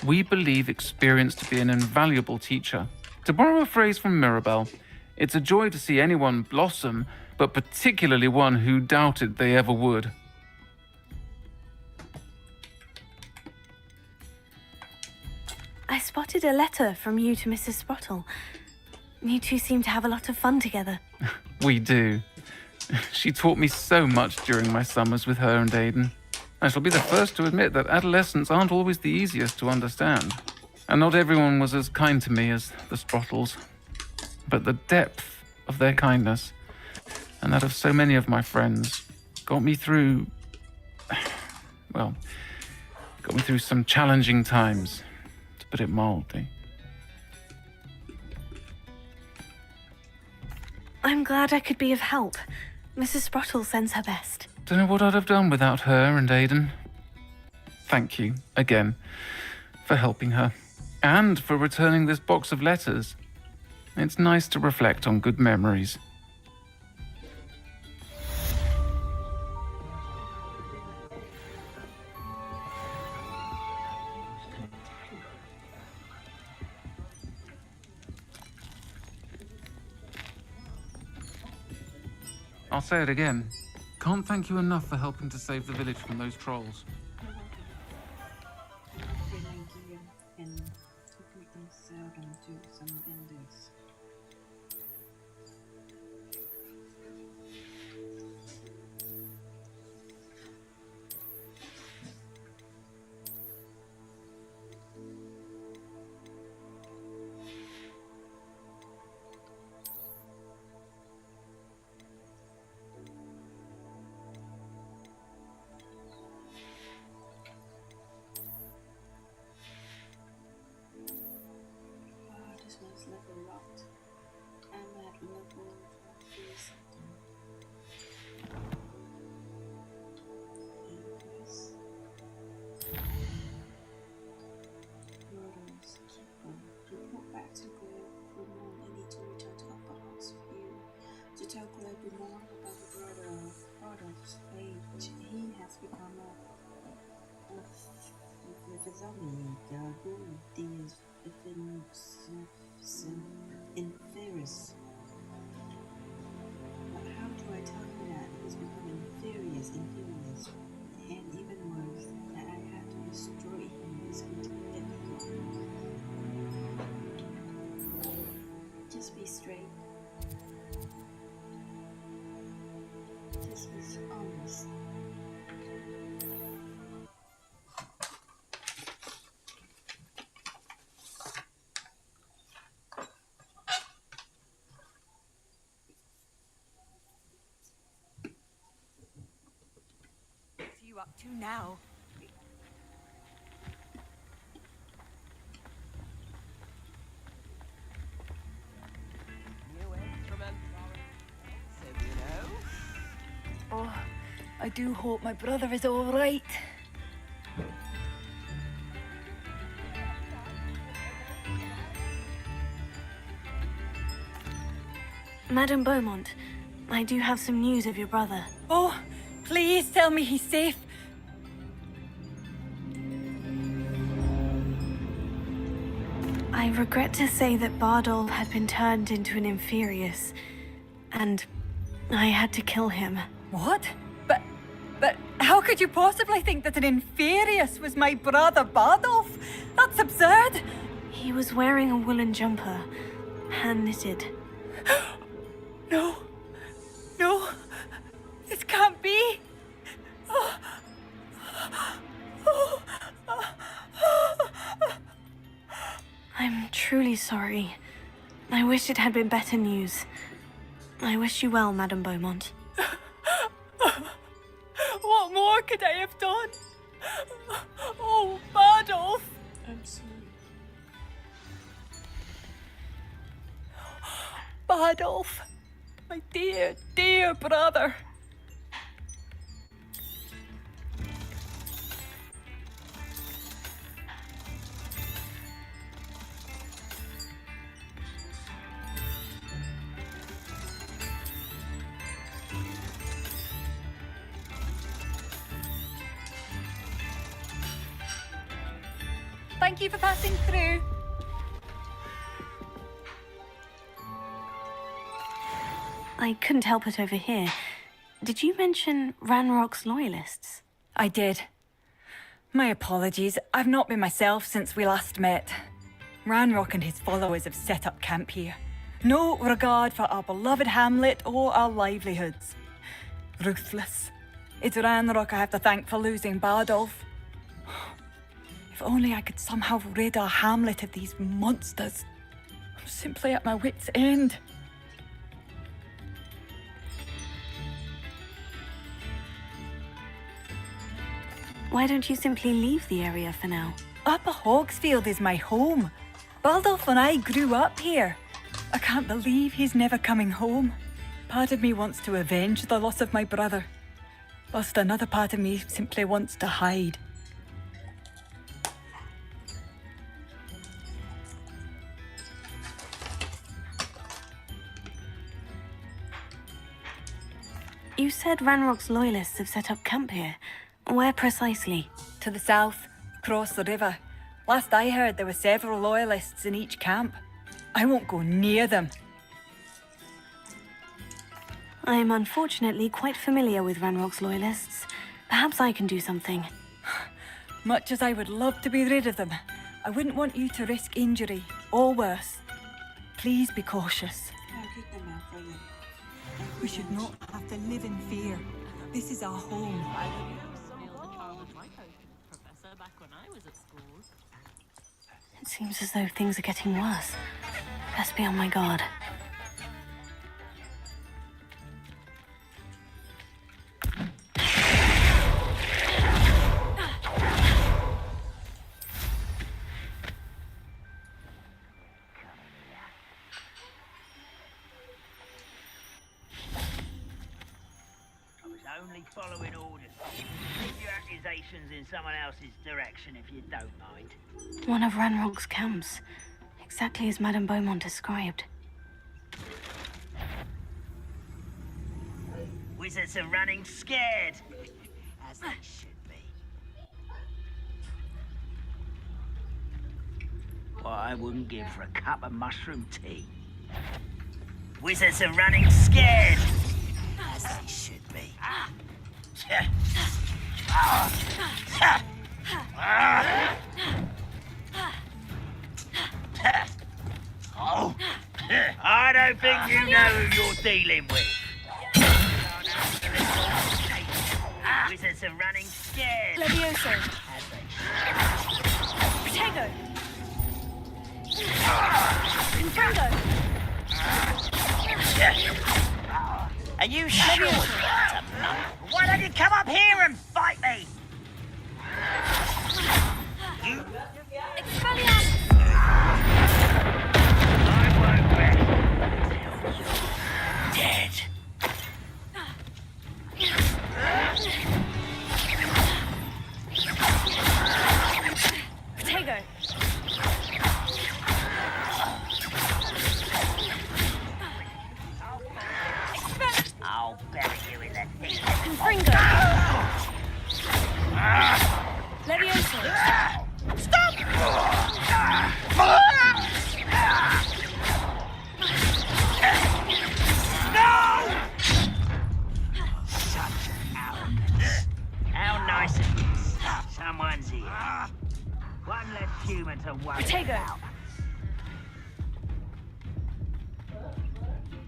We believe experience to be an invaluable teacher. To borrow a phrase from Mirabelle, it's a joy to see anyone blossom, but particularly one who doubted they ever would. I spotted a letter from you to Mrs. Sprottle. You two seem to have a lot of fun together. We do. She taught me so much during my summers with her and Aiden. I shall be the first to admit that adolescents aren't always the easiest to understand. And not everyone was as kind to me as the Sprottles. But the depth of their kindness, and that of so many of my friends, got me through... well, got me through some challenging times, to put it mildly. I'm glad I could be of help. Mrs. Sprottle sends her best. Don't know what I'd have done without her and Aiden. Thank you, again, for helping her, and for returning this box of letters. It's nice to reflect on good memories. I'll say it again. Can't thank you enough for helping to save the village from those trolls. And quickly sell them to some vendors. This one's level locked. I'm at level 3 something. Increase. Orders. Keeper. Report back to Claire Beaumont. I need to return to Upper House View to tell Claire Beaumont about the brother Rodolph's fate. He has become a zombie. The inferious. But how do I tell him that he's become inferious, and even worse, that I had to destroy him so he can get me gone? Just be straight. Just be honest. You up to now? New instrument, so you know. Oh, I do hope my brother is all right. Madame Beaumont, I do have some news of your brother. Oh, please tell me he's safe. I regret to say that Bardolph had been turned into an Inferius, and I had to kill him. What? But how could you possibly think that an Inferius was my brother Bardolph? That's absurd. He was wearing a woolen jumper, hand-knitted. No. No. This can't be. I'm truly sorry. I wish it had been better news. I wish you well, Madame Beaumont. What more could I have done? Oh, Bardolph! I'm sorry. Bardolph, my dear, dear brother. Thank you for passing through. I couldn't help it over here. Did you mention Ranrock's loyalists? I did. My apologies. I've not been myself since we last met. Ranrock and his followers have set up camp here. No regard for our beloved hamlet or our livelihoods. Ruthless. It's Ranrock I have to thank for losing Bardolph. If only I could somehow rid our hamlet of these monsters. I'm simply at my wit's end. Why don't you simply leave the area for now? Upper Hogsfield is my home. Baldolph and I grew up here. I can't believe he's never coming home. Part of me wants to avenge the loss of my brother, whilst another part of me simply wants to hide. You said Ranrock's loyalists have set up camp here. Where precisely? To the south, across the river. Last I heard, there were several loyalists in each camp. I won't go near them. I'm unfortunately quite familiar with Ranrock's loyalists. Perhaps I can do something. Much as I would love to be rid of them, I wouldn't want you to risk injury, or worse. Please be cautious. We should not have to live in fear. This is our home. It seems as though things are getting worse. Best be on my guard. Only following orders. Keep your accusations in someone else's direction if you don't mind. One of Ranrock's camps. Exactly as Madame Beaumont described. Wizards are running scared. As they should be. What I wouldn't give for a cup of mushroom tea. Wizards are running scared. As they should be. Oh, I don't think you know who you're dealing with. Wizards are running scared. Levioso. Protego. Confringo. Are you sure? Why don't you come up here and fight me? You... Expelliarmus. I won't rest until you're dead. Protego. I'll bury you in the thick. Confringo. Levioso. Stop! No! Such arrogance. How nice of you. Someone's here. One less human to worry Protego. about.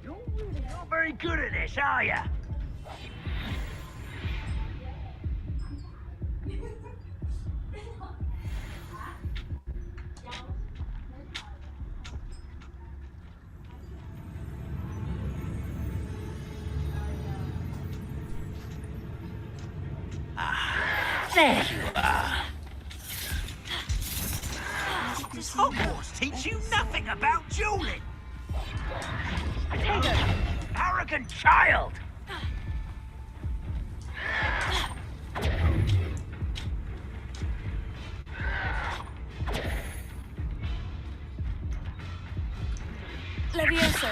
You're really not very good at this, are you? There you are. Does Hogwarts teach you nothing about dueling? Arrogant child! Levioso.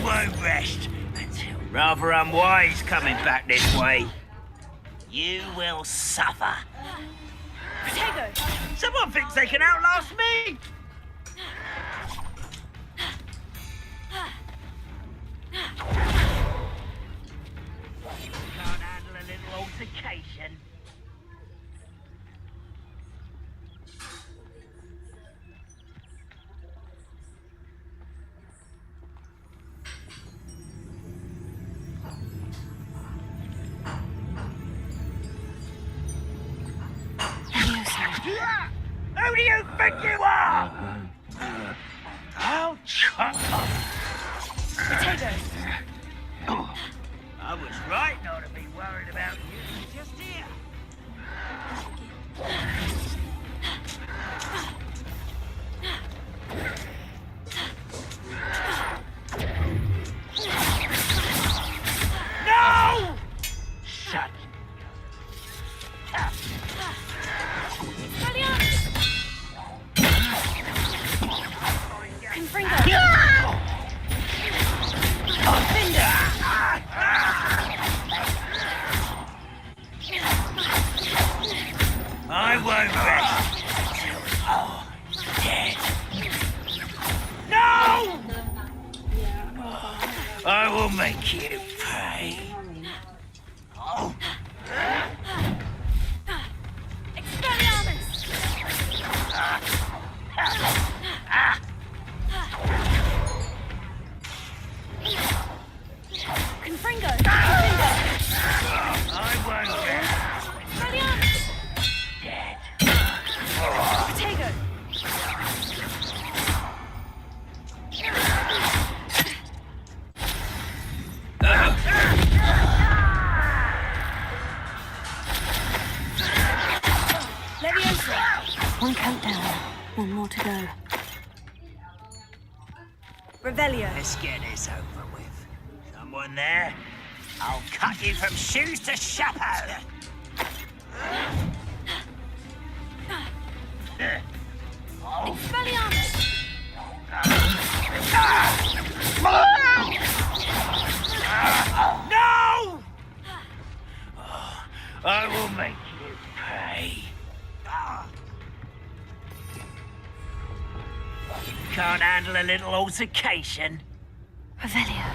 won't rest until rather unwise coming back this way. You will suffer. Protego! Someone thinks they can outlast me! Can't handle a little altercation. Who do you think you are? I'll chop up. Protego! I was right not to be worried about you just here. No! Shut. I won't rest until you're dead. No! I will make you pay. Confringo! I won't rest. Dead. Protego! Leviosa! One countdown. One more to go. Revelio. Let's get this over with. Someone there? I'll cut you from shoes to chapeau. Expelliarmus! No! I will make you pay. Can't handle a little altercation. Revelio.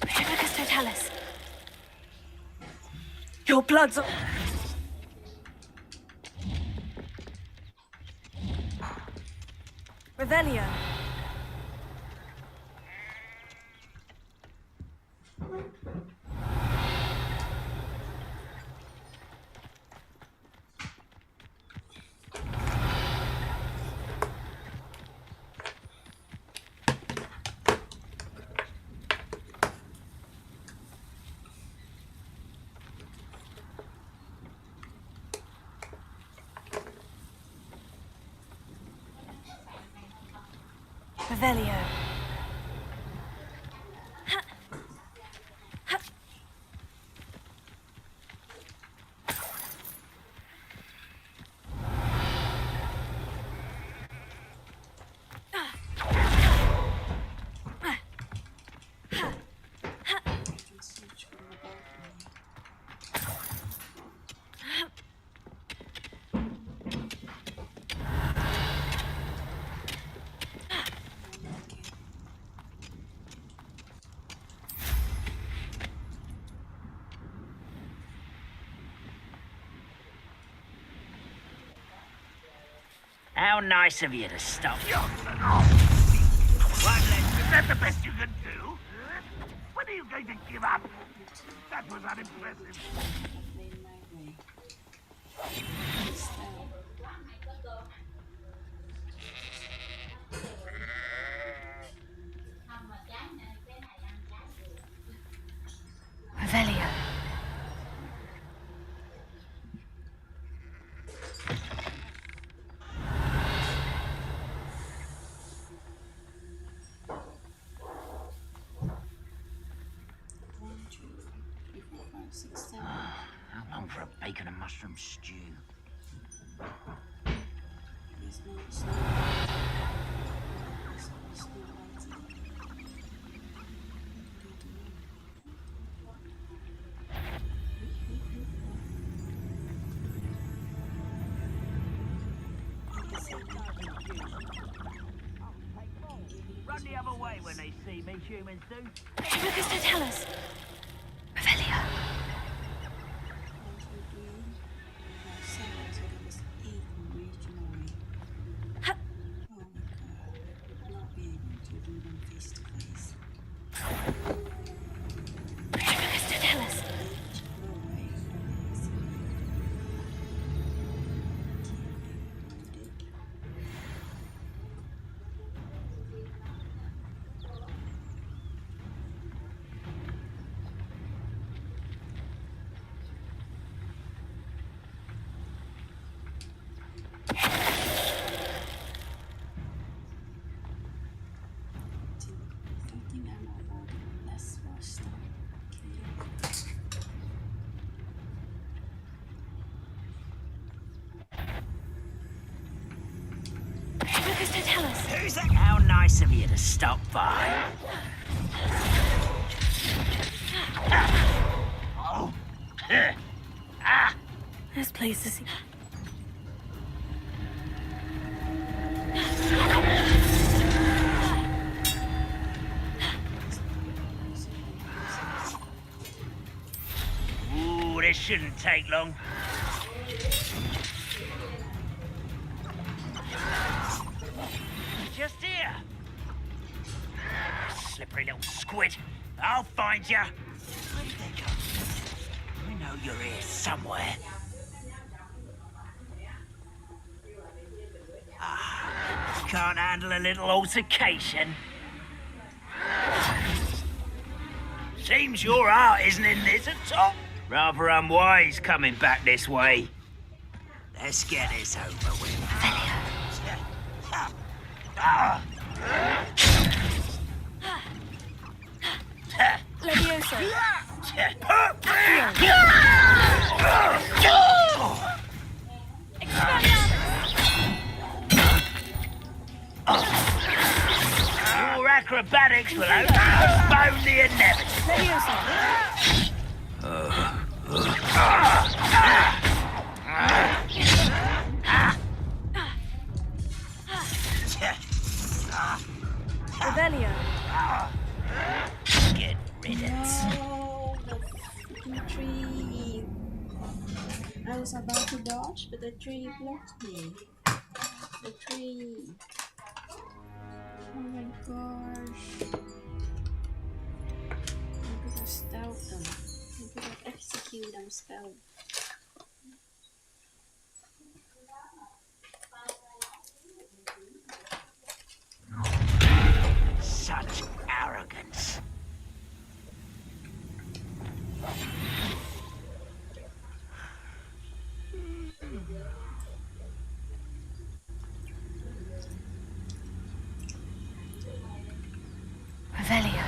Retribus totalis. Your blood's... Revelio. Revelio. How nice of you to stop. Is that the best you can do? When are you going to give up? That was unimpressive. Revelio. How long for a bacon and mushroom stew? There's no writing. Run the other way when they see me, humans do. Lucas, don't tell us. Revelia. Not be able to do them face to face. Lucas, don't tell us. Lucas, don't tell us. Who's that? How nice of you to stop by. Oh. This place is... Ooh, this shouldn't take long. Just here. Slippery little squid. I'll find you. Where did they go? I know you're here somewhere. Ah, can't handle a little altercation. Seems your heart isn't in this at all. Rather unwise coming back this way. Let's get this over with. Levioso. Your acrobatics will only postpone the inevitable. Revelia. Good riddance. No, the freaking tree. I was about to dodge, but the tree blocked me. The tree. Oh my gosh. I could have stealthed them. I could have executed them spell. Such arrogance. Revelia.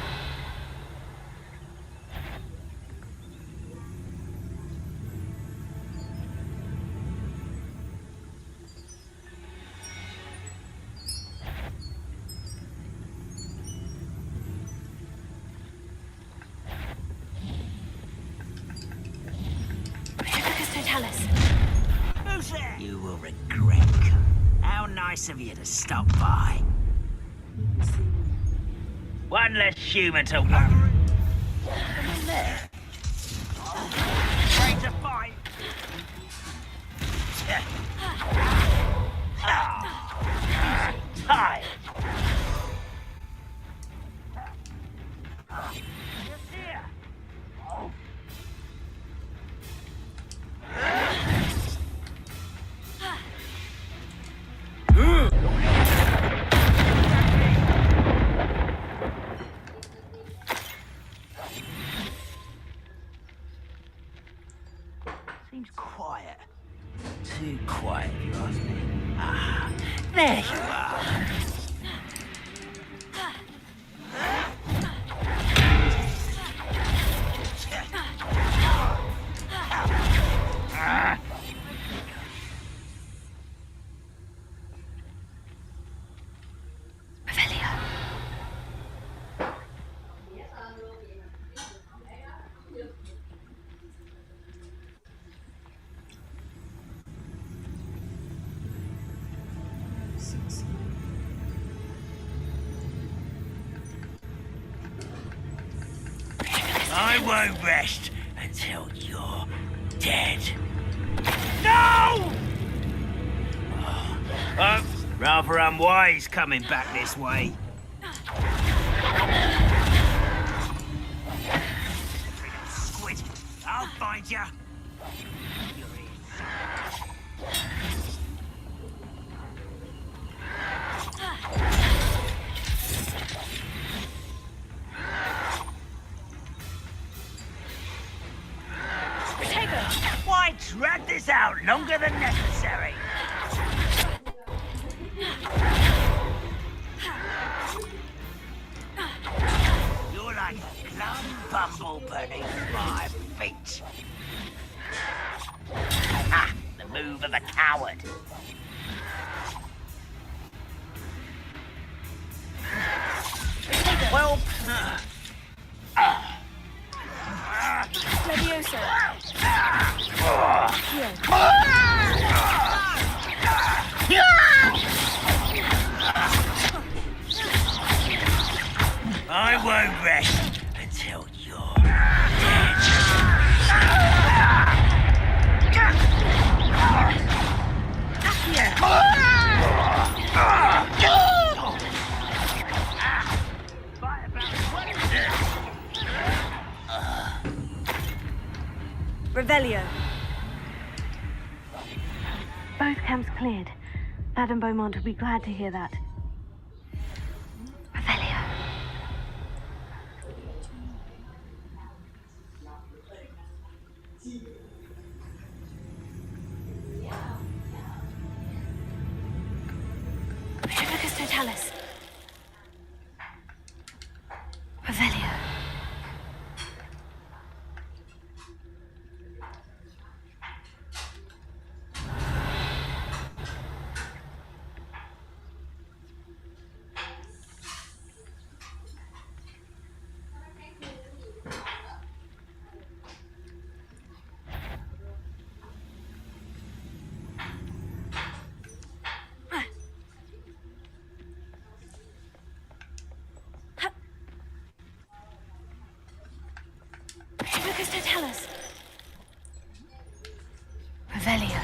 Lucas, don't tell us. Who's there? You will regret. How nice of you to stop by. One less human to worry. Come in there. Ready to fight. Tired. Just here. Seems quiet. Too quiet, if you ask me. Ah, there you are. won't rest until you're dead. No! Oh, rather unwise coming back this way. Squid, I'll find ya. Why drag this out longer than necessary? You're like a plum bumble beneath my feet. Ha! The move of a coward. Well, Leviosa. I won't rest until you're dead. Revelio. Both camps cleared. Madame Beaumont would be glad to hear that. Revelio. Tribicus totalis. Revelio. Tribicus totalis. Revelio.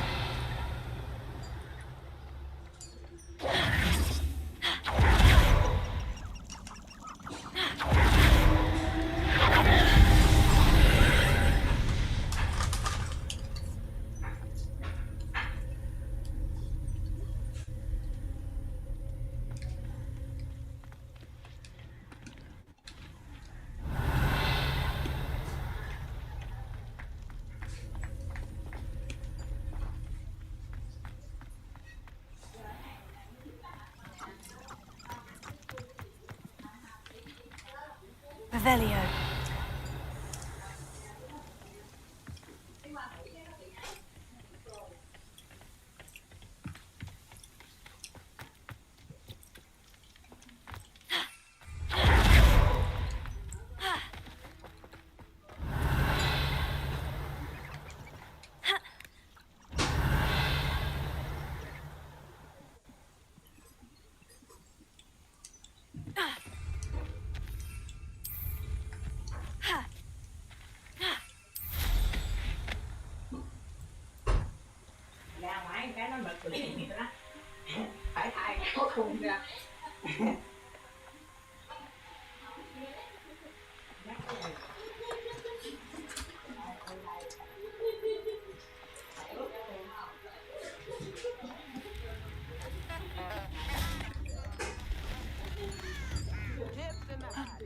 Revelio. Ra ngoài cái nó bật liền vậy đó. Phải thay có khung ra.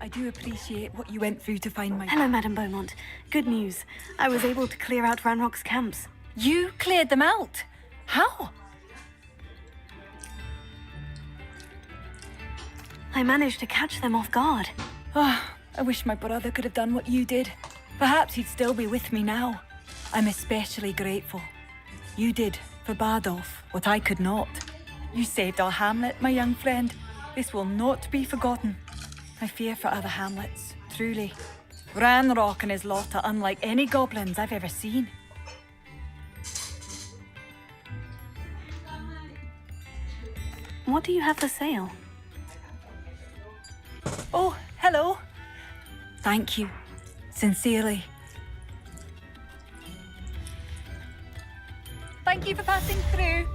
I do appreciate what you went through to find my... Hello, Madame Beaumont. Good news. I was able to clear out Ranrock's camps. You cleared them out? How? I managed to catch them off guard. I wish my brother could have done what you did. Perhaps he'd still be with me now. I'm especially grateful. You did, for Bardolph, what I could not. You saved our hamlet, my young friend. This will not be forgotten. I fear for other hamlets, truly. Ranrock and his lot are unlike any goblins I've ever seen. What do you have for sale? Oh, hello. Thank you. Sincerely. Thank you for passing through.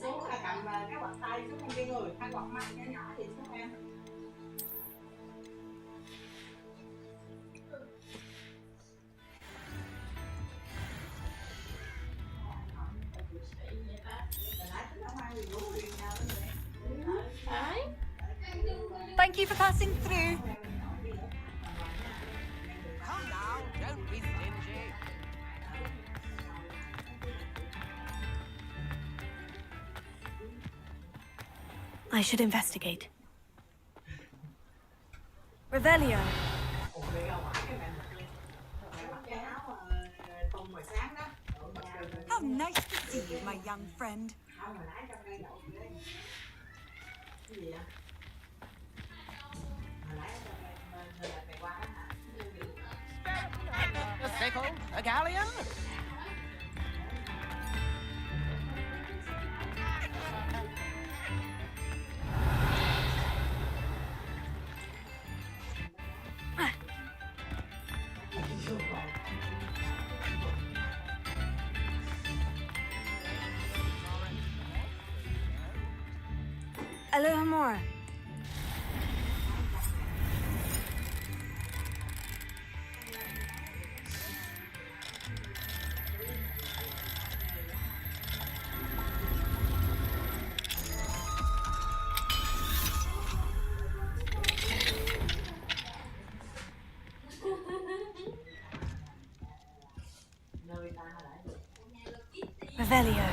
Xuống là cầm cái quạt tay xuống em đi người, hai quạt mắt nhỏ nhỏ gì xuống em. Thank you for passing through. Come now, don't be stingy. I should investigate. Revelio. How nice to see you, my young friend. A sickle? A galleon? Alohomora. Revelio.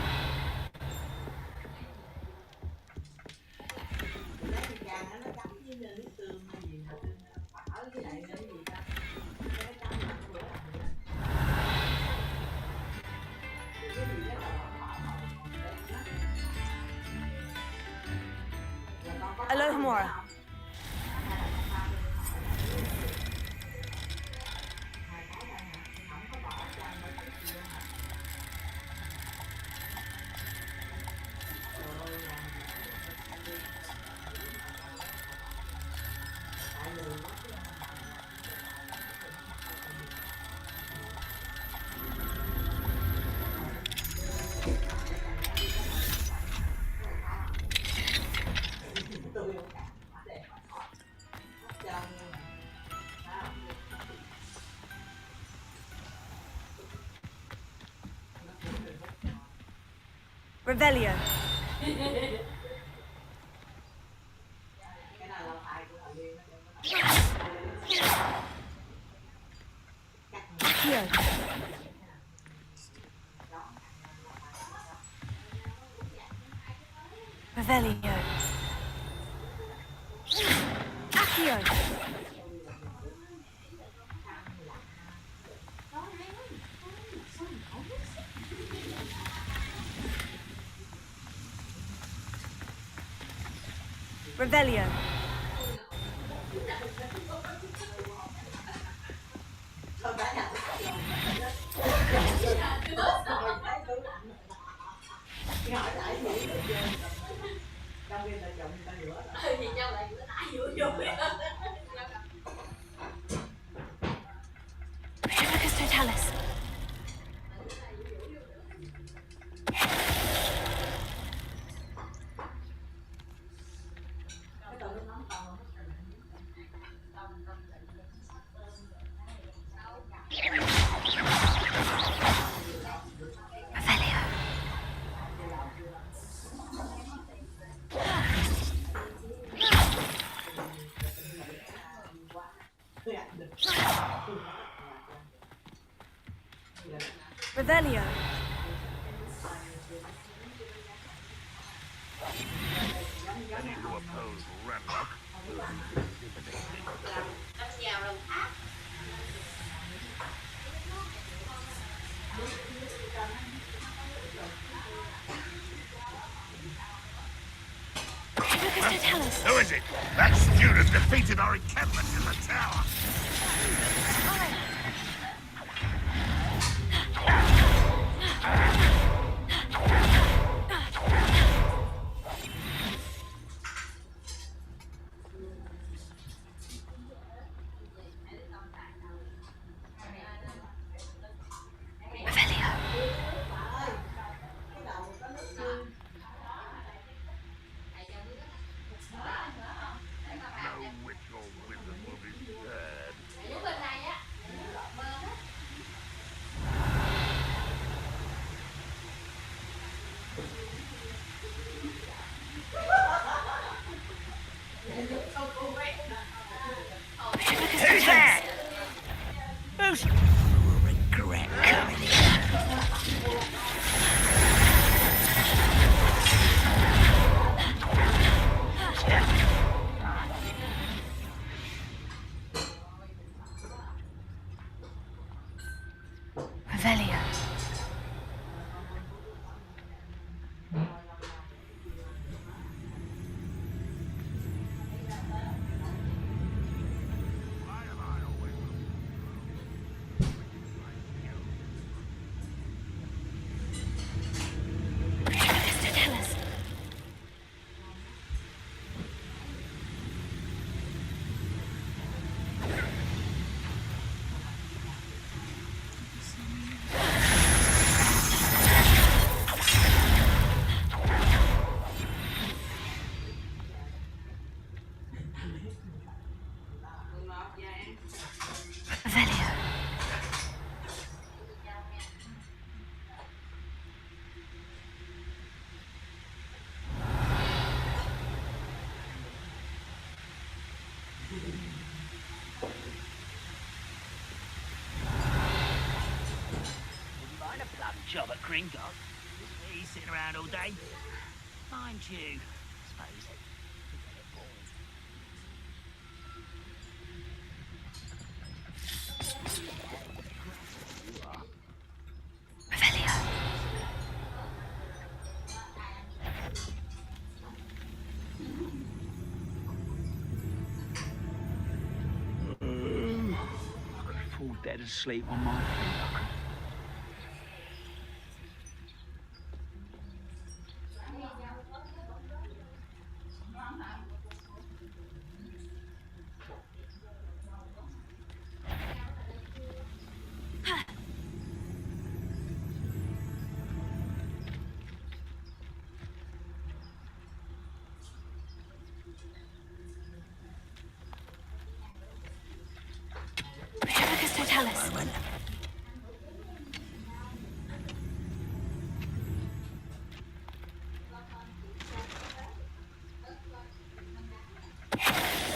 Alohomora. Revelio. Accio. Revelio. Accio. Revelio. Petrificus totalis. Revelio. Who is it? That student defeated our encampment in the tower. job at Gringotts. Just me sitting around all day. Mind you, I suppose it could get boring. I could fall dead asleep on my feet.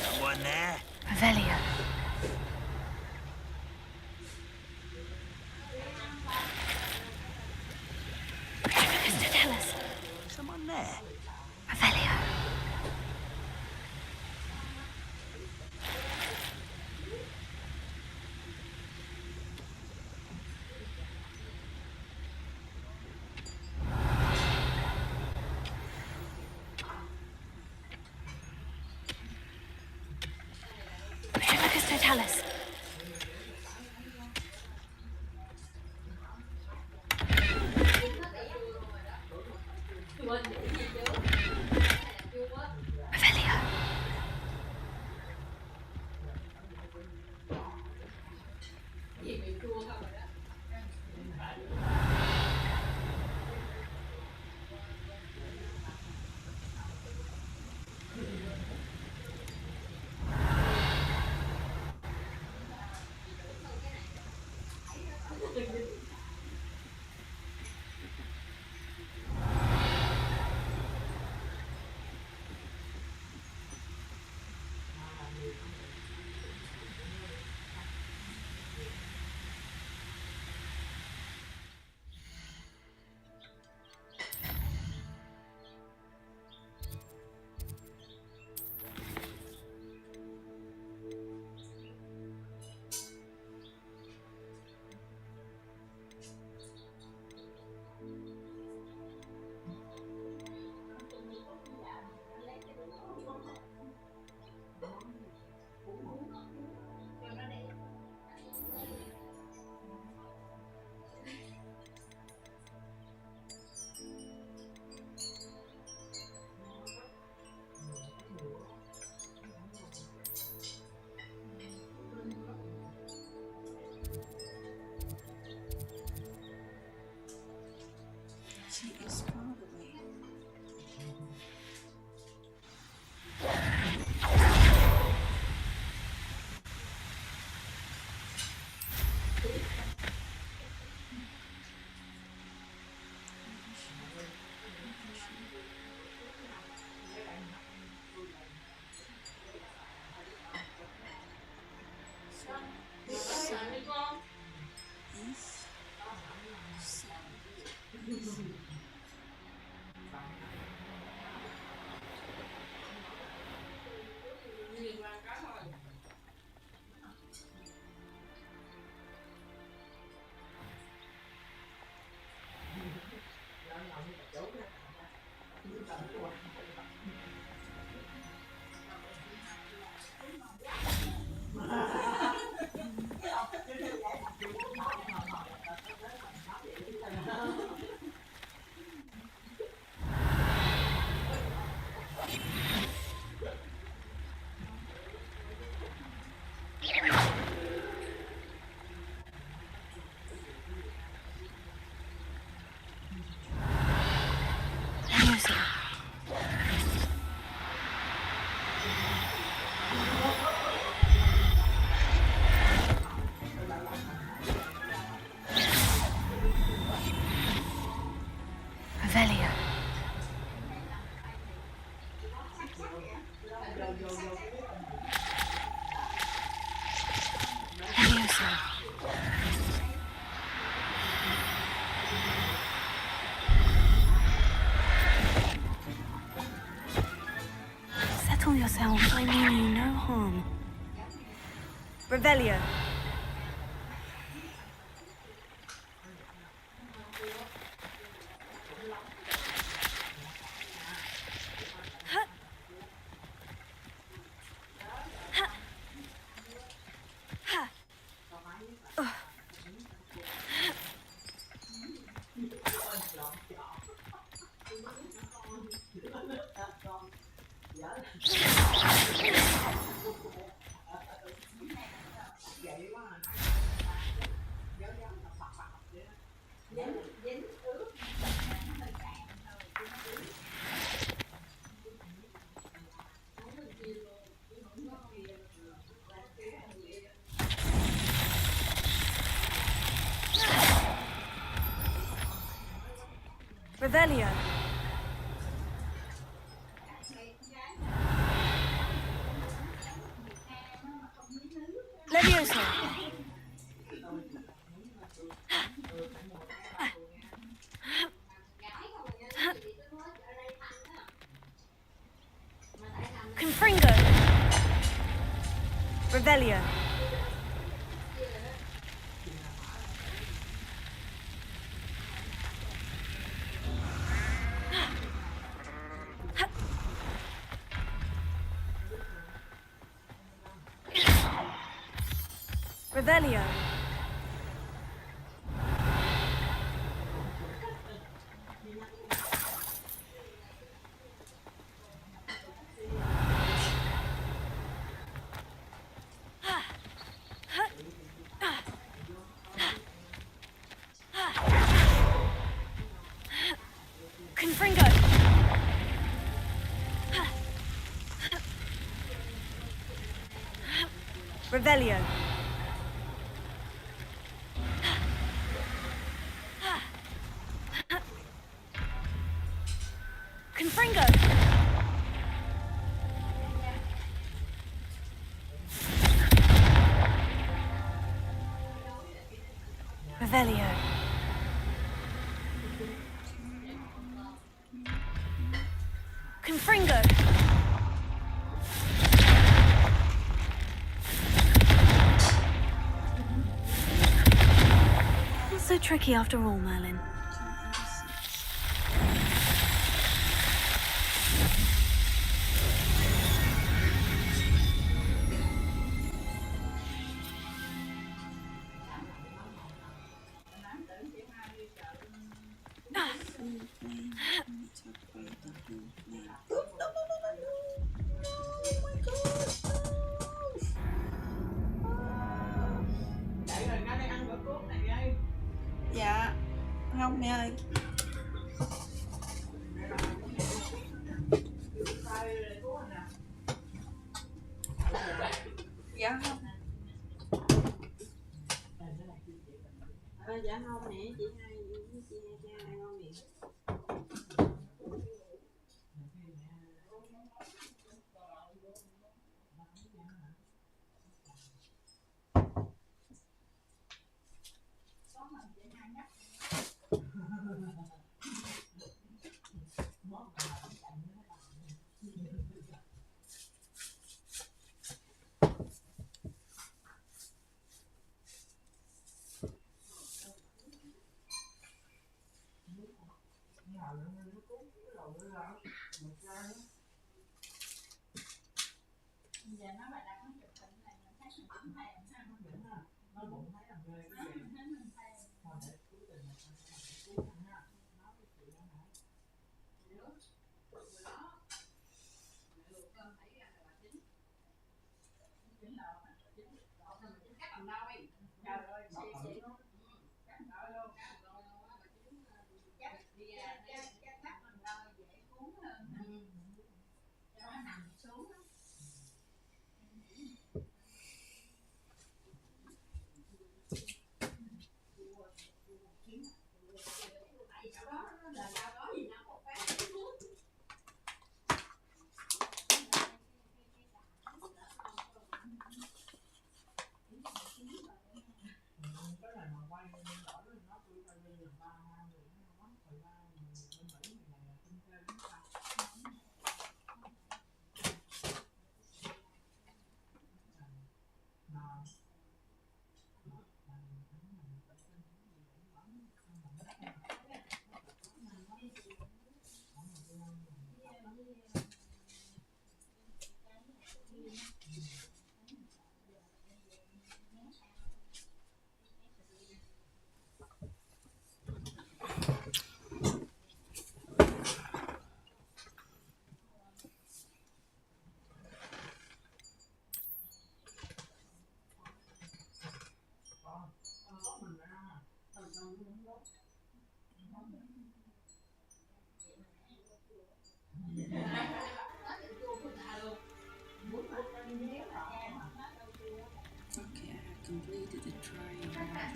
Someone there? Revelio. Someone there? Revelio. Totalis. Revelio. She is probably. Revelio. Leviosa. settle yourself. I mean you no harm. Revelio. Revelio. Levioso. Confringo. Revelio. Revelio. Confringo. Revelio. Confringo. Revelio. Confringo. Not so tricky after all, Merlin. Dạ, không mẹ ơi. Dạ không. Dạ không mẹ, chị hai cha hai ngon miệng.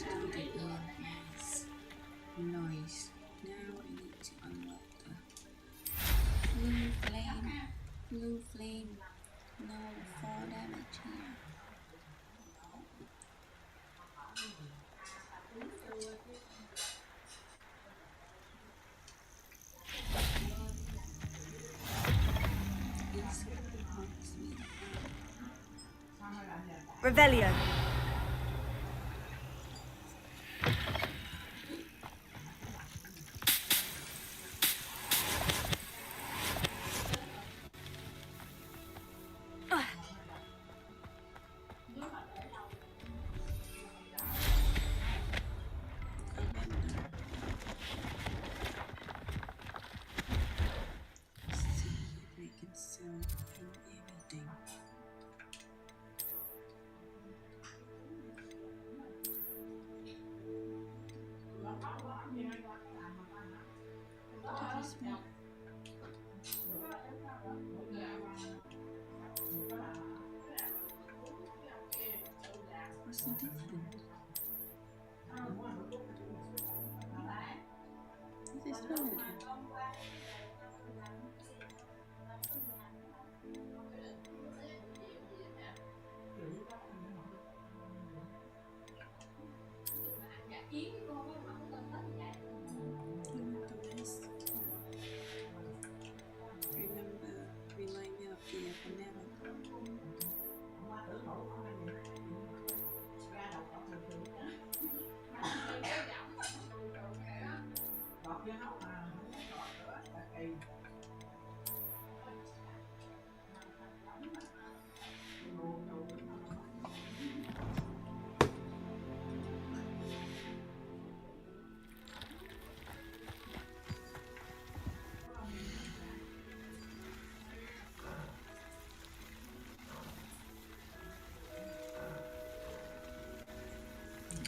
Turn it in as noise. Now I need to unlock the blue flame. Blue flame. No 4 damage here. Revelio. What's the difference? What is that? Remind me of the banana.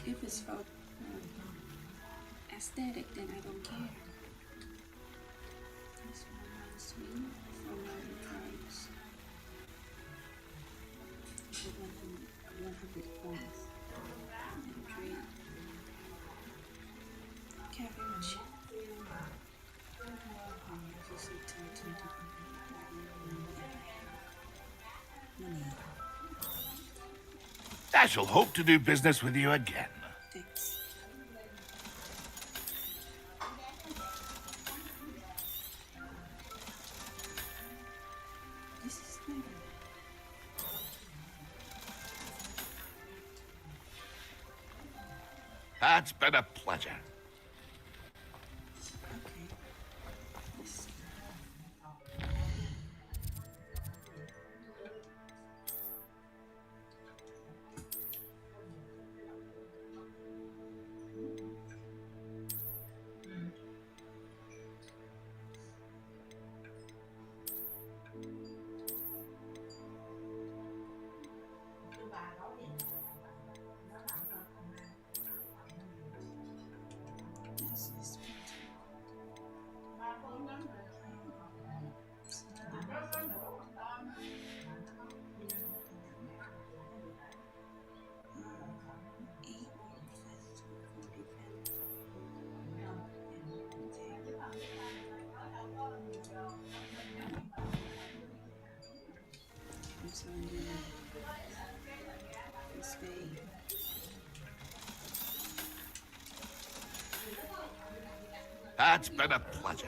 If it's for aesthetic, then I don't care. This one swing for my tribes. 100 points. And trade. Cabbage. This is 20. Money. I shall hope to do business with you again. Thanks. This is good. That's been a pleasure. That's been a pleasure.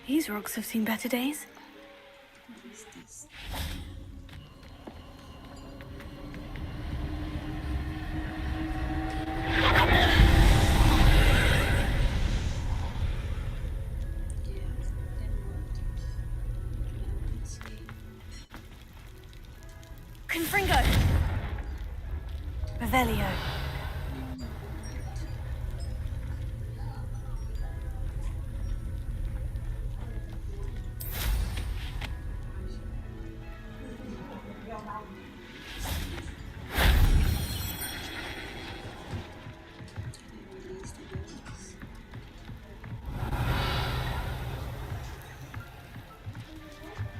These rocks have seen better days. What is this? Confringo! Revelio.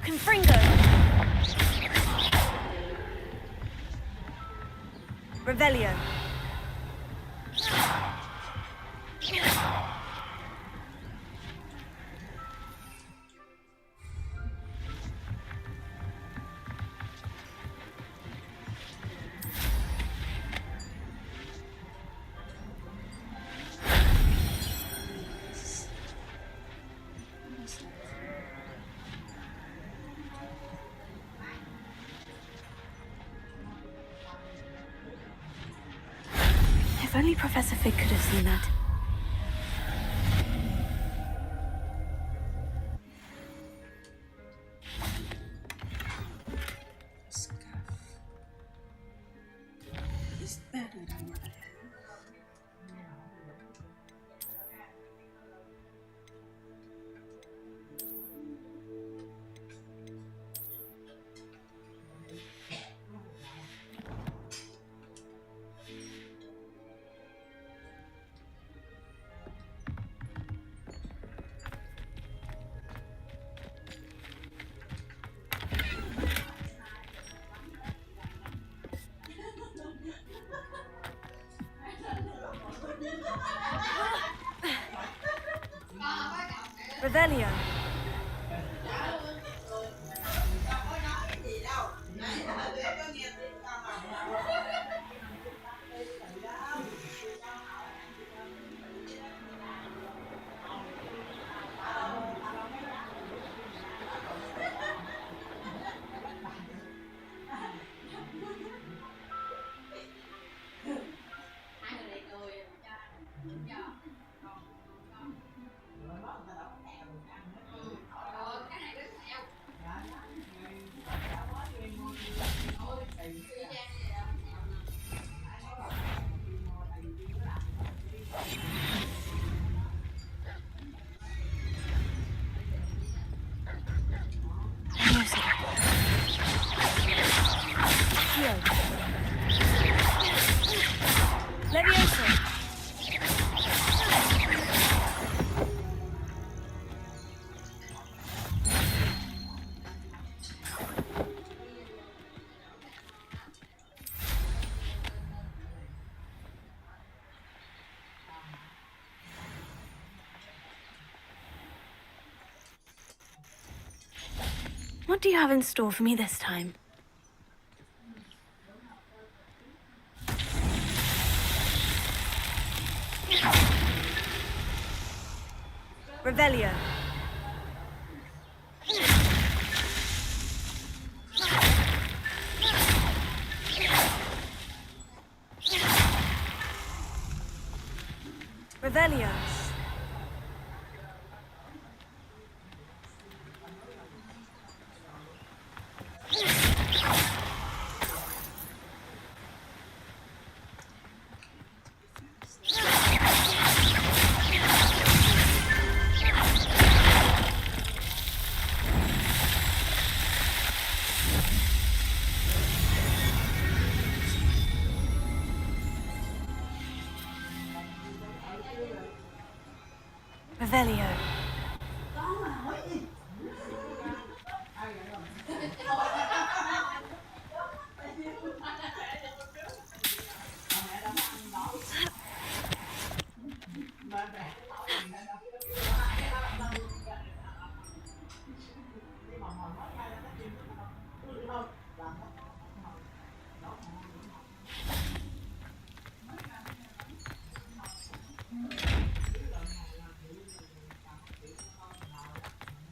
Confringo! Revelio. If only Professor Fig could have seen that. It's better than what I have. Revelio. Levioso. What do you have in store for me this time? Revelio. Revelio. Revelio.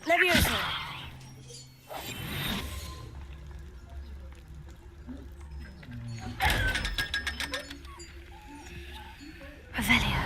Levioso. Revelio.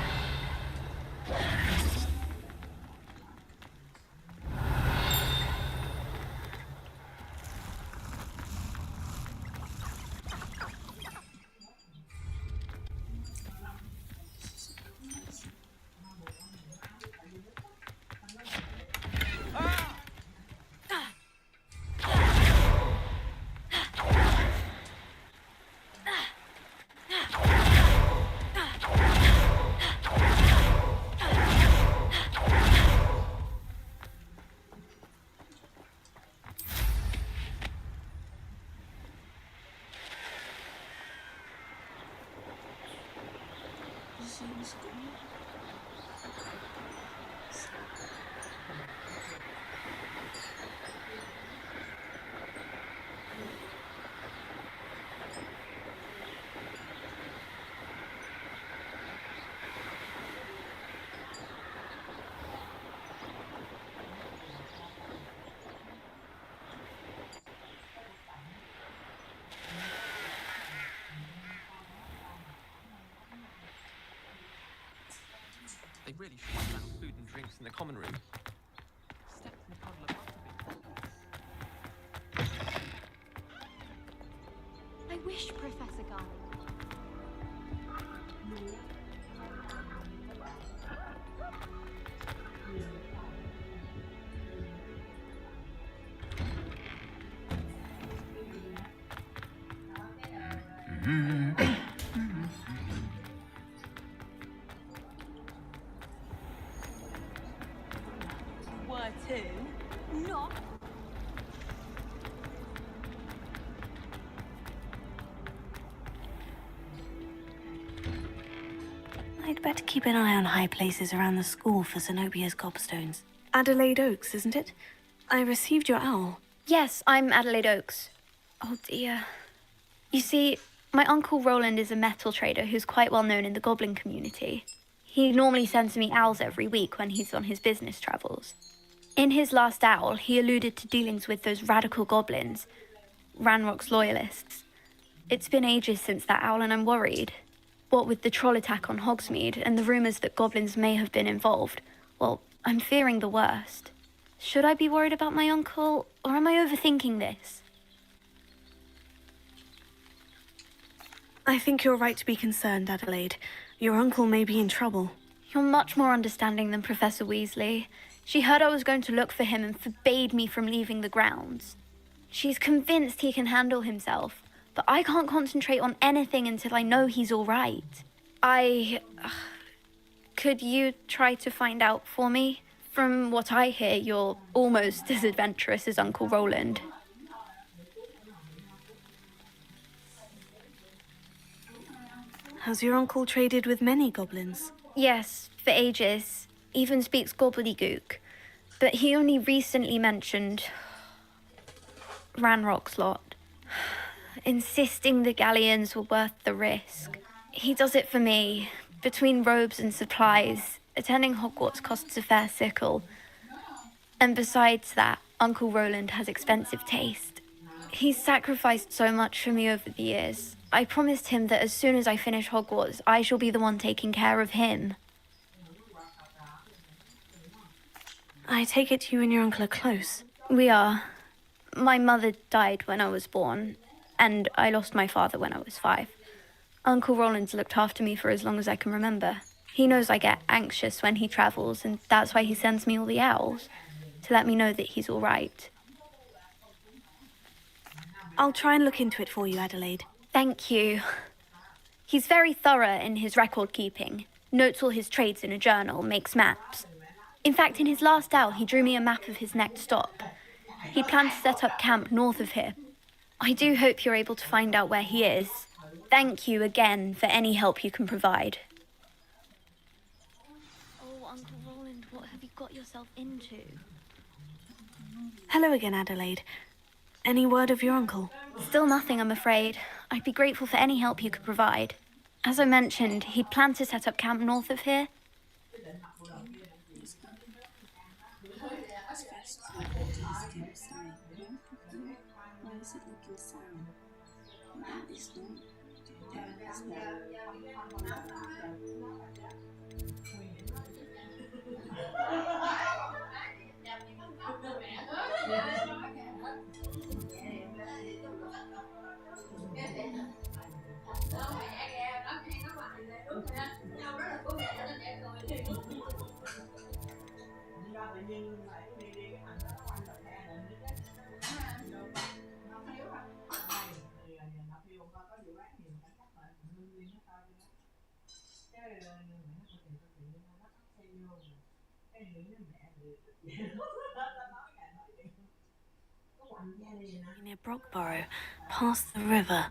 They really should allow food and drinks in the common room. Steps in a puddle of I wish Professor Garland. Were to. Not. I'd better keep an eye on high places around the school for Zenobia's gobstones. Adelaide Oaks, isn't it? I received your owl. Yes, I'm Adelaide Oaks. Oh dear. You see, my uncle Roland is a metal trader who's quite well known in the goblin community. He normally sends me owls every week when he's on his business travels. In his last owl, he alluded to dealings with those radical goblins, Ranrock's loyalists. It's been ages since that owl and I'm worried. What with the troll attack on Hogsmeade and the rumours that goblins may have been involved, well, I'm fearing the worst. Should I be worried about my uncle, or am I overthinking this? I think you're right to be concerned, Adelaide. Your uncle may be in trouble. You're much more understanding than Professor Weasley. She heard I was going to look for him and forbade me from leaving the grounds. She's convinced he can handle himself, but I can't concentrate on anything until I know he's all right. Could you try to find out for me? From what I hear, you're almost as adventurous as Uncle Roland. Has your uncle traded with many goblins? Yes, for ages. Even speaks gobbledygook. But he only recently mentioned Ranrock's lot, insisting the galleons were worth the risk. He does it for me. Between robes and supplies, attending Hogwarts costs a fair sickle. And besides that, Uncle Roland has expensive taste. He's sacrificed so much for me over the years. I promised him that as soon as I finish Hogwarts, I shall be the one taking care of him. I take it you and your uncle are close. We are. My mother died when I was born, and I lost my father when I was 5. Uncle Roland's looked after me for as long as I can remember. He knows I get anxious when he travels, and that's why he sends me all the owls, to let me know that he's all right. I'll try and look into it for you, Adelaide. Thank you. He's very thorough in his record keeping, notes all his trades in a journal, makes maps. In fact, in his last owl, he drew me a map of his next stop. He planned to set up camp north of here. I do hope you're able to find out where he is. Thank you again for any help you can provide. Oh, Uncle Roland, what have you got yourself into? Hello again, Adelaide. Any word of your uncle? Still nothing, I'm afraid. I'd be grateful for any help you could provide. As I mentioned, he planned to set up camp north of here. Why is it making sound? That is not. That is not. Near Brockborough, past the river.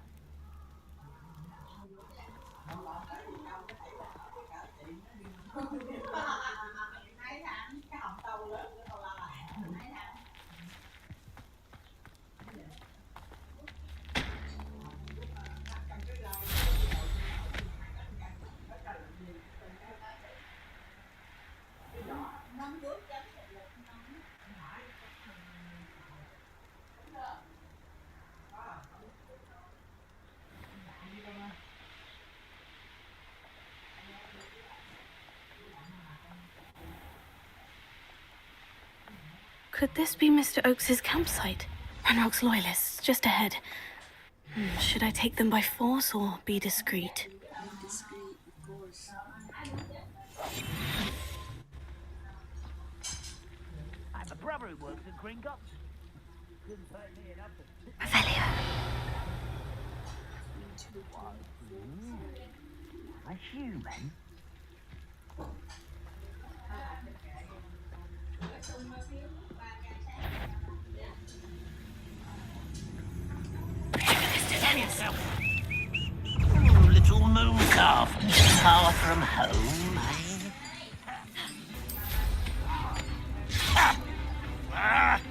Could this be Mr. Oakes's campsite? Ranrock's loyalists, just ahead. Should I take them by force or be discreet? Discreet, of course. I have a brother who works at Gringotts. Couldn't pay me enough to... Revelio. A human? Oh, little moon calf. Far from home, eh? Ah!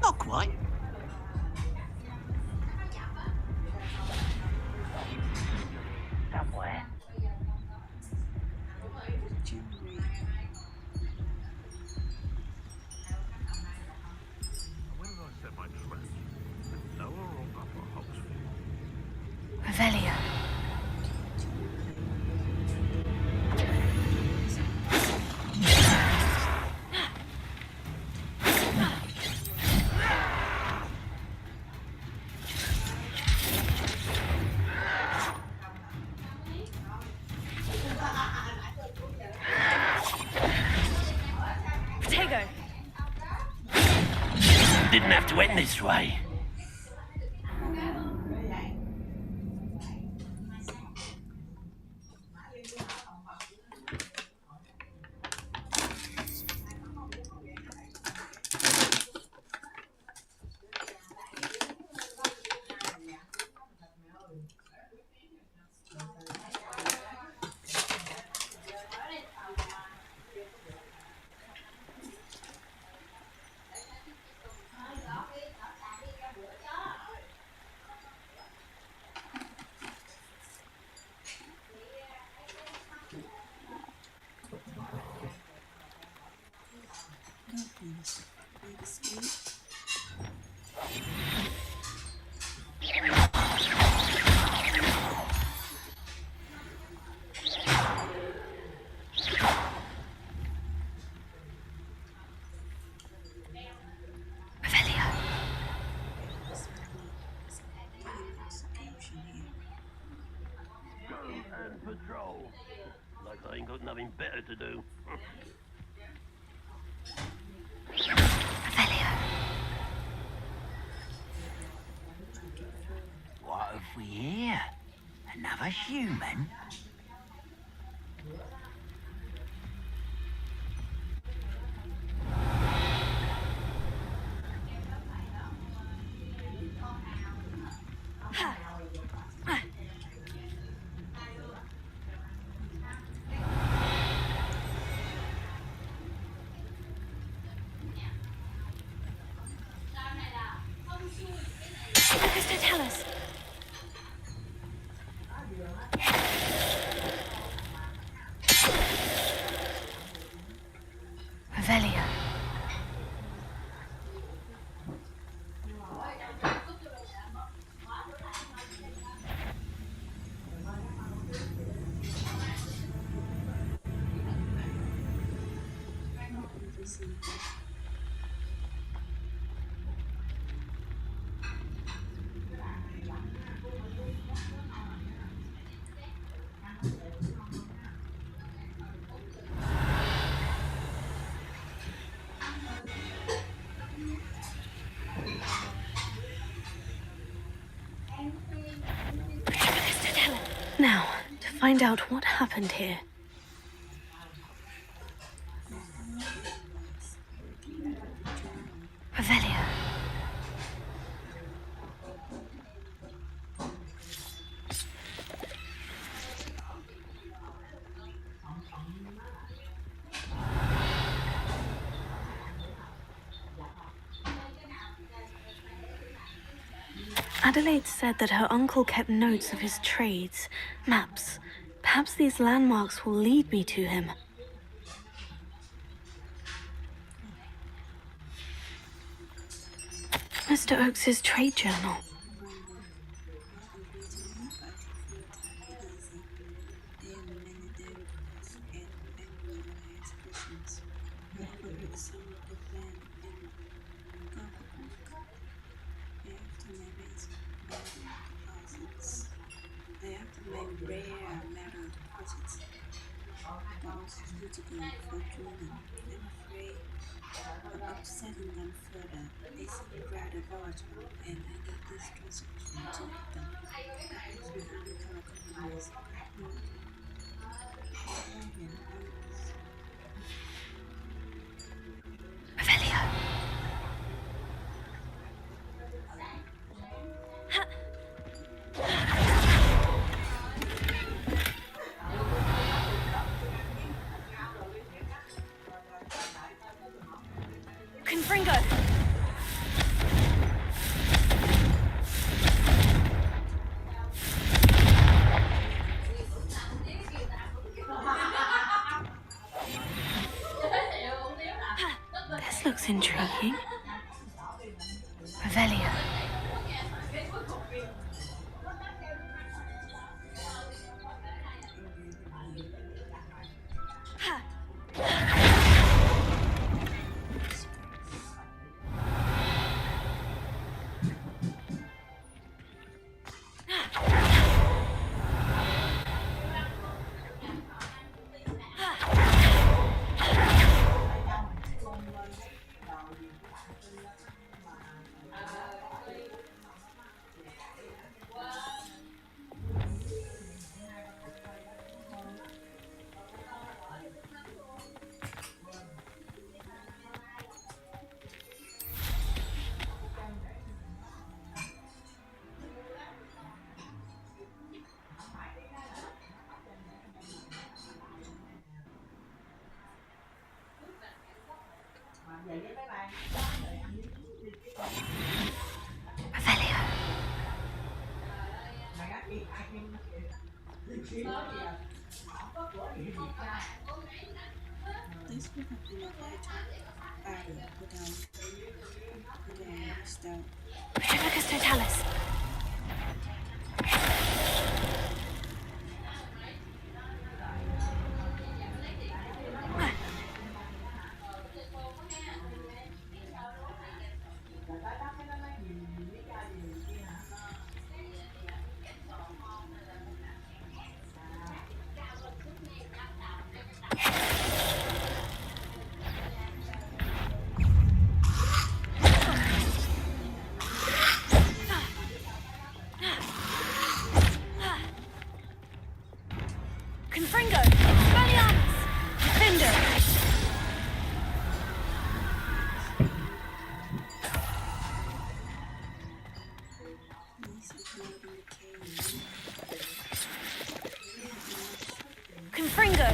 Not quite. Somewhere. Where did I set my traps? Lower or upper Hogsfield? Revelio. Tego. Didn't have to end this way. And patrol. Like I ain't got nothing better to do. What have we here? Another human? Mr. Tell us. Revelio. Now, to find out what happened here. Revelio. Adelaide said that her uncle kept notes of his trades, maps. Perhaps these landmarks will lead me to him. Mr. Oakes's trade journal. rare metal deposits. Those suitable for drilling. I'm afraid of upsetting them further. They seem rather volatile, and I need this transaction to hit them. Perhaps we can make our compromise. Note, Owen owns. Revelio. Confringo! This looks intriguing. Revelio. This would have been a vital battle without stout. Petrificus totalis. Confringo! Expelliarmus! Defender! Confringo!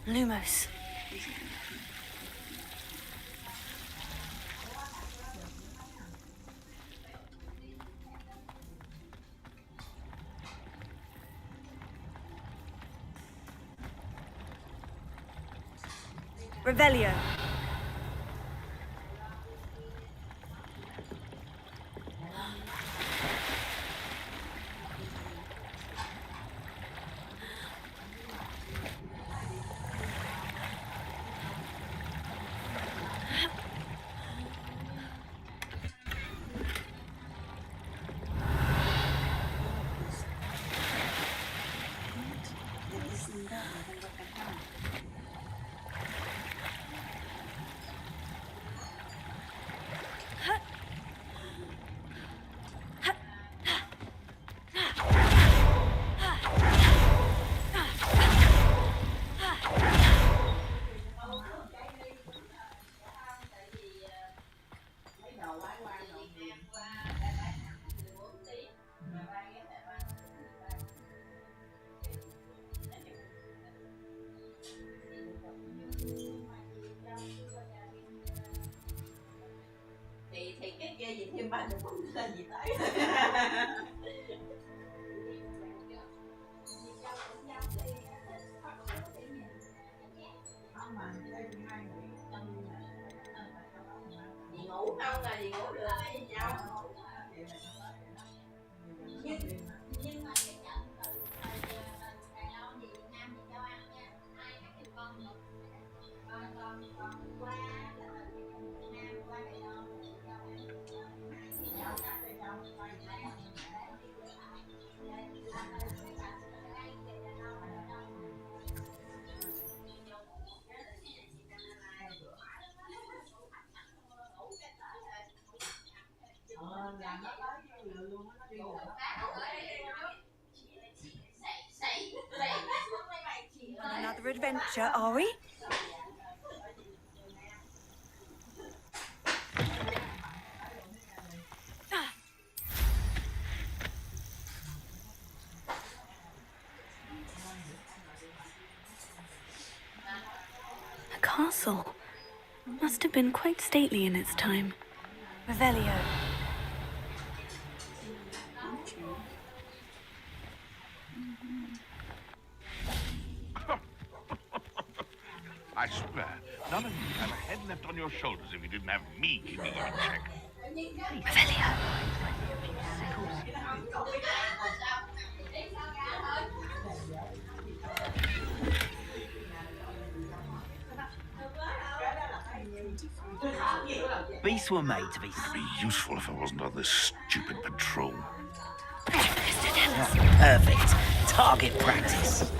Lumos. Revelio. Thì cái kia gì thêm 30 phút là gì tới. không là gì ngủ được với cháu. Nhưng mà cái trận từ Đài Loan thì Việt Nam thì cho ăn nha. Hai các điều con một còn qua là từ Việt Nam qua Đài Loan thì cho ăn. Thì cháu chắc cho cháu qua Đài Loan. Another adventure, are we? A castle. Must have been quite stately in its time. Revelio. I swear, none of you have a head left on your shoulders if you didn't have me keeping you in check. Revelio. Beasts were made to be... It'd be useful if I wasn't on this stupid patrol. Perfect. Target practice.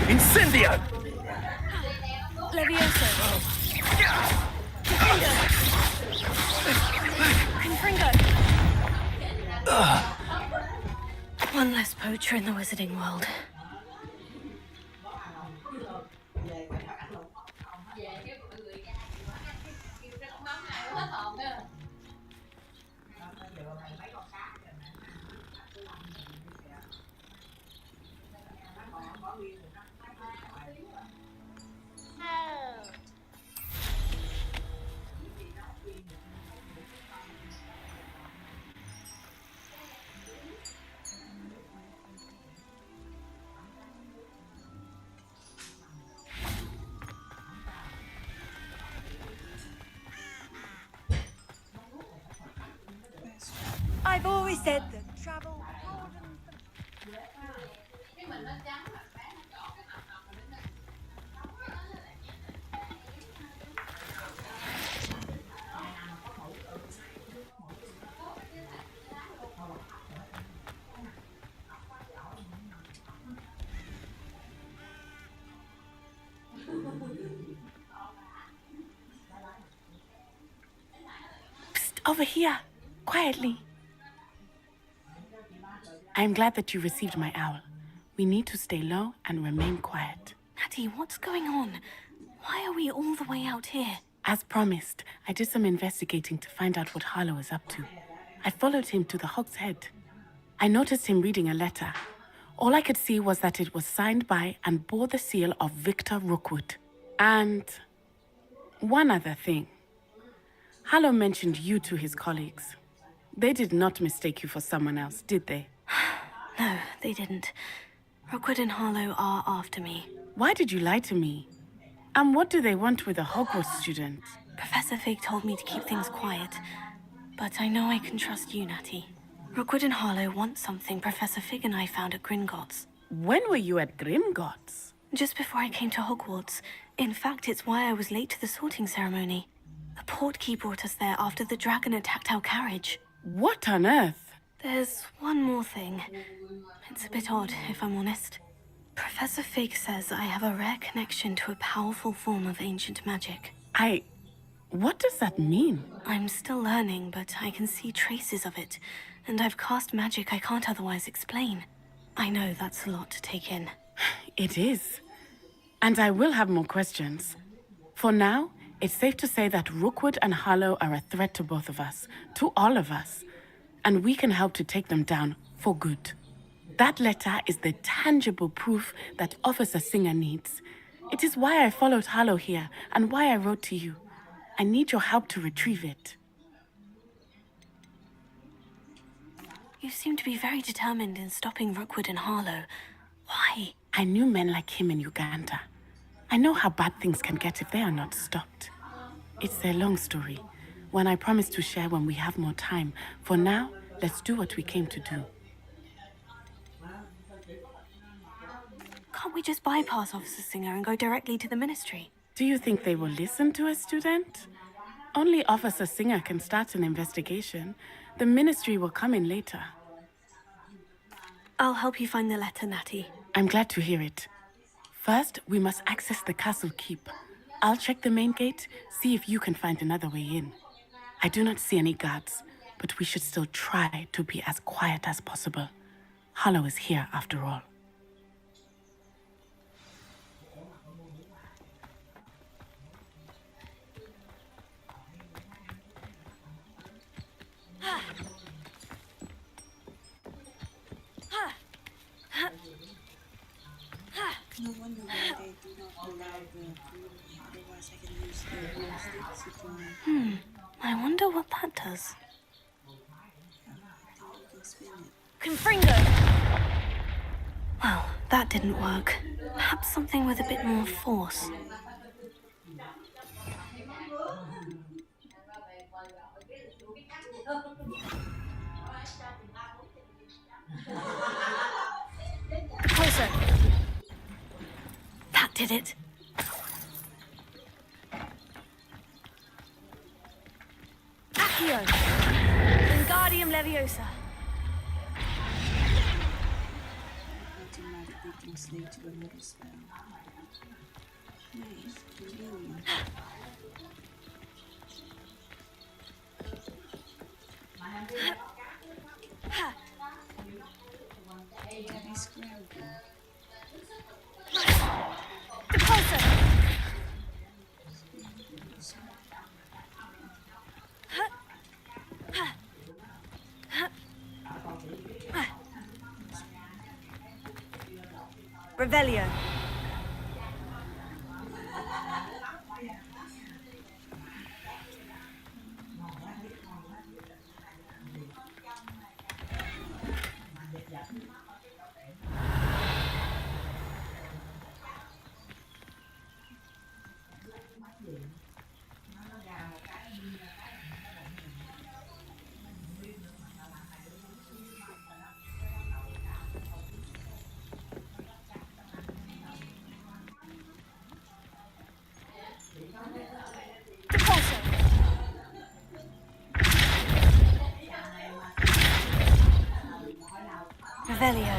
Incendio! Levioso. Confringo. One less poacher in the wizarding world. I've always said that travel broadens the... Psst, over here. Quietly. I'm glad that you received my owl. We need to stay low and remain quiet. Natty, what's going on? Why are we all the way out here? As promised, I did some investigating to find out what Harlow is up to. I followed him to the Hog's Head. I noticed him reading a letter. All I could see was that it was signed by and bore the seal of Victor Rookwood. And one other thing. Harlow mentioned you to his colleagues. They did not mistake you for someone else, did they? No, they didn't. Rookwood and Harlow are after me. Why did you lie to me? And what do they want with a Hogwarts student? Professor Fig told me to keep things quiet, but I know I can trust you, Natty. Rookwood and Harlow want something Professor Fig and I found at Gringotts. When were you at Gringotts? Just before I came to Hogwarts. In fact, it's why I was late to the sorting ceremony. The portkey brought us there after the dragon attacked our carriage. What on earth? There's one more thing. It's a bit odd, if I'm honest. Professor Fig says I have a rare connection to a powerful form of ancient magic. What does that mean? I'm still learning, but I can see traces of it, and I've cast magic I can't otherwise explain. I know that's a lot to take in. It is. And I will have more questions. For now, it's safe to say that Rookwood and Harlow are a threat to both of us, to all of us. And we can help to take them down for good. That letter is the tangible proof that Officer Singer needs. It is why I followed Harlow here and why I wrote to you. I need your help to retrieve it. You seem to be very determined in stopping Rookwood and Harlow. Why? I knew men like him in Uganda. I know how bad things can get if they are not stopped. It's a long story, one I promise to share when we have more time. For now, let's do what we came to do. Can't we just bypass Officer Singer and go directly to the ministry? Do you think they will listen to a student? Only Officer Singer can start an investigation. The ministry will come in later. I'll help you find the letter, Natty. I'm glad to hear it. First, we must access the castle keep. I'll check the main gate, see if you can find another way in. I do not see any guards, but we should still try to be as quiet as possible. Hollow is here after all. No wonder why they do not allow the broom. Otherwise, I can use the broomstick to dry. I wonder what that does. You can spin it. Confringo! Well, that didn't work. Perhaps something with a bit more force. Closer! That did it. Accio! Wingardium Leviosa. Automatically translate to another spell. Nice, brilliant. Can I scramble? Depulsor! Revelio. Revelio.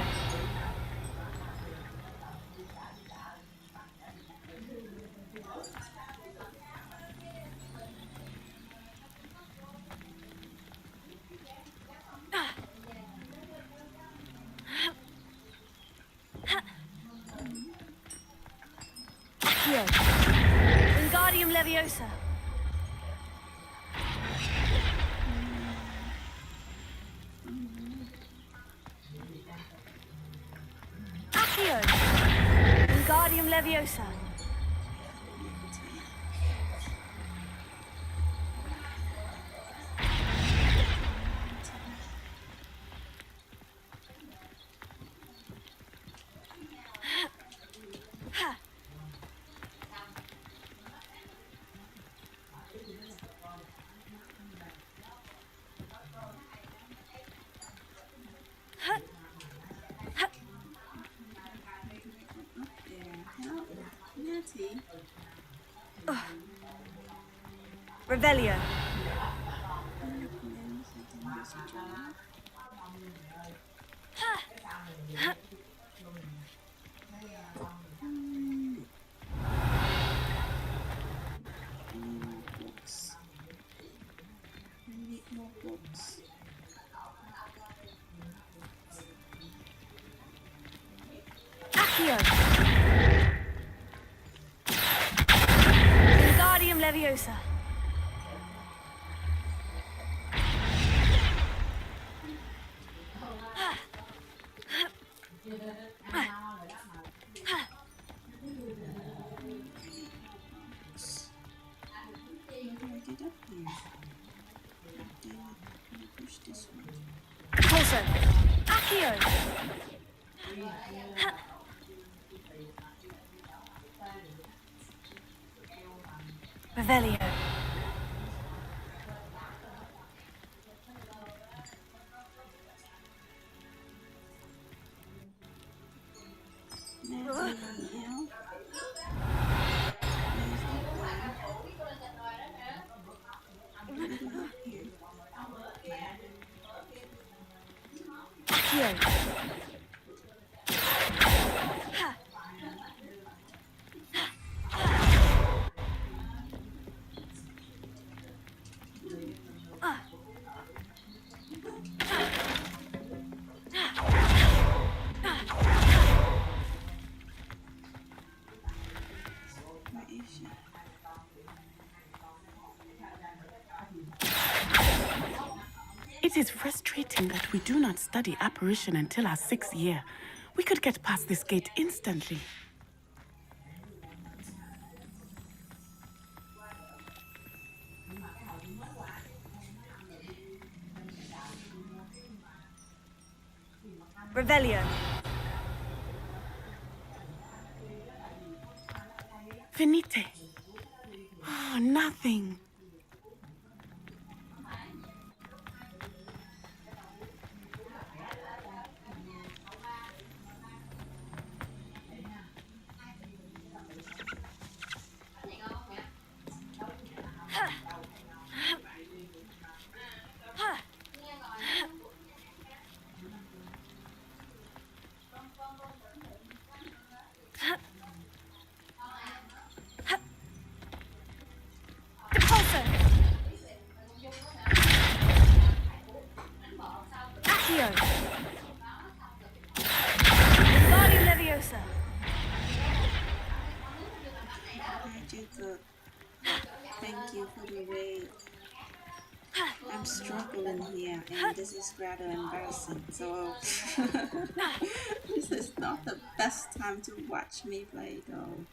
Accio. Wingardium Leviosa. Accio. Wingardium Leviosa. Natty. Revelio. I need more books. Accio. Wingardium Leviosa. How do I get up here? Damn it, I'm gonna push this one. Repulsor. Accio. Revelio. Accio. Where is she? It is frustrating that we do not study apparition until our 6th year. We could get past this gate instantly. Revelio. Finite. Oh, nothing. Depulso. Accio. Wingardium Leviosa. Hi, Jacob. Thank you for the raid. I'm struggling here, and this is rather embarrassing. So, this is not the best time to watch me play, though,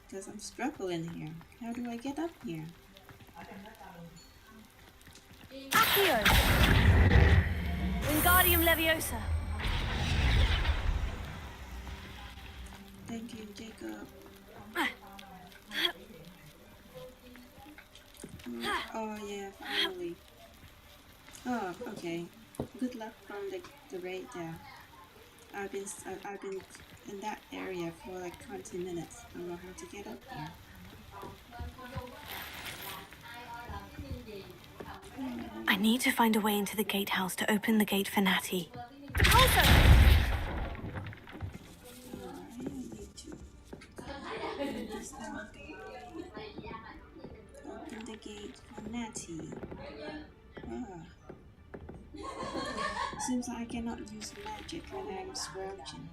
because I'm struggling here. How do I get up here? Accio. Wingardium Leviosa. Thank you, Jacob. Oh yeah, finally. Oh, okay. Good luck from the raid there. I've been in that area for like 20 minutes. I don't know how to get up here. I need to find a way into the gatehouse to open the gate for Natty. Open the gate for Natty. Seems like I cannot use magic when I'm crouching.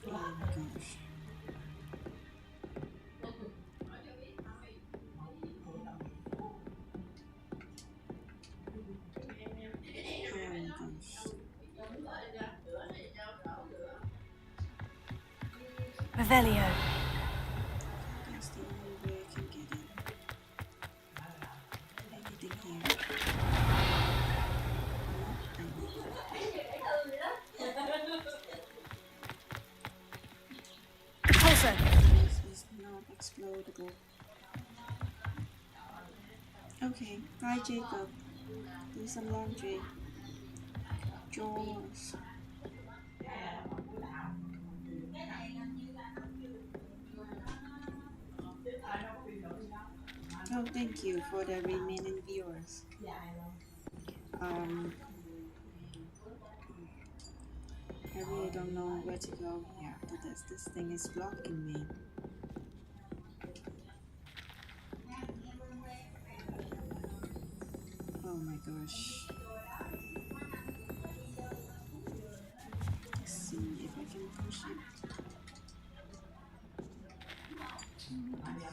Oh my gosh. Revelio. That's the only way I can get in. Anything here? This is not explodable. Okay, bye Jacob. Do some laundry. Jaws. Oh, thank you for the remaining viewers. I really don't know where to go here after this. This thing is blocking me. Oh my gosh. Let's see if I can push it.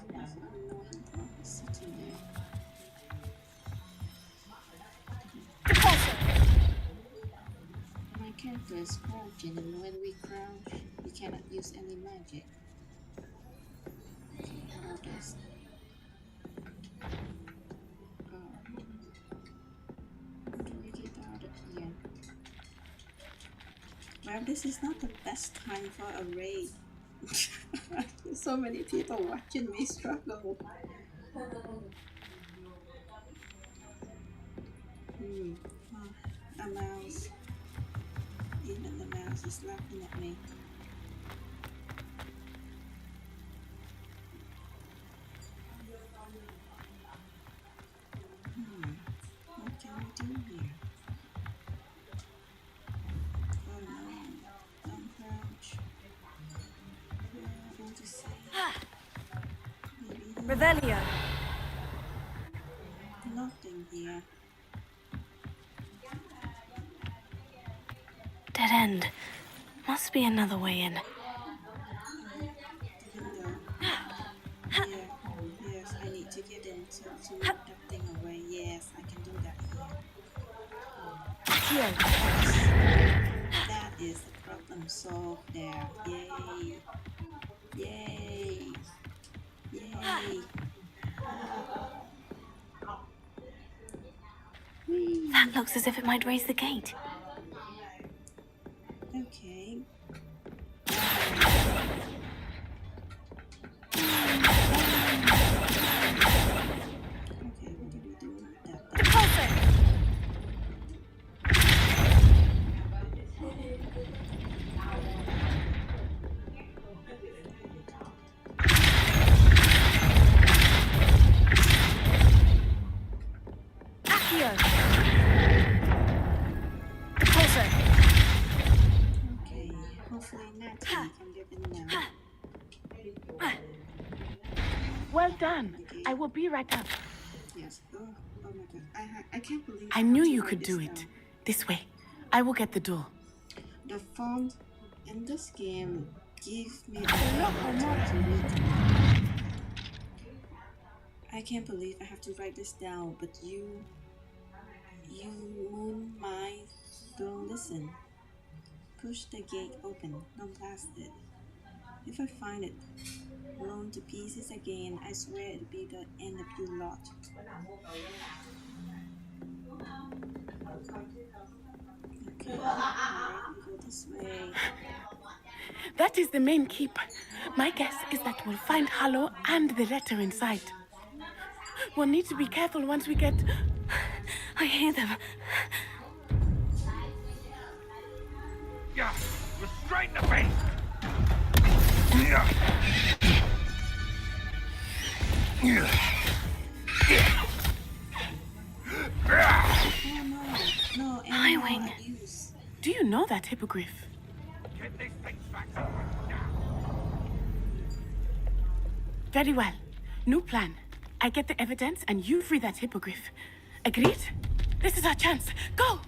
There's an annoying dog sitting there. My character is crouching, and when we crouch, we cannot use any magic. Okay, how about this? How do I get out of here? Well, this is not the best time for a raid. There's so many people watching me struggle. A mouse. Even the mouse is laughing at me. Revelio. Nothing here. Dead end. Must be another way in. The window. Here. Yes, I need to get in to move that thing away. Yes, I can do that here. That is the problem solved there. Yay. Yay. Yay. Whee. That looks as if it might raise the gate. Okay. Okay, what do we do with that? Repulsor! Accio. Repulsor. Okay, hopefully Natty can get in now. Well done. I will be right up. Yes. Oh my god. I can't believe I knew you could do it. This way. I will get the door. The font in this game gives me the hard time to read. I can't believe I have to write this down, but you moon my don't listen. Push the gate open, don't blast it. If I find it blown to pieces again, I swear it'll be the end of your lot. Okay, alright, we go this way. That is the main keep. My guess is that we'll find Hallow and the letter inside. We'll need to be careful once we get... I hear them. Yeah, you're straight in the face. Yeah. No, Highwing. Do you know that hippogriff? Get this thing back. Very well. New plan. I get the evidence and you free that hippogriff. Agreed? This is our chance. Go!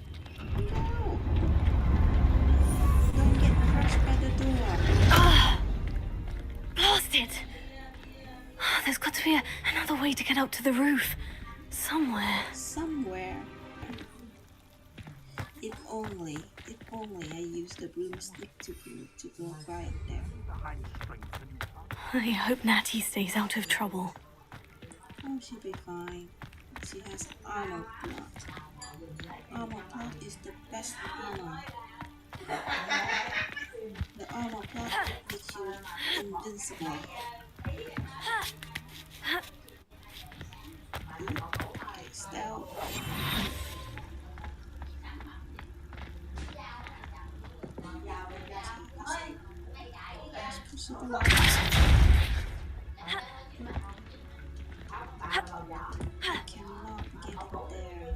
Don't get crushed by the door. Ah! Blasted! Oh, there's got to be another way to get up to the roof. Somewhere. Somewhere. If only I used the broomstick to go right there. I hope Natty stays out of trouble. Oh, she'll be fine. She has armor plot. Armor plot is the best armor. The armor plot makes you invincible. Okay, stealth. Let's push it along. I cannot get it there.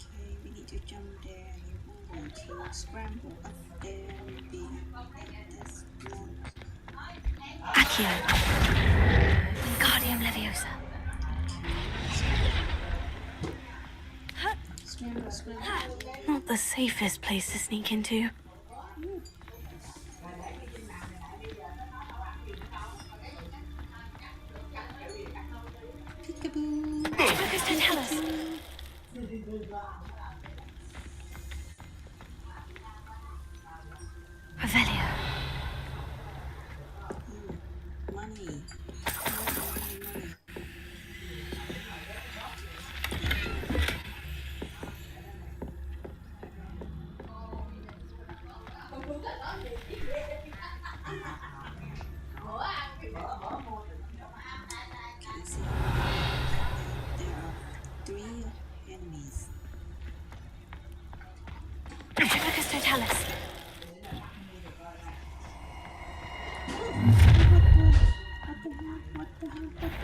Okay, we need to jump there. We need to scramble up there. Maybe this one. Accio. Wingardium Leviosa. Scramble, scramble. Not the safest place to sneak into. Peekaboo. Focus to tell us. Revelio. Money. There are 3 enemies. Focus to tell us.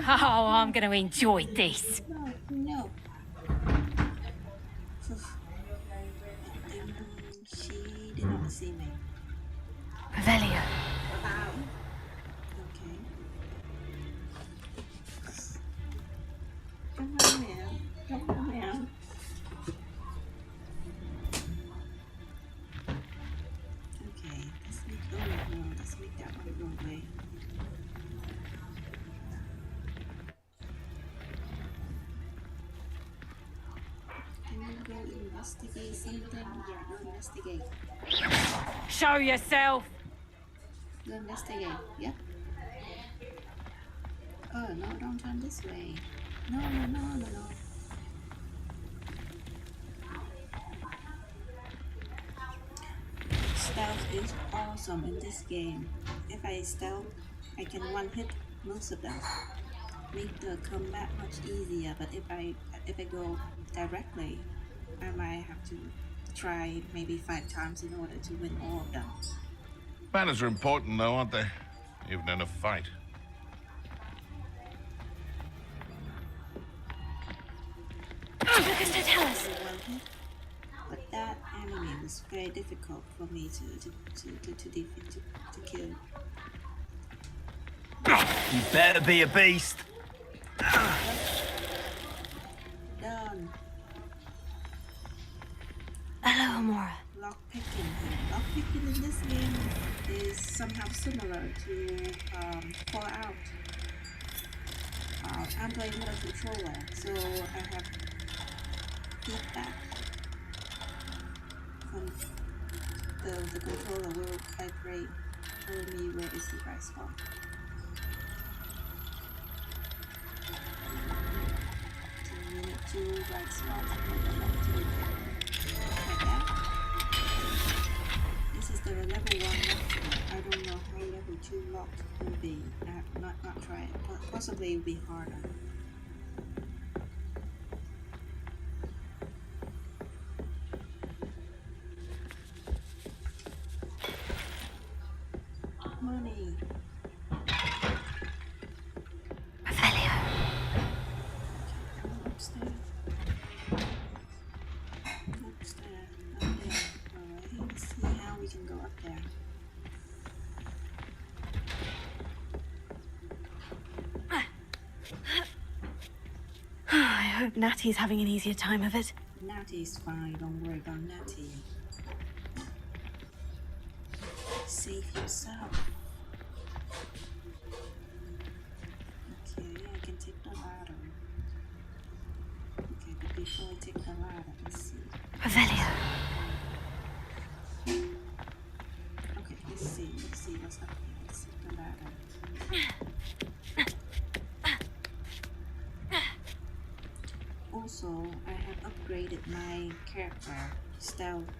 Oh, I'm going to enjoy this. I think she did not see me. Revelio. Okay. Come on, man. Come on, man. Okay, let's make that one go away. Can you go investigate something? Yeah, go investigate. Show yourself! Go investigate, yeah. Oh, no, don't turn this way. No. Stealth is awesome in this game. If I stealth, I can one hit most of them. Make the combat much easier, but if I go directly, I might have to try maybe 5 times in order to win all of them. Manners are important, though, aren't they? Even in a fight. Look at Satellis. But that enemy was very difficult for me to defeat, to kill. You better be a beast. Done. Hello, Amora. Lockpicking. Lockpicking in this game is somehow similar to Fallout. I'm playing with a controller, so I have feedback from the controller will vibrate telling me where is the right spot. So you need 2 right spots and then like 2 like that. This is the level 1 locked. I don't know how level 2 locked will be. I have not tried it, but possibly it will be harder. Money. Revelio. Go upstairs. Upstairs. Up there. Alright, let's see how we can go up there. I hope Natty's having an easier time of it. Natty's fine, don't worry about Natty. Save yourself. Okay, I can take the ladder. Okay, but before I take the ladder, let's see. Revelio. Okay, let's see what's up here. Let's take the ladder. Also, I have upgraded my character stealth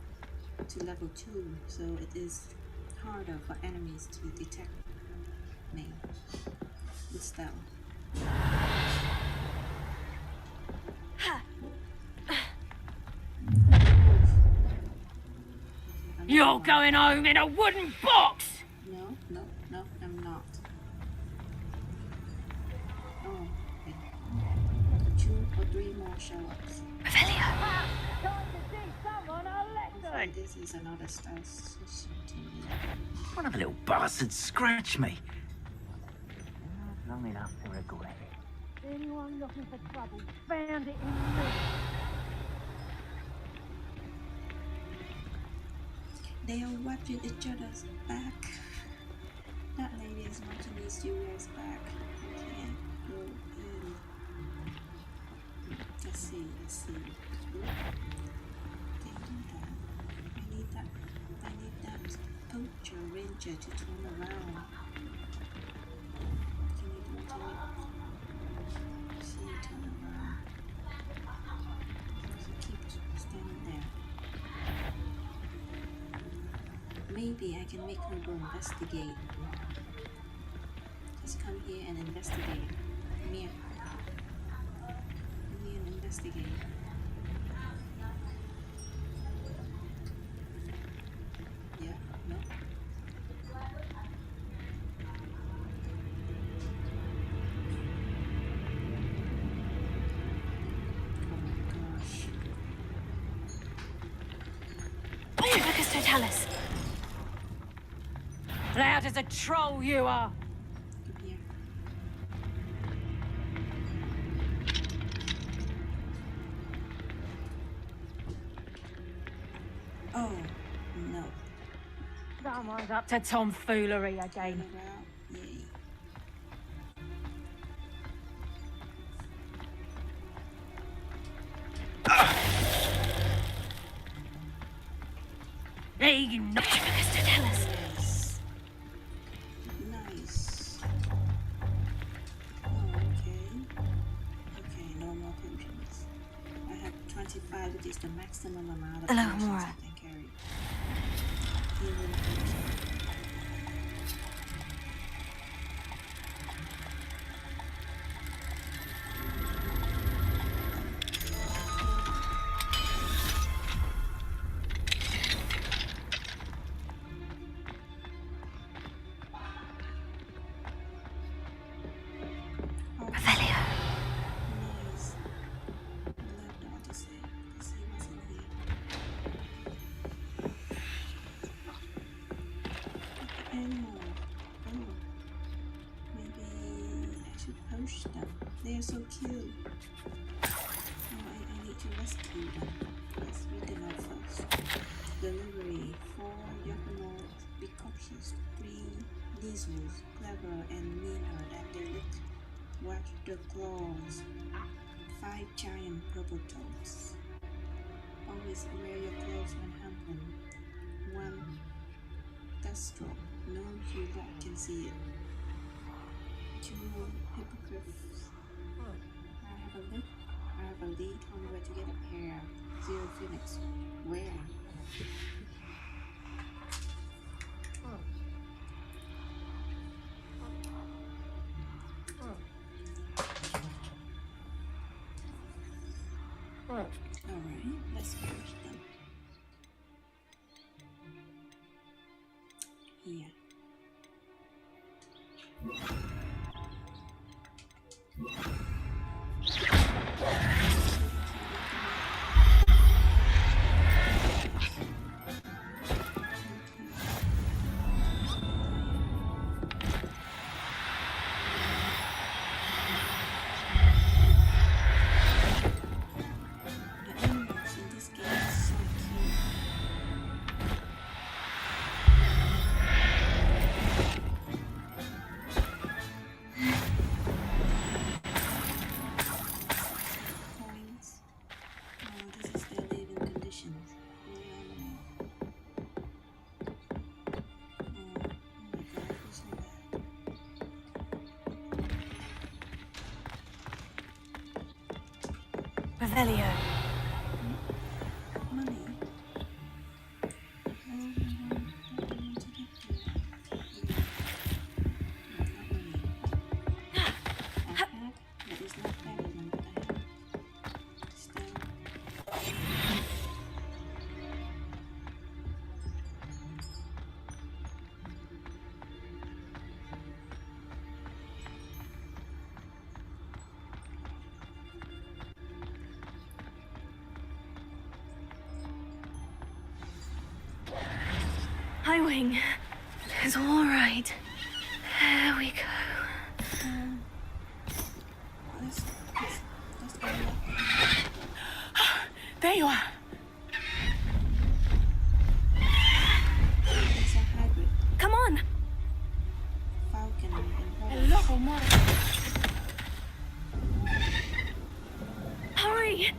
to level 2, so it is harder for enemies to detect me with stealth. You're going home in a wooden box! No, I'm not. Oh, okay. 2 or 3 more show-ups. Revelio. Hopefully this is another stealth session to me. One of the little bastards scratched me. Not long enough to regret it. Anyone looking for trouble found it in me. They are watching each other's back. That lady is watching these 2 guys back. I can't go in. Let's see. Okay, do that. I need that poacher ranger to turn around. Can you do it to me? See you turn around. So keep standing there. Maybe I can make her go investigate. Just come here and investigate. Come here. Come here and investigate. Yeah, no. Oh my gosh. tell us. Loud as a troll you are. Here. Oh, no. Someone's up to tomfoolery again. Yay. Hey, no. Tell us. Nice. Oh, okay. Okay, no more potions. I have 25, which is the maximum amount of Hello, potions Mora. I can carry. Healing potion. Revelio. Nice. I love the Odyssey. Let's see what's in here. Animal. Oh. Maybe I should poach them. They are so cute. Oh, I need to rescue them. Let's read them out first. Delivery. 4 Yokomo. Be cautious. 3 Diesels. Clever and meaner than they look. Watch the claws. 5 giant purple toads. Always wear your clothes when hunting. 1 Deathstroke. No human can see it. 2 Hippogriffs. I have a lead. I have a lead on where to get a pair. 0 Phoenix. Where? Alright, let's push them. Here. The animals in this game are so cute. Coins. Oh, this is their living conditions. Oh my god, who's in that? Revelio. Money. How do we want to get there? Not money. A hat that is not better than what I have. Still. Hi, Wing. It's all right. There we go. Let's go up. There you are. It's a hybrid. Come on. Falcon and Hello, Mora. Hurry.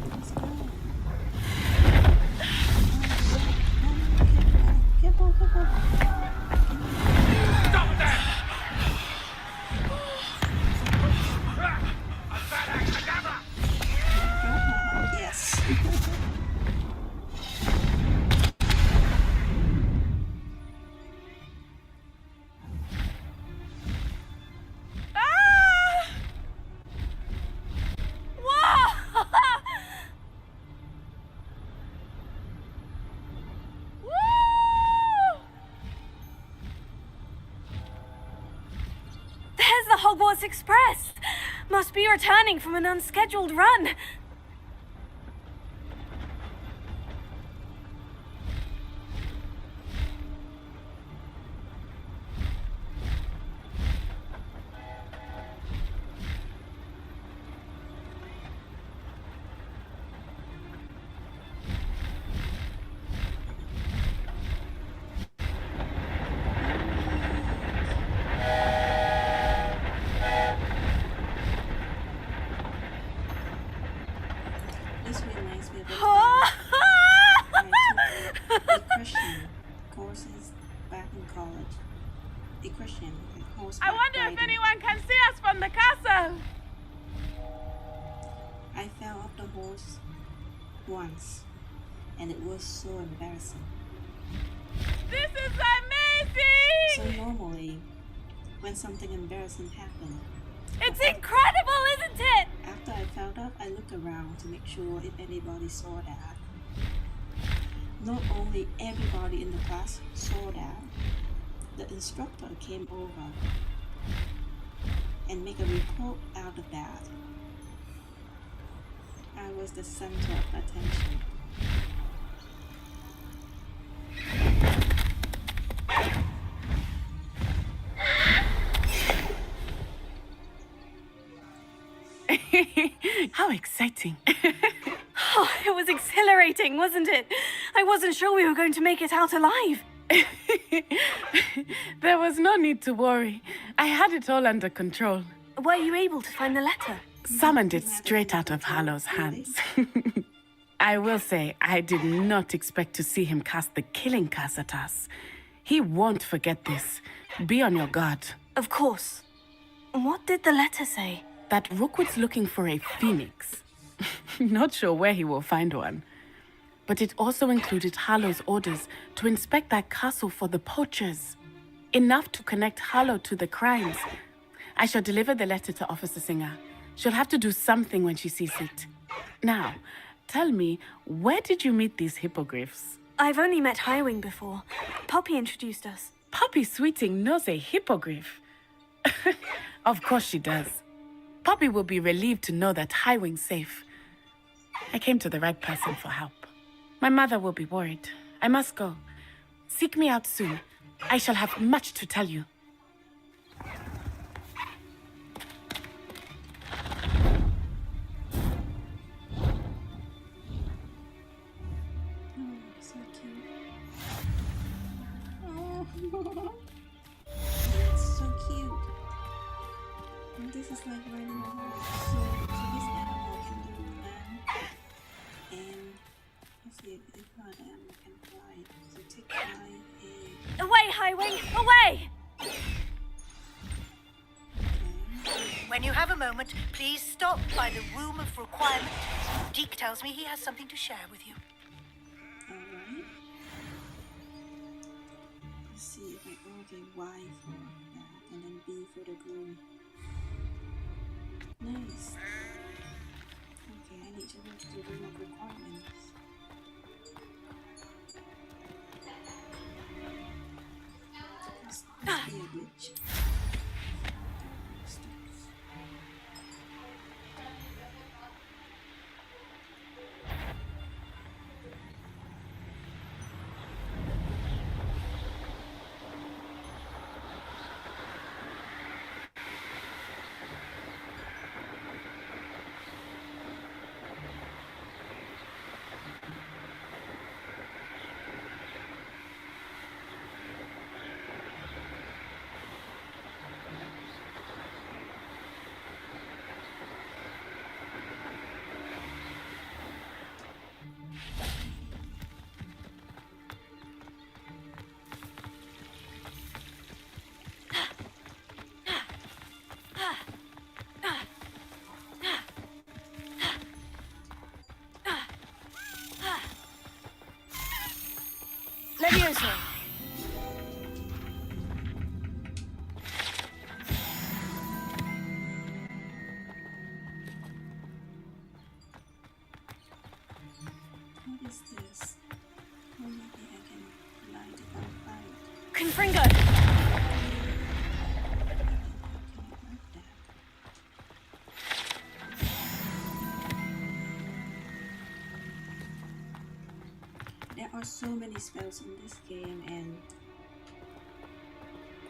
Let's go. Careful. Stop that! Yes. There's the Hogwarts Express. Must be returning from an unscheduled run. spare the time. I took a Christian courses back in college. A Christian horseback I wonder if riding. anyone can see us from the castle. I fell off the horse once, and it was so embarrassing. This is amazing! So normally, when something embarrassing happened, It's incredible, isn't it? after I fell off, I looked around to make sure if anybody saw that. Not only everybody in the class saw that, the instructor came over and make a report out of that. I was the center of attention. How exciting. Oh, it was exhilarating, wasn't it? I wasn't sure we were going to make it out alive. There was no need to worry. I had it all under control. Were you able to find the letter? Summoned it straight out of Hallow's hands. I will say, I did not expect to see him cast the killing curse at us. He won't forget this. Be on your guard. Of course. What did the letter say? That Rookwood's looking for a phoenix. Not sure where he will find one. But it also included Hallow's orders to inspect that castle for the poachers. Enough to connect Hallow to the crimes. I shall deliver the letter to Officer Singer. She'll have to do something when she sees it. Now, tell me, where did you meet these hippogriffs? I've only met Highwing before. Poppy introduced us. Poppy Sweeting knows a hippogriff. Of course she does. Poppy will be relieved to know that Highwing's safe. I came to the right person for help. My mother will be worried. I must go. Seek me out soon. I shall have much to tell you. So cute. Oh, it's so cute. And this is like riding a horse. So this animal can do land. And let's see if not animal can fly. So take my egg. Away, Highwing! Away! When you have a moment, please stop by the room of requirement. Deke tells me he has something to share with you. Alright. Let's see if I order Y for that and then B for the groom. Nice. Okay, I need to go to the room of requirements. This must be a witch. Levioso! What is this? Oh, maybe I can light it on fire. Confringo! There are so many spells in this game, and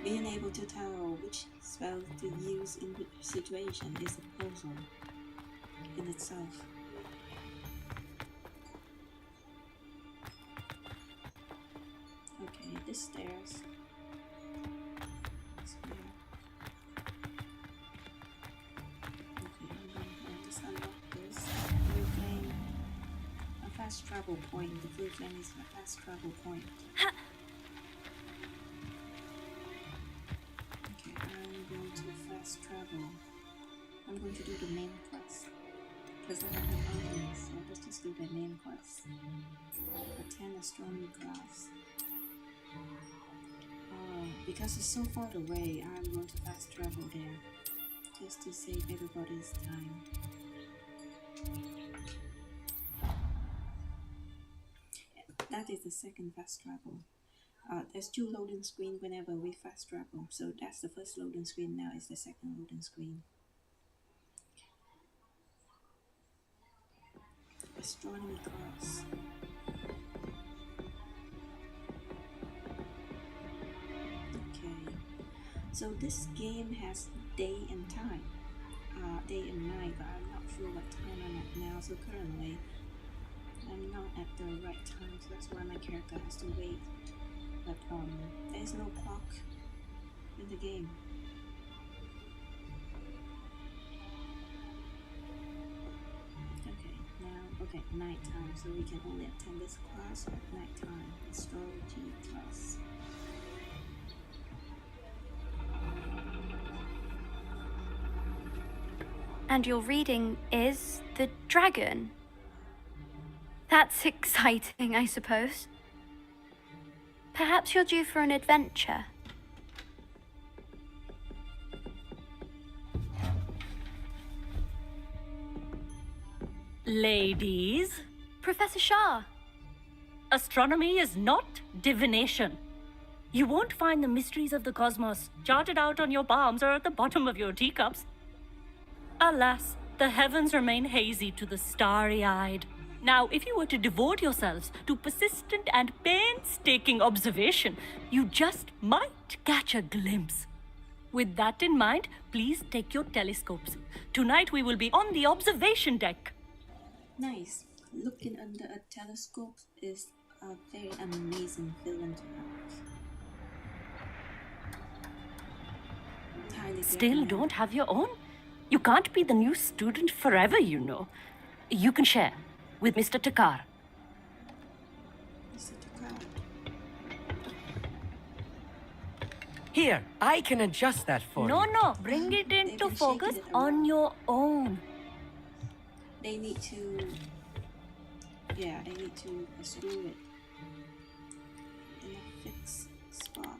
being able to tell which spell to use in which situation is a puzzle in itself. Okay, the stairs. It's here. Okay, I'm gonna just unlock this. New flame. fast travel point. The first one is a fast travel point. Okay, I'm going to fast travel. I'm going to do the main quest. Because I have openings, so let's just do the main quest. Attend astronomy class. Because it's so far away, I'm going to fast travel there. Just to save everybody's time. That is the second fast travel. There's 2 loading screens whenever we fast travel. So that's the first loading screen, now is the second loading screen. Astronomy class. Okay. So this game has day and time. Day and night, but I'm not sure what time I'm at now. So currently, I'm not at the right time, so that's why my character has to wait. But there's no clock in the game. Okay, night time, so we can only attend this class at night time. Astrology class. And your reading is the dragon. That's exciting, I suppose. Perhaps you're due for an adventure. Ladies, Professor Shah. astronomy is not divination. You won't find the mysteries of the cosmos charted out on your palms or at the bottom of your teacups. Alas, the heavens remain hazy to the starry-eyed. Now, if you were to devote yourselves to persistent and painstaking observation, you just might catch a glimpse. With that in mind, please take your telescopes. Tonight we will be on the observation deck. Nice. Looking under a telescope is a very amazing feeling to have. Highly Still recommend. don't have your own? You can't be the new student forever, you know. You can share with Mr. Takar. Mr. Takar. Here, I can adjust that for you. No, bring it into focus on your own. They need to screw it in a fixed spot.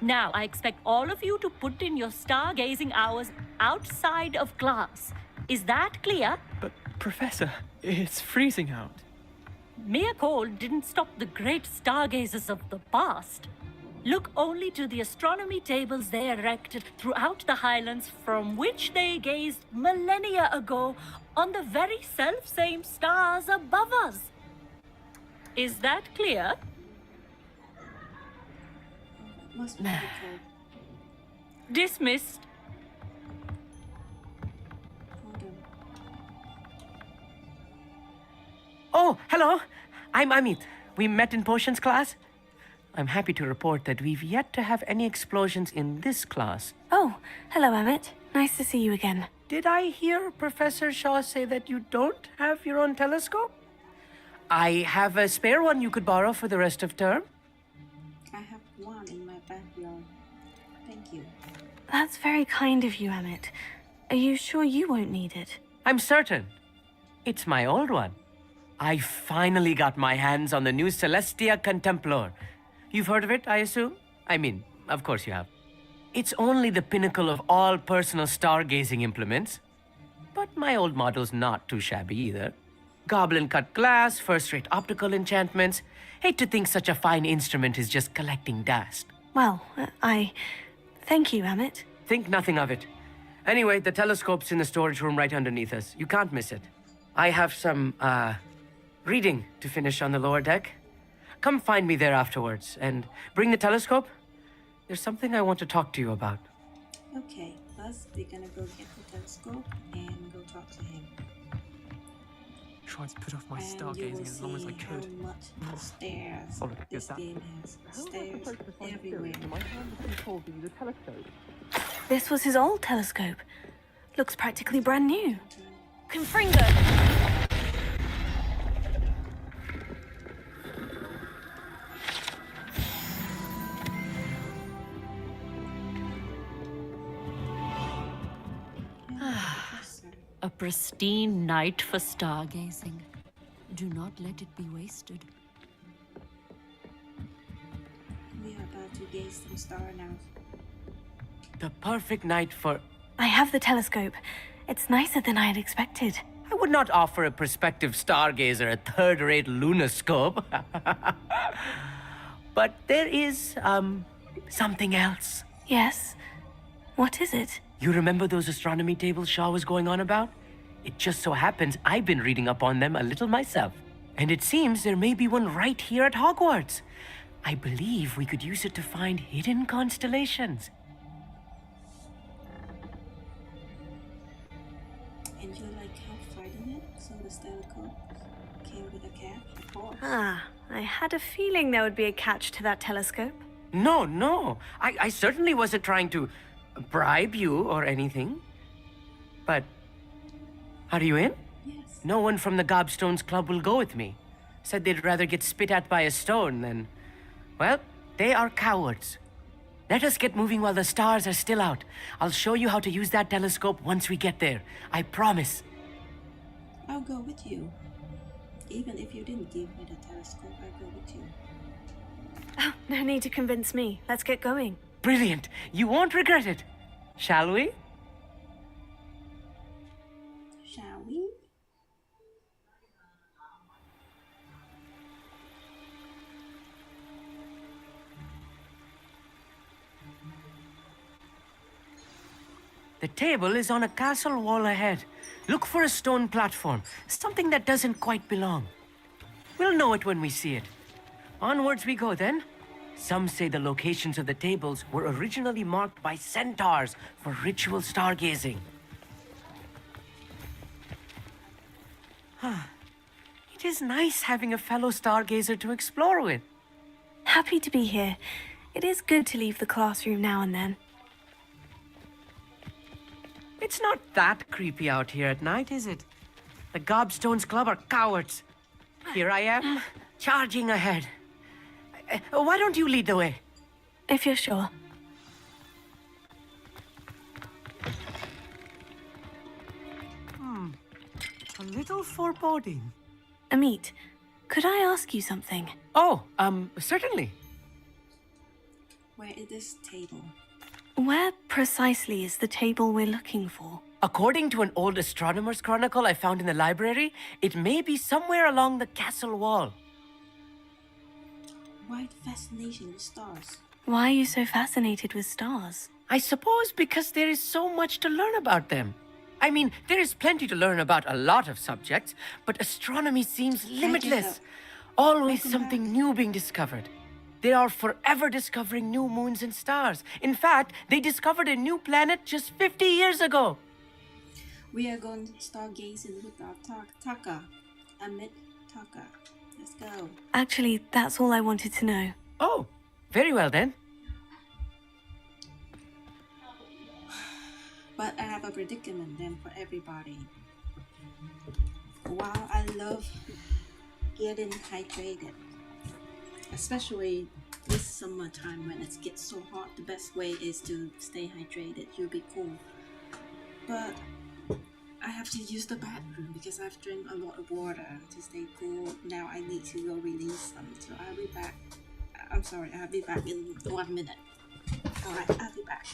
Now, I expect all of you to put in your stargazing hours outside of class. Is that clear? But, Professor, it's freezing out. Mere cold didn't stop the great stargazers of the past. Look only to the astronomy tables they erected throughout the highlands from which they gazed millennia ago on the very self-same stars above us. Is that clear? Must be difficult. Dismissed. Oh, hello. I'm Amit. We met in potions class. I'm happy to report that we've yet to have any explosions in this class. Oh, hello, Emmett. Nice to see you again. Did I hear Professor Shaw say that you don't have your own telescope? I have a spare one you could borrow for the rest of term. I have one in my backyard. Thank you. That's very kind of you, Emmett. Are you sure you won't need it? I'm certain. It's my old one. I finally got my hands on the new Celestia Contemplar. You've heard of it, I assume? I mean, of course you have. It's only the pinnacle of all personal stargazing implements. But my old model's not too shabby either. Goblin-cut glass, first-rate optical enchantments. Hate to think such a fine instrument is just collecting dust. Well, thank you, Emmett. Think nothing of it. Anyway, the telescope's in the storage room right underneath us. You can't miss it. I have some, reading to finish on the lower deck. Come find me there afterwards, and bring the telescope. There's something I want to talk to you about. Okay, first we're gonna go get the telescope and go talk to him. tried to put off my and you will stargazing as long as I see could. how much stairs Oh, look, this is that- game has. How am I Stairs supposed to find everywhere. Sirius? My hand has been told to use a telescope. This was his old telescope. Looks practically brand new. Confringo! A pristine night for stargazing. Do not let it be wasted. We are about to gaze some star now. The perfect night for... I have the telescope. It's nicer than I had expected. I would not offer a prospective stargazer a third-rate lunoscope. But there is, something else. Yes? What is it? You remember those astronomy tables Shaw was going on about? It just so happens I've been reading up on them a little myself. And it seems there may be one right here at Hogwarts. I believe we could use it to find hidden constellations. And you like help finding it? So the telescope came with a catch, of course. Ah, I had a feeling there would be a catch to that telescope. No. I certainly wasn't trying to bribe you or anything. But are you in? Yes. No one from the Gobstones Club will go with me. Said they'd rather get spit at by a stone than... Well, they are cowards. Let us get moving while the stars are still out. I'll show you how to use that telescope once we get there. I promise. I'll go with you. Even if you didn't give me the telescope, I'll go with you. Oh, no need to convince me. Let's get going. Brilliant. You won't regret it. Shall we? Shall we? The table is on a castle wall ahead. Look for a stone platform, something that doesn't quite belong. We'll know it when we see it. Onwards we go then. Some say the locations of the tables were originally marked by centaurs for ritual stargazing. It is nice having a fellow stargazer to explore with. Happy to be here. It is good to leave the classroom now and then. It's not that creepy out here at night, is it? The Gobstones Club are cowards. Here I am, charging ahead. Why don't you lead the way? If you're sure. A little foreboding. Amit, could I ask you something? Oh, certainly. Where is this table? Where precisely is the table we're looking for? According to an old astronomer's chronicle I found in the library, it may be somewhere along the castle wall. Why the fascination with stars? Why are you so fascinated with stars? I suppose because there is so much to learn about them. I mean, there is plenty to learn about a lot of subjects, but astronomy seems limitless. Always something new being discovered. They are forever discovering new moons and stars. In fact, they discovered a new planet just 50 years ago. We are going to stargazing with our Taka. Amit Taka. Let's go. Actually, that's all I wanted to know. Oh, very well then. But I have a predicament then for everybody. While I love getting hydrated, especially this summertime when it gets so hot, the best way is to stay hydrated. You'll be cool. But I have to use the bathroom because I've drank a lot of water to stay cool. Now I need to go release some. So I'll be back. I'm sorry, I'll be back in 1 minute. Alright, I'll be back.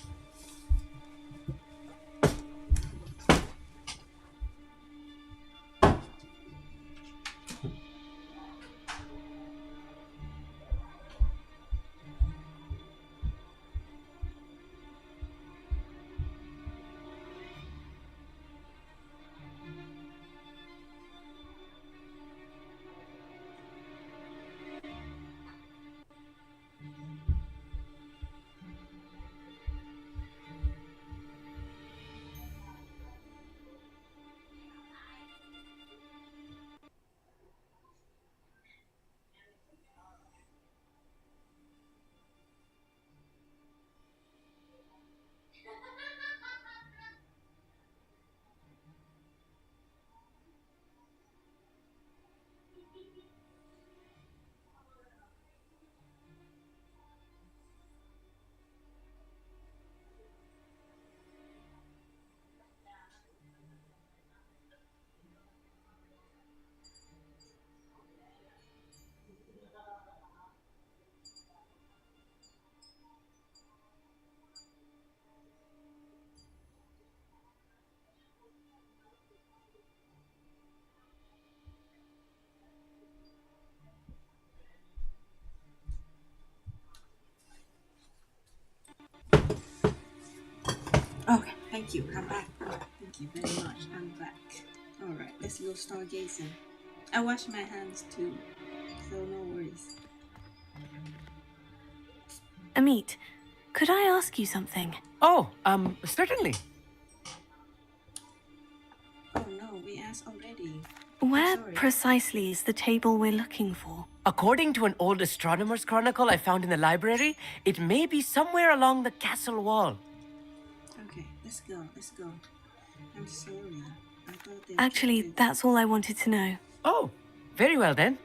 you. I'm back. Thank you very much. I'm back. Alright, let's go stargazing. I wash my hands too, so no worries. Amit, could I ask you something? Oh, certainly. Oh no, we asked already. Where precisely is the table we're looking for? According to an old astronomer's chronicle I found in the library, it may be somewhere along the castle wall. Okay, let's go, let's go. I'm sorry. I thought the Actually, objective... that's all I wanted to know. Oh, very well then.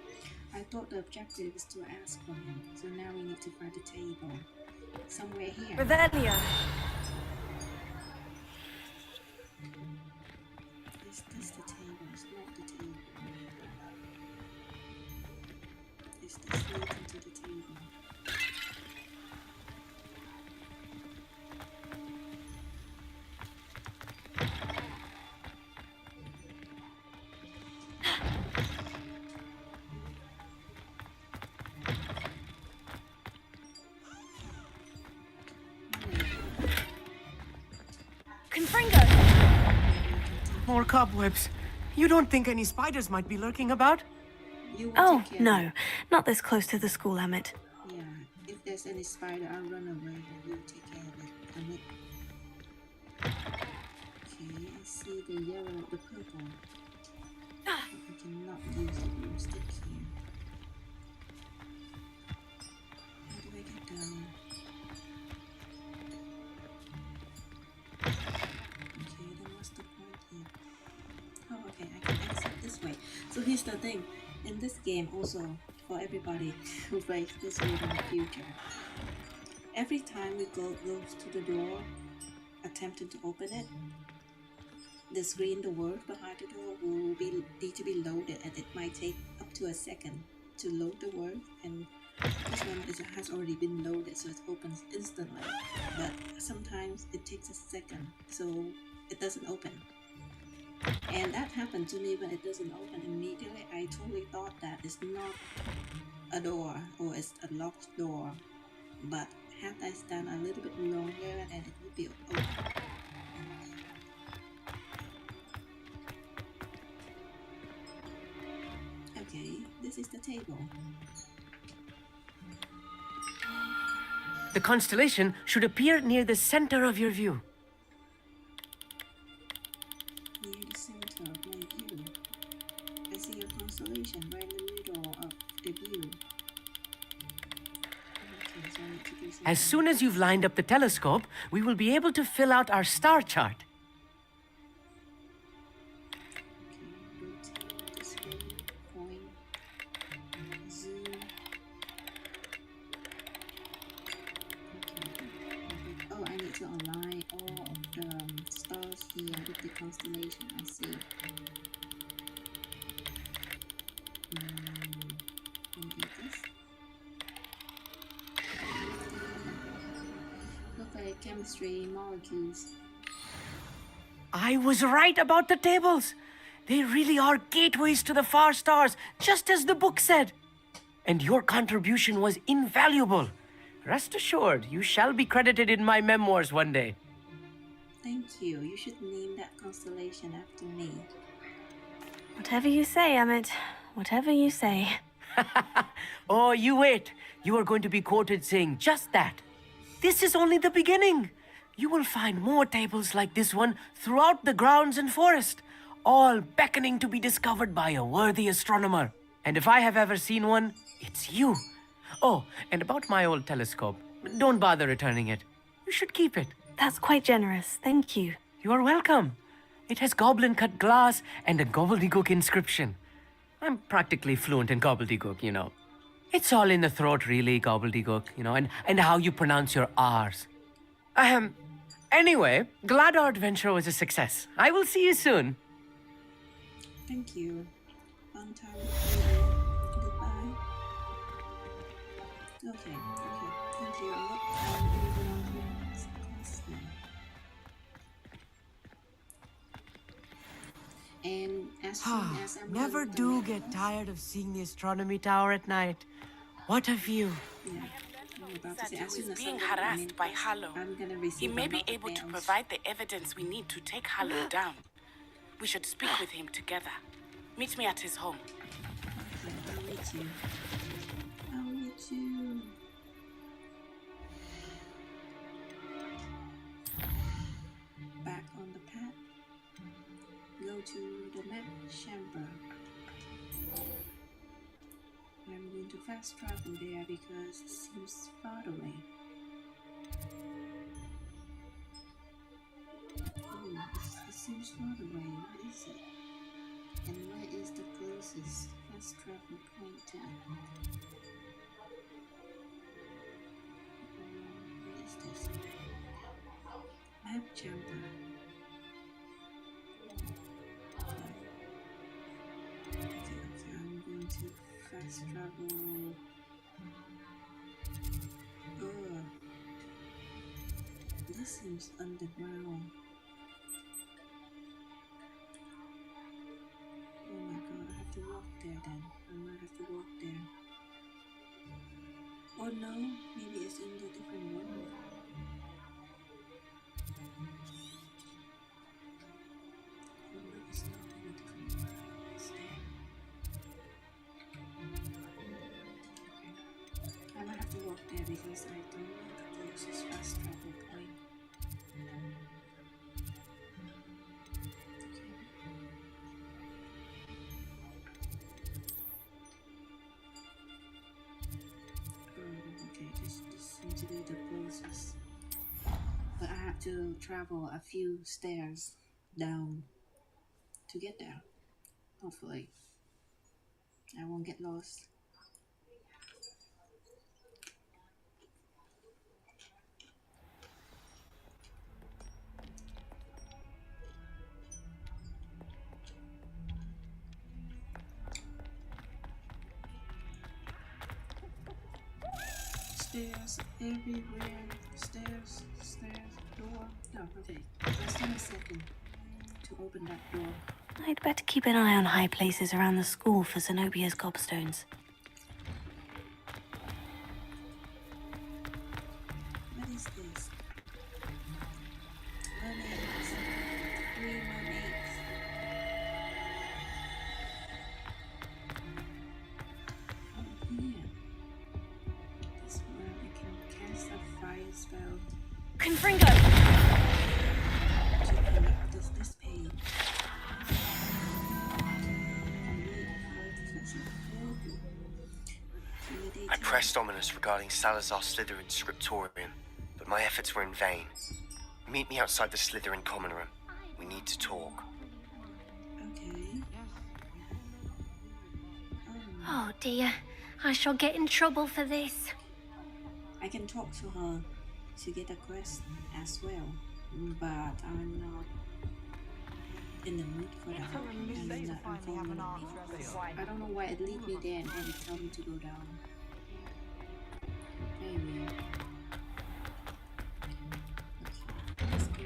I thought the objective is to ask for him, so now we need to find the table. Somewhere here. Revelio. Is this the table? It's not the table. Is this leading to the table? Confringo! More cobwebs. You don't think any spiders might be lurking about? Oh, no. Not this close to the school, Amit. Yeah, if there's any spider, I'll run away and you take care of it. Okay, I see the yellow, the purple. I cannot use the broomstick here. How do I get down? Okay, then what's the point here? Oh, okay, I can exit this way. So here's the thing. In this game also, for everybody who plays this game in the future, every time we goes to the door, attempting to open it, the screen, the word behind the door will need to be loaded, and it might take up to a second to load the word, and this one has already been loaded, so it opens instantly, but sometimes it takes a second, so it doesn't open. And that happened to me when it doesn't open immediately. I totally thought that it's not a door or it's a locked door, but had I stand a little bit longer, then it would be open. Okay, this is the table. The constellation should appear near the center of your view. Near the center of my view. I see a constellation right in the middle of the view. Okay, so I need to do something. As soon as you've lined up the telescope, we will be able to fill out our star chart. Okay, rotate the screen, point, zoom. Okay, oh, I need to align all of the stars here with the constellation. I see. Maybe this. Look like chemistry molecules. I was right about the tables. They really are gateways to the far stars, just as the book said. And your contribution was invaluable. Rest assured, you shall be credited in my memoirs one day. Thank you. You should name that constellation after me. Whatever you say, Amit. Whatever you say. Oh, you wait. You are going to be quoted saying just that. This is only the beginning. You will find more tables like this one throughout the grounds and forest, all beckoning to be discovered by a worthy astronomer. And if I have ever seen one, it's you. Oh, and about my old telescope, don't bother returning it. You should keep it. That's quite generous. Thank you. You are welcome. It has goblin-cut glass and a gobbledygook inscription. I'm practically fluent in gobbledygook, you know. It's all in the throat, really, gobbledygook, you know, and how you pronounce your R's. Anyway, glad our adventure was a success. I will see you soon. Thank you. Fun time with you. Goodbye. Okay. Thank you. I'm moving on to the next question. And as soon as I'm Never done do with get this- tired of seeing the astronomy tower at night. What a view. Yeah, I'm about to said say, who as soon is as being somebody, harassed by Harlow. I'm gonna He receive may a be lot of able to mails. provide the evidence we need to take Harlow down. We should speak with him together. Meet me at his home. Okay, I'll meet you. I'll meet you. Back on the path. Go to the map chamber. I'm going to fast travel there because it seems far away. Oh, it seems far away. What is it? And where is the closest fast travel point to it? Where is this? Map chamber. Okay, I'm going to fast travel. Oh, this seems underground. Oh my god, I have to walk there then. I might have to walk there. Oh no, maybe it's in the different world. Oh no, it's not in a different world. It's there. Okay. I might have to walk there because I don't know the closest fast travel point. Okay, this seems to be the closest. But I have to travel a few stairs down to get there. Hopefully, I won't get lost. Stairs everywhere. Stairs, door. No, okay. Just give me a second to open that door. I'd better keep an eye on high places around the school for Zenobia's gobstones. What is this? Mermaids. 3 mermaids. Oh, here. This is where I can cast a fire spell Confringo! to collect this page. I pressed Ominous regarding Salazar's Slytherin scriptorium, but my efforts were in vain. Meet me outside the Slytherin common room. We need to talk. Okay. Oh dear, I shall get in trouble for this. I can talk to her to get a quest as well, but I'm not in the mood for that. And I'm following I don't know why it leads me there and then it tells me to go down. Very weird. Let's go.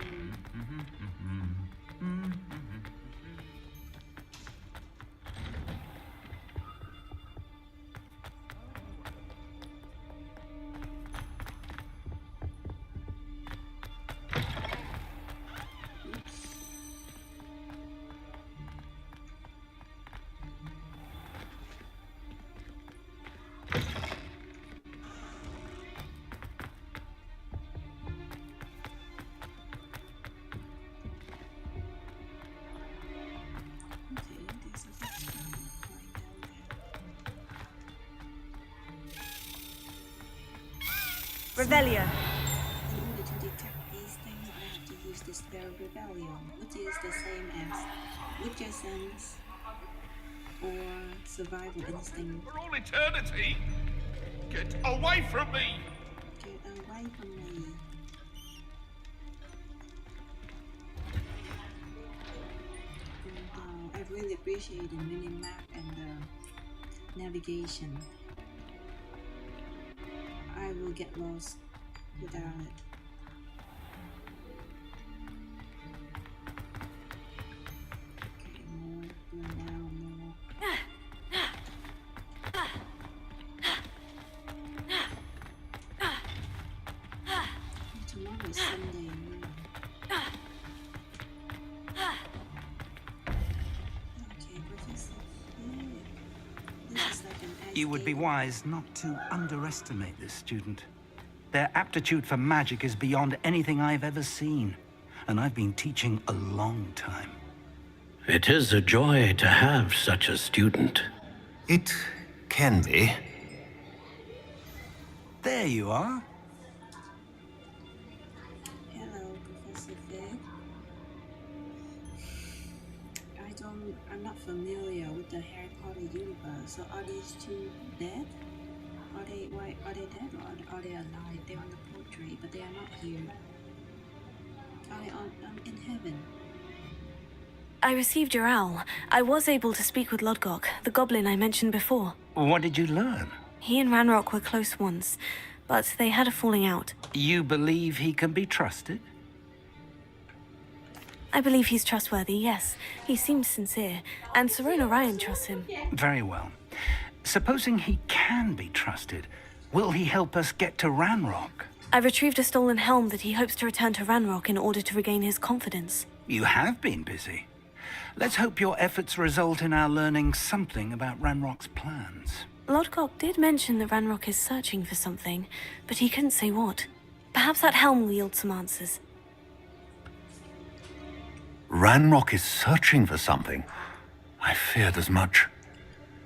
Revelio. In order to detect these things, I have to use the spell Rebellion, which is the same as Witcher Sense or Survival Instinct. For all eternity! Get away from me! Get away from me. And, I really appreciate the mini-map and the navigation. I will get lost without it. Okay, more, now more. tomorrow is Sunday. Okay, Professor. This is like an ice You would be game. wise not to underestimate this student. Their aptitude for magic is beyond anything I've ever seen, and I've been teaching a long time. It is a joy to have such a student. It can be. There you are. Hello, Professor Fig. I'm not familiar with the Harry Potter universe. So are these two dead? Are they dead or are they alive? They're on the portrait, but they are not here. Are they in heaven? I received your owl. I was able to speak with Lodgok, the goblin I mentioned before. What did you learn? He and Ranrock were close once, but they had a falling out. You believe he can be trusted? I believe he's trustworthy, yes. He seems sincere, and Serona Ryan trusts him. Very well. Supposing he can be trusted, will he help us get to Ranrock? I retrieved a stolen helm that he hopes to return to Ranrock in order to regain his confidence. You have been busy. Let's hope your efforts result in our learning something about Ranrock's plans. Lodgok did mention that Ranrock is searching for something, but he couldn't say what. Perhaps that helm will yield some answers. Ranrock is searching for something. I feared as much.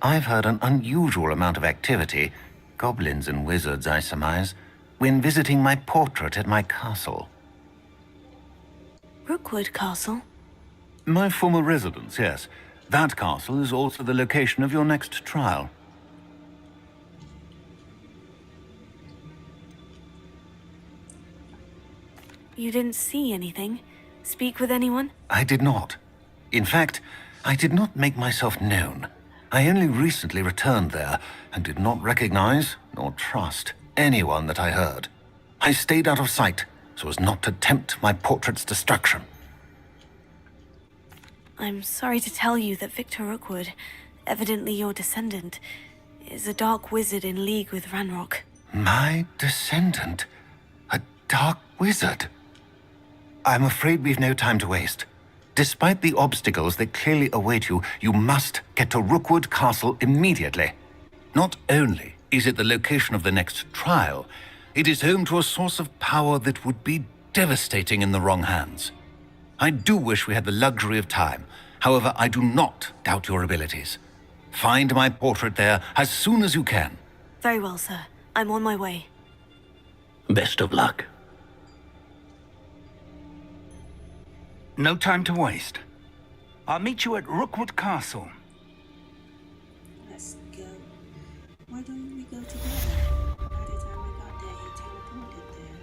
I've heard an unusual amount of activity, goblins and wizards, I surmise, when visiting my portrait at my castle. Rookwood Castle? My former residence, yes. That castle is also the location of your next trial. You didn't see anything? Speak with anyone? I did not. In fact, I did not make myself known. I only recently returned there and did not recognize nor trust anyone that I heard. I stayed out of sight so as not to tempt my portrait's destruction. I'm sorry to tell you that Victor Rookwood, evidently your descendant, is a dark wizard in league with Ranrock. My descendant? A dark wizard? I'm afraid we've no time to waste. Despite the obstacles that clearly await you, you must get to Rookwood Castle immediately. Not only is it the location of the next trial, it is home to a source of power that would be devastating in the wrong hands. I do wish we had the luxury of time. However, I do not doubt your abilities. Find my portrait there as soon as you can. Very well, sir. I'm on my way. Best of luck. No time to waste. I'll meet you at Rookwood Castle. Let's go. Why don't we go together? By the time I got there, he teleported there.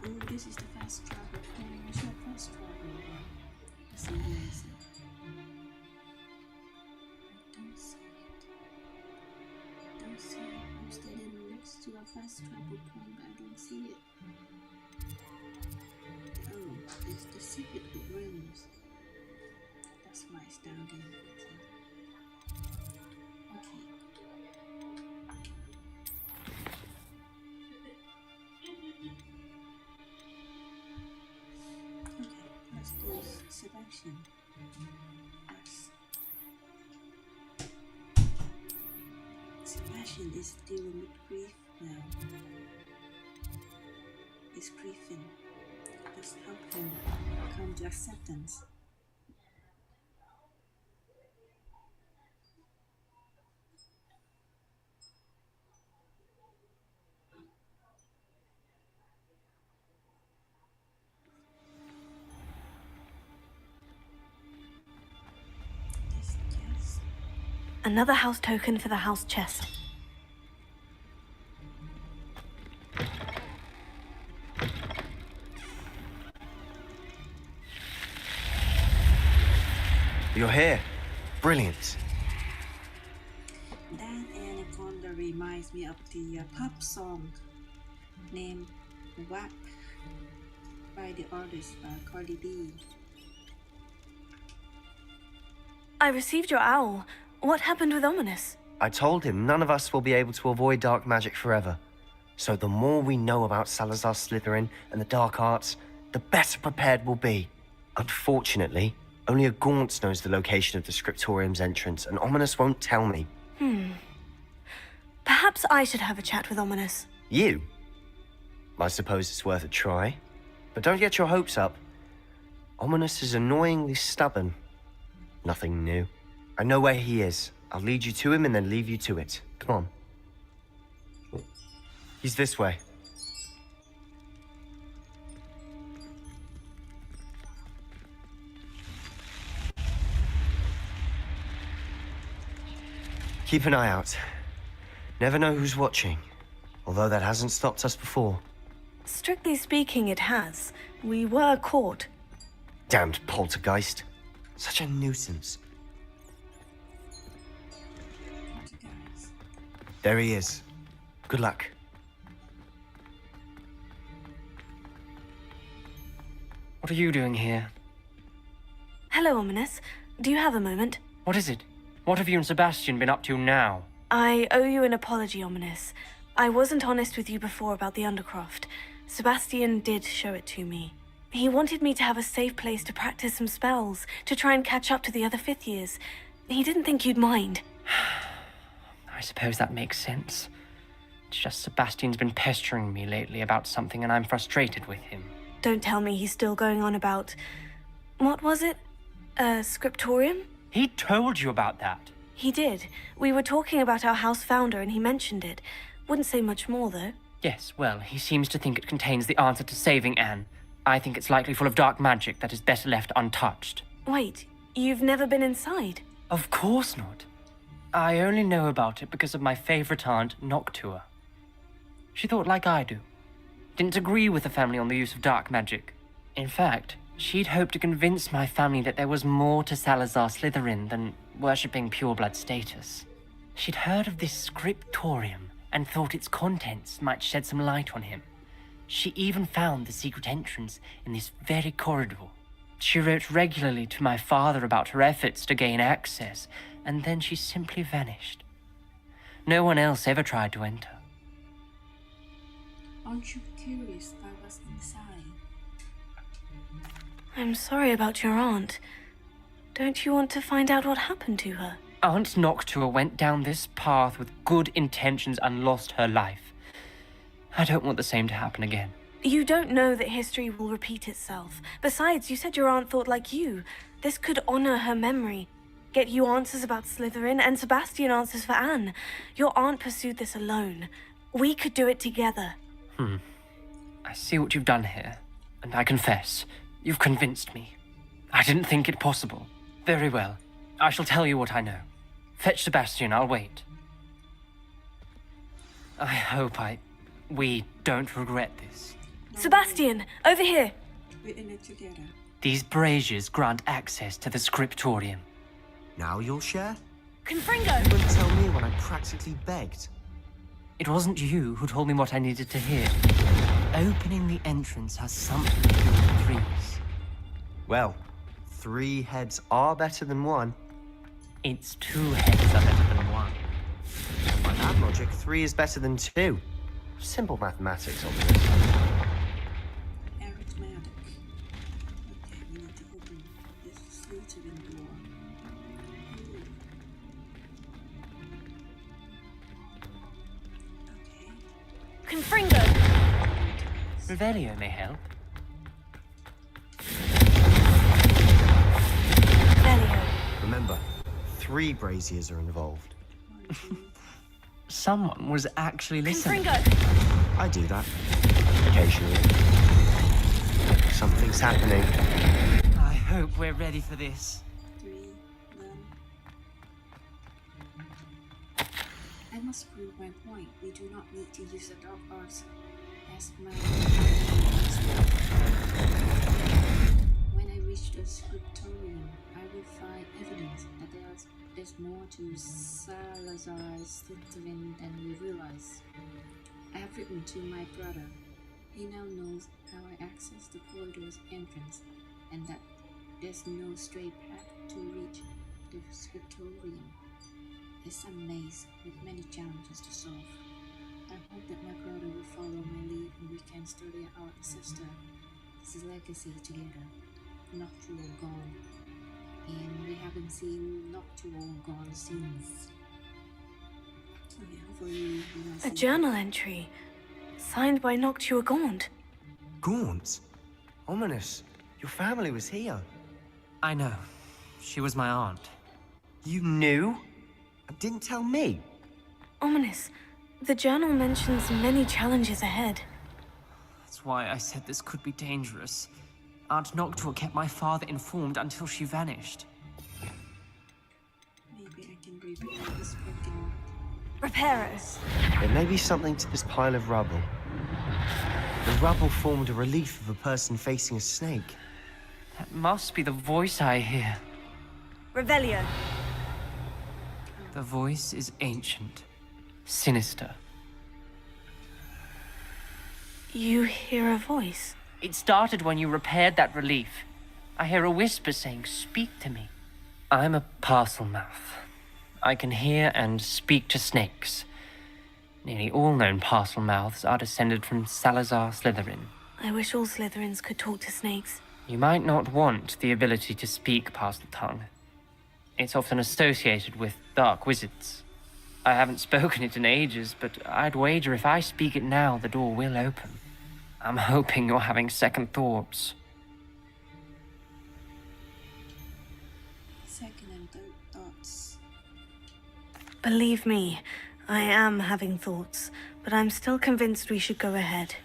Oh, this is the fast travel point. What's your fast travel? Let's see, where is it? I don't see it. I don't see it posted in next to a fast travel point, but I don't see it. Oh, it's the secret rooms. That's why it's down there. Okay. Okay, let's do selection. Yes. Sebastian is dealing with grief now. He's grieving. Let's help him come to acceptance. Yes. Another house token for the house chest. You're here. Brilliant. That anaconda reminds me of the pop song named WAP by the artist Cardi B. I received your owl. What happened with Ominous? I told him none of us will be able to avoid dark magic forever. So the more we know about Salazar Slytherin and the dark arts, the better prepared we'll be. Unfortunately, only a Gaunt knows the location of the Scriptorium's entrance, and Ominous won't tell me. Perhaps I should have a chat with Ominous. You? I suppose it's worth a try. But don't get your hopes up. Ominous is annoyingly stubborn. Nothing new. I know where he is. I'll lead you to him and then leave you to it. Come on. He's this way. Keep an eye out. Never know who's watching. Although that hasn't stopped us before. Strictly speaking, it has. We were caught. Damned poltergeist. Such a nuisance. There he is. Good luck. What are you doing here? Hello, Ominous. Do you have a moment? What is it? What have you and Sebastian been up to now? I owe you an apology, Ominous. I wasn't honest with you before about the Undercroft. Sebastian did show it to me. He wanted me to have a safe place to practice some spells, to try and catch up to the other fifth years. He didn't think you'd mind. I suppose that makes sense. It's just Sebastian's been pestering me lately about something and I'm frustrated with him. Don't tell me he's still going on about... What was it? Scriptorium? He told you about that. He did. We were talking about our house founder and he mentioned it. Wouldn't say much more, though. Yes, well, he seems to think it contains the answer to saving Anne. I think it's likely full of dark magic that is better left untouched. Wait, you've never been inside? Of course not. I only know about it because of my favorite aunt, Noctua. She thought like I do. Didn't agree with the family on the use of dark magic. In fact, she'd hoped to convince my family that there was more to Salazar Slytherin than worshipping pureblood status. She'd heard of this scriptorium and thought its contents might shed some light on him. She even found the secret entrance in this very corridor. She wrote regularly to my father about her efforts to gain access, and then she simply vanished. No one else ever tried to enter. Aren't you curious about what's inside? I'm sorry about your aunt. Don't you want to find out what happened to her? Aunt Noctua went down this path with good intentions and lost her life. I don't want the same to happen again. You don't know that history will repeat itself. Besides, you said your aunt thought like you. This could honor her memory. Get you answers about Slytherin, and Sebastian answers for Anne. Your aunt pursued this alone. We could do it together. I see what you've done here, and I confess, you've convinced me. I didn't think it possible. Very well. I shall tell you what I know. Fetch Sebastian, I'll wait. I hope we don't regret this. Sebastian, over here! We're in it together. These braziers grant access to the scriptorium. Now you'll share? Confringo! You wouldn't tell me when I practically begged. It wasn't you who told me what I needed to hear. Opening the entrance has something to do with threes. Well, 3 heads are better than 1. It's 2 heads are better than 1. By that logic, 3 is better than 2. Simple mathematics, obviously. Arithmetic. Okay, we need to open this Slytherin door. Confringo! Revelio may help. Revelio. Remember, 3 braziers are involved. Someone was actually listening. Confringo! I do that. Occasionally. Something's happening. I hope we're ready for this. 3, none. I must prove my point. We do not need to use the dark arts as my... When I reach the scriptorium, I will find evidence that there's more to Salazar Slytherin than we realize. I have written to my brother. He now knows how I access the corridor's entrance, and that there's no straight path to reach the scriptorium. It's a maze with many challenges to solve. I hope that my brother will follow my lead and we can study our ancestor, his legacy together. Noctual gone. And we haven't seen Noctual gone since. So yeah, hopefully we might A see journal entry, signed by Noctua Gaunt. Gaunt? Ominous. Your family was here. I know. She was my aunt. You knew? And didn't tell me? Ominous. The journal mentions many challenges ahead. That's why I said this could be dangerous. Aunt Noctua kept my father informed until she vanished. maybe I can repair this broken Repairers. There may be something to this pile of rubble. The rubble formed a relief of a person facing a snake. That must be the voice I hear. Revelio. The voice is ancient, sinister. You hear a voice? It started when you repaired that relief. I hear a whisper saying, "Speak to me." I'm a parcel mouth. I can hear and speak to snakes. Nearly all known parcel mouths are descended from Salazar Slytherin. I wish all Slytherins could talk to snakes. You might not want the ability to speak parcel tongue. It's often associated with dark wizards. I haven't spoken it in ages, but I'd wager if I speak it now, the door will open. I'm hoping you're having second thoughts. second and third thoughts. Believe me, I am having thoughts, but I'm still convinced we should go ahead.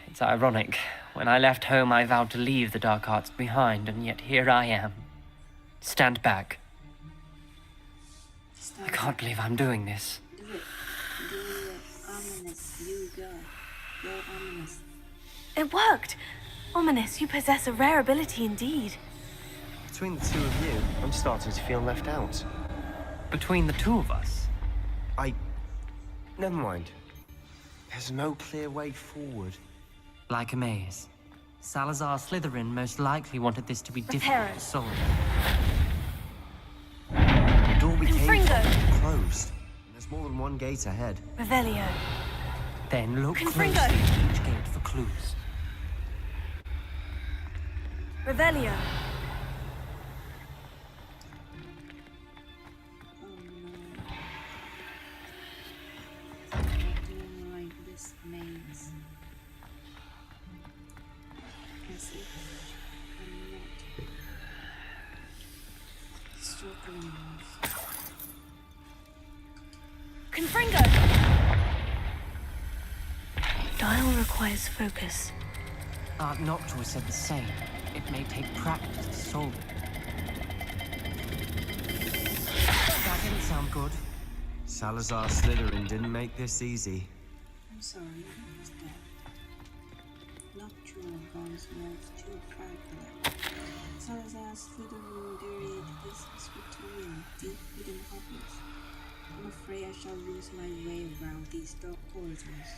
It's ironic. When I left home, I vowed to leave the dark arts behind, and yet here I am. Stand back. I can't believe I'm doing this. Do it. Do it. Ominous. You go. Go ominous. It worked! Ominous, you possess a rare ability indeed. Between the two of you, I'm starting to feel left out. Between the two of us? Never mind. There's no clear way forward. Like a maze. Salazar Slytherin most likely wanted this to be difficult to solve. The door became Confringo. closed. There's more than one gate ahead. Revelio. Then look Confringo. closely at each gate for clues. Revelio. Doing like this maze. As if I'm not struggling with. Confringo! Dial requires focus. Aunt Noctua said the same. It may take practice to solve it. That didn't sound good. Salazar Slytherin didn't make this easy. I'm sorry, I was dead. Noctual guns moved too far. Salazar Slytherin buried his scriptorium deep within Hogwarts. I'm afraid I shall lose my way around these dark corridors.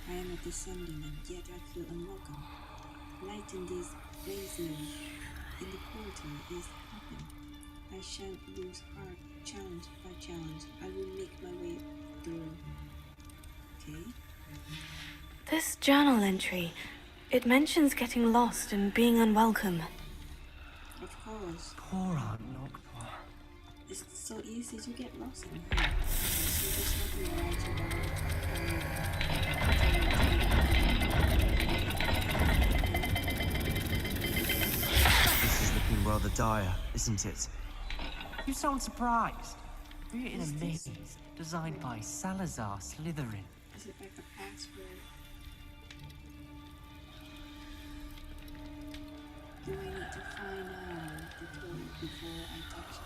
I am a descendant, and yet I feel unwelcome. Light in these braziers in the corridor is happening. I shan't lose heart. Challenge by challenge, I will make my way through. Okay? This journal entry, it mentions getting lost and being unwelcome. Of course. Poor Aunt Noctua. It's so easy to get lost in here. So there's nothing right This is looking rather dire, isn't it? You sound surprised. We're in a maze designed by Salazar Slytherin. Is it like a password? Do I need to find out the code before I touch it?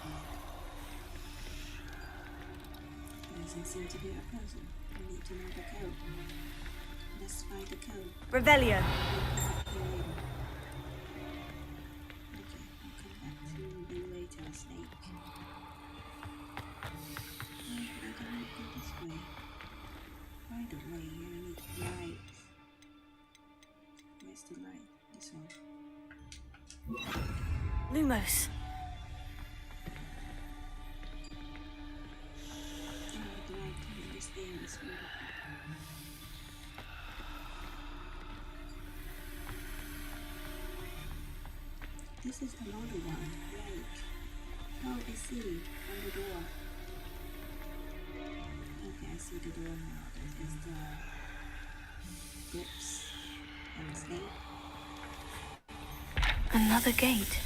Doesn't seem to be a puzzle. I need to know the code. Let's find the code. Revelio. Okay, I'll come back to you later, Snake. I cannot go this way. Right away, I need light. Where's the light? This one. Lumos. this is another one. Right. Oh, I see. On the door. Okay, I see the door now. That is the books and the snake. Another gate.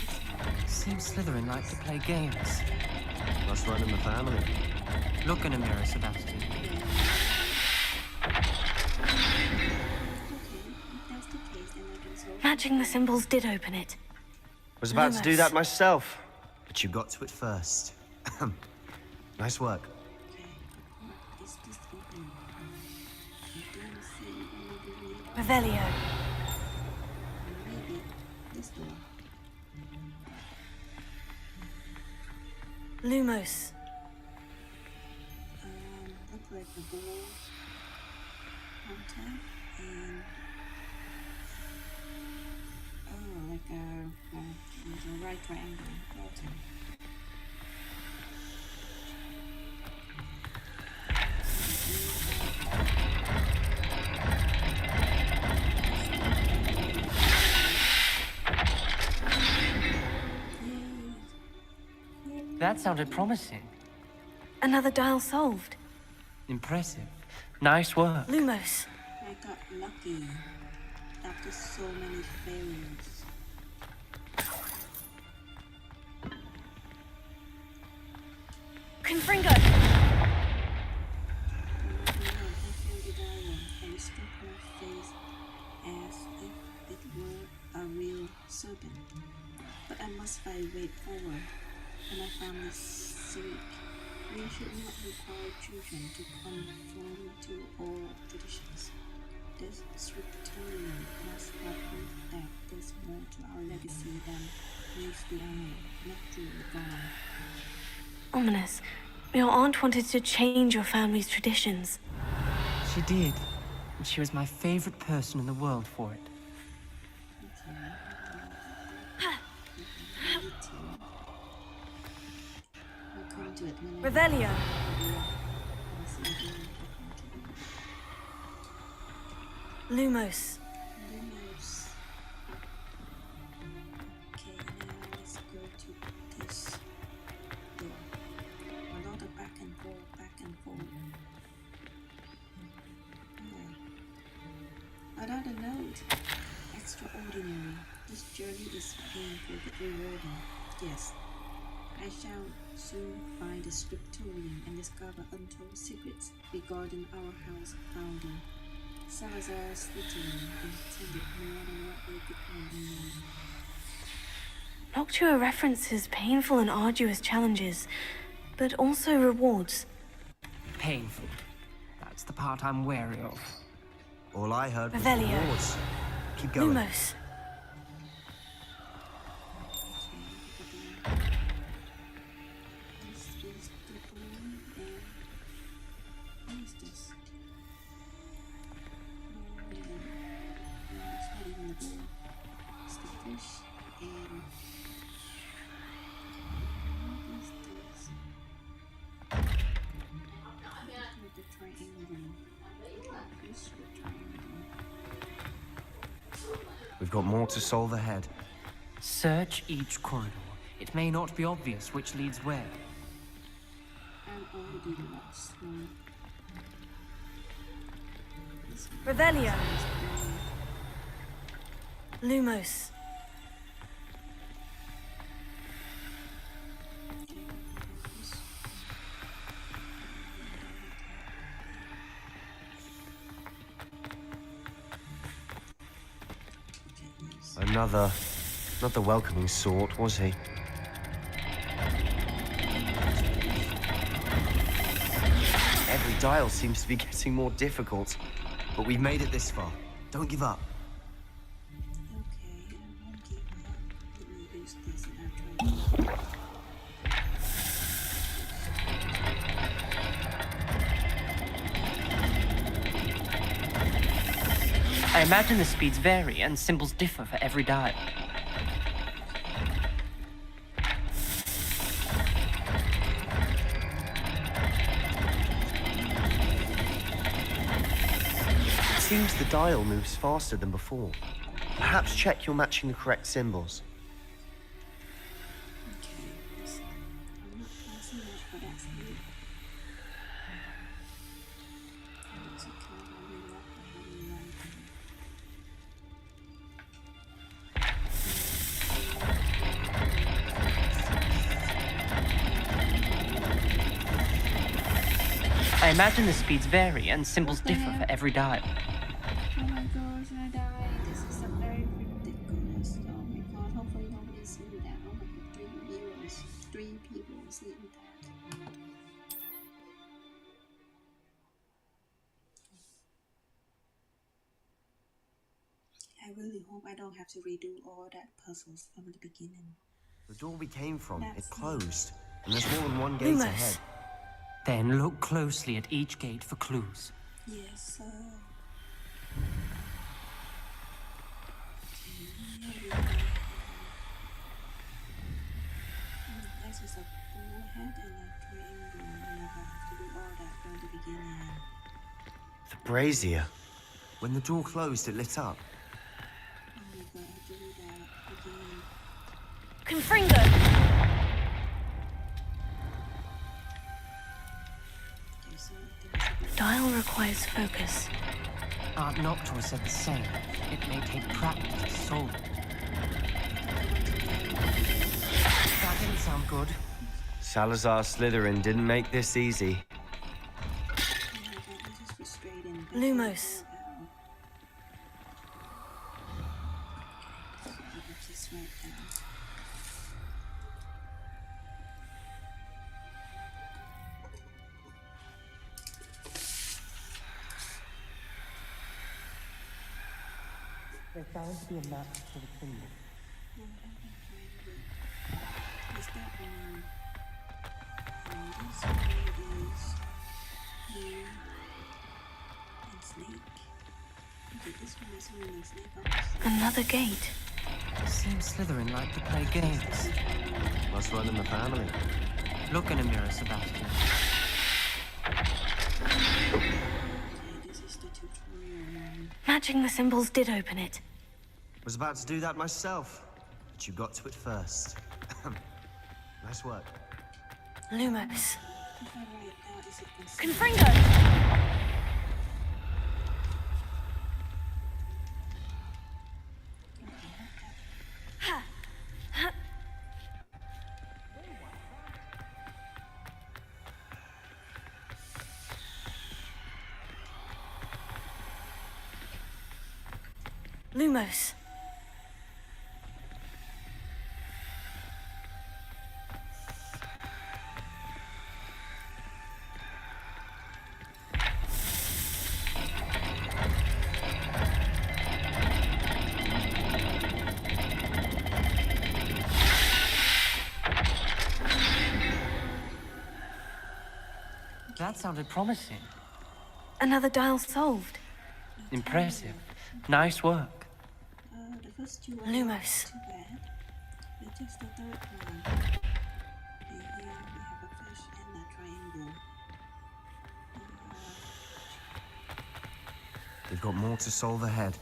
Seems Slytherin like to play games. Must run in the family. Look in a mirror, Sebastian. Matching the symbols did open it. Was about to do that myself. But you got to it first. Nice work. Revelio. Maybe this door. Lumos. Look like a ball counter and like a right triangle bottom. That sounded promising. Another dial solved. Impressive. Nice work. Lumos. I got lucky after so many failures. Confringo. And struck her face as if it were a real serpent. But I must find way forward for my family's sake. We should not require children to conform to all traditions. This scriptorium must have proof that there's more to our legacy than meets the eye, not to regard. Ominous. Your aunt wanted to change your family's traditions. She did. And she was my favorite person in the world for it. Revelio. Lumos. Okay, now let's go to this door. A lot of back and forth, back and forth. Another note. Extraordinary. This journey is painful but rewarding. Yes. I shall soon find the scriptorium and discover untold secrets regarding our house founding. Salazar Slytherin intended more than what we could ever know. Noctua references painful and arduous challenges, but also rewards. Painful. That's the part I'm wary of. All I heard was Revelio. rewards. Keep going. Lumos. This is the balloon and what is this? It's not even the ball. It's the fish and what is this? Like the triangle. This the triangle. We've got more to solve ahead. Search each corridor. It may not be obvious which leads where. I'm already lost. Revelio. Lumos. Not the welcoming sort, was he? Every dial seems to be getting more difficult. But we've made it this far. Don't give up. Okay, I won't give up. Let me use this and I'll try. I imagine the speeds vary and symbols differ for every dial. It seems the dial moves faster than before. Perhaps check you're matching the correct symbols. I imagine the speeds vary and symbols differ for every dial. Oh my gosh, I died. This is a very ridiculous. Oh my god, hopefully nobody's seeing that. Oh my god, 3 viewers, 3 people seeing that. I really hope I don't have to redo all that puzzles from the beginning. The door we came from, it That's closed. And there's more than one gate Lumos. ahead. Then look closely at each gate for clues. Yes, sir. This is a forehead and a triangle. I never have to do all that from the beginning. The brazier. When the door closed, it lit up. Oh my god, I have to do that again. Confringo! Okay, so there's a Dial requires focus. Aunt Noctua said the same. It may take practice to solve it. That didn't sound good. Salazar Slytherin didn't make this easy. Lumos. Just right down. There found to be a map to the kingdom. Is that one? This one is here and snake. Okay, this one is here and snake. Another gate. Seems Slytherin like to play games. Must run in the family. Look in a mirror, Sebastian. Okay, this is the tutorial one. Matching the symbols did open it. Was about to do that myself, but you got to it first. Nice work. Lumos. If I write that, is it Confringo! Lumos. That sounded promising. Another dial solved. Impressive. Nice work. The first two are Lumos. not too bad. It's just the third one. And here we have a fish and a triangle. We've got more to solve ahead.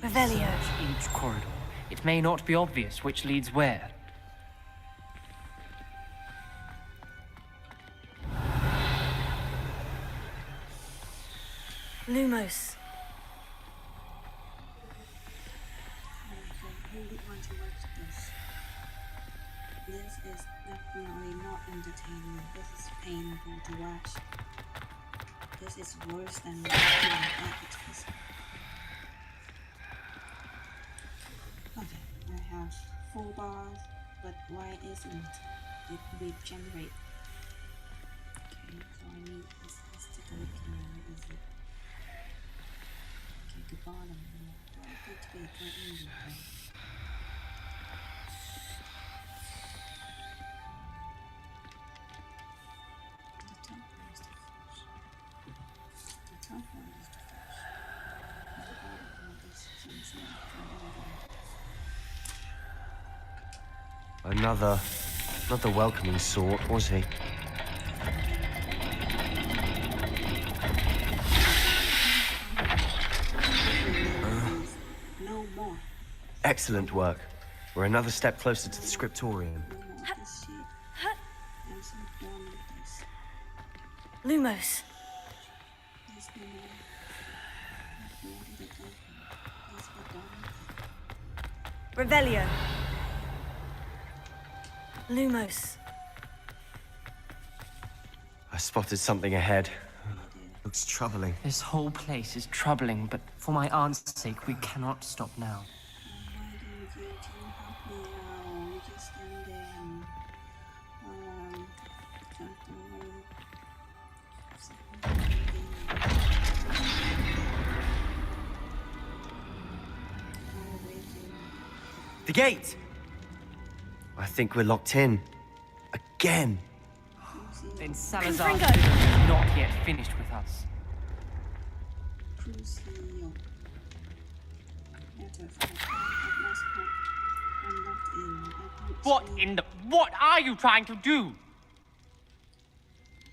Revelio. Search each corridor. It may not be obvious which leads where. Lumos. I really want to watch this. This is definitely not entertaining. This is painful to watch. This is worse than watching advertisement. Okay, I have 4 bars, but why isn't it regenerate? Okay, so I need this. Let's take a look here. Where is it? Okay, the bottom. Yeah, I think to be a triangle. Right? The top one is the first. The top one is the first. And the bottom one is some sort of triangle. Not the welcoming sort, was he? No more. Excellent work. We're another step closer to the scriptorium. No more of this shit. I'm There's no one with this. Lumos. There's no one. Where did it go? There's my daughter. Revelio. Lumos. I spotted something ahead. Looks troubling. This whole place is troubling, but for my aunt's sake, we cannot stop now. Why don't you two help me now? You just stand there and jump The gate! I think we're locked in. Again. Then Salazar's dinner is not yet finished with us. Crucio. Matter of fact, at last point, I'm locked in. I can't What sleep. in the... What are you trying to do?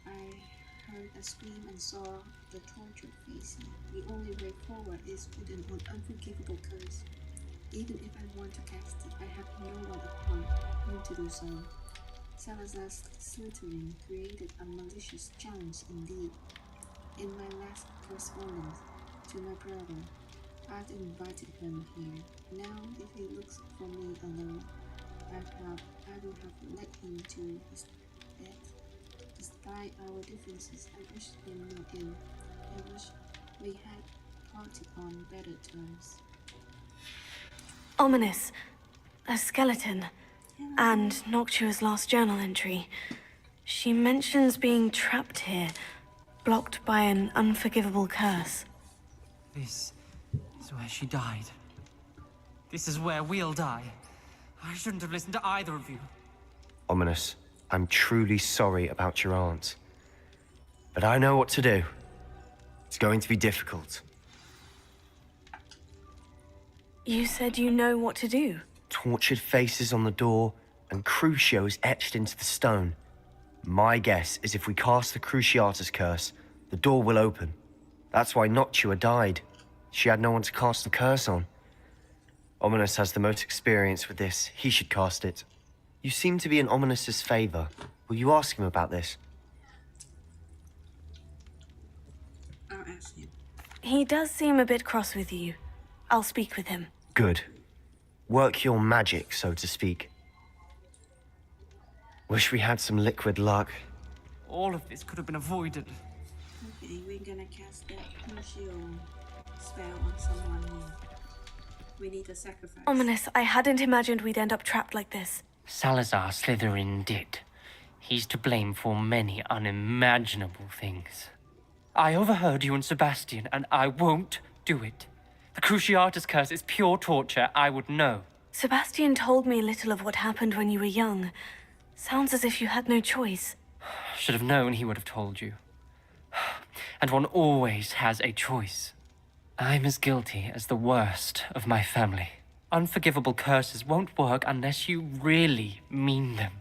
I heard a scream and saw the tortured facing. The only way forward is with an unforgivable curse. Even if I want to cast it, I have no one upon whom to do so. Salazar's slithering created a malicious challenge indeed. In my last correspondence to my brother, I'd invited him here. Now, if he looks for me alone, I will have led him to his death. Despite our differences, I wish him no ill. I wish we had parted on better terms. Ominous. A skeleton. And Noctua's last journal entry. She mentions being trapped here, blocked by an unforgivable curse. This is where she died. This is where we'll die. I shouldn't have listened to either of you. Ominous, I'm truly sorry about your aunt. But I know what to do. It's going to be difficult. You said you know what to do. Tortured faces on the door, and Crucio is etched into the stone. My guess is if we cast the Cruciatus curse, the door will open. That's why Noctua died. She had no one to cast the curse on. Ominous has the most experience with this. He should cast it. You seem to be in Ominous's favor. Will you ask him about this? I'll ask him. He does seem a bit cross with you. I'll speak with him. Good. Work your magic, so to speak. Wish we had some liquid luck. All of this could have been avoided. Okay, we're gonna cast that Crucio spell on someone here. We need a sacrifice. Ominous, I hadn't imagined we'd end up trapped like this. Salazar Slytherin did. He's to blame for many unimaginable things. I overheard you and Sebastian, and I won't do it. The Cruciatus curse is pure torture. I would know. Sebastian told me little of what happened when you were young. Sounds as if you had no choice. Should have known he would have told you. And one always has a choice. I'm as guilty as the worst of my family. Unforgivable curses won't work unless you really mean them.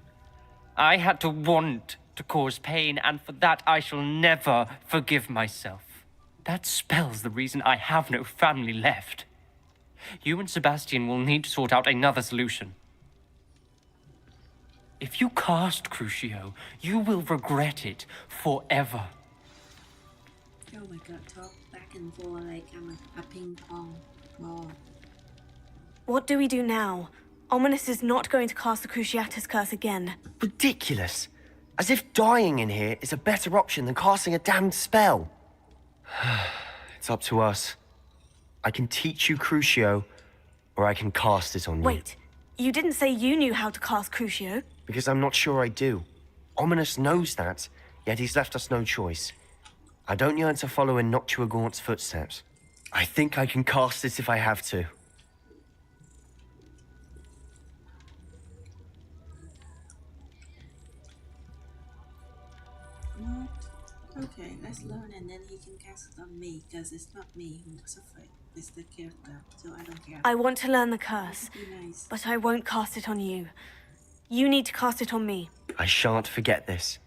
I had to want to cause pain, and for that I shall never forgive myself. That spell's the reason I have no family left. You and Sebastian will need to sort out another solution. If you cast Crucio, you will regret it forever. Oh my god, talk back and forth like I'm a ping pong ball. What do we do now? Ominous is not going to cast the Cruciatus curse again. Ridiculous. As if dying in here is a better option than casting a damned spell. It's up to us. I can teach you Crucio, or I can cast it on you. Wait, you didn't say you knew how to cast Crucio? Because I'm not sure I do. Ominous knows that, yet he's left us no choice. I don't yearn to follow in Noctua Gaunt's footsteps. I think I can cast it if I have to. What? Okay, let's learn and then he can cast it on me, because it's not me who suffered. It's the character, so I don't care. I want to learn the curse, Be nice. but I won't cast it on you. You need to cast it on me. I shan't forget this.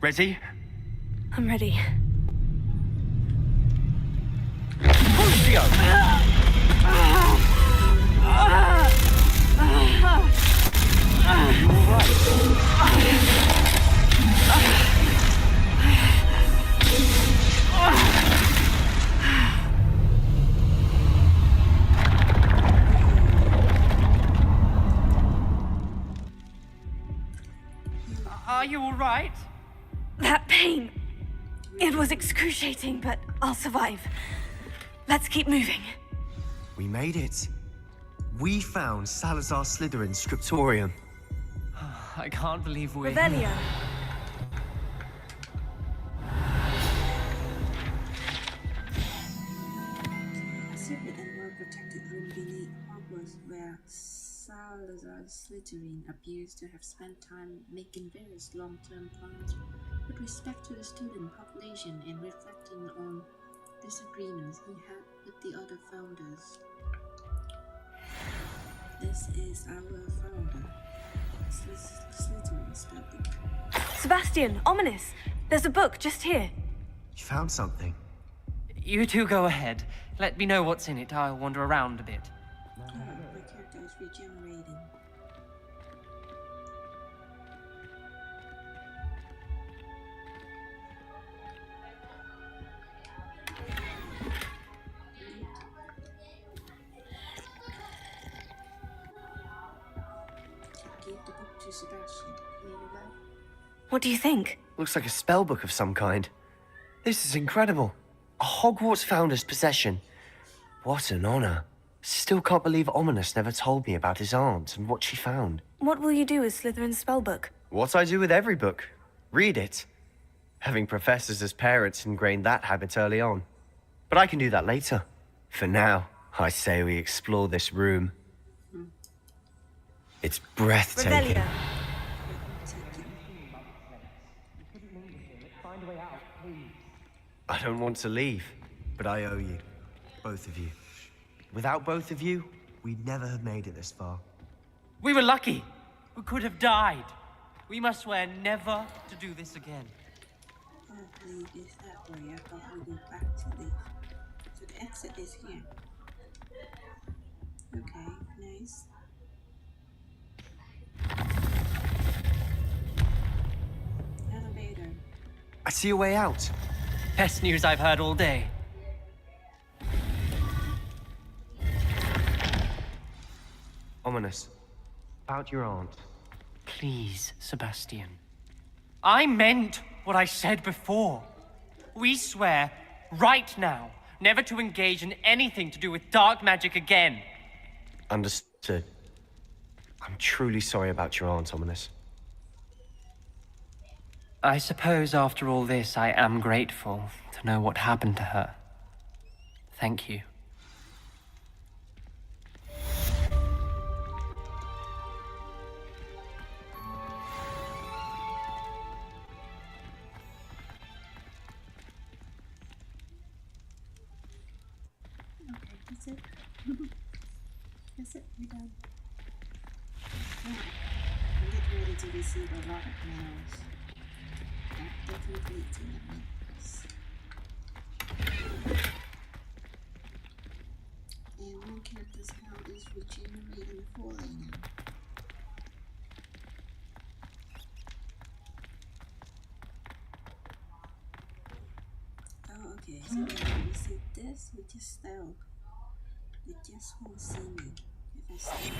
Ready? I'm ready. Are you all right? That pain. It was excruciating, but I'll survive. Let's keep moving. We made it. We found Salazar Slytherin's scriptorium. I can't believe we... Revelio. A secret and well-protected room beneath Hogwarts where Salazar Slytherin appears to have spent time making various long-term plans with respect to the student population and reflecting on disagreements he had with the other founders. This is our founder, Slytherin spellbook. Sebastian, ominous. There's a book just here. You found something. You two go ahead. Let me know what's in it. I'll wander around a bit. My character is regenerating. Give the book to Sebastian. Here you go. What do you think? Looks like a spellbook of some kind. This is incredible. A Hogwarts founder's possession. What an honor. Still can't believe Ominous never told me about his aunt and what she found. What will you do with Slytherin's spellbook? What I do with every book. Read it. Having professors as parents ingrained that habit early on. But I can do that later. For now, I say we explore this room. It's breathtaking. Revelio. I don't want to leave, but I owe you. Both of you. Without both of you, we'd never have made it this far. We were lucky. We could have died. We must swear never to do this again. Oh, leave is that way. I thought we go back to leave. So the exit is here. Okay, nice. Elevator. I see a way out. Best news I've heard all day. Ominous. About your aunt. Please, Sebastian. I meant what I said before. We swear, right now, never to engage in anything to do with dark magic again. Understood. I'm truly sorry about your aunt, Ominous. I suppose after all this, I am grateful to know what happened to her. Thank you. Okay, that's it. That's it, we're done. Yeah. I'm getting ready to receive a lot of mails. Definitely to the mails. And one character's health is regenerating fully now. Oh, okay, so when we receive this, we just stealth. They just won't see me if I stay.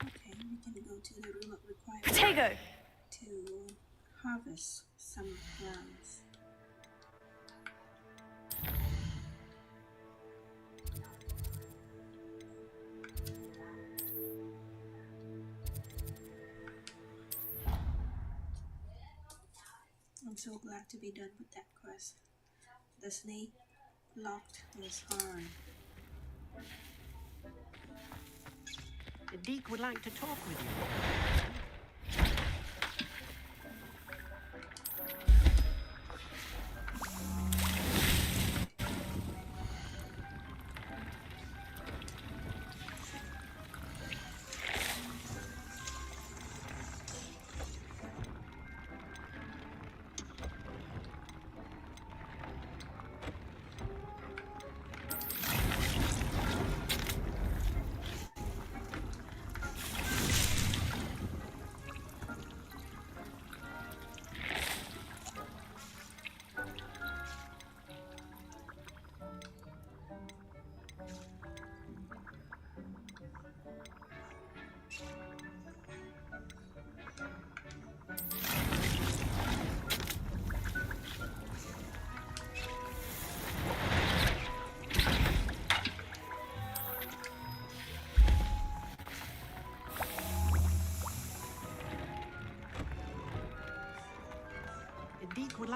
Okay, we can go to the room of requirement. Potato! To harvest some plants. I'm so glad to be done with that quest. The snake locked was hard. Deke would like to talk with you.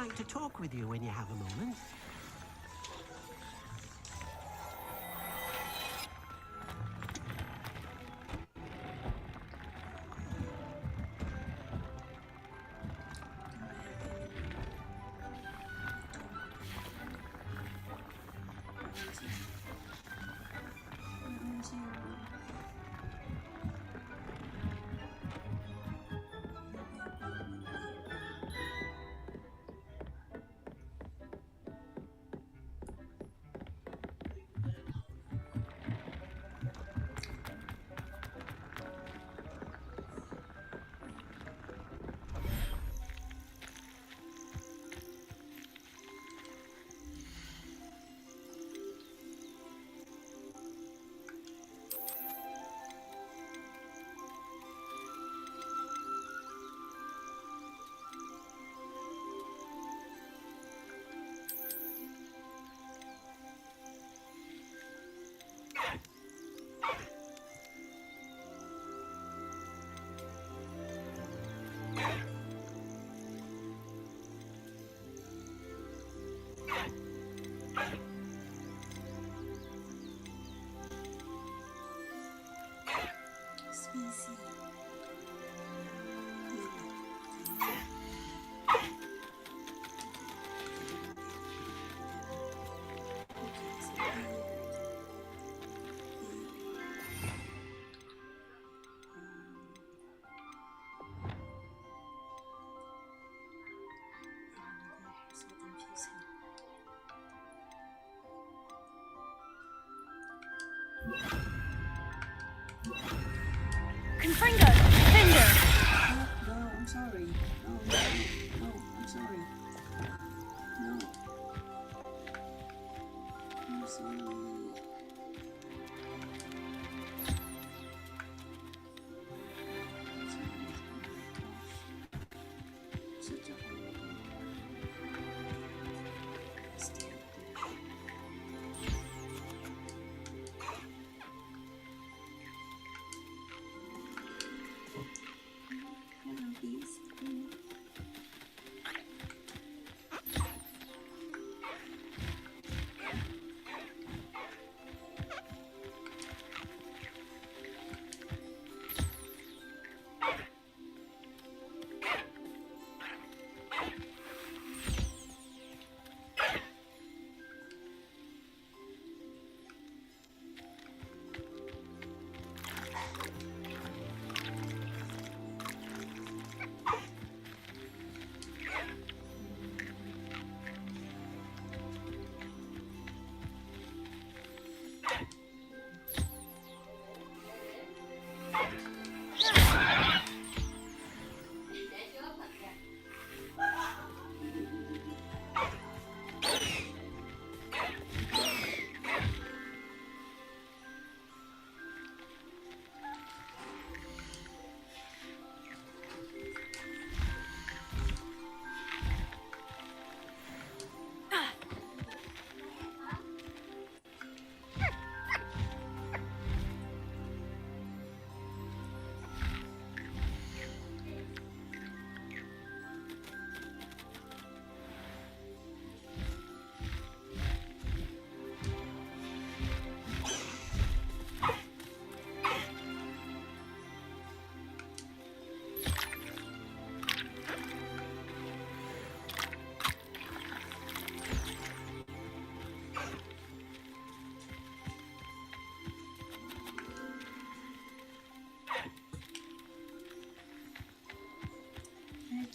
like to talk with you when you have a moment. Confringo! Finger! No, I'm sorry. No, I'm sorry. No. I'm sorry. Such a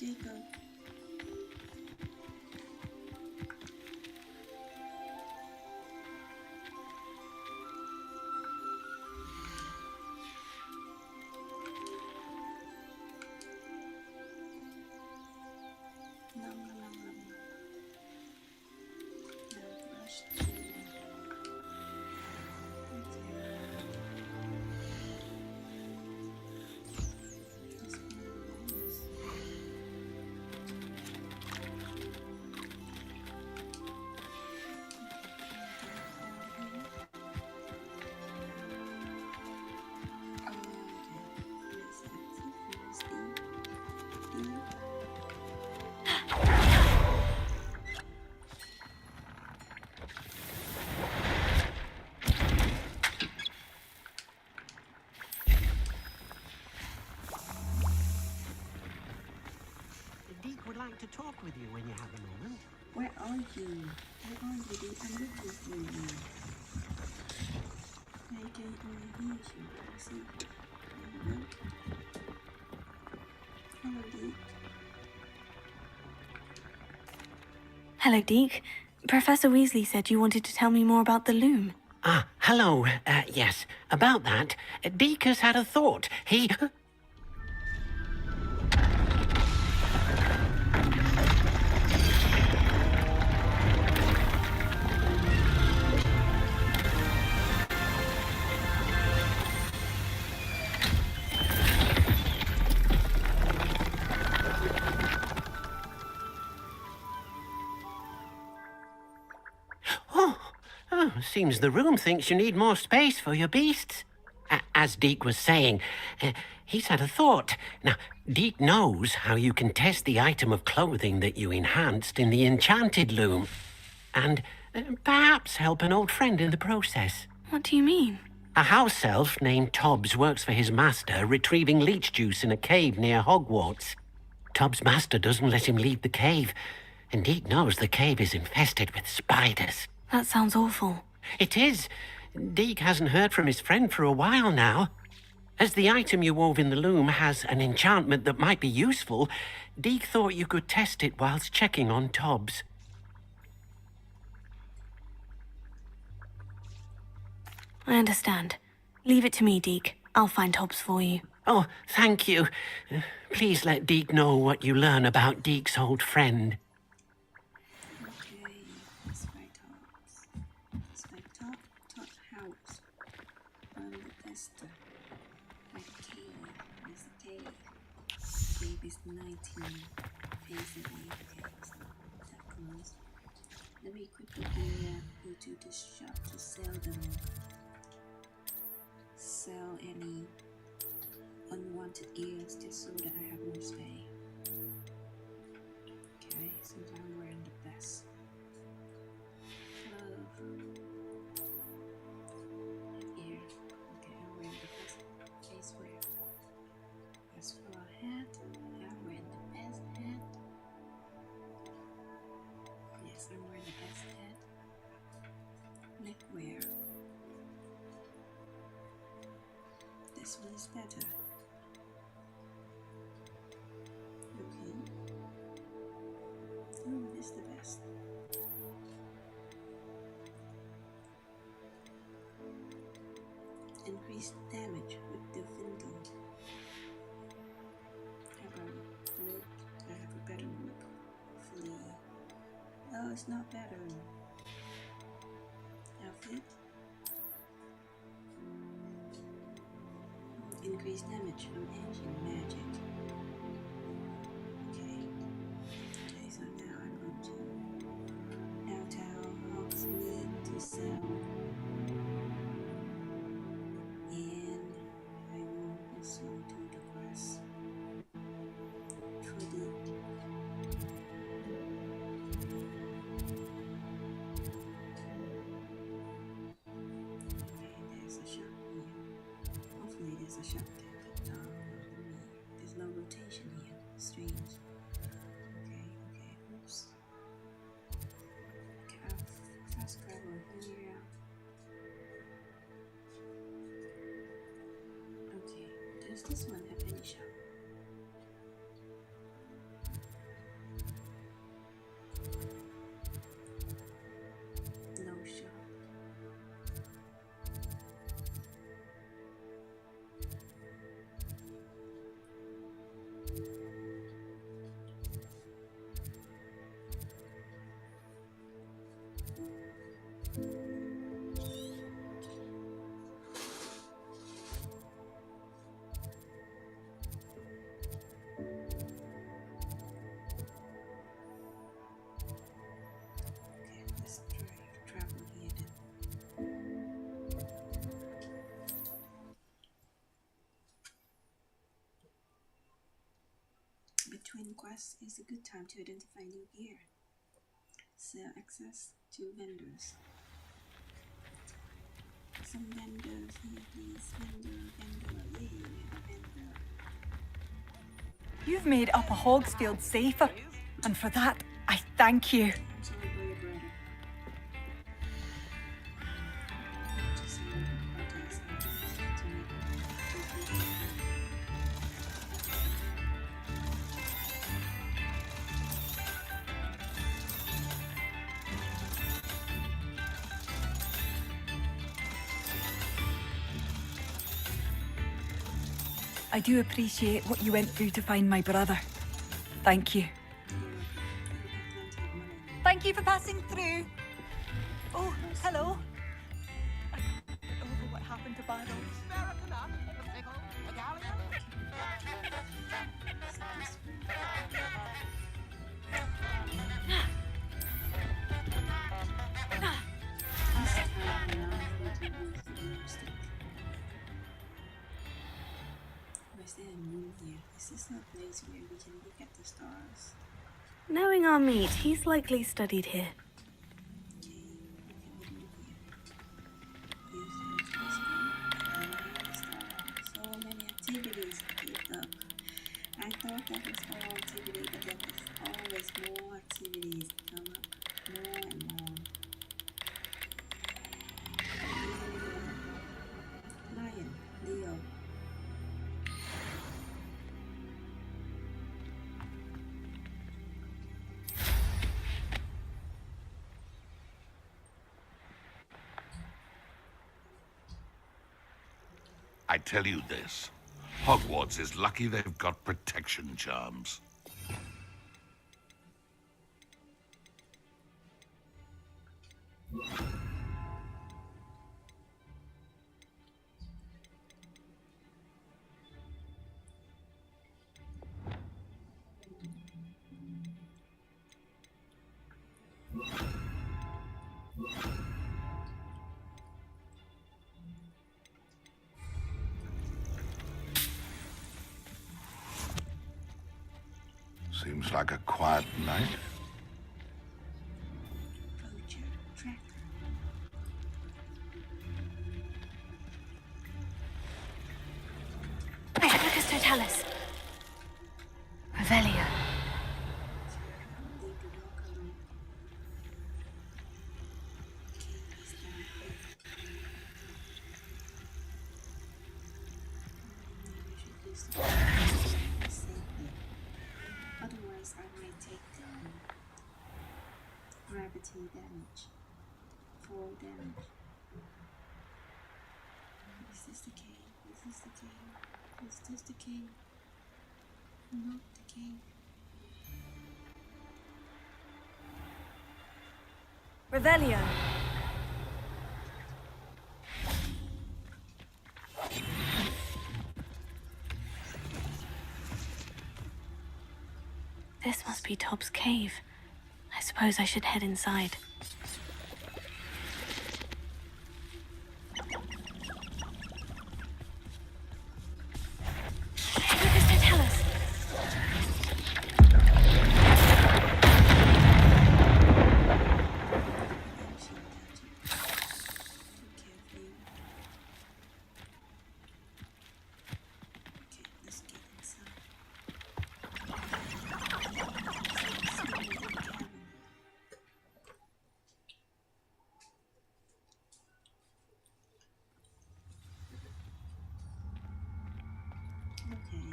Jacob. to talk with you when you have a moment. Where are you? Where are you? I'm looking for you. I can't hear you. I see you. There you go. Hello, Deke. Hello, Deke. Professor Weasley said you wanted to tell me more about the loom. Ah, hello. Yes, about that. Deke has had a thought. He... Oh, seems the room thinks you need more space for your beasts. As Deke was saying, he's had a thought. Now, Deke knows how you can test the item of clothing that you enhanced in the enchanted loom. And perhaps help an old friend in the process. What do you mean? A house elf named Tobbs works for his master, retrieving leech juice in a cave near Hogwarts. Tobbs' master doesn't let him leave the cave, and Deke knows the cave is infested with spiders. That sounds awful. It is. Deke hasn't heard from his friend for a while now. As the item you wove in the loom has an enchantment that might be useful, Deke thought you could test it whilst checking on Tobbs. I understand. Leave it to me, Deke. I'll find Tobbs for you. Oh, thank you. Please let Deke know what you learn about Deke's old friend. Okay, let's find Tobbs. Let's find Top House. On the tester. Like a cave. There's a cave. Cave is 19 paces away. Okay, it's not that close. Let me quickly go to this shop to sell them. Sell any unwanted gears just so that I have more space. Okay, so I'm wearing the best. Ear. Okay, I'm wearing the best face wear. As for a hat, I'm wearing the best hat. Yes, I'm wearing the best hat. Neck wear. This one is better. Okay. Oh, this is the best. Increased damage with the Vindle. How about rope? I have a better rope. Hopefully. Oh, it's not better. Outfit. Increased damage from ancient magic. Okay. Okay, so now I'm going to now tell Hogsmeade to sell. And I will also do the quest for the okay, there's a shop here. Hopefully there's a shop there, but there's no rotation here. Strange. Okay, okay, oops. Okay, I'll fast travel here. Okay, does this one have any shop? No shop. Okay, let's travel here then. Between quests is a good time to identify new gear. Sell access to vendors. Some vendors here, please. Vendor, yay, vendor. You've made Upper Hogsfield safer. And for that, I thank you. I'm sorry for your brother. Just a little brothers to make I do appreciate what you went through to find my brother. Thank you. Thank you for passing through. Oh, hello. I can't get over what happened to Barrow. Is there a moon here? Is this a place where we can look at the stars? Knowing our meat, he's likely studied here. So many activities to keep up. I thought that was all activity, but then there's always more activities to come up. More and more. Lion, Leo. I tell you this, Hogwarts is lucky they've got protection charms. Seems like a quiet night. Expectus totalis. Revelio. Otherwise, I might take gravity damage, fall damage. Is this the cave? Is this the cave? Is this the cave? Not the cave. Revelio. This must be Tob's cave. I suppose I should head inside. Okay,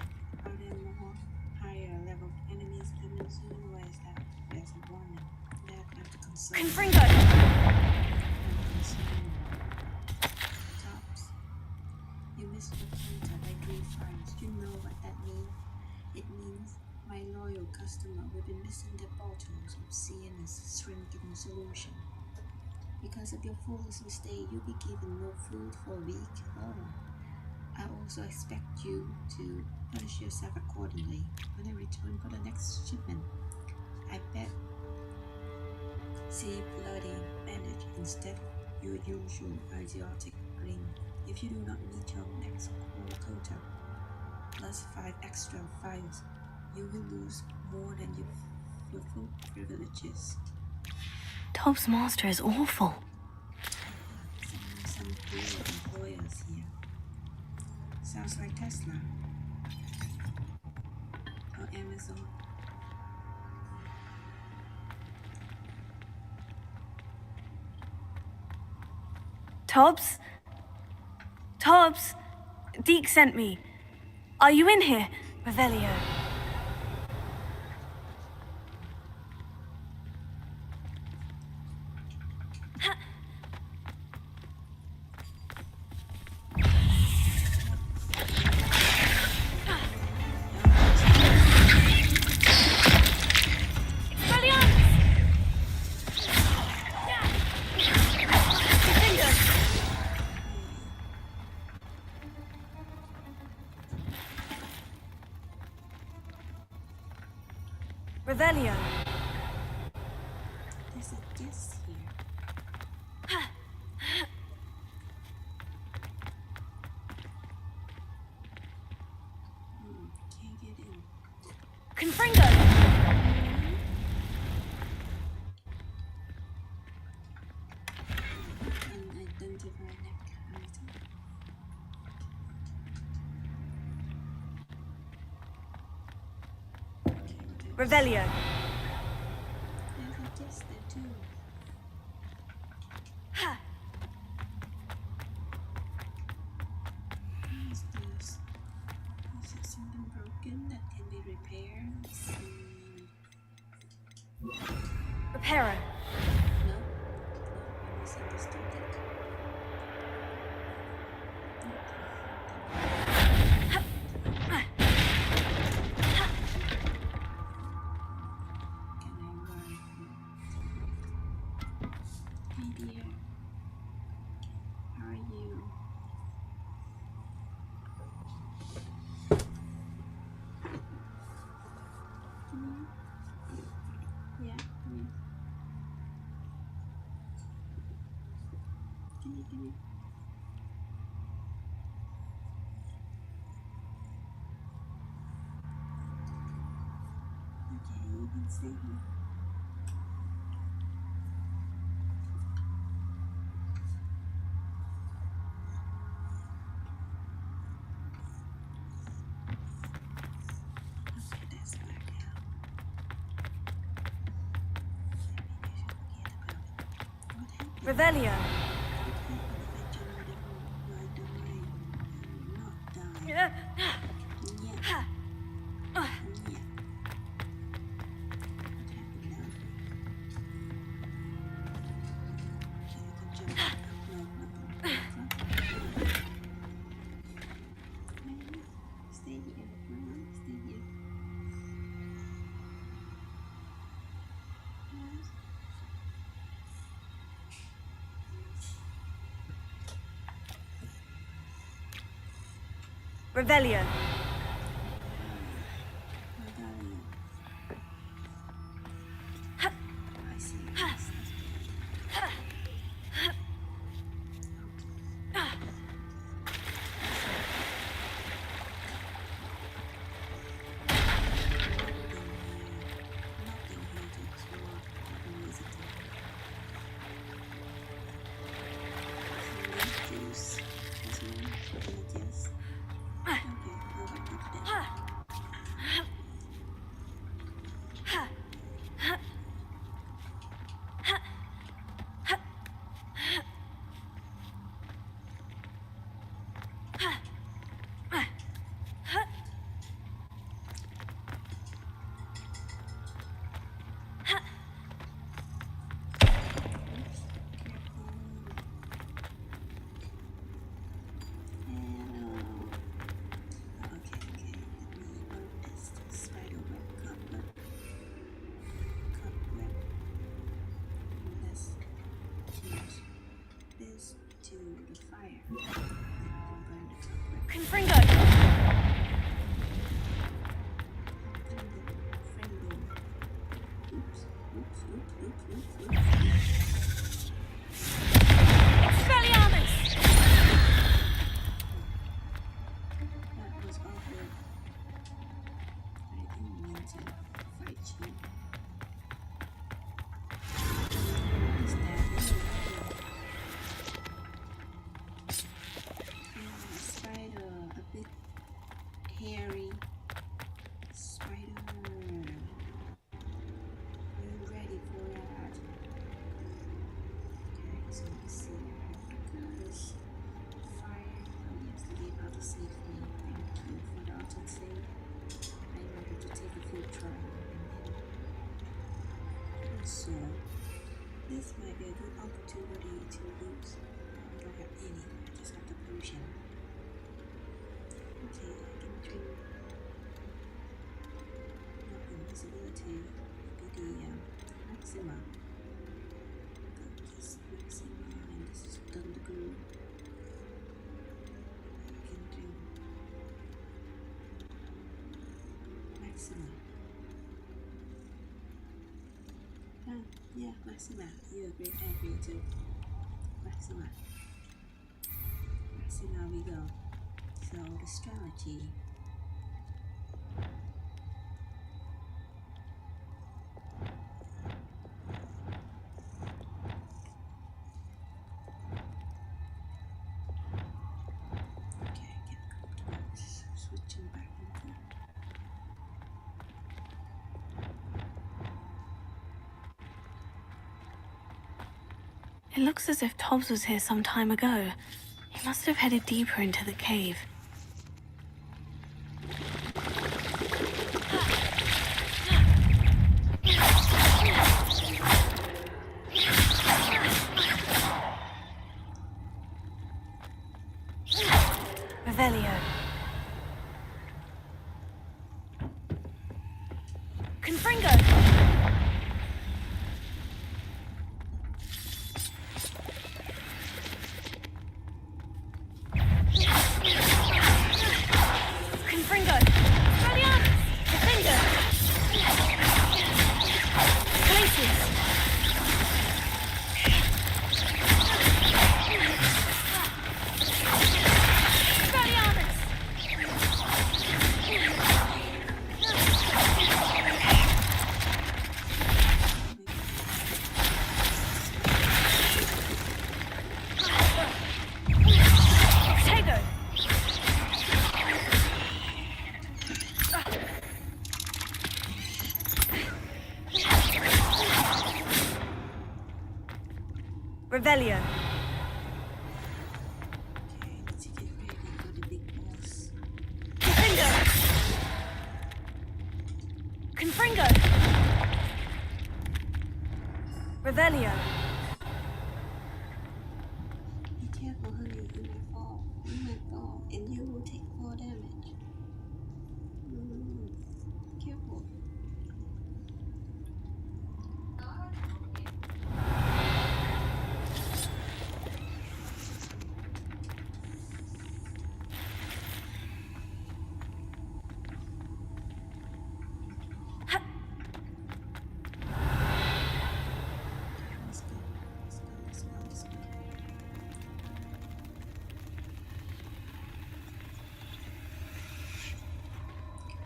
are there more higher level enemies coming soon, or is that there's a warning that I'm to concern? Confringo! Tops, you missed your counter by 3 francs. You know what that means? It means my loyal customer will be missing the bottles of Sienna's shrinking solution. Because of your foolish mistake, you'll be given no food for a week. Oh. I also expect you to punish yourself accordingly when I return for the next shipment. I bet see bloody manage instead of your usual idiotic grin. If you do not meet your next quota, plus 5 extra files, you will lose more than your full privileges. Tob's master is awful. Some cool employers here. Sounds like Tesla or Amazon. Tobbs? Tobbs? Deke sent me. Are you in here? Revelio. Revelio. There's a guest here. Can't get in. Confringo! Unidentified neck item. Revelio. There's a guest there too. What is this? Is it something broken that can be repaired? Reparo. No, I misunderstood it. Can I run? Hey dear, how are you? Come here. Yeah, come here. Come here, come here. Okay, you can stay here. Okay, that's back out. What happened? Revelio. What happened if I jump right away and not die? Yeah. Yeah. What happened now? Okay, I can jump up. No, nothing. Stay here. Stay here. Revelio. I see. Yes. This might be a good opportunity to use. I don't have any, I just have the potion. Okay, I can drink. Not invisibility, maybe the maxima. Got this maxima and this is thundergirl. I can drink maxima. Ah, yeah, maxima. You agree? I agree too. Maxima. Maxima we go. So the strategy. Okay, get comfortable. Switching back and forth. It looks as if Tobbs was here some time ago. He must have headed deeper into the cave. Revelio. Confringo! Confringo! Brilliant! Defender! Glacius! Revelio. Okay, let's get ready for the big boss. Confringo! Confringo! Revelio. Be careful, honey, you might fall. You might fall, and you will take 4 damage. Careful. Let's go.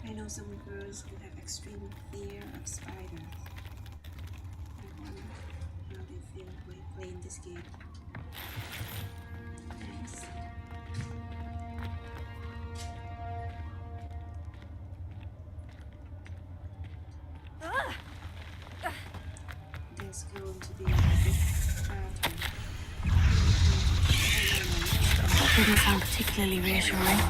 I know some girls who have extreme fear of spiders. I wonder how they feel when playing this game. Nice. There's going to be a big bathroom. That didn't sound particularly reassuring.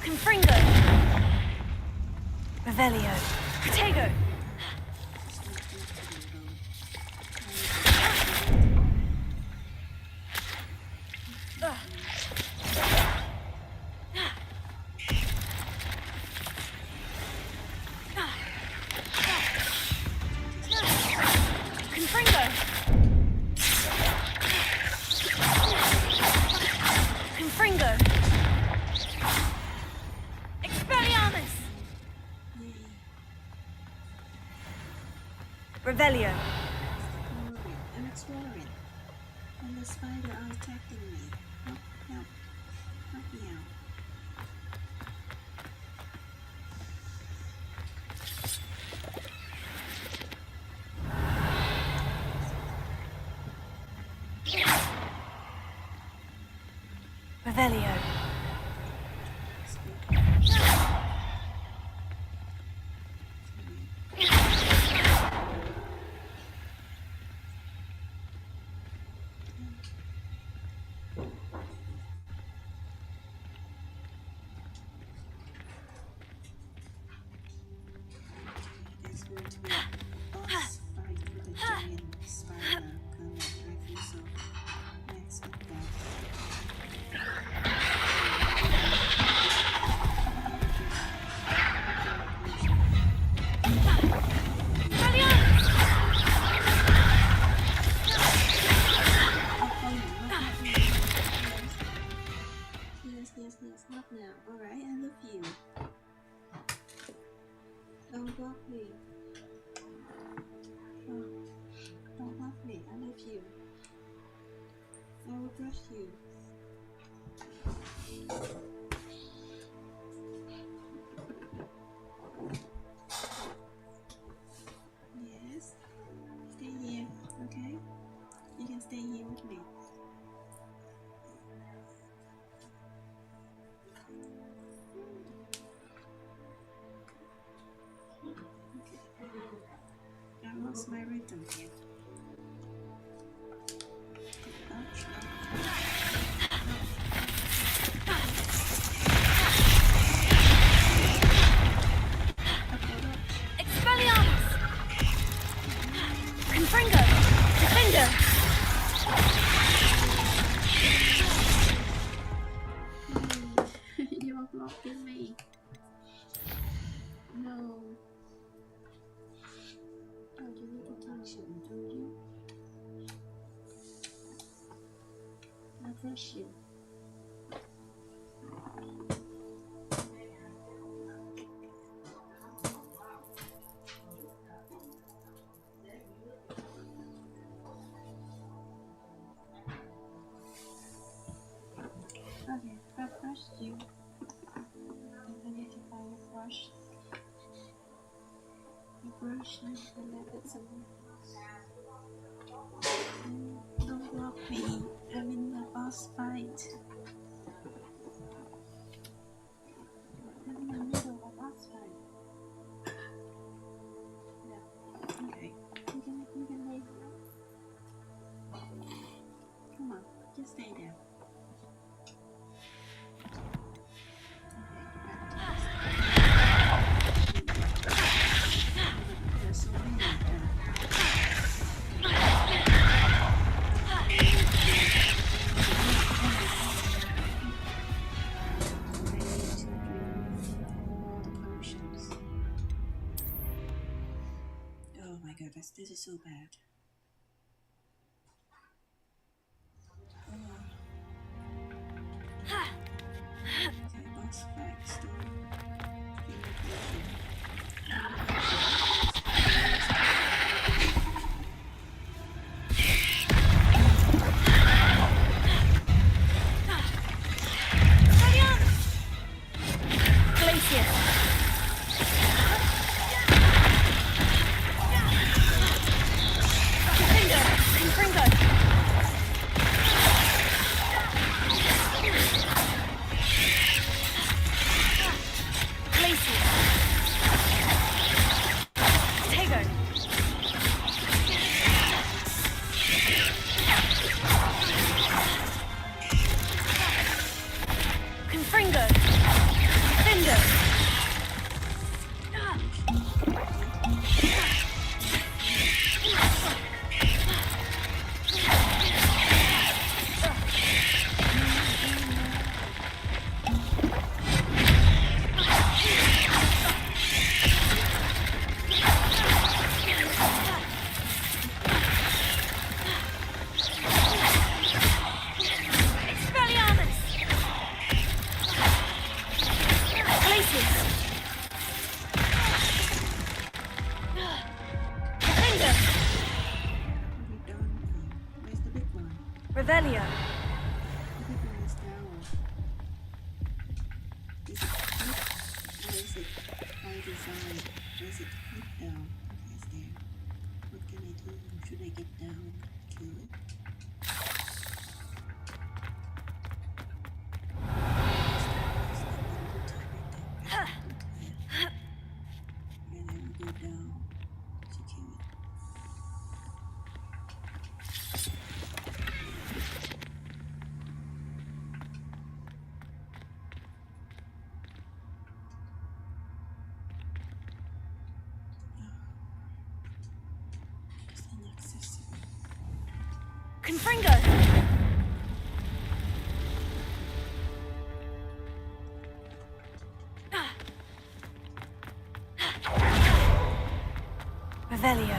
Confringo! Revelio! Protego! Confringo! Confringo! Expelliarmus! Revelio! I'm exploring. And the spider are attacking me. Help me out. Revelio. There's going to be a boss fight with a giant spider coming. I think so. I expect that. Yes, not now. Alright, I love you. Don't block me. Oh, don't block me. I love you. I will brush you. Yes. Stay here, okay? You can stay here with me. I lost my rhythm here. Ouch. Expelliarmus! Confringo! Defender! You are blocking me. No. Oh, you need attention, don't you? I'll brush you. Okay, I've brushed you. I need to buy a brush. A brush and left it somewhere. Don't block me. I'm in the boss fight. I'm in the middle of a boss fight. Yeah. Okay. You can lay here. Come on, just stay there. There's so many of them. Oh my goodness, this is so bad. Okay, boss fight still. Revelio. Is it by design? Is it put down? Is there? What can I do? Should I get down? Kill it? Confringo! Revelio.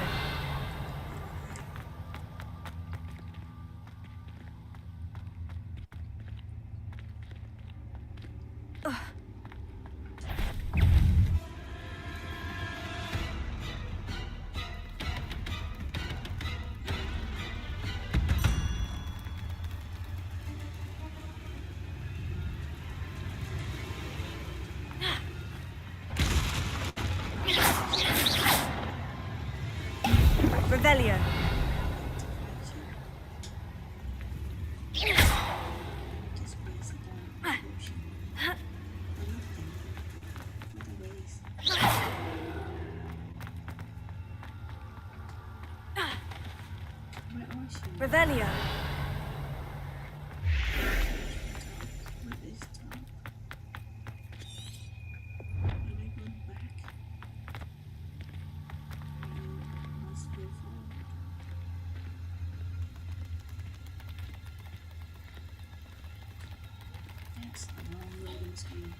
Revelio. Revelio. That's the wrong loading screen.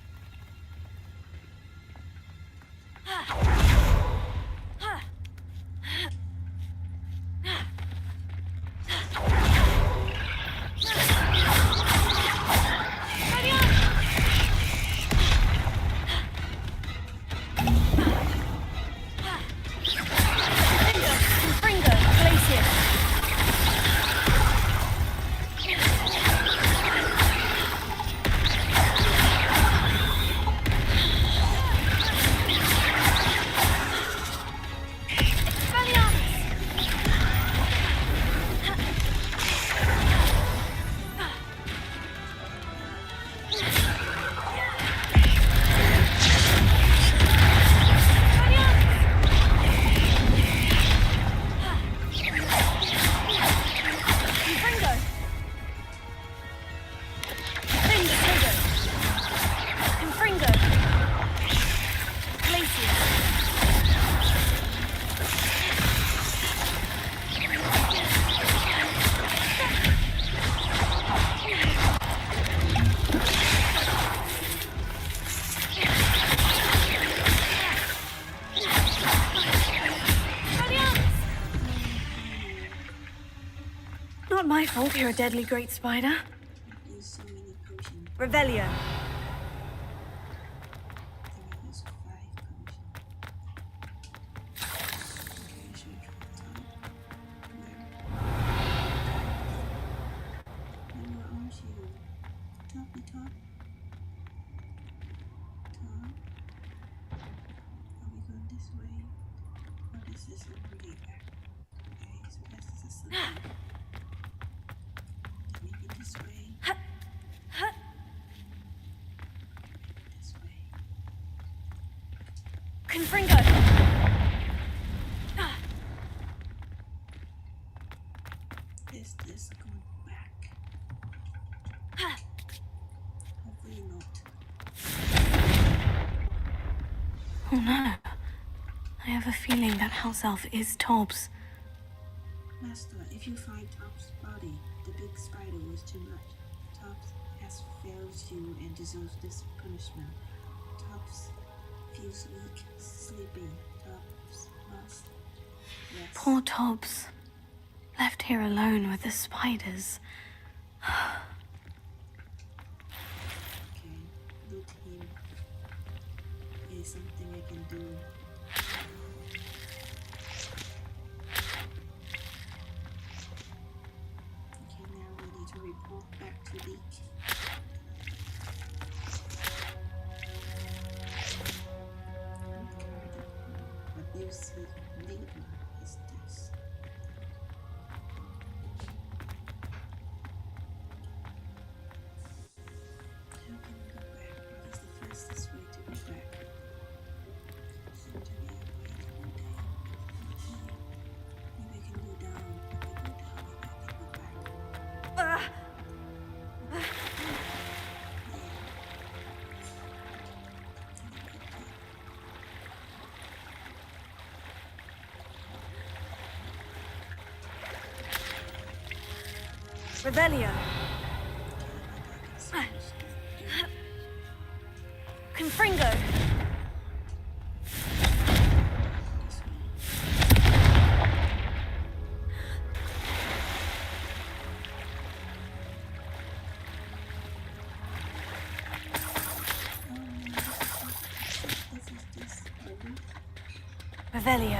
Not my fault you're a deadly great spider. Revelio. Confringo! This going back. Hopefully not. Oh no. I have a feeling that house elf is Tobbs. Master, if you find Tobbs' body, the big spider was too much. Tobbs has failed you and deserves this punishment. Tobbs feels weak, sleepy. Tobbs must rest. Poor Tobbs. Left here alone with the spiders. Okay, loot him. Is something I can do. Okay, now we need to report back to Leek. What you see later is this. How can we go back? What is the fastest way to go back? Seem to be a way to go down. Okay. Maybe I can go down. If I go down, maybe I can go back. Revelio. Confringo. Revelio.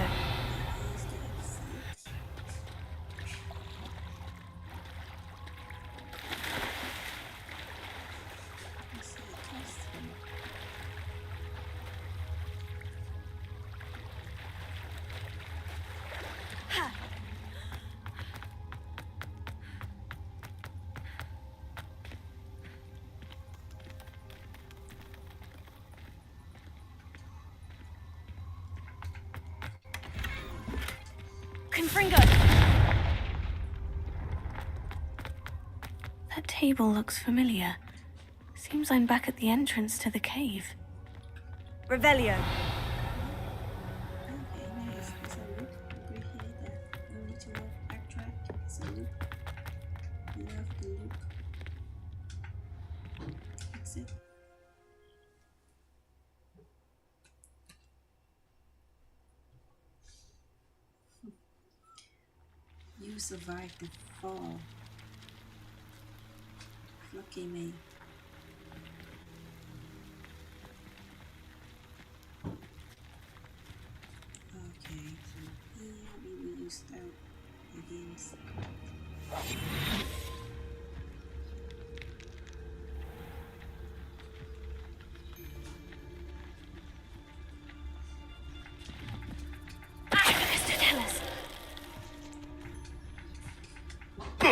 Confringo! That table looks familiar. Seems I'm back at the entrance to the cave. Revelio! Okay, nice. There's a loop over here that you need to backtrack. There's a loop. Love the loop. Exit. You survived the fall. Lucky me. Okay, so here we will use that against. Tell us. Now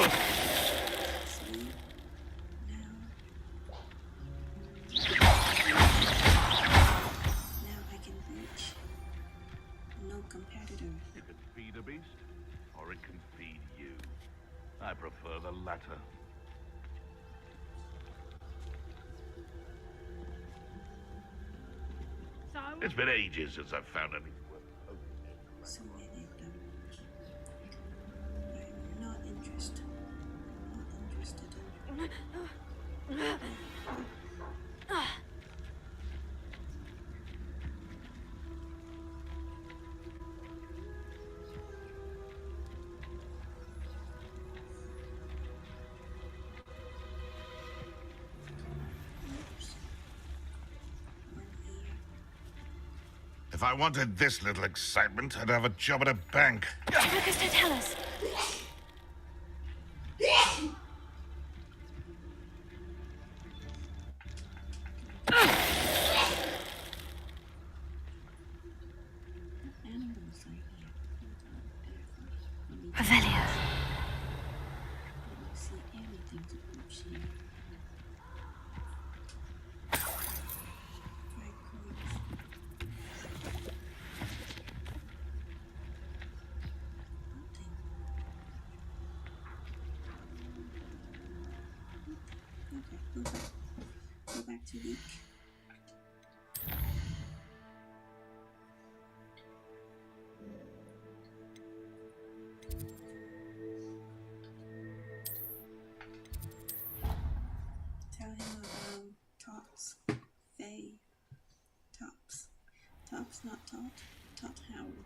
I can reach. No competitor. It can feed a beast, or it can feed you. I prefer the latter. It's been ages since I've found anything worth poking. So many of them. I'm not interested. Not interested in. If I wanted this little excitement, I'd have a job at a bank. Lucas, tell us. Revelio. See anything to push here. Go back to Leak. Tell him about Tops. Faye. Tops. Tops, not Tot. Tot Howard.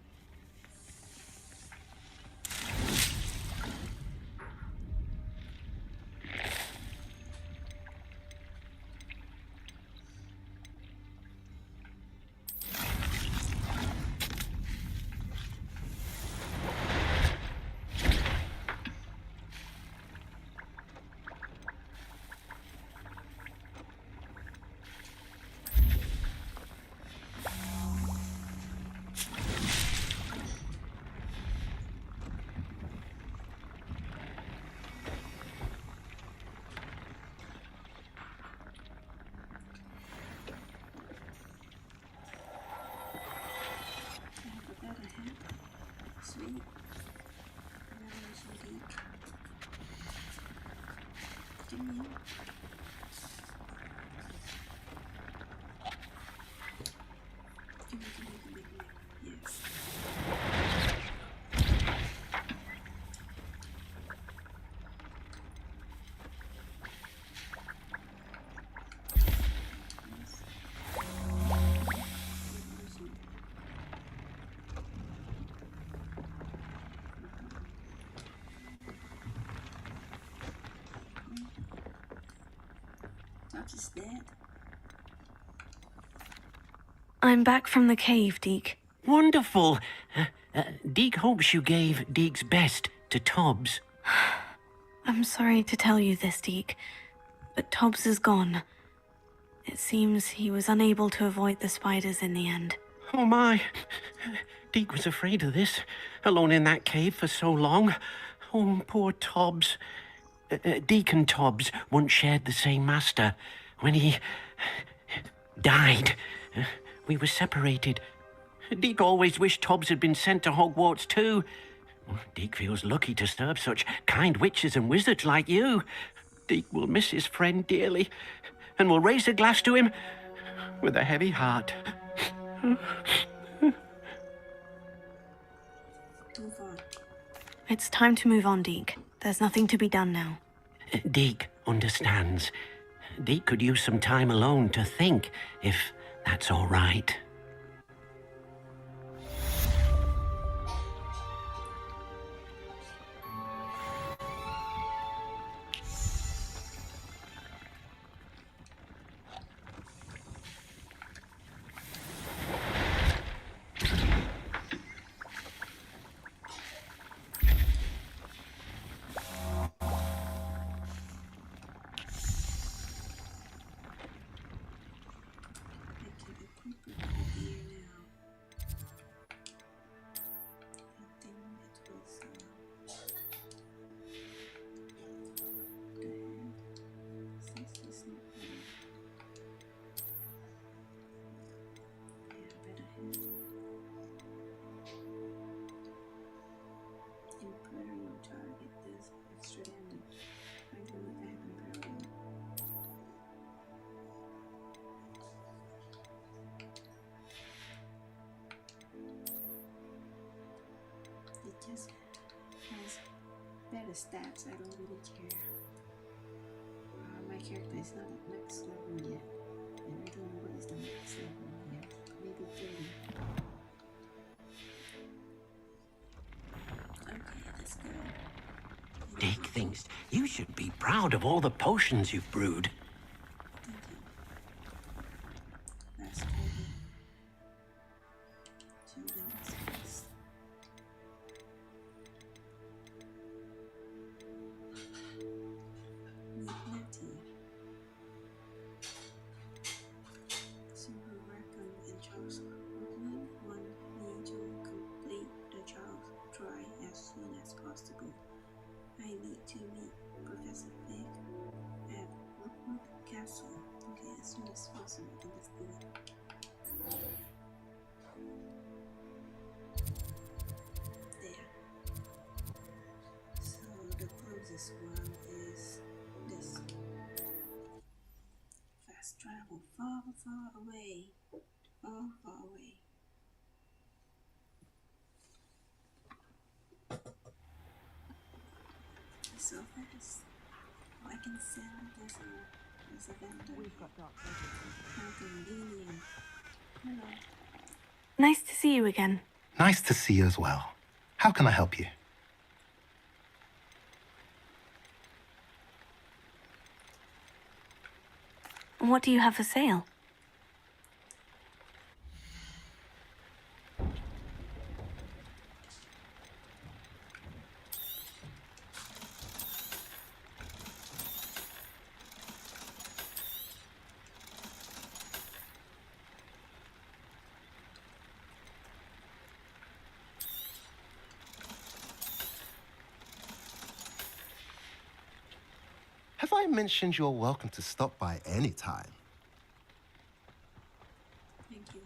Sweet. Revelation Geek. Give me it. Give me. Yes. Todd is dead. I'm back from the cave, Deke. Wonderful. Deke hopes you gave Deke's best to Tobbs. I'm sorry to tell you this, Deke, but Tobbs is gone. It seems he was unable to avoid the spiders in the end. Oh my. Deke was afraid of this, alone in that cave for so long. Oh, poor Tobbs. Deke and Tobbs once shared the same master. When he died, we were separated. Deke always wished Tobbs had been sent to Hogwarts too. Deke feels lucky to serve such kind witches and wizards like you. Deke will miss his friend dearly, and will raise a glass to him with a heavy heart. Move on. It's time to move on, Deke. There's nothing to be done now. Deke understands. Deke could use some time alone to think, if that's all right. It just has better stats. I don't really care. My character is not at max level yet, and I don't know what is the max level yet. Maybe 30. Okay, let's go. Deke thinks you should be proud of all the potions you've brewed. That's good. I need to meet Professor Fig at Rookwood Castle. Okay, as soon as possible. I think let's do it. There. So the closest one is this. Fast travel far, far away. Far, far away. So fast. Oh, I can sell. There's a vendor. We've got dark How convenient. Hello. Nice to see you again. Nice to see you as well. How can I help you? What do you have for sale? Have I mentioned you're welcome to stop by any time? Thank you.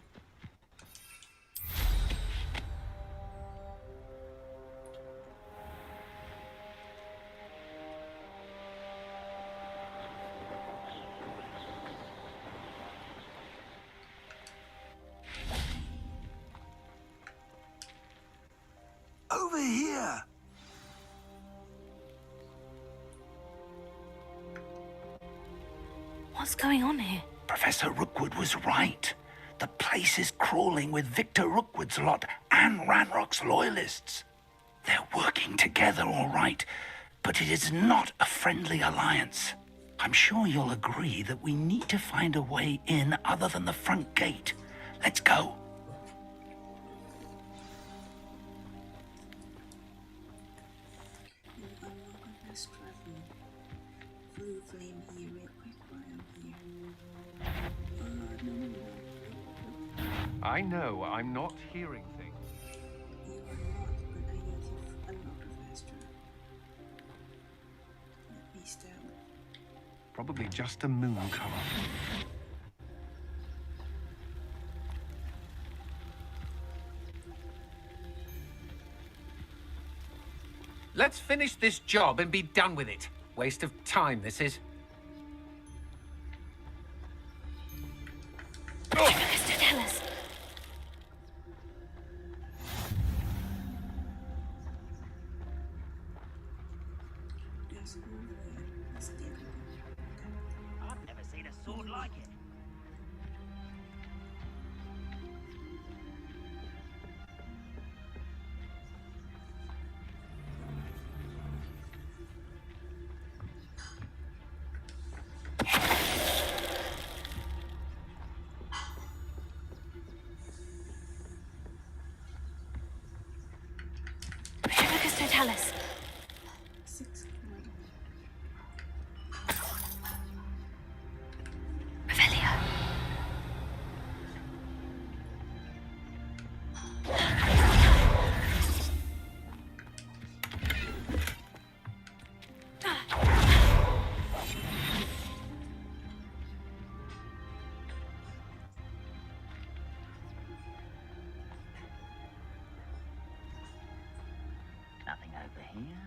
Over here! What's going on here? Professor Rookwood was right. The place is crawling with Victor Rookwood's lot and Ranrock's loyalists. They're working together, all right, but it is not a friendly alliance. I'm sure you'll agree that we need to find a way in other than the front gate. Let's go. Blue flame here real quick while I'm here. No. I know I'm not hearing things. You are not, but I need to unlock the faster. Let me still. Probably just a moon color. Let's finish this job and be done with it. Waste of time, this is. Mr. Tellis. There's one here. Still. I've never seen a sword like it. Mr. Tellis. 6 Revelio. Nothing over here.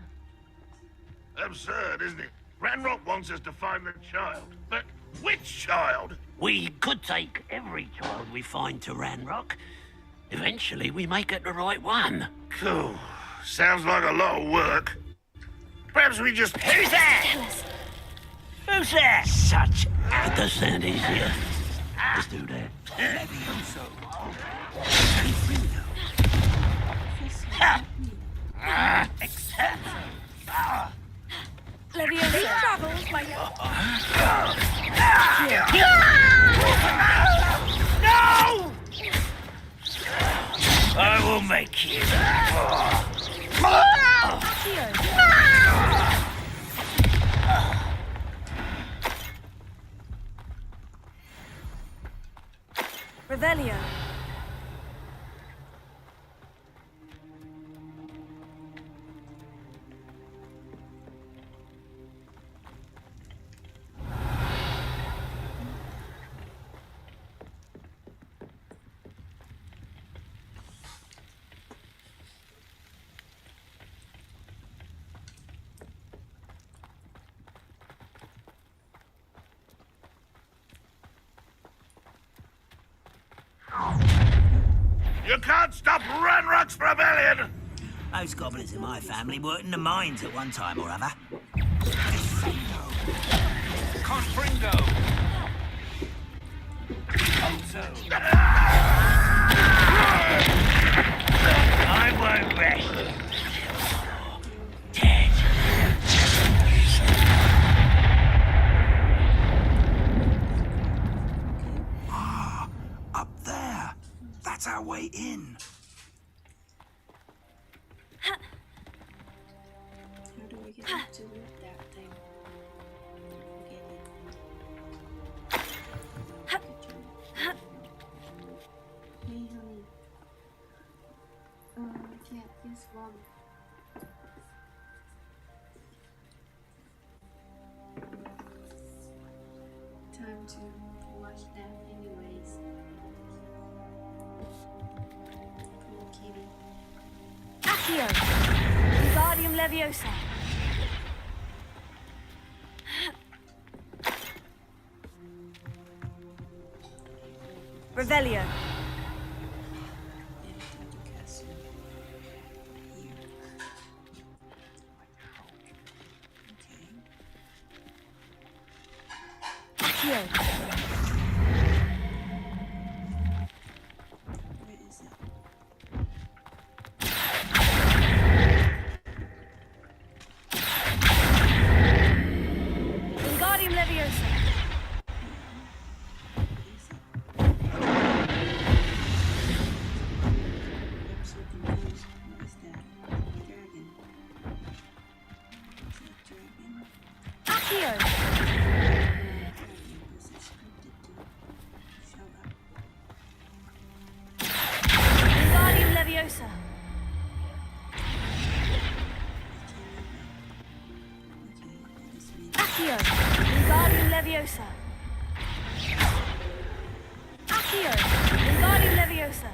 Absurd, isn't it? Ranrock wants us to find the child. But which child? We could take every child we find to Ranrock. Eventually, we may get the right one. Cool. Sounds like a lot of work. Perhaps we just... Who's there? Who's there? Such... It does sound easier. Let's do that. Leviosa travels my... No! I will make you. Revelio. You can't stop Ranrock's rebellion! Those goblins in my family worked in the mines at one time or other. Confringo. I won't rest. Up there. That's our way in. How do we get up to that thing? Hey, honey. Cat, just one. Time to watch that anyways. Cool kitty. Accio. Wingardium Leviosa. Revelio. Accio. Where is it? Wingardium Leviosa. Accio! Wingardium Leviosa! Accio! Wingardium Leviosa! Accio! Wingardium Leviosa!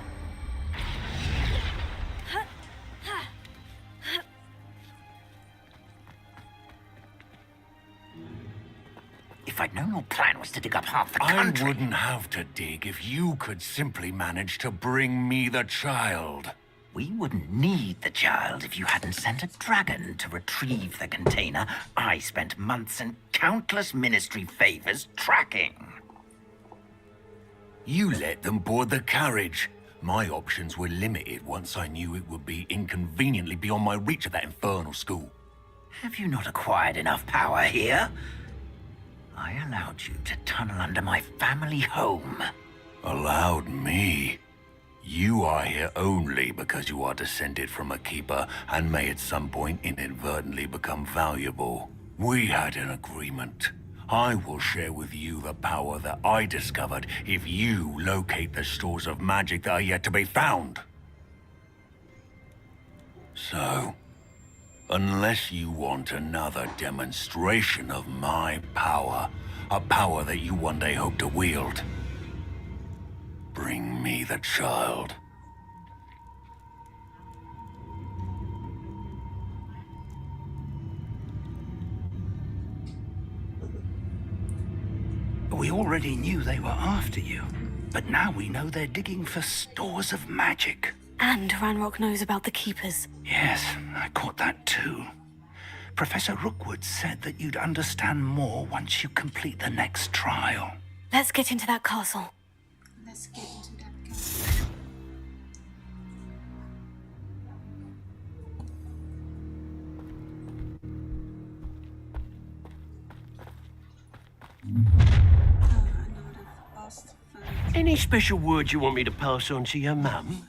If I'd known your plan was to dig up half the I country... wouldn't have to dig if you could simply manage to bring me the child. We wouldn't need the child if you hadn't sent a dragon to retrieve the container I spent months and countless ministry favors tracking. You let them board the carriage. My options were limited once I knew it would be inconveniently beyond my reach at that infernal school. Have you not acquired enough power here? I allowed you to tunnel under my family home. Allowed me? You are here only because you are descended from a keeper and may at some point inadvertently become valuable. We had an agreement. I will share with you the power that I discovered if you locate the stores of magic that are yet to be found. So, unless you want another demonstration of my power, a power that you one day hope to wield, bring me the child. We already knew they were after you, but now we know they're digging for stores of magic. And Ranrock knows about the Keepers. Yes, I caught that too. Professor Rookwood said that you'd understand more once you complete the next trial. Let's get into that castle. Let's get into that castle. Any special words you want me to pass on to your mum?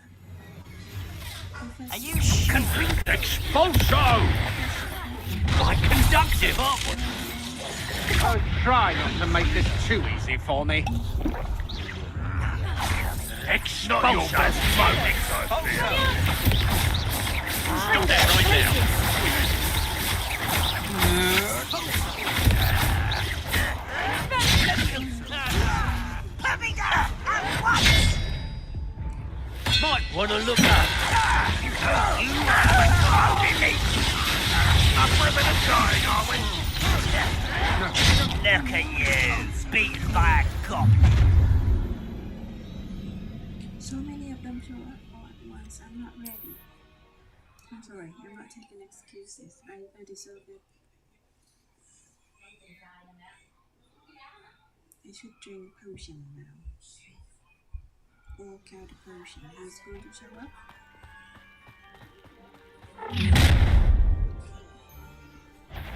Are you Conflict expulso! Like conductive, aren't we? Oh, try not to make this too easy for me. Not your best focus, I fear. Still there right Might want to look up. You haven't crowded me. Up for a bit of trying, are we? Look at you, beaten by a goblin. So many of them show up all at once. I'm not ready. I'm sorry. I'm not taking excuses. I deserve it. I should drink potion now. Or count a potion. Who's going to show up?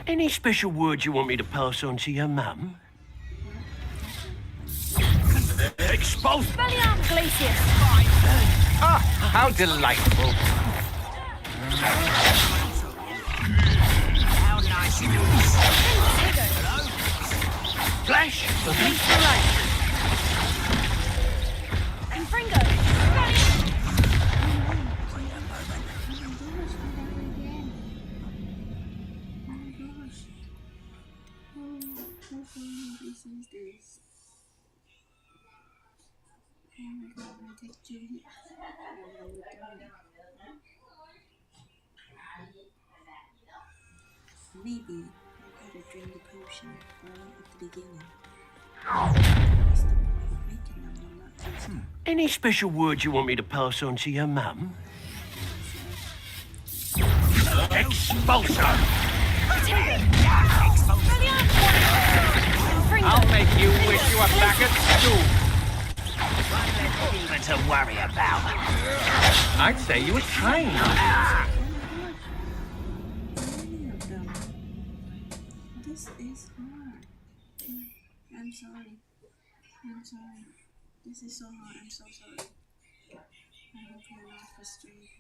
Any special words you want me to pass on to your mum? Expulse! Expelliarm Glacius! Ah, how delightful. How nice it is. Flash! And Fringo! This is this. Oh my god, I take two hits. Maybe I gotta drink the potion right at the beginning. What's the point of making them when not using them? Any special words you want me to pass on to your mum? Expulso! I'll make you wish you were back at school. Even to worry about. I'd say you were trained. This is hard. I'm sorry. I'm sorry. This is so hard. I'm so sorry. I hope you're not frustrated.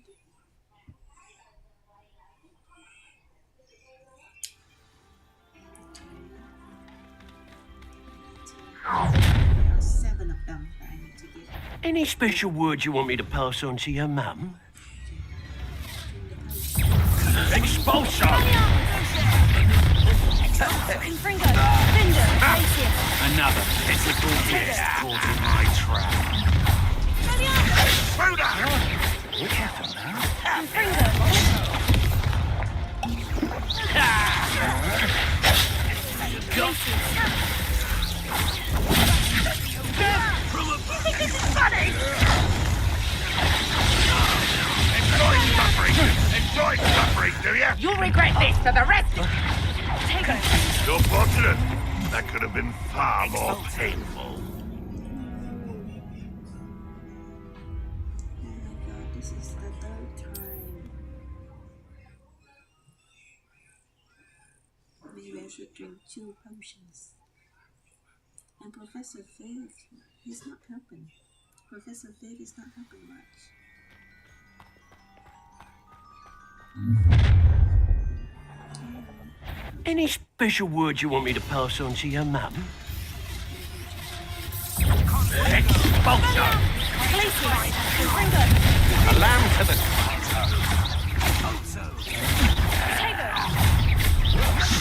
There are 7 of them that I need to get. Any special words you want me to pass on to your mum? Expulso! Confringo! Finder! Glacius! Another physical beast caught in my trap. Enjoy suffering, do ya? You'll regret this for the rest of You're fortunate. That could have been far more painful. Oh my god, this is the 3rd time. Maybe I should drink 2 potions. And Professor Viv, he's not helping. Professor Viv is not helping much. Any special words you want me to pass on to your mum? Expulso! Glacius! Confringo! A lamb to the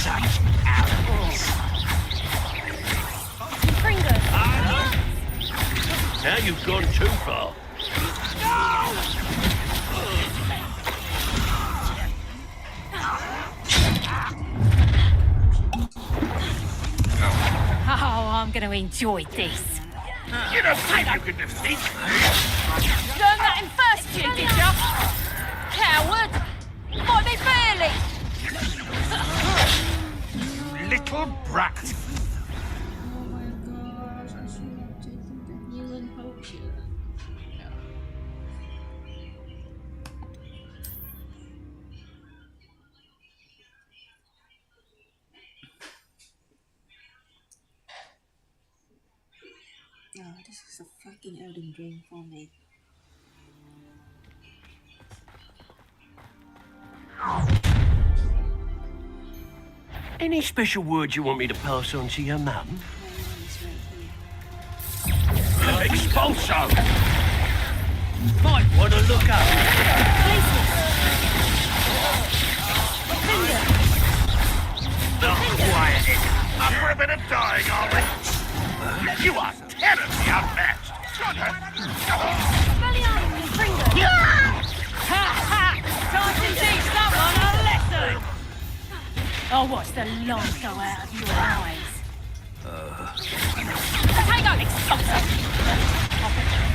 Such apples! Confringo! Now you've gone too far. Oh, I'm going to enjoy this. You don't think you can defeat me? Learn that in first year, did ya? Coward! Might be barely! little brat. Oh my gosh, I should have taken the healing potion. Oh, this is a fucking Elden Ring for me. Any special words you want me to pass on to your mum? Expulso! Might want to look up. Quiet it. Up for a bit of dying, are we? You are terribly unmatched. Time to teach someone a lesson! Oh, watch the light go out of your eyes. Hang on, Expulso!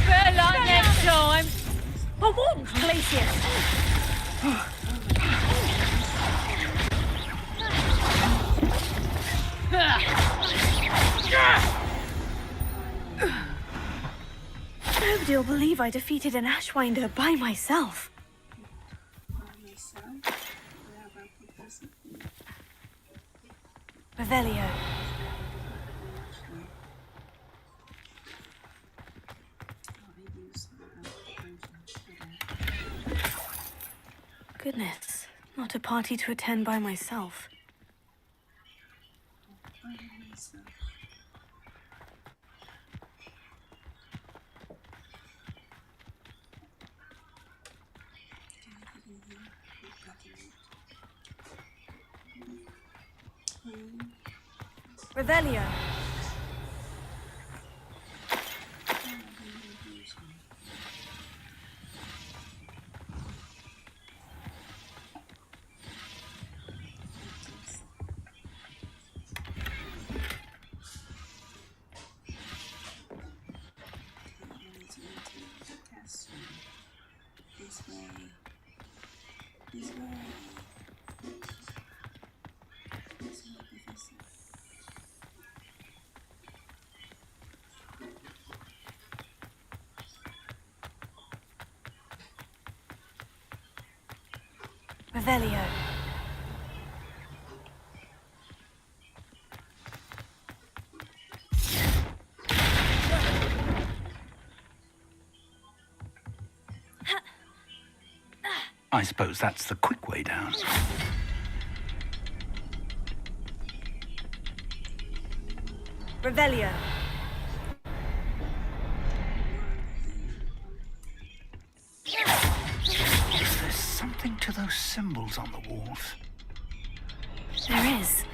Better luck next time. I won't, Glacius. Nobody'll believe I defeated an Ashwinder by myself. Revelio. Goodness, not a party to attend by myself. Revelio. This way. This way. This way, Professor. Revelio. I suppose that's the quick way down. Revelio. There's something to those symbols on the walls. There is.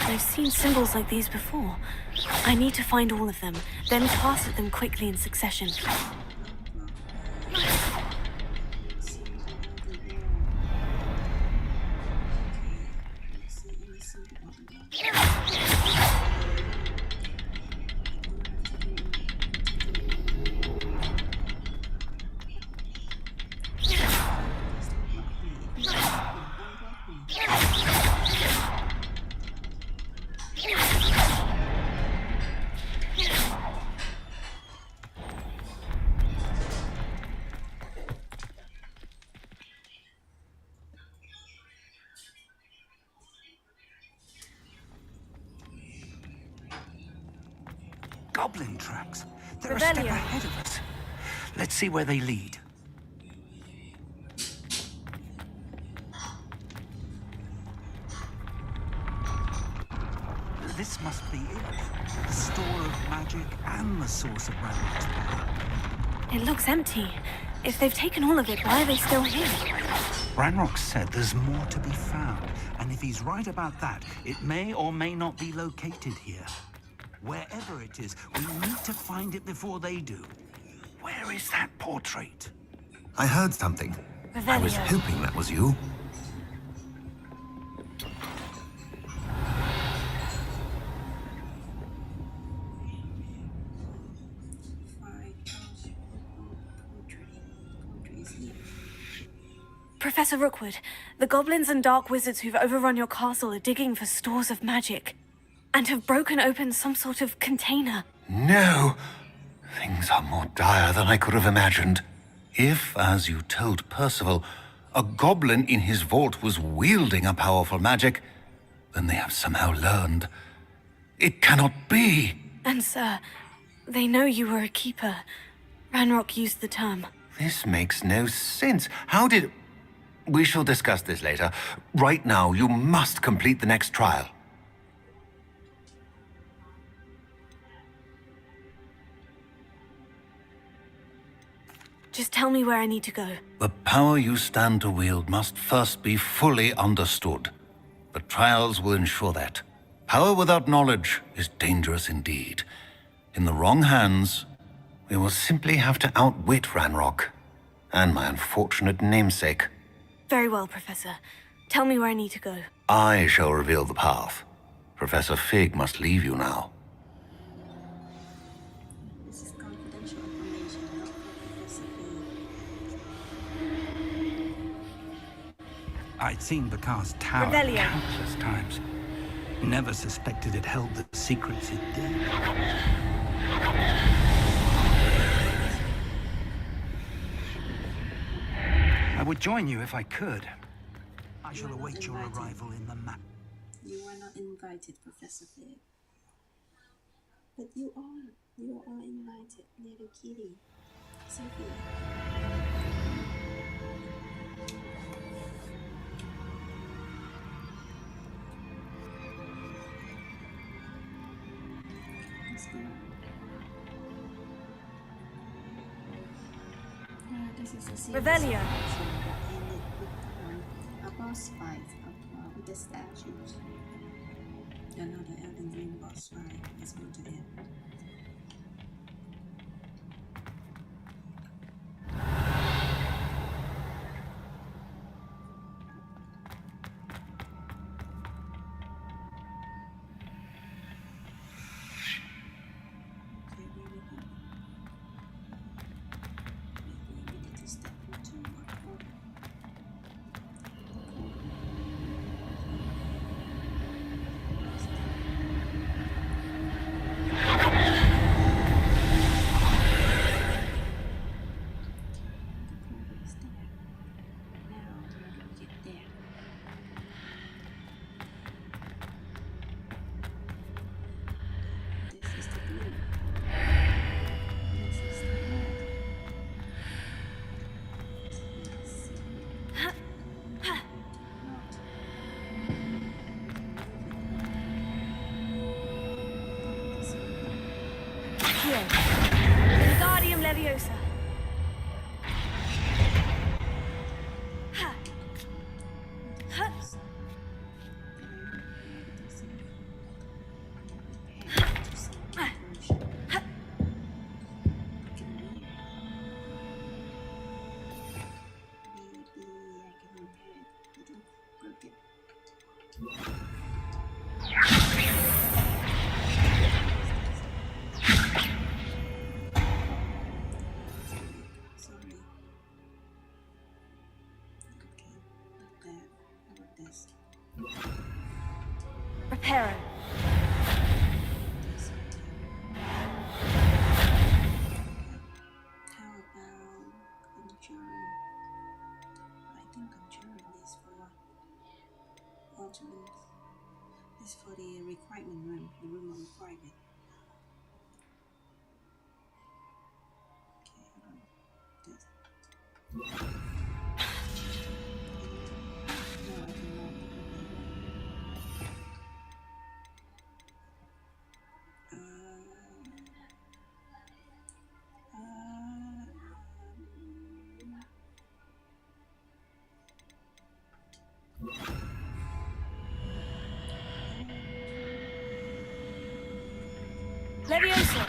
I've seen symbols like these before. I need to find all of them, then pass at them quickly in succession. Goblin tracks. They're a step ahead of us. Let's see where they lead. This must be it. The store of magic and the source of Ranrock's power. It looks empty. If they've taken all of it, why are they still here? Ranrock said there's more to be found, and if he's right about that, it may or may not be located here. Wherever it is, we need to find it before they do. Where is that portrait? I heard something. I was hoping that was you. Professor Rookwood, the goblins and dark wizards who've overrun your castle are digging for stores of magic, and have broken open some sort of container. No! Things are more dire than I could have imagined. If, as you told Percival, a goblin in his vault was wielding a powerful magic, then they have somehow learned. It cannot be! And sir, they know you were a keeper. Ranrock used the term. This makes no sense. How did... We shall discuss this later. Right now, you must complete the next trial. Just tell me where I need to go. The power you stand to wield must first be fully understood. The trials will ensure that. Power without knowledge is dangerous indeed. In the wrong hands, we will simply have to outwit Ranrock and my unfortunate namesake. Very well, Professor. Tell me where I need to go. I shall reveal the path. Professor Fig must leave you now. This is confidential information, not for Professor B. I'd seen Bakar's tower Revelio. countless times. Never suspected it held the secrets it did. I would join you if I could. I shall await your arrival in the map. You are not invited, Professor Fig. But you are. You are invited, little kitty. Sophie. Let's go. This is a series Revelio. a boss fight with the statues. Another Elden Ring boss fight is going to end. Accio. Wingardium Leviosa. Ha. Ha. Reparo. How about conjuring? I think conjuring is for ultimate. This for the requirement room, the room of requirement. Okay, how about this? No, I cannot. Leviosa.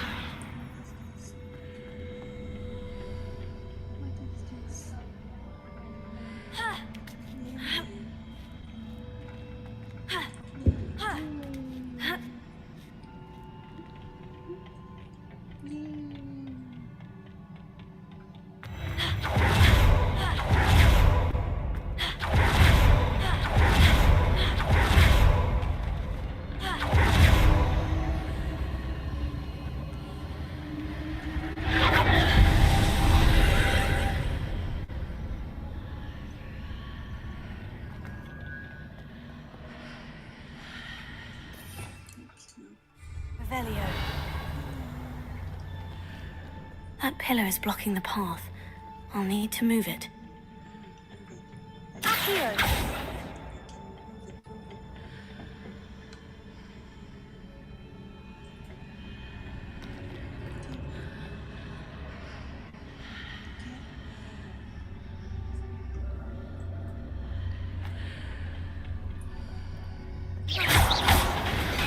Revelio. That pillar is blocking the path. I'll need to move it. Accio.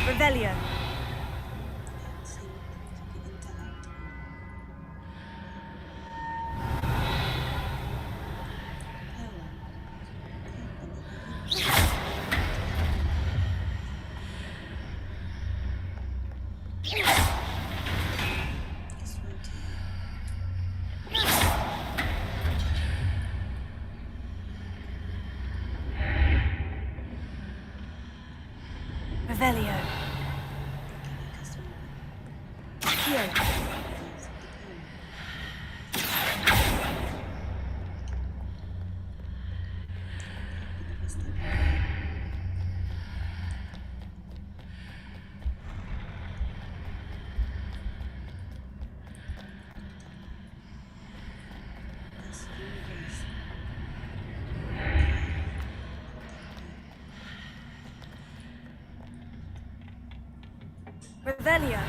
Revelio. Revelio. Accio. Revelio.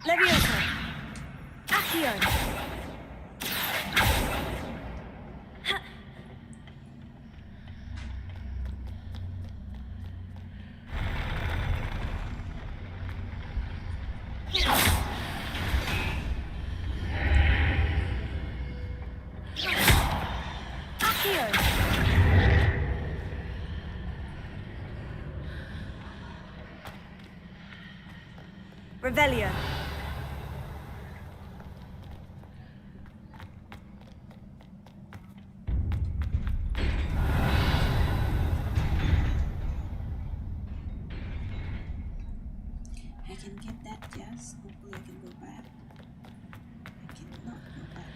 Leviosa. Accio. Revelio. I can get that, yes. Hopefully I can go back. I cannot go back.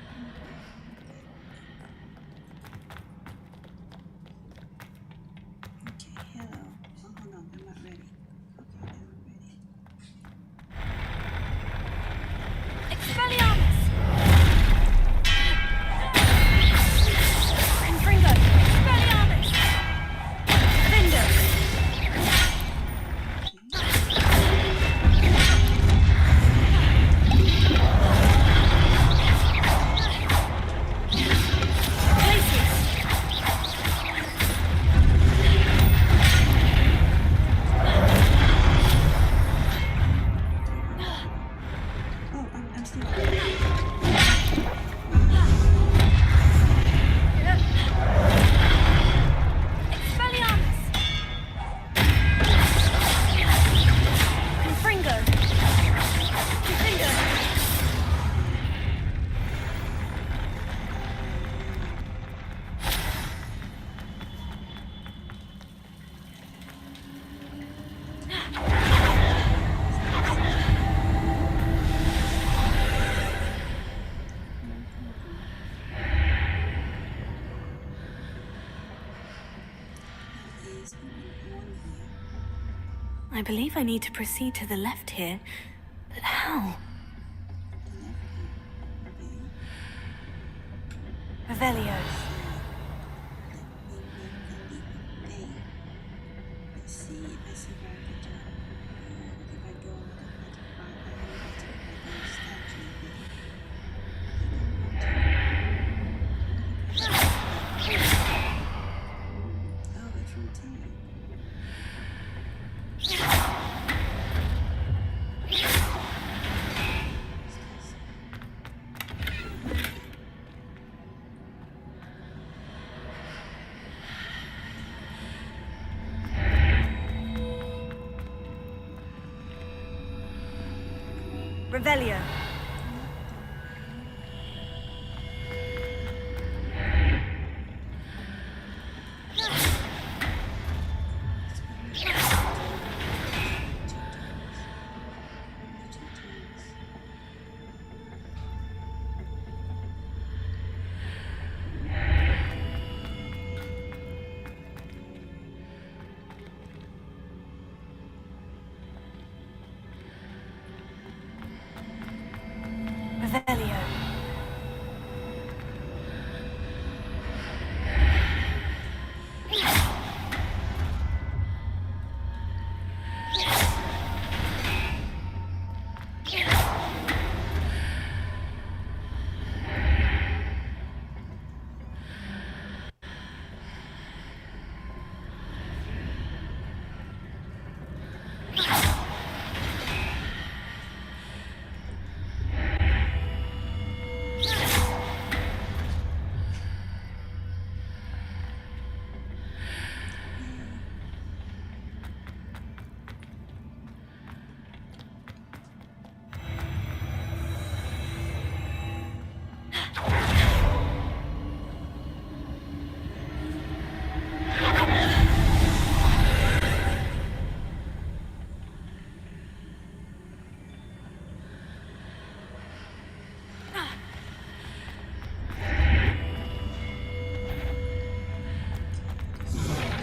Okay, hello. Oh, hold on, I'm not ready. Okay, now I'm ready. Expelliarmus! I believe I need to proceed to the left here, but how? Revelio. Let's see if I survive the jump. If I go on the path by highlighted by those statue thing. Oh, it's rotating. Revelio. Revelio.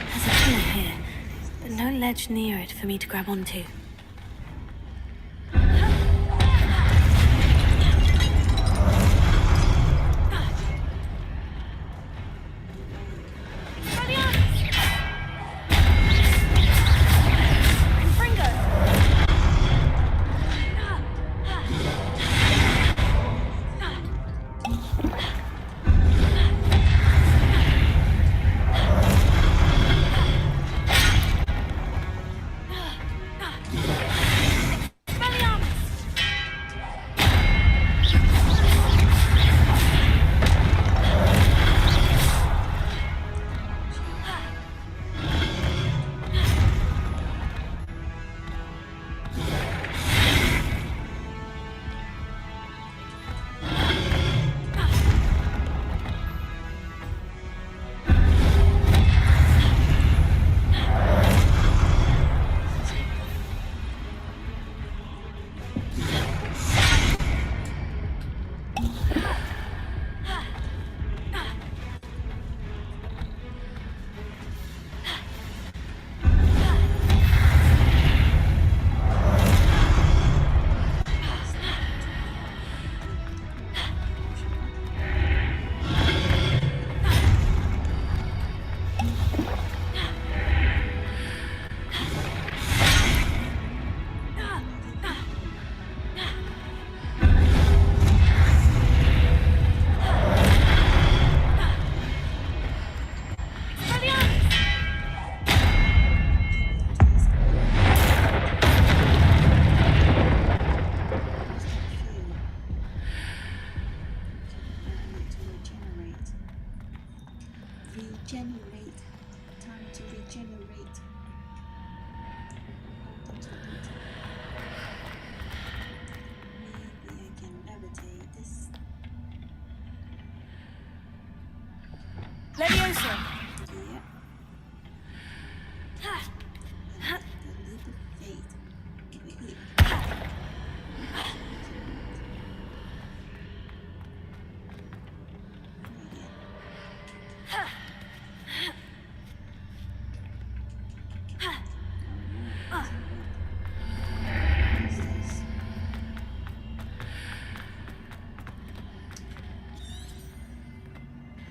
There's a pillar here, but no ledge near it for me to grab onto.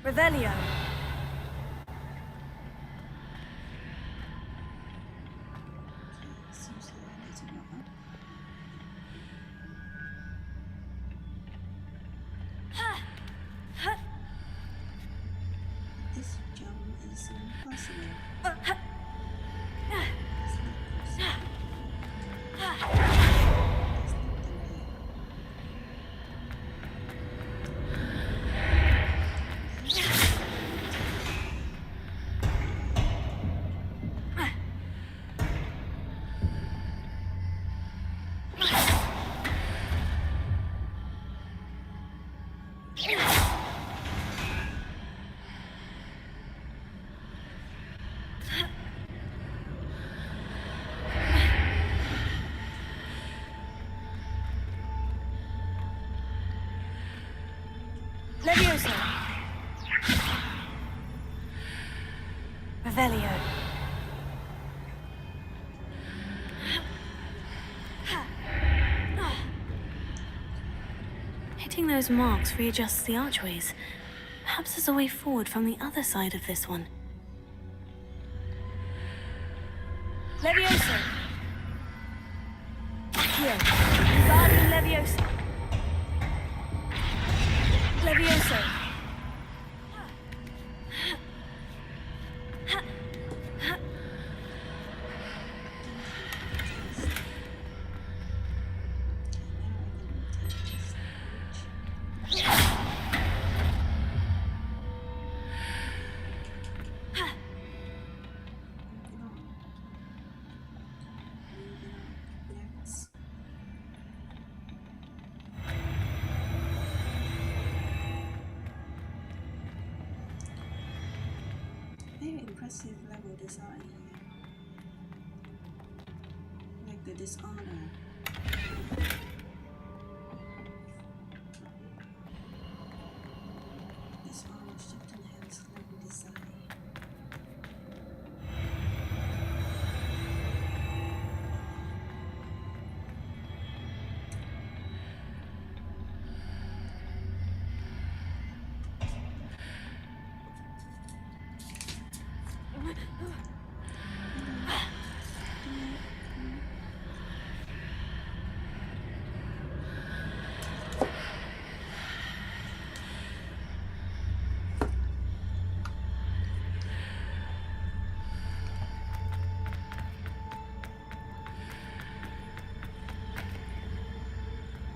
Revelio. Seems like I need to go up. This jump is impossible. Levioso. Revelio. Hitting those marks readjusts the archways. Perhaps there's a way forward from the other side of this one. Levioso. Here. Guardian Levioso. Levioso. Very impressive level design here. Like the Dishonor. Dishonor shift enhanced level design.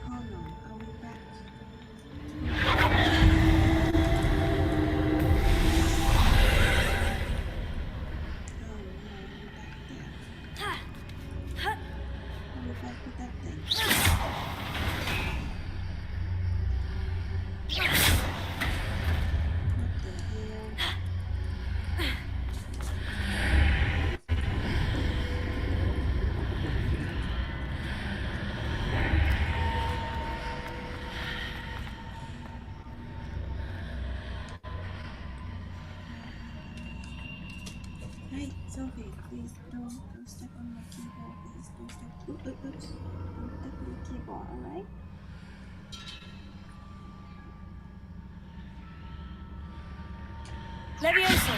Hold on, are we back? Hey, Sophie, please don't step on my keyboard. Please don't step. Oops. Don't step on the keyboard, alright? Levioso.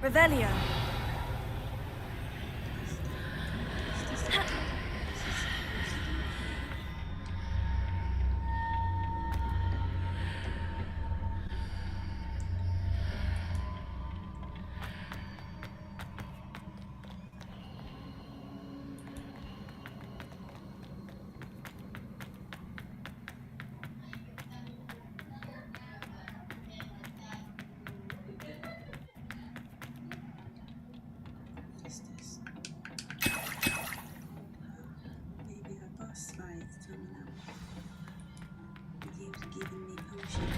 Revelio. Maybe a boss fight coming up. The game's giving me potion.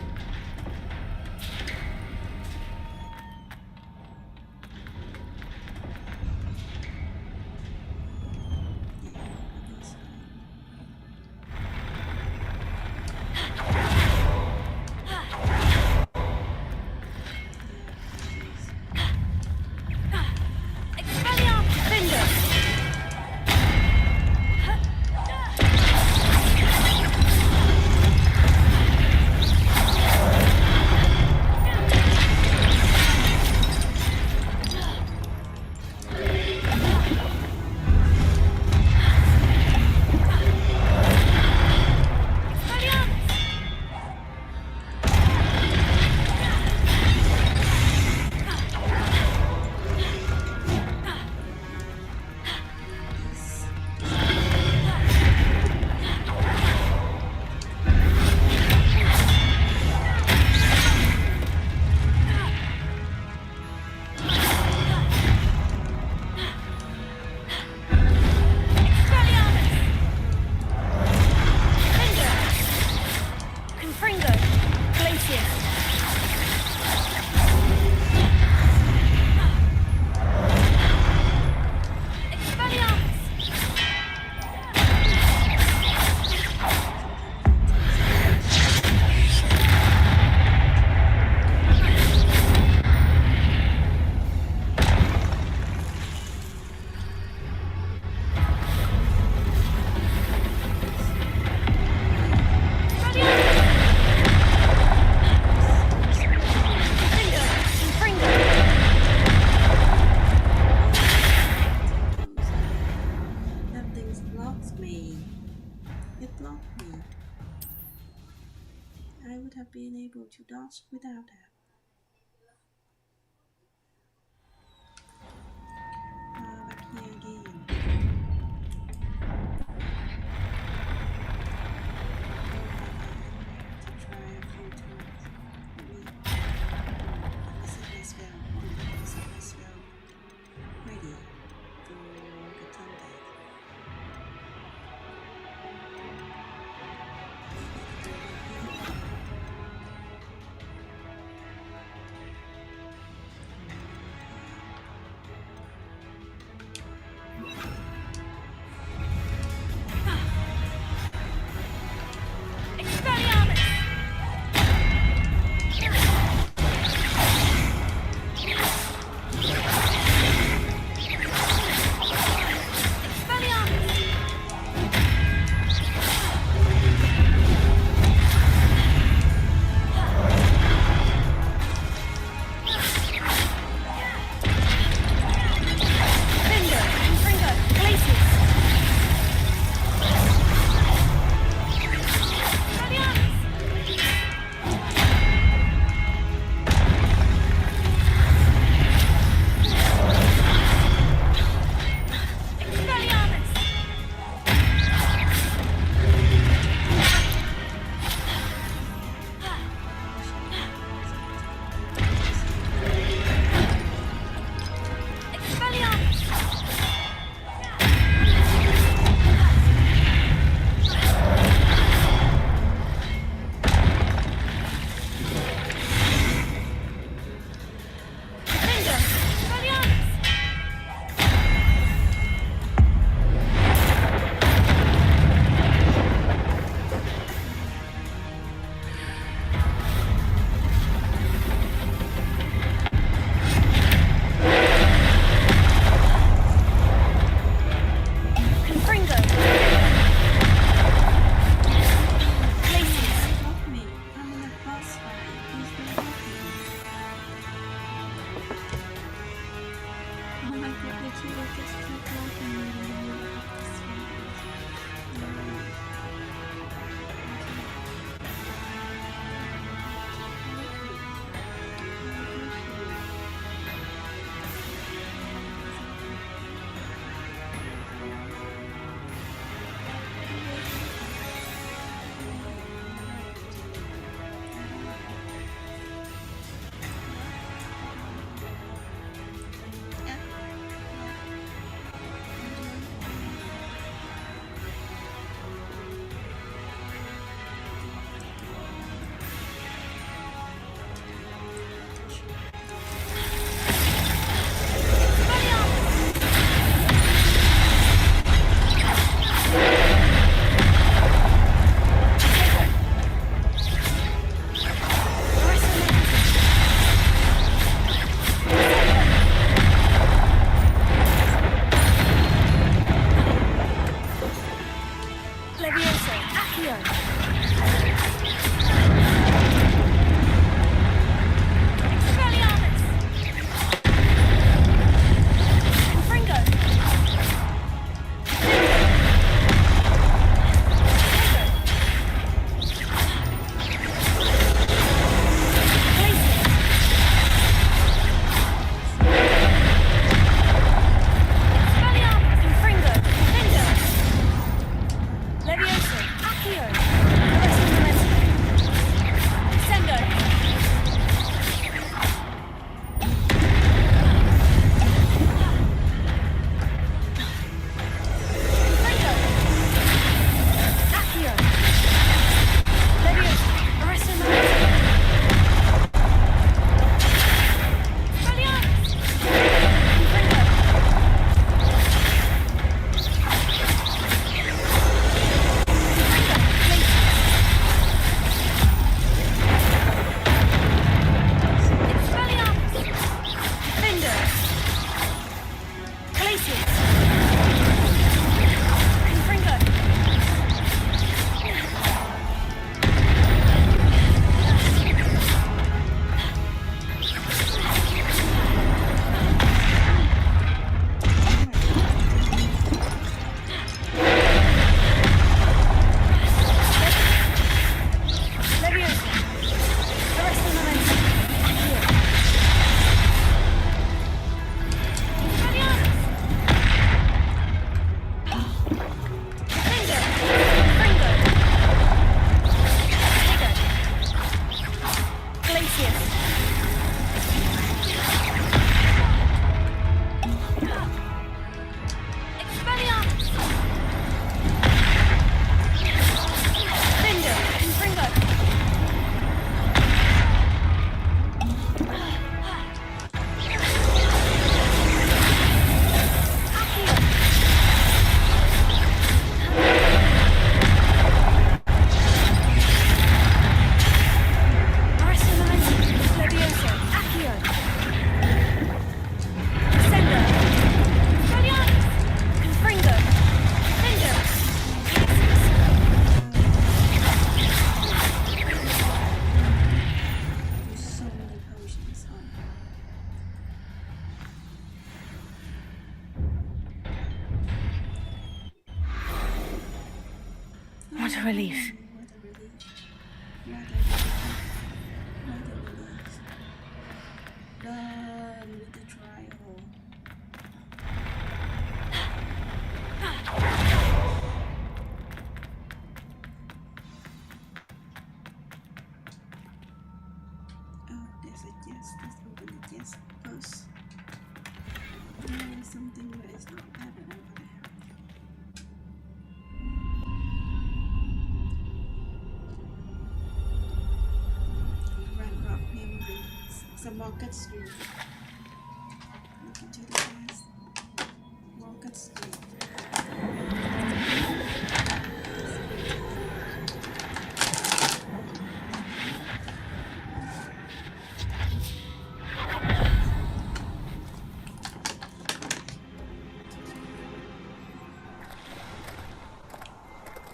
I would have been able to dodge without that. Back here again. To try a few times. Let me set my spell. Let me set my spell ready for the Sunday. What a relief. Done with the trial. Oh, there's a yes. Let's open the yes post. There is something that is not there that I'm gonna have. Rank up memories. It's a market street. Look into the eyes. Market street.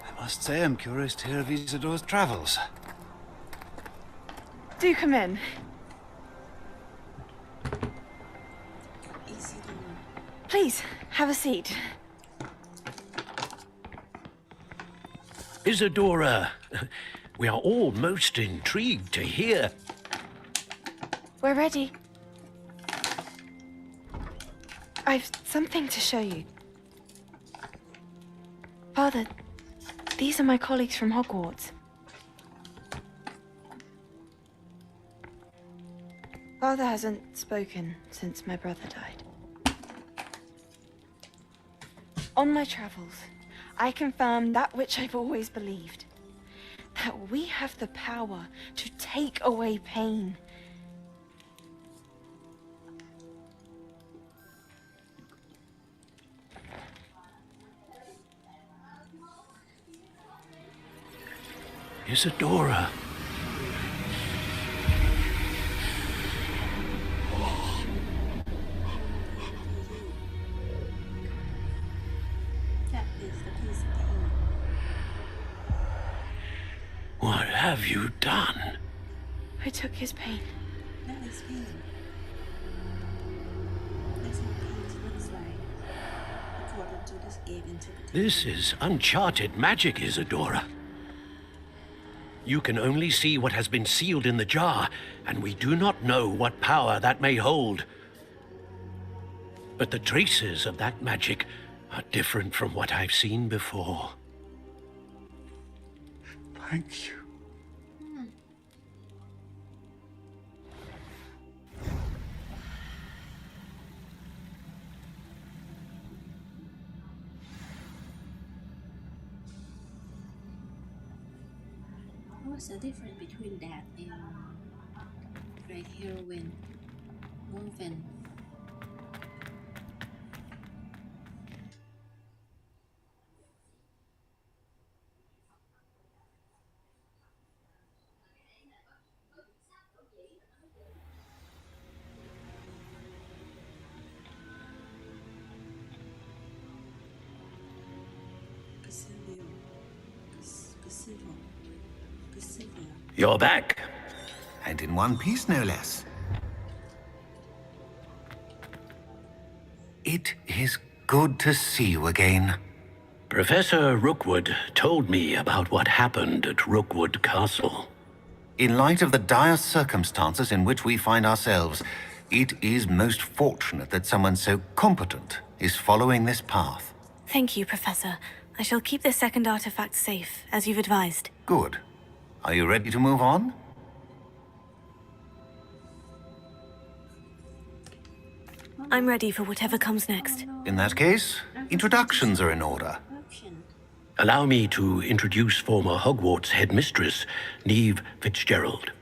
I must say I'm curious to hear of Isidore's travels. Do come in. Please, Have a seat. Isadora, we are all most intrigued to hear. We're ready. I've something to show you. Father, these are my colleagues from Hogwarts. Father hasn't spoken since my brother died. On my travels, I confirmed that which I've always believed. That we have the power to take away pain. Isadora. That is the piece of pain. What have you done? I took his pain. That is pain. That's what pain looks like, according to this game interpretation. This is uncharted magic, Isadora. You can only see what has been sealed in the jar, and we do not know what power that may hold. But the traces of that magic are different from what I've seen before. Thank you. What's the difference between that and right here when moving? You're back. And in one piece, no less. It is good to see you again. Professor Rookwood told me about what happened at Rookwood Castle. In light of the dire circumstances in which we find ourselves, it is most fortunate that someone so competent is following this path. Thank you, Professor. I shall keep the second artifact safe, as you've advised. Good. Are you ready to move on? I'm ready for whatever comes next. In that case, introductions are in order. Allow me to introduce former Hogwarts headmistress, Neve Fitzgerald.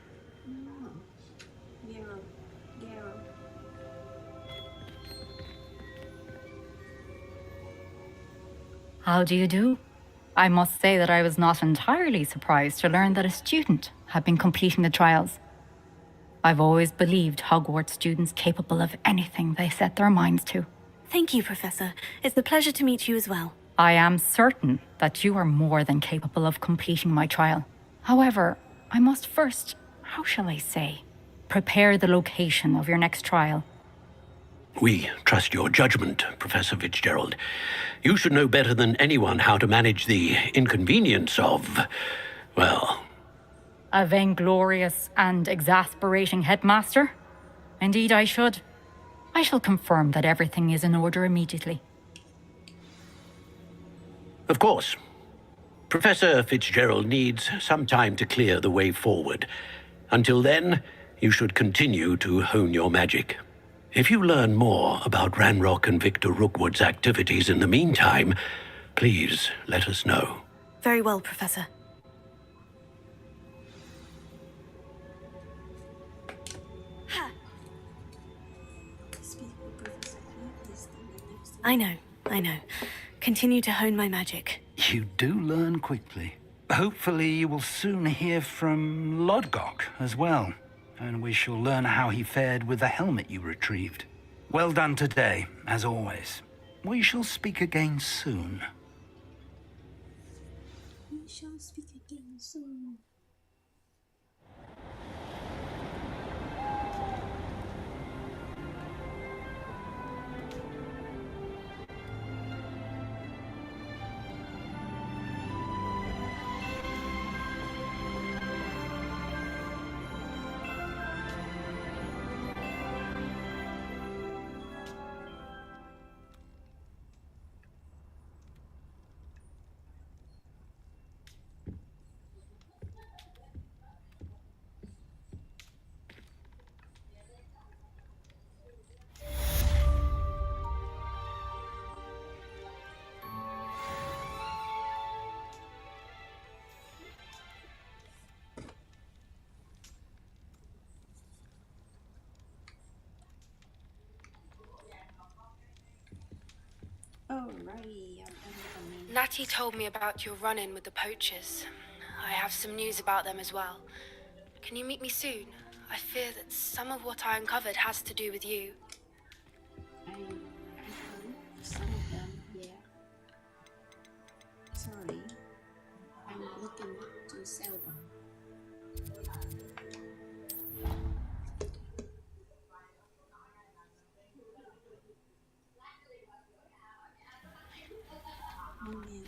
How do you do? I must say that I was not entirely surprised to learn that a student had been completing the trials. I've always believed Hogwarts students capable of anything they set their minds to. Thank you, Professor. It's a pleasure to meet you as well. I am certain that you are more than capable of completing my trial. However, I must first, how shall I say, prepare the location of your next trial. We trust your judgment, Professor Fitzgerald. You should know better than anyone how to manage the inconvenience of, well... A vainglorious and exasperating headmaster? Indeed I should. I shall confirm that everything is in order immediately. Of course. Professor Fitzgerald needs some time to clear the way forward. Until then, you should continue to hone your magic. If you learn more about Ranrock and Victor Rookwood's activities in the meantime, please let us know. Very well, Professor. I know. Continue to hone my magic. You do learn quickly. Hopefully you will soon hear from Lodgok as well, and we shall learn how he fared with the helmet you retrieved. Well done today, as always. We shall speak again soon. We shall speak again soon. Alrighty, I'll end the main. Natty told me about your run-in with the poachers. I have some news about them as well. Can you meet me soon? I fear that some of what I uncovered has to do with you. I some of them, yeah. Sorry, I'm looking to sell them. Oh man.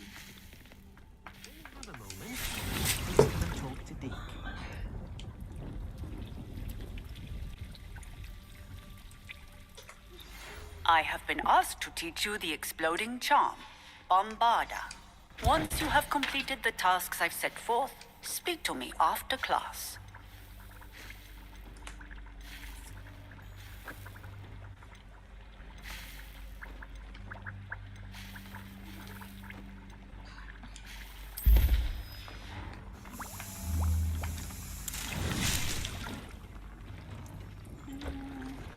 Have a moment. Let's come and talk to Deke. I have been asked to teach you the exploding charm, Bombarda. Once you have completed the tasks I've set forth, speak to me after class.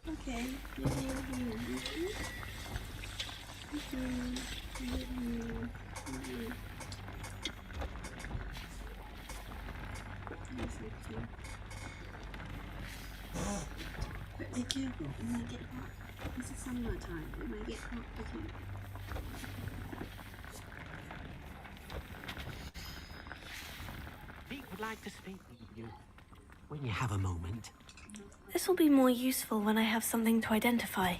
Okay. But be careful, it might get hot. This is summertime, it might get hot again. Deke would like to speak with you when you have a moment. This will be more useful when I have something to identify.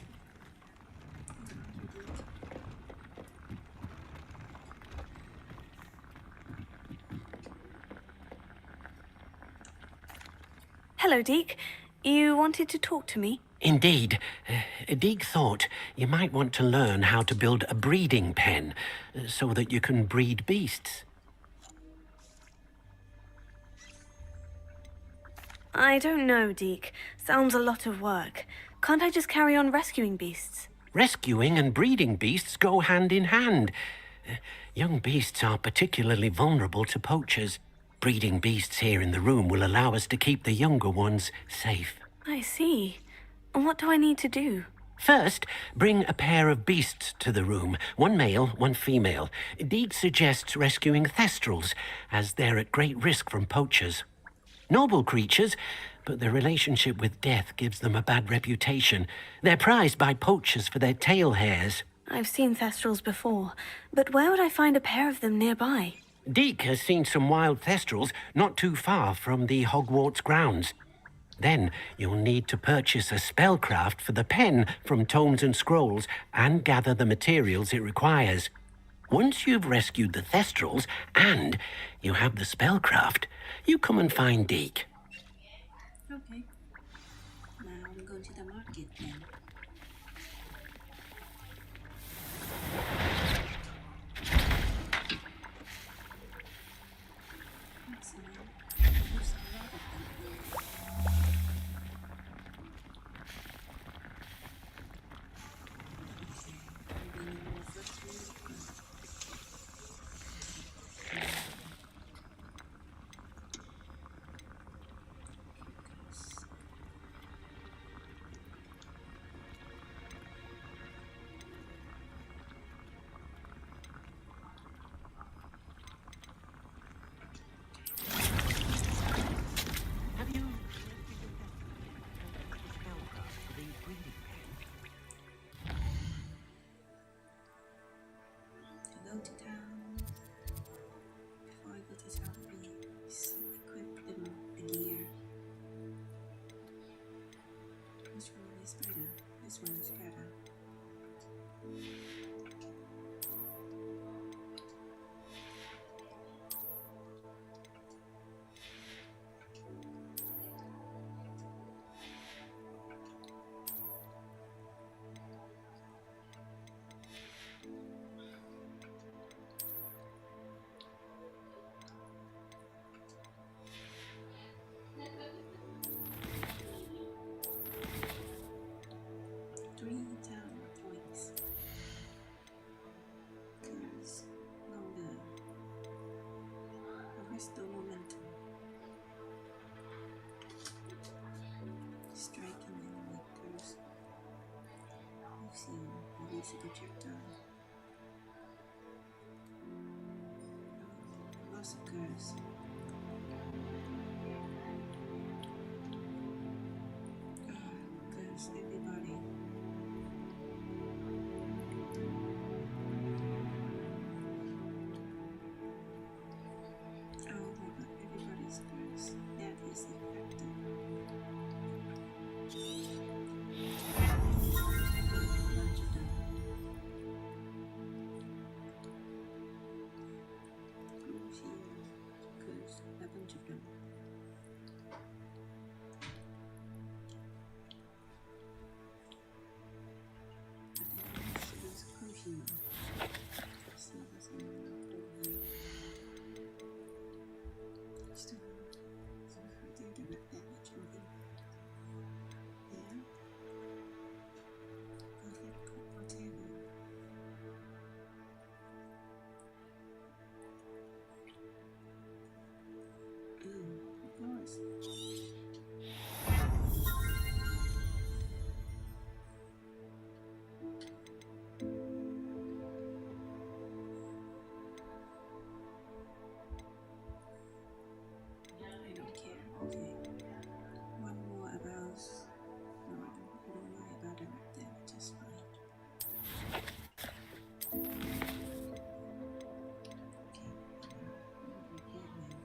Hello, Deke. You wanted to talk to me? Indeed. Deke thought you might want to learn how to build a breeding pen so that you can breed beasts. I don't know, Deke. Sounds a lot of work. Can't I just carry on rescuing beasts? Rescuing and breeding beasts go hand in hand. Young beasts are particularly vulnerable to poachers. Breeding beasts here in the room will allow us to keep the younger ones safe. I see. And what do I need to do? First, bring a pair of beasts to the room. One male, one female. Deke suggests rescuing thestrals, as they're at great risk from poachers. Noble creatures, but their relationship with death gives them a bad reputation. They're prized by poachers for their tail hairs. I've seen thestrals before, but where would I find a pair of them nearby? Deke has seen some wild thestrals not too far from the Hogwarts grounds. Then you'll need to purchase a spellcraft for the pen from Tomes and Scrolls and gather the materials it requires. Once you've rescued the thestrals and you have the spellcraft, you come and find Deke. Okay. Now I'm going to the market then. There's a lot of them here. Go to town. Before I go to town, please equip the gear. Which one is better? This one is better. The momentum. Striking enemy close. You've seen release a projectile. House of Curse. Curse everybody. Oh, but everybody's curse. That is effective. Curse, a bunch of them. But then she was crucial. See what's in the here. Still, so I think direct damage on him. Yeah. Perfect container. Of course. I don't care. Okay. One more about. No, I don't worry about direct damage. It's fine. Okay. Repair man.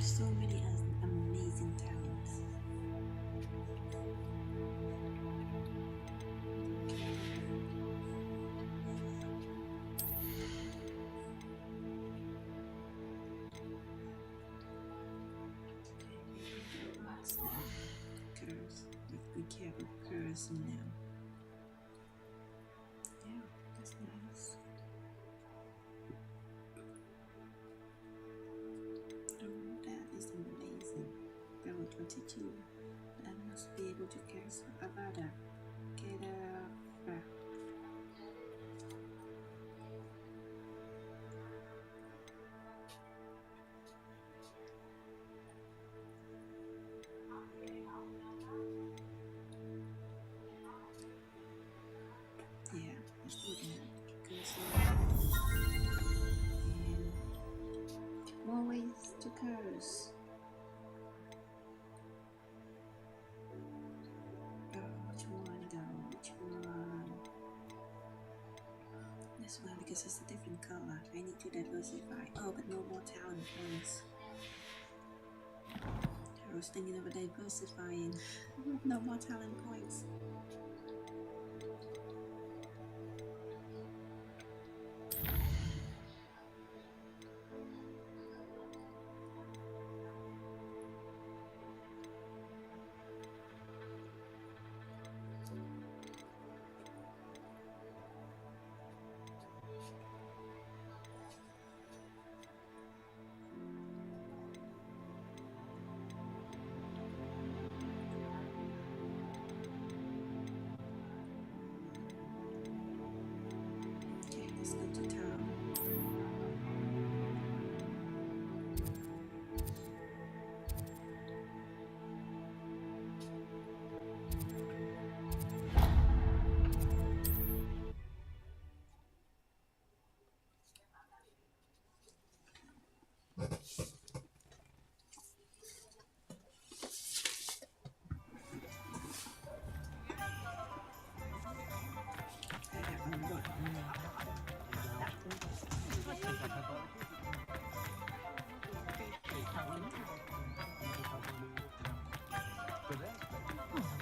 So many amazing talents. Curse. We care about curse now. Yeah, that's nice. Oh, that is amazing. Level 22. I must be able to cast Avada Kedavra. Yeah, let's do that. Curse and more ways to curse. Which one though? Which one? This one because it's a different color. I need to diversify. Oh, but no more talent points. I was thinking of diversifying. No more talent points. Okay, let's go to town.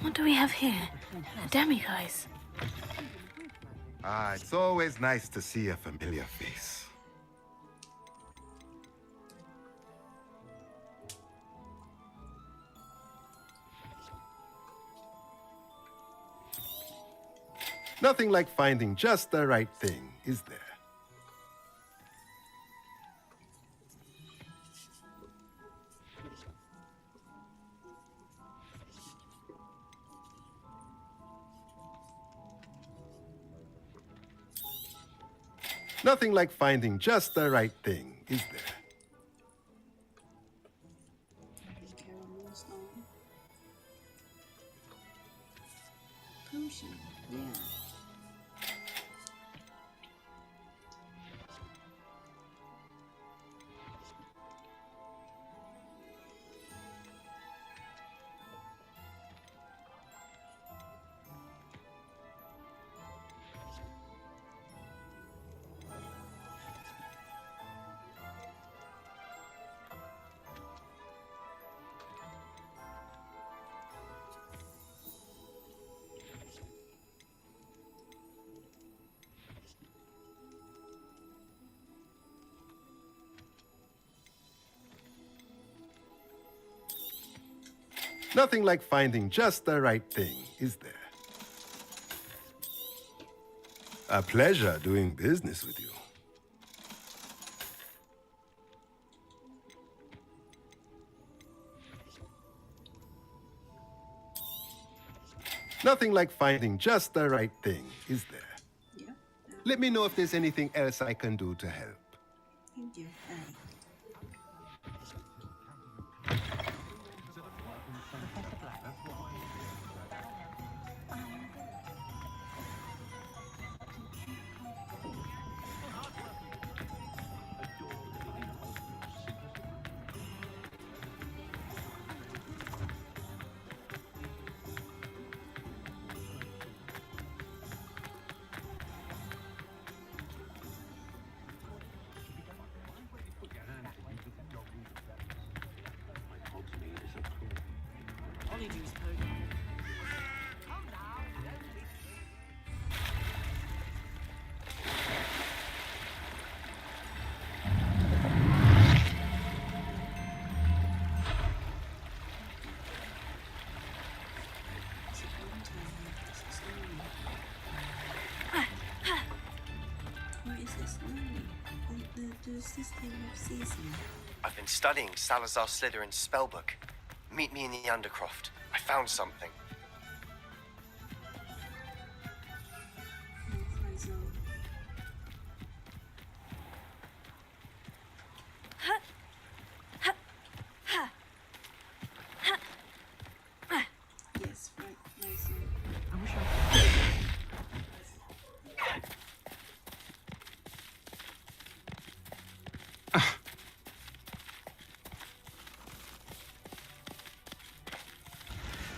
What do we have here? A demiguise. Ah, it's always nice to see a familiar face. Nothing like finding just the right thing, is there? Nothing like finding just the right thing, is there? Potion, yeah. Nothing like finding just the right thing, is there? A pleasure doing business with you. Nothing like finding just the right thing, is there? Yeah. Let me know if there's anything else I can do to help. Thank you. What is this learning? The system of season. I've been studying Salazar Slytherin's spellbook. Meet me in the Undercroft. I found something. Yes, right, so. I wish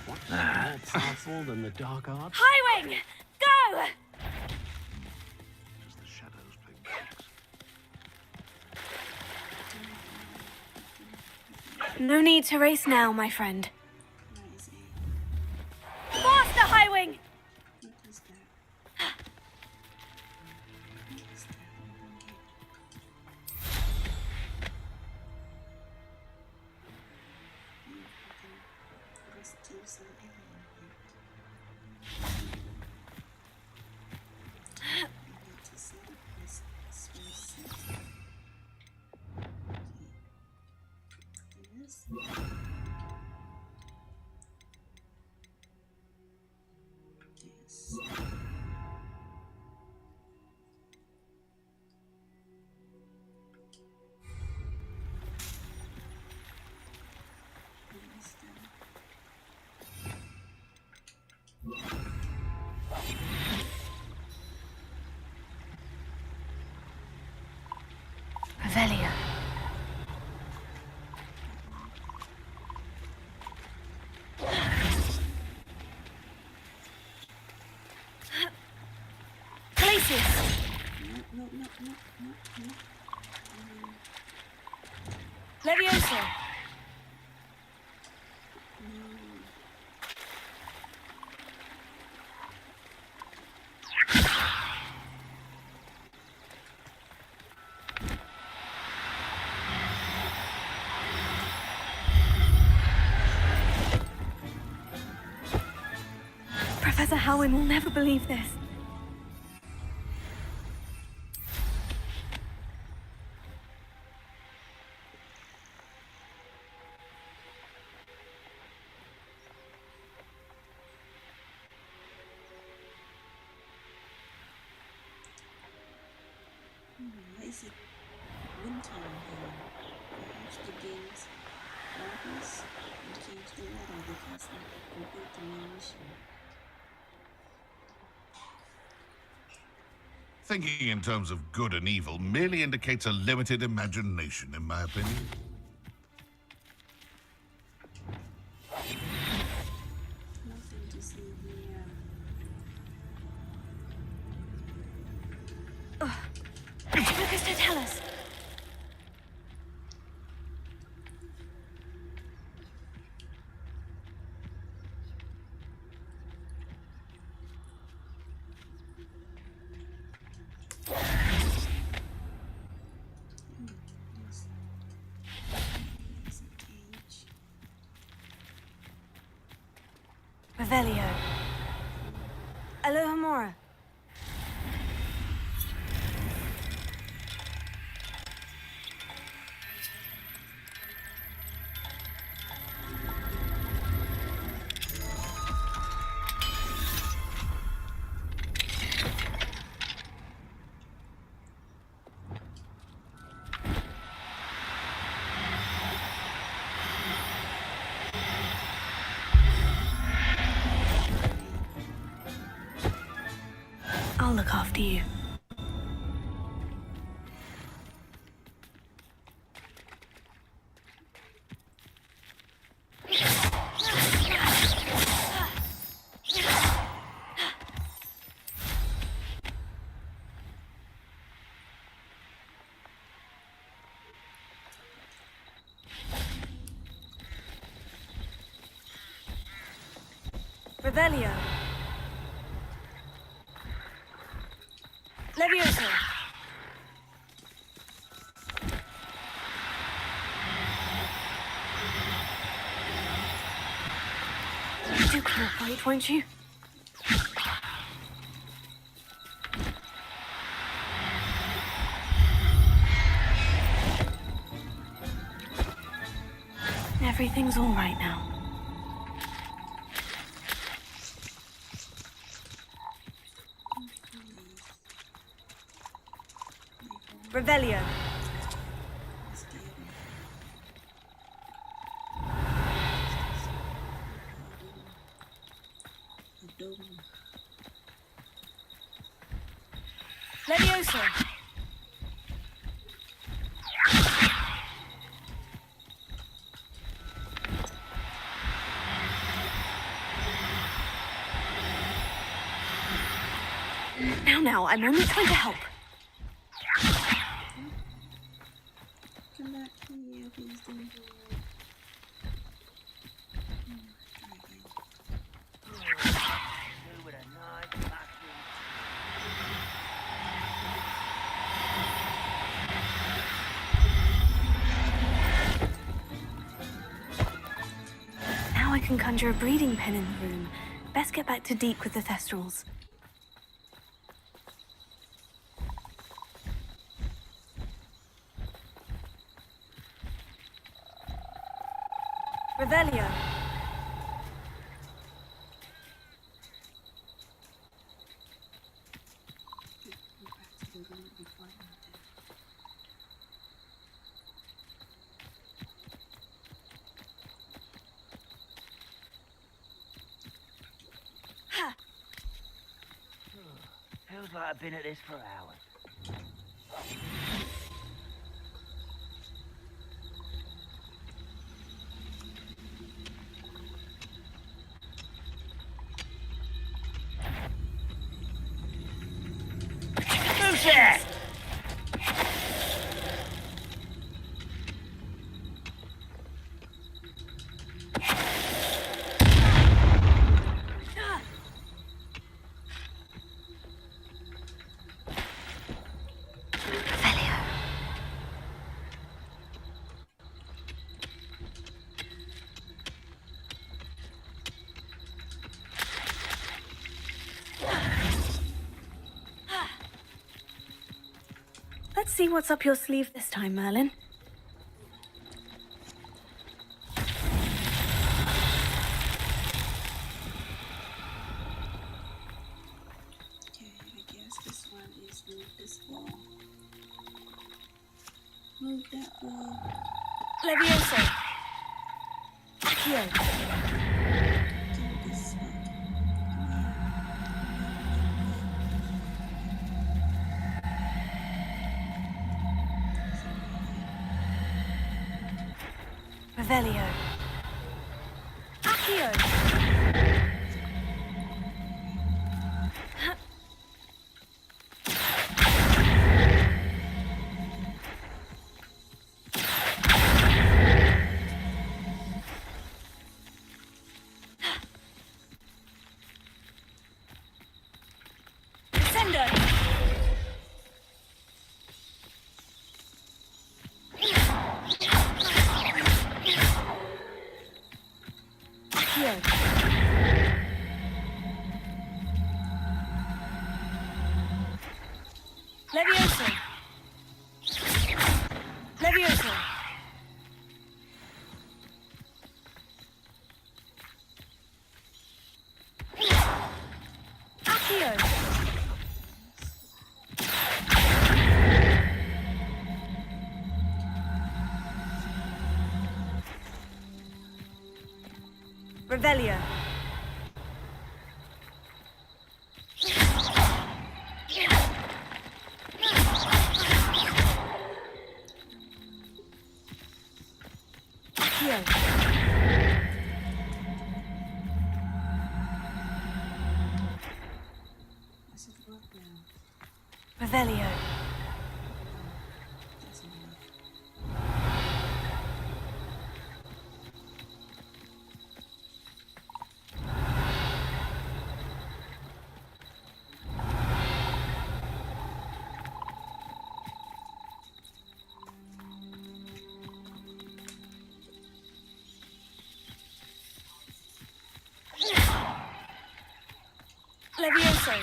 What's more powerful than the dark arts? Highwing! Go! Just the shadows play tricks. No need to race now, my friend. Faster, Highwing! Revelio. Glacius! No. Levioso! Professor Howin will never believe this. is it winter here? Perhaps the game's authors will change the weather because I complete the main mission. Thinking in terms of good and evil merely indicates a limited imagination, in my opinion. Nothing to see here. Lucas, don't tell us. Revelio. Alohomora. I'll look after you. Revelio. Levioso. Do cooperate, won't you? Everything's all right now. Revelio. Levioso. Now, I'm only trying to help. Come back here, please don't do it. Now I can conjure a breeding pen in the room. Best get back to Deke with the Thestrals. Revelio. Feels like I've been at this for hours. Who's there? Let's see what's up your sleeve this time, Merlin. Okay, I guess this one is this wall. Move that way. Levioso! Accio! Do this one. Revelio! Accio! Descendo! Accio! Levioso! Levioso! Accio! Revelio! Accio! Does it work now? Revelio! Doesn't work. Levioso!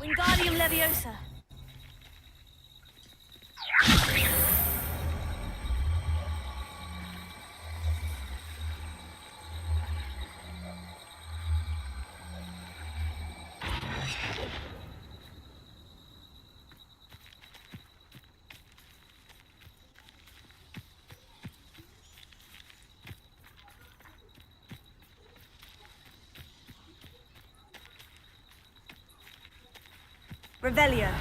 Wingardium Leviosa! Revelio!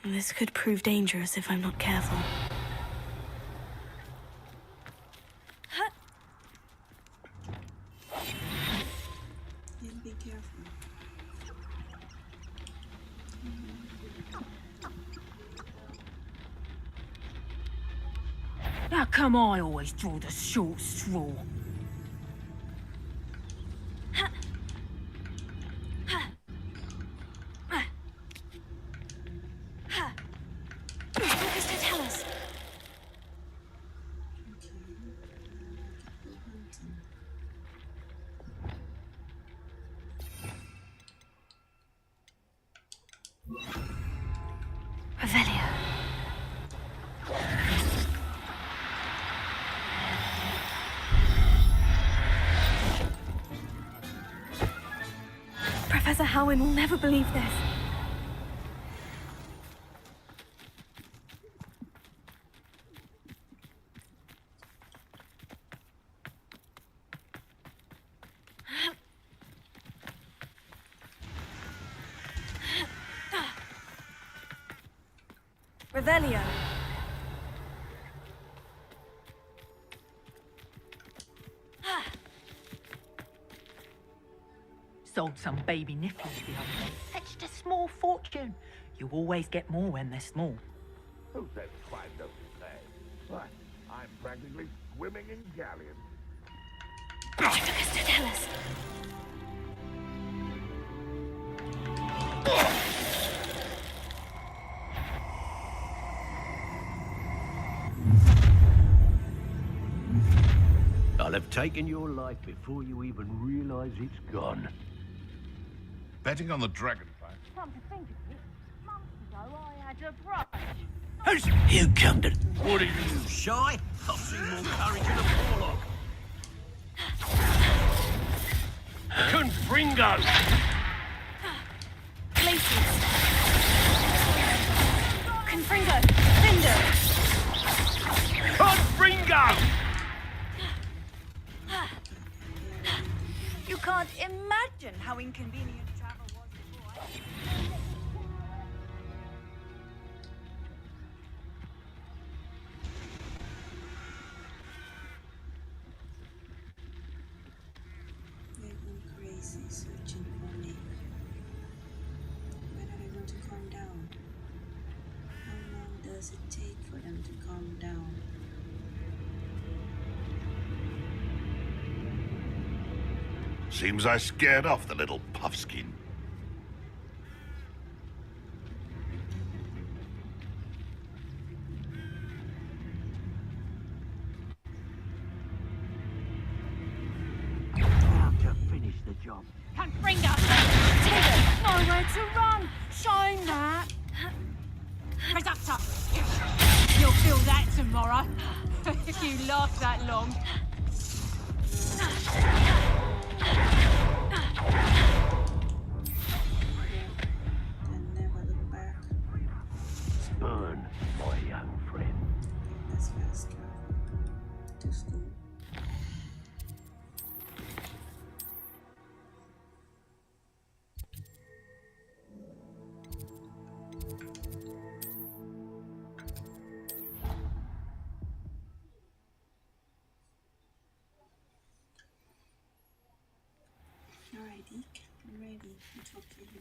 This could prove dangerous if I'm not careful. Yeah, be careful. How come I always draw the short straw? Tell us. Revelio. Professor Howin will never believe this. Revelio. Sold some baby nipples the other day. Fetched a small fortune. You always get more when they're small. Who says crime doesn't pay? What? I'm practically swimming in galleons. Professor, tell us. I'll have taken your life before you even realize it's gone. Betting on the dragonfly. Come to think of it, months ago I had a brush. Who's you come to? What are you, shy? I've seen more courage in a forelock. Confringo! Places. Confringo. Findo. Confringo! You can't imagine how inconvenient travel was before. They're going crazy searching for me. When are they going to calm down? How long does it take for them to calm down? Seems I scared off the little puffskin. Now to finish the job. Confringo! Nowhere to run! Shine that! Presupta! You'll feel that tomorrow. If you last that long. Then never look back. Burn, my young friend. Let's fast travel to school. Alright, Deke, I'm ready to talk to you.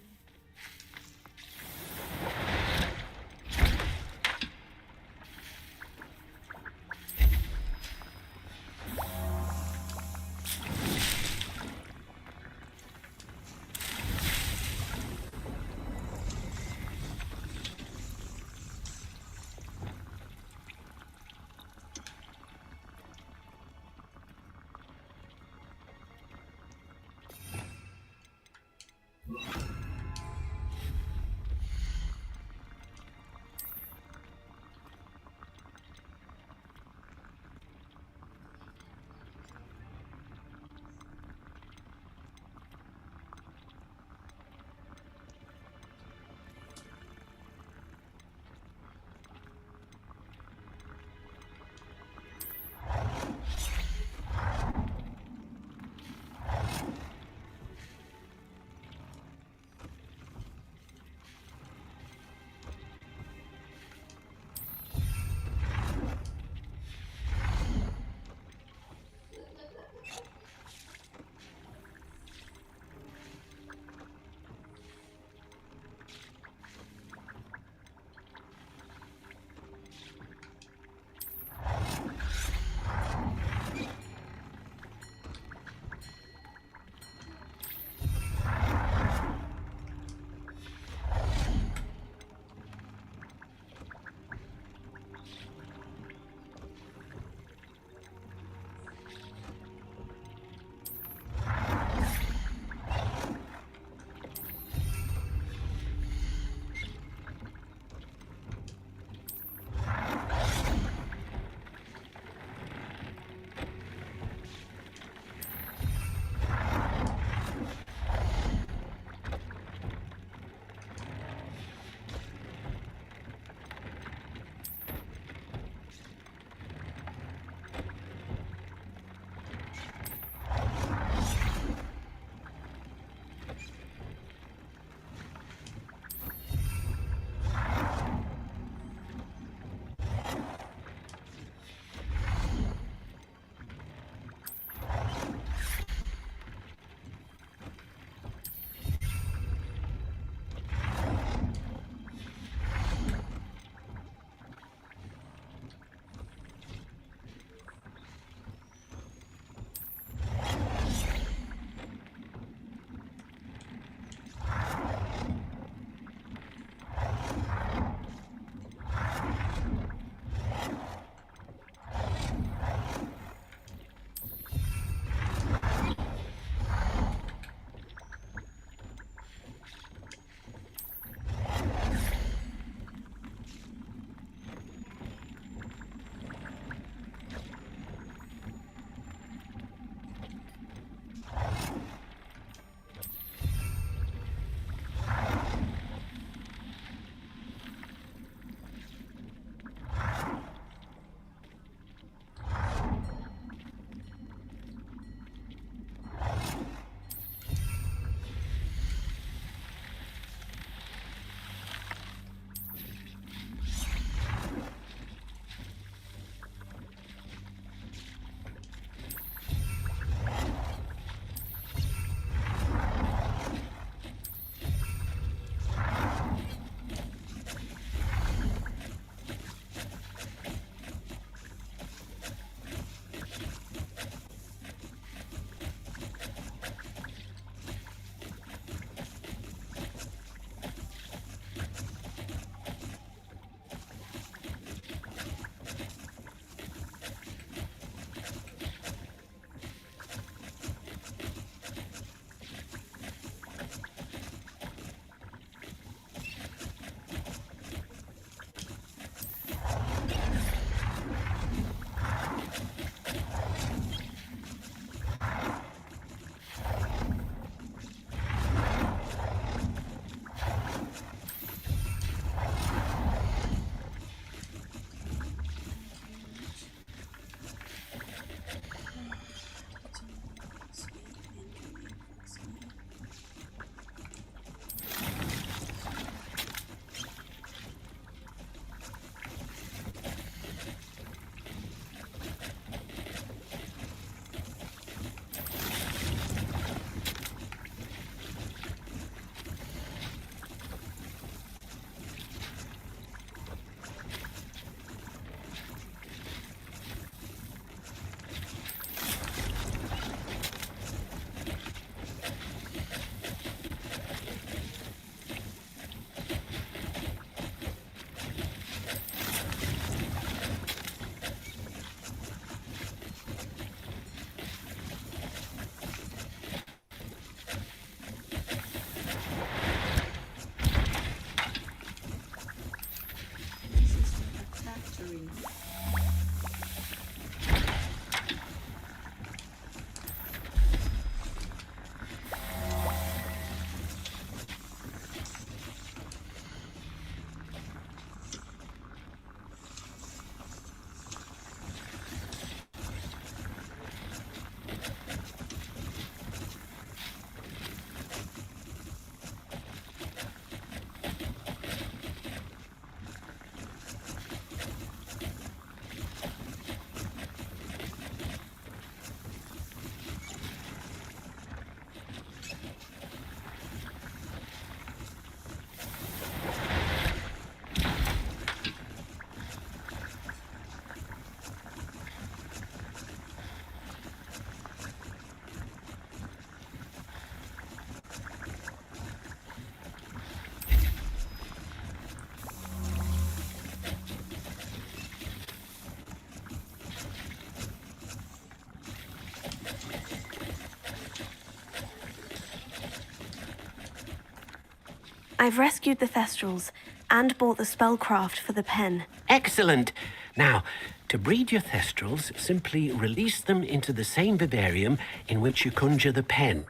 I've rescued the Thestrals and bought the spellcraft for the pen. Excellent. Now, to breed your Thestrals, simply release them into the same vivarium in which you conjure the pen.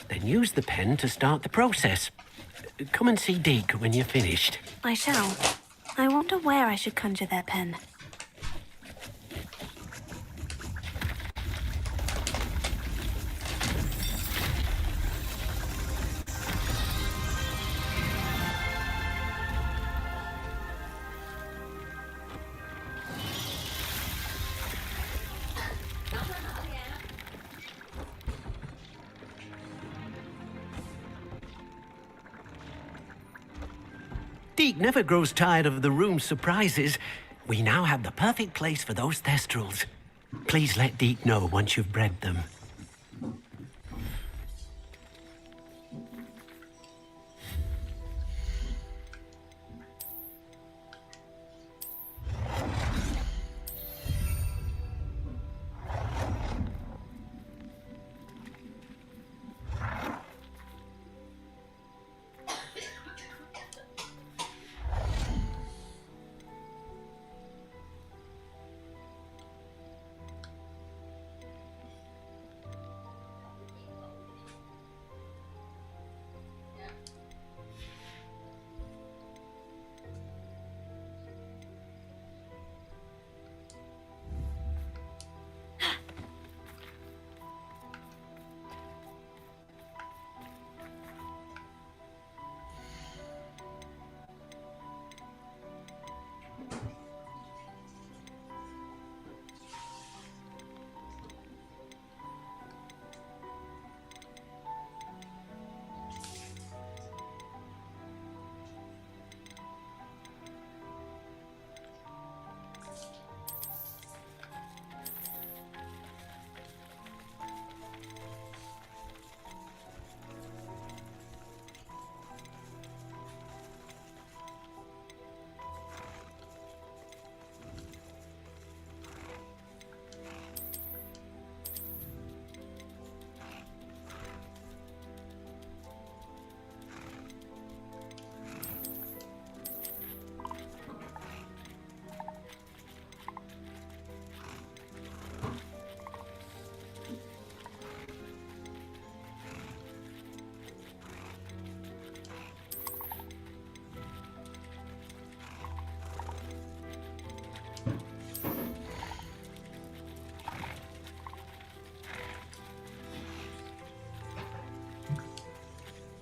Then use the pen to start the process. Come and see Deke when you're finished. I shall. I wonder where I should conjure their pen. Deke never grows tired of the room's surprises. We now have the perfect place for those Thestrals. Please let Deke know once you've bred them.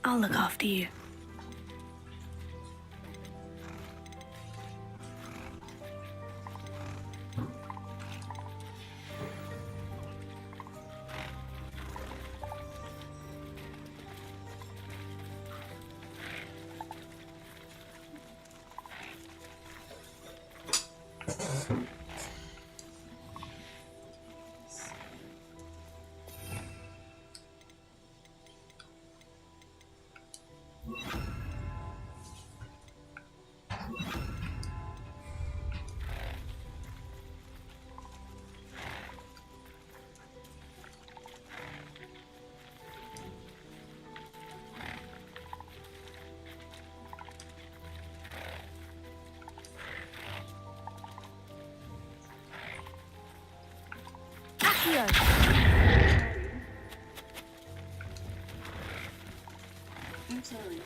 I'll look after you. I'm sorry.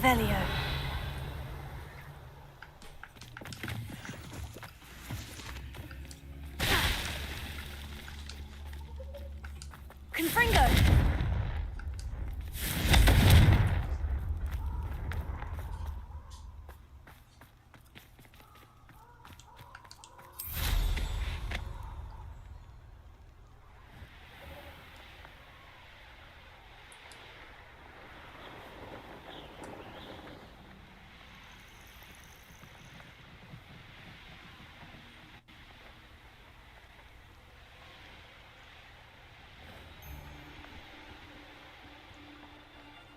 Revelio. Confringo.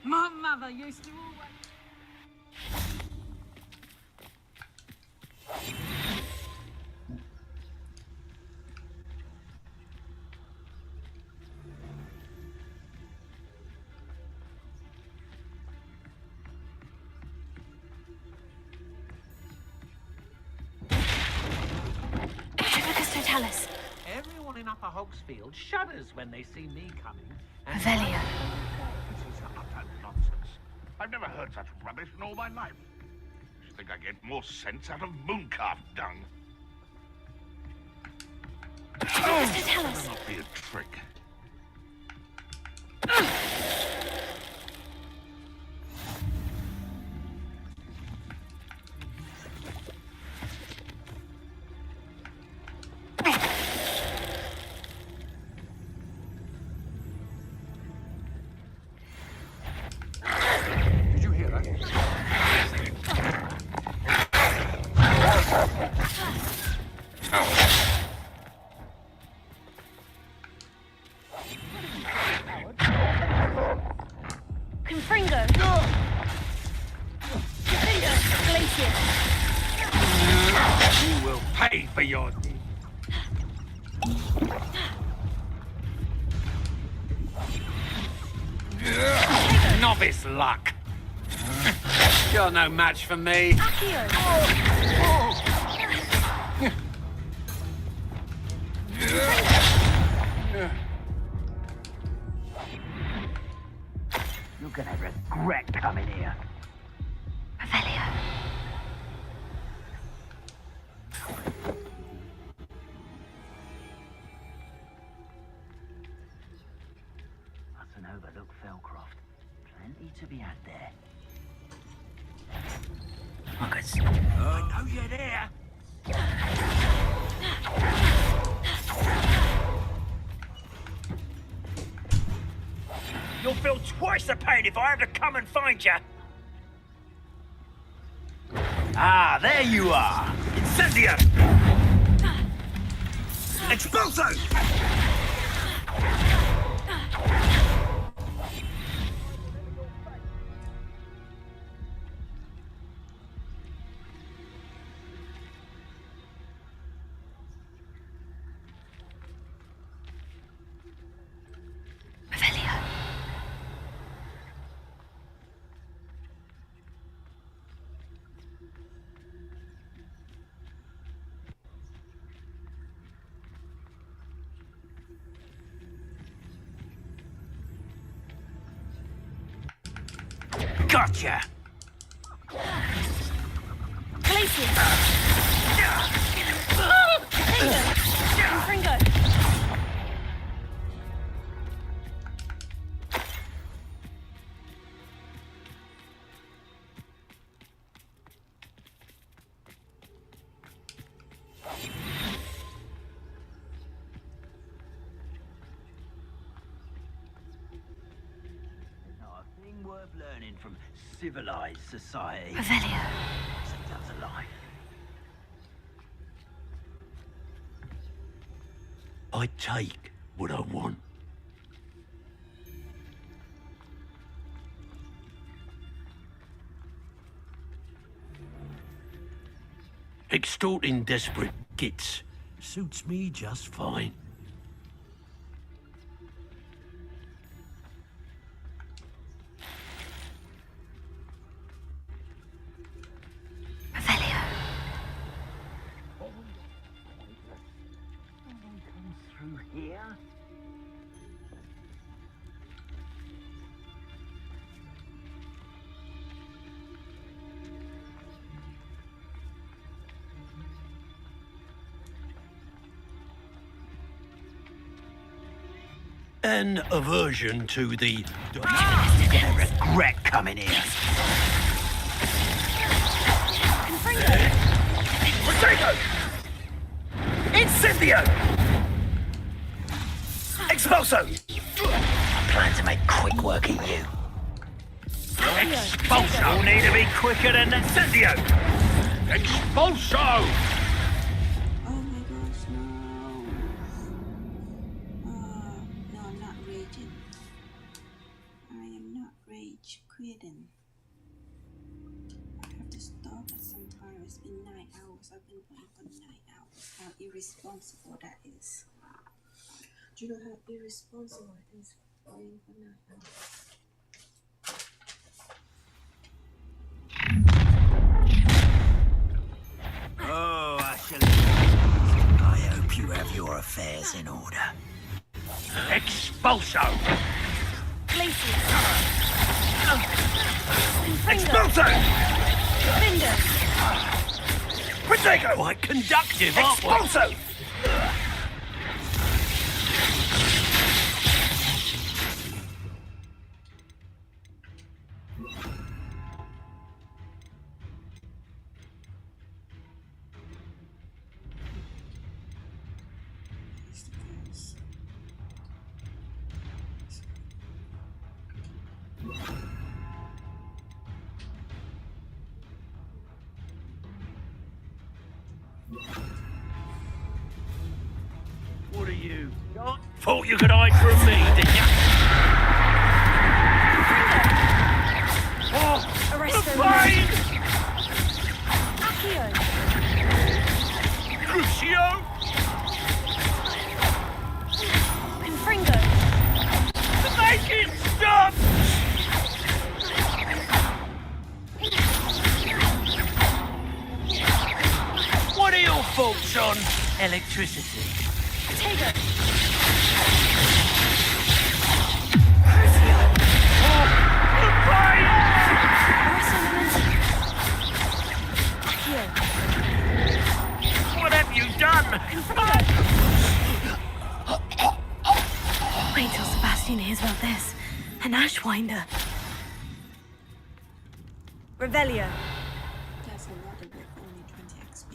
My mother used to always... Totalis. Everyone in Upper Hogsfield shudders when they see me coming. Revelio. This is utter nonsense. I've never heard such rubbish in all my life. I should think I get more sense out of mooncalf dung. Totalis. That'll not be a trick. Did you hear that? Confringo. Confringo. Glacier. You will pay for your... Novice luck. You're no match for me. You're gonna regret coming here. Revelio. Mustn't overlook Felcroft. Plenty to be had there. Muggers. I know you're there. You'll feel twice the pain if I have to come and find you. Ah, there you are. Incendio! Expulso! Gotcha! Glacier. Confringo. Worth learning from civilized society. Revelio. Sometimes alive. I take what I want. Extorting desperate gits suits me just fine. Here? An aversion to the... You're gonna regret coming here. Potato! Incendio! Expulso! I plan to make quick work of you. Expulso! You'll need to be quicker than Incendio! Expulso! Oh my gosh, no. No, I'm not raging. I am not rage quitting. I have to stop at some time. It's been 9 hours. I've been playing for 9 hours. How irresponsible that is. Do you know how irresponsible it is playing for 9 hours? Oh, I hope you have your affairs in order. Expulso! Expulso! Potato! Quite conductive, aren't we? Expulso! What are you? Thought you could hide from me, did you? Oh, the pain! Crucio! Make it stop! What are your thoughts on electricity? What have you done? Wait till Sebastian hears about this. An Ashwinder. Revelio. That's a lot of work, only 20 XP.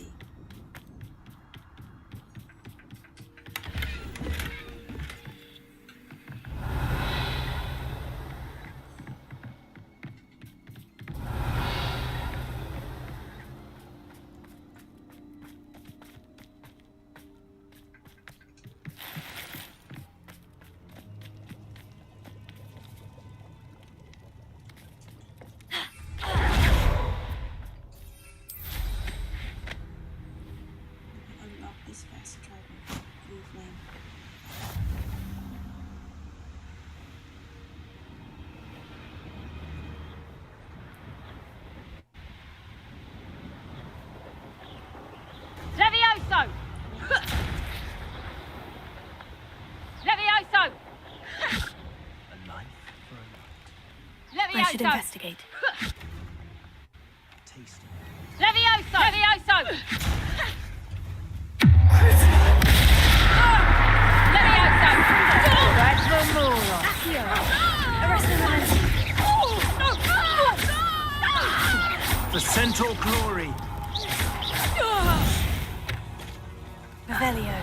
Unlock this fast travel. Blue flame. Levioso! Levioso! I should Levioso! investigate. Levioso! Levioso! Levioso! That's the For Centaur glory. Revelio.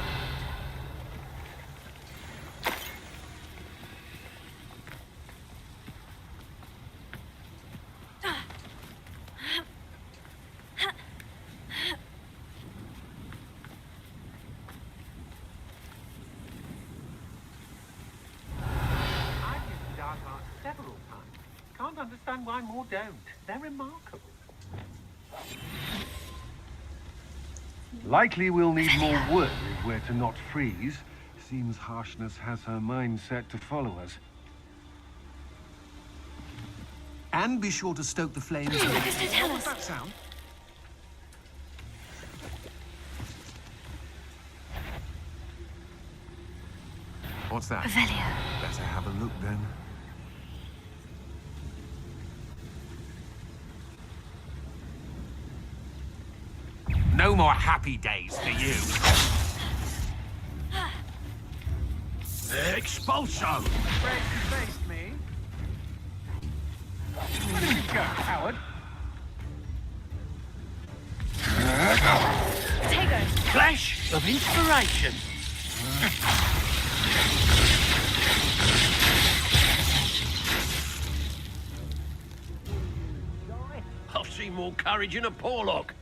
I've used dark arts several times. Can't understand why more don't. They're remarkable. Likely we'll need more wood if we're to not freeze. Seems Harshness has her mind set to follow us. And be sure to stoke the flames. Tell us. That sound? What's that? Revelio. Better have a look then. No more happy days for you. Expulso! Afraid you faced me? Where did you go, coward? Flash of inspiration. I've seen more courage in a Porlock.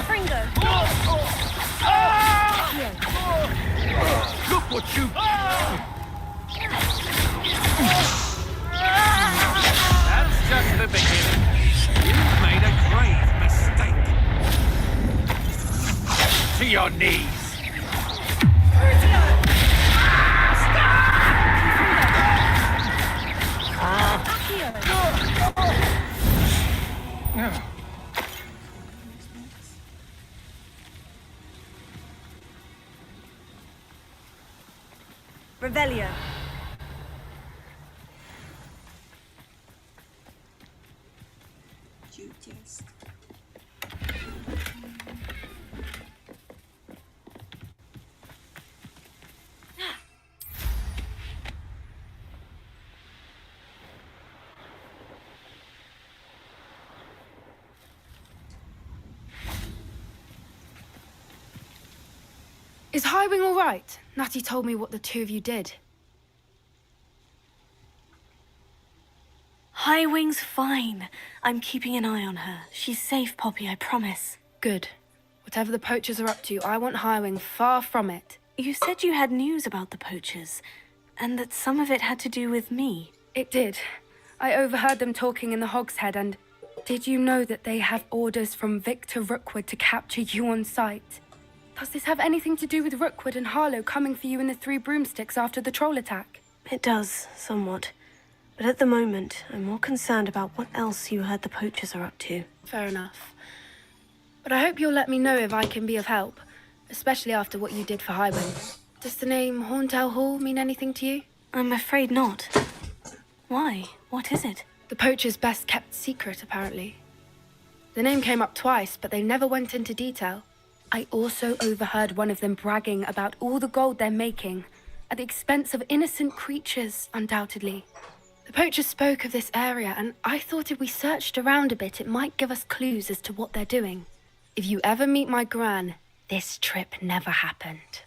Fringo! Look what you... That's just the beginning. You've made a grave mistake. To your knees. Revelio. Just. Is Highwing all right? Natty told me what the two of you did. Highwing's fine. I'm keeping an eye on her. She's safe, Poppy, I promise. Good. Whatever the poachers are up to, I want Highwing far from it. You said you had news about the poachers, and that some of it had to do with me. It did. I overheard them talking in the Hogshead, and did you know that they have orders from Victor Rookwood to capture you on sight? Does this have anything to do with Rookwood and Harlow coming for you in the Three Broomsticks after the troll attack? It does, somewhat. But at the moment, I'm more concerned about what else you heard the poachers are up to. Fair enough. But I hope you'll let me know if I can be of help, especially after what you did for Highwing. Does the name Horntail Hall mean anything to you? I'm afraid not. Why? What is it? The poachers' best kept secret, apparently. The name came up twice, but they never went into detail. I also overheard one of them bragging about all the gold they're making, at the expense of innocent creatures, undoubtedly. The poachers spoke of this area, and I thought if we searched around a bit, it might give us clues as to what they're doing. If you ever meet my gran, this trip never happened.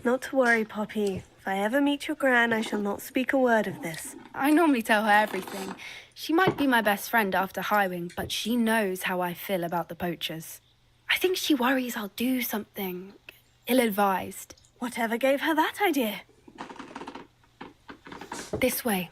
Not to worry, Poppy. If I ever meet your gran, I shall not speak a word of this. I normally tell her everything. She might be my best friend after Highwing, but she knows how I feel about the poachers. I think she worries I'll do something ill-advised. Whatever gave her that idea? This way.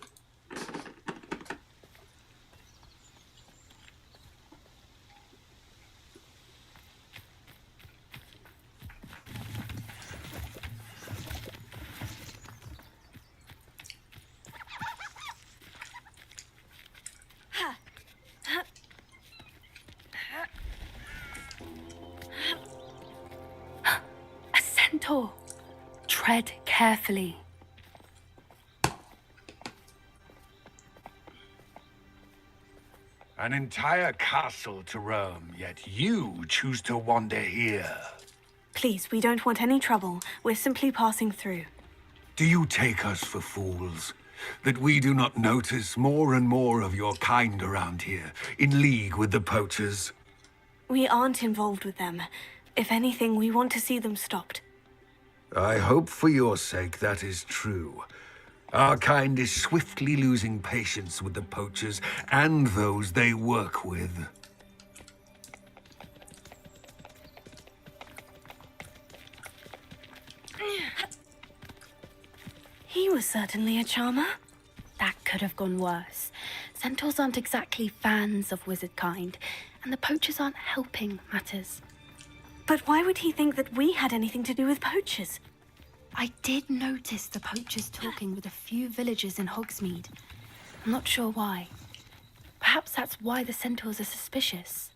Tread carefully. An entire castle to roam, yet you choose to wander here. Please, we don't want any trouble. We're simply passing through. Do you take us for fools? that we do not notice more and more of your kind around here, in league with the poachers? We aren't involved with them. If anything, we want to see them stopped. I hope for your sake that is true. Our kind is swiftly losing patience with the poachers and those they work with. He was certainly a charmer. That could have gone worse. Centaurs aren't exactly fans of wizard kind, and the poachers aren't helping matters. But why would he think that we had anything to do with poachers? I did notice the poachers talking with a few villagers in Hogsmeade. I'm not sure why. Perhaps that's why the centaurs are suspicious.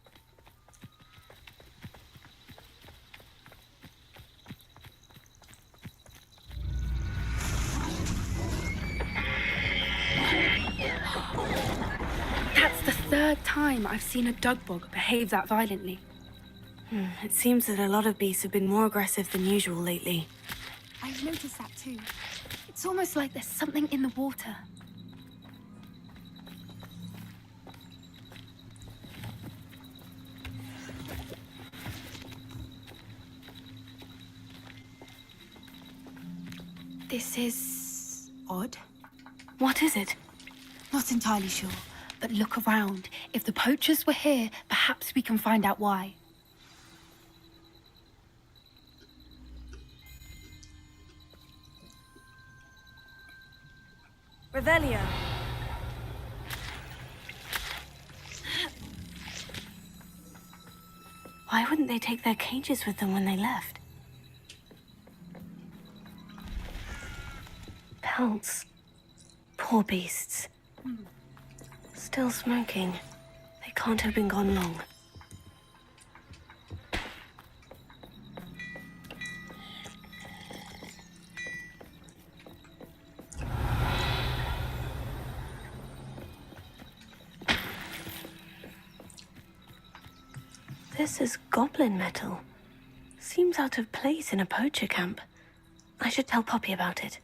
That's the third time I've seen a dugbog behave that violently. It seems that a lot of beasts have been more aggressive than usual lately. I've noticed that too. It's almost like there's something in the water. This is odd. What is it? Not entirely sure, but look around. If the poachers were here, perhaps we can find out why. Revelio. Why wouldn't they take their cages with them when they left? Pelts. Poor beasts. Still smoking. They can't have been gone long. This is goblin metal. Seems out of place in a poacher camp. I should tell Poppy about it.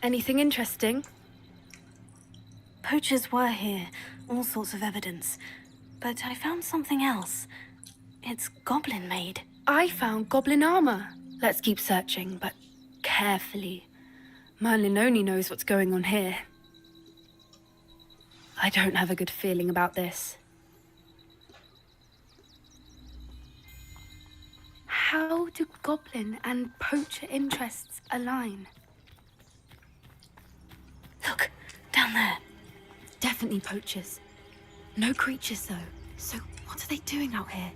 Anything interesting? Poachers were here, all sorts of evidence. But I found something else. It's goblin-made. I found goblin armor. Let's keep searching, but carefully. Merlin only knows what's going on here. I don't have a good feeling about this. How do goblin and poacher interests align? Look, down there. Definitely poachers. No creatures, though. So what are they doing out here?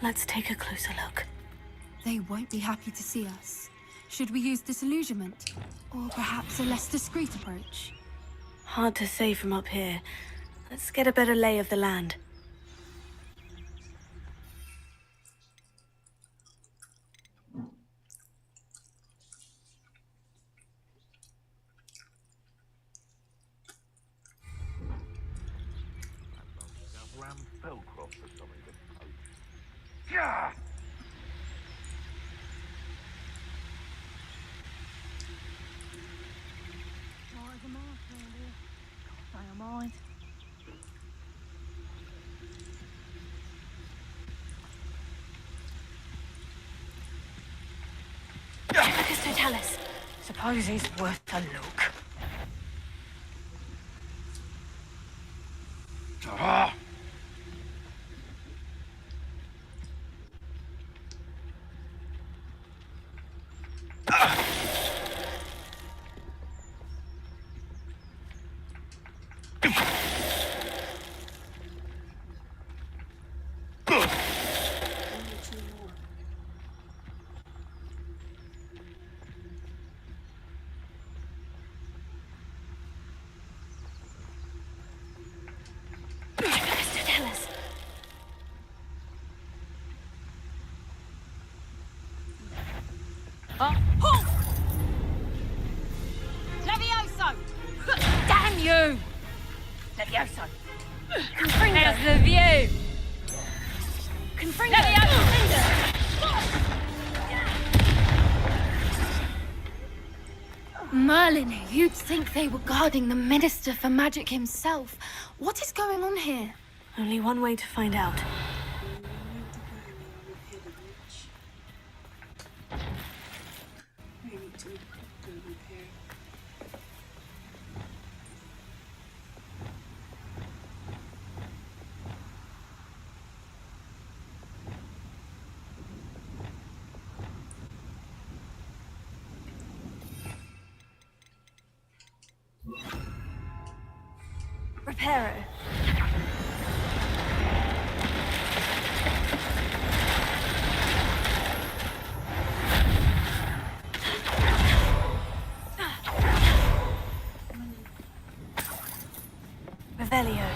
Let's take a closer look. They won't be happy to see us. Should we use disillusionment? Or perhaps a less discreet approach? Hard to say from up here. Let's get a better lay of the land. Yeah! Totalis. Suppose he's worth a look. Ah! Halt! Levioso! Damn you! Levioso! How's the view? Levioso! Merlin, you'd think they were guarding the Minister for Magic himself. What is going on here? Only one way to find out. Reparo. Revelio.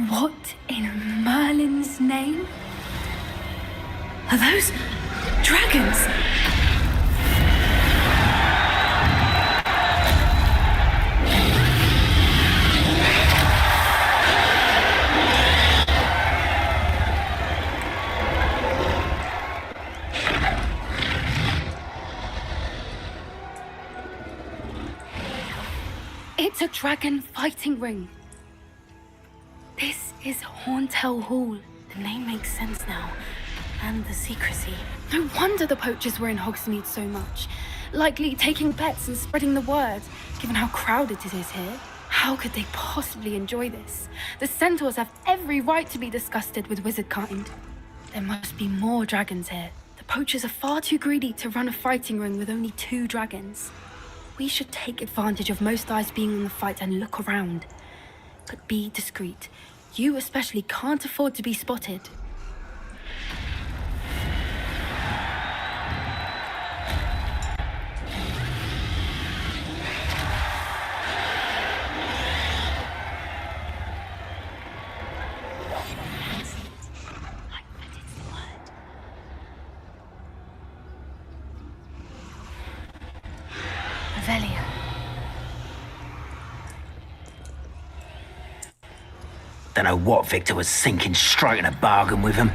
What in Merlin's name? Are those dragons? It's a dragon fighting ring. This is Hauntel Hall. The name makes sense now. And the secrecy. No wonder the poachers were in Hogsmeade so much. Likely taking bets and spreading the word, given how crowded it is here. How could they possibly enjoy this? The centaurs have every right to be disgusted with wizard kind. There must be more dragons here. The poachers are far too greedy to run a fighting ring with only 2 dragons. We should take advantage of most eyes being on the fight and look around. But be discreet. You especially can't afford to be spotted. Revelio. Don't know what Victor was thinking, striking a bargain with him.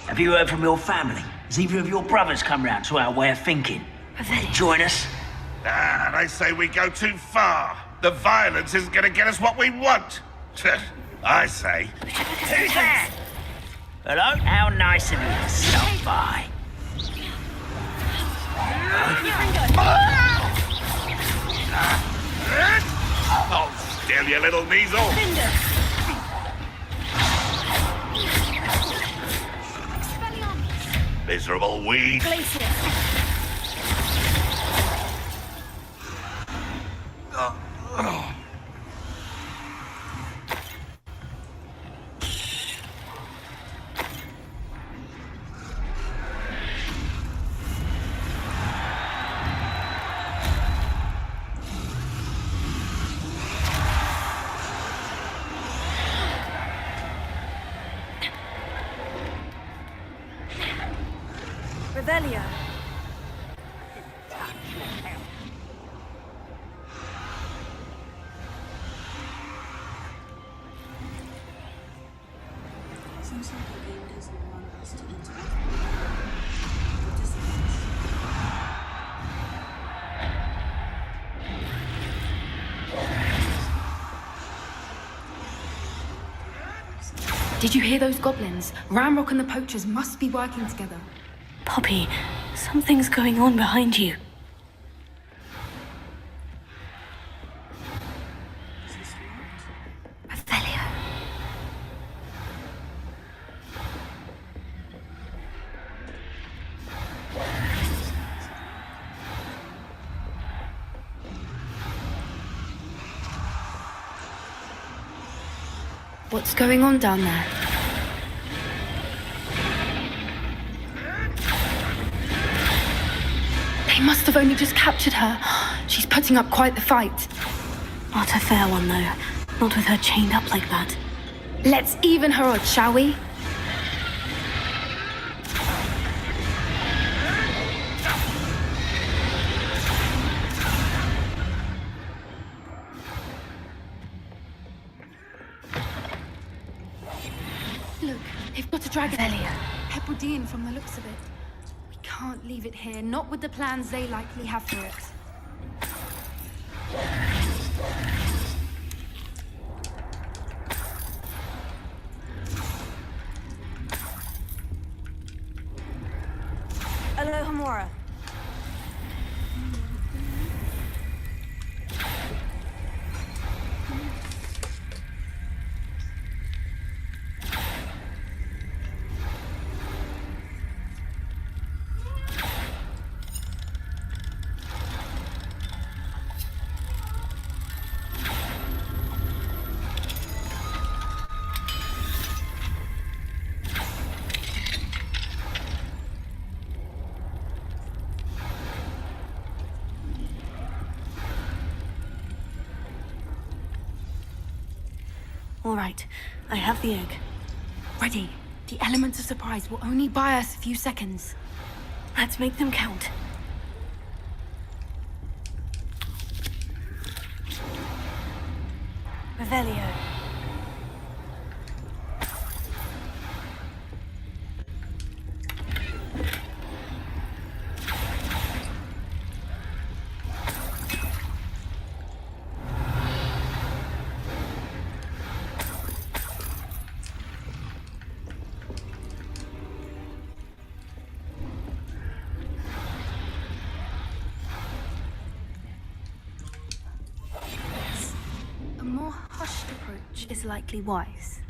Have you heard from your family? Has either of your brothers come round to our way of thinking? Join us? Ah, they say we go too far. The violence isn't going to get us what we want. I say. Who's that? Hello? How nice of you to stop by. Oh, still, you little measle. Miserable weed. Revelio. Seems like the game doesn't want us to interact with the distance. Did you hear those goblins? Ramrock and the poachers must be working together. Poppy, something's going on behind you. Ophelia. What's going on down there? They must have only just captured her. She's putting up quite the fight. Not a fair one, though. Not with her chained up like that. Let's even her odds, shall we? Look, they've got a dragon. Ophelia. Hebridean from the looks of it. We can't leave it here, not with the plans they likely have for it. Alohomora. All right, I have the egg. Ready. The elements of surprise will only buy us a few seconds. Let's make them count. Revelio. A more hushed approach is likely wise.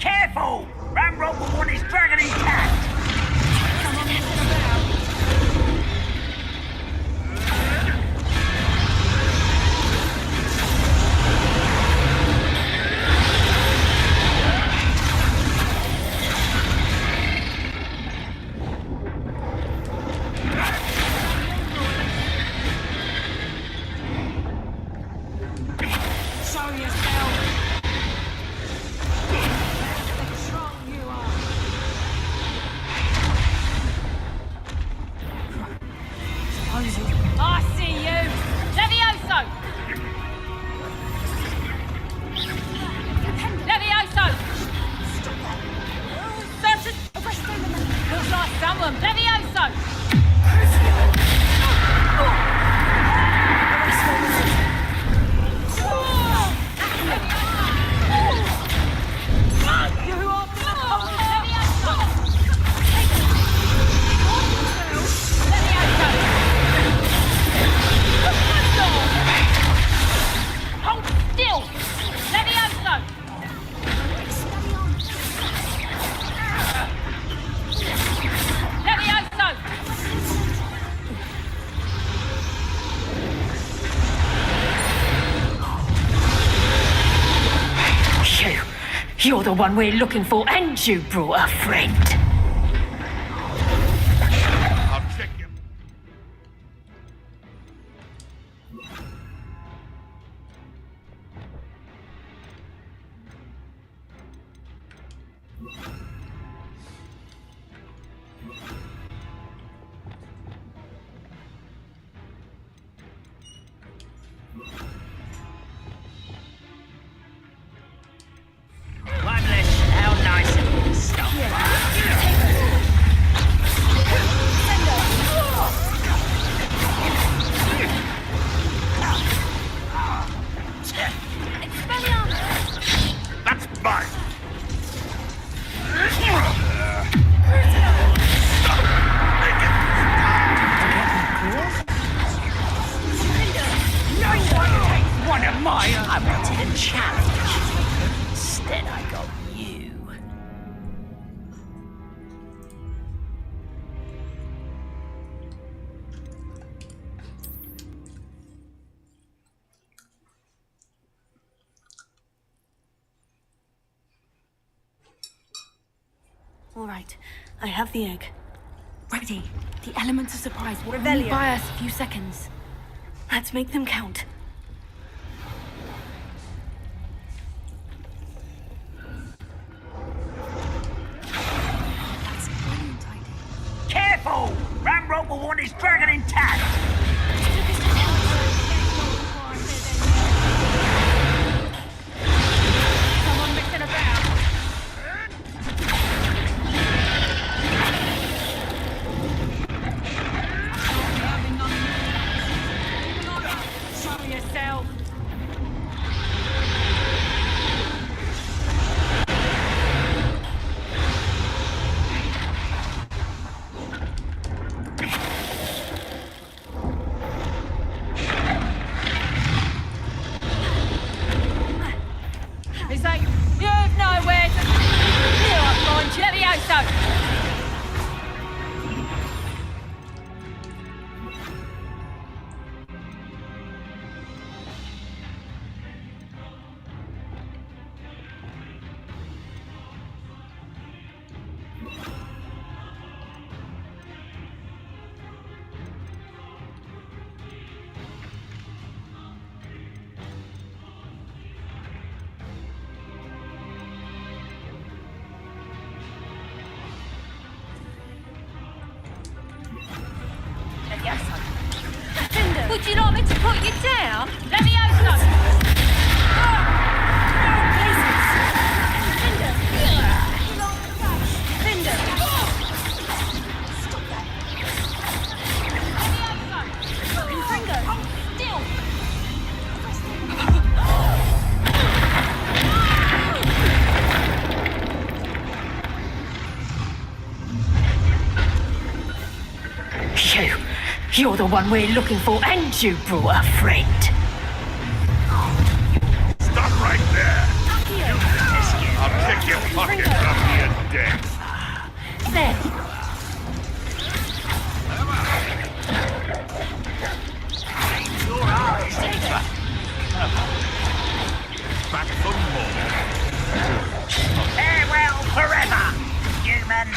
Careful! Ramrock will want his dragon intact! Show yourself! How strong you are! I see you! Levioso! Levioso! Looks like someone! Levioso! Hold still! Levioso! Levioso! You're the one we're looking for, and you brought a friend. I'll check you. Bloodless, how nice of you to stop. That's mine. No one takes one of mine. I wanted a challenge. Instead, I got you. All right, I have the egg. Ready. The elements of surprise will only Revelio. buy us a few seconds. Let's make them count. That's a brilliant idea. Careful! Ramrock will want his dragon intact. Someone messing about. Show yourself. It's like, you've nowhere to... Here, I'm going to let me out, so... Would you like me to put you down? Let me out, son. You're the one we're looking for, and you brought a friend. Stop right there. I'll kick your pocket up to your death. There. Your eyes, Ava. Back for more. Farewell forever, human.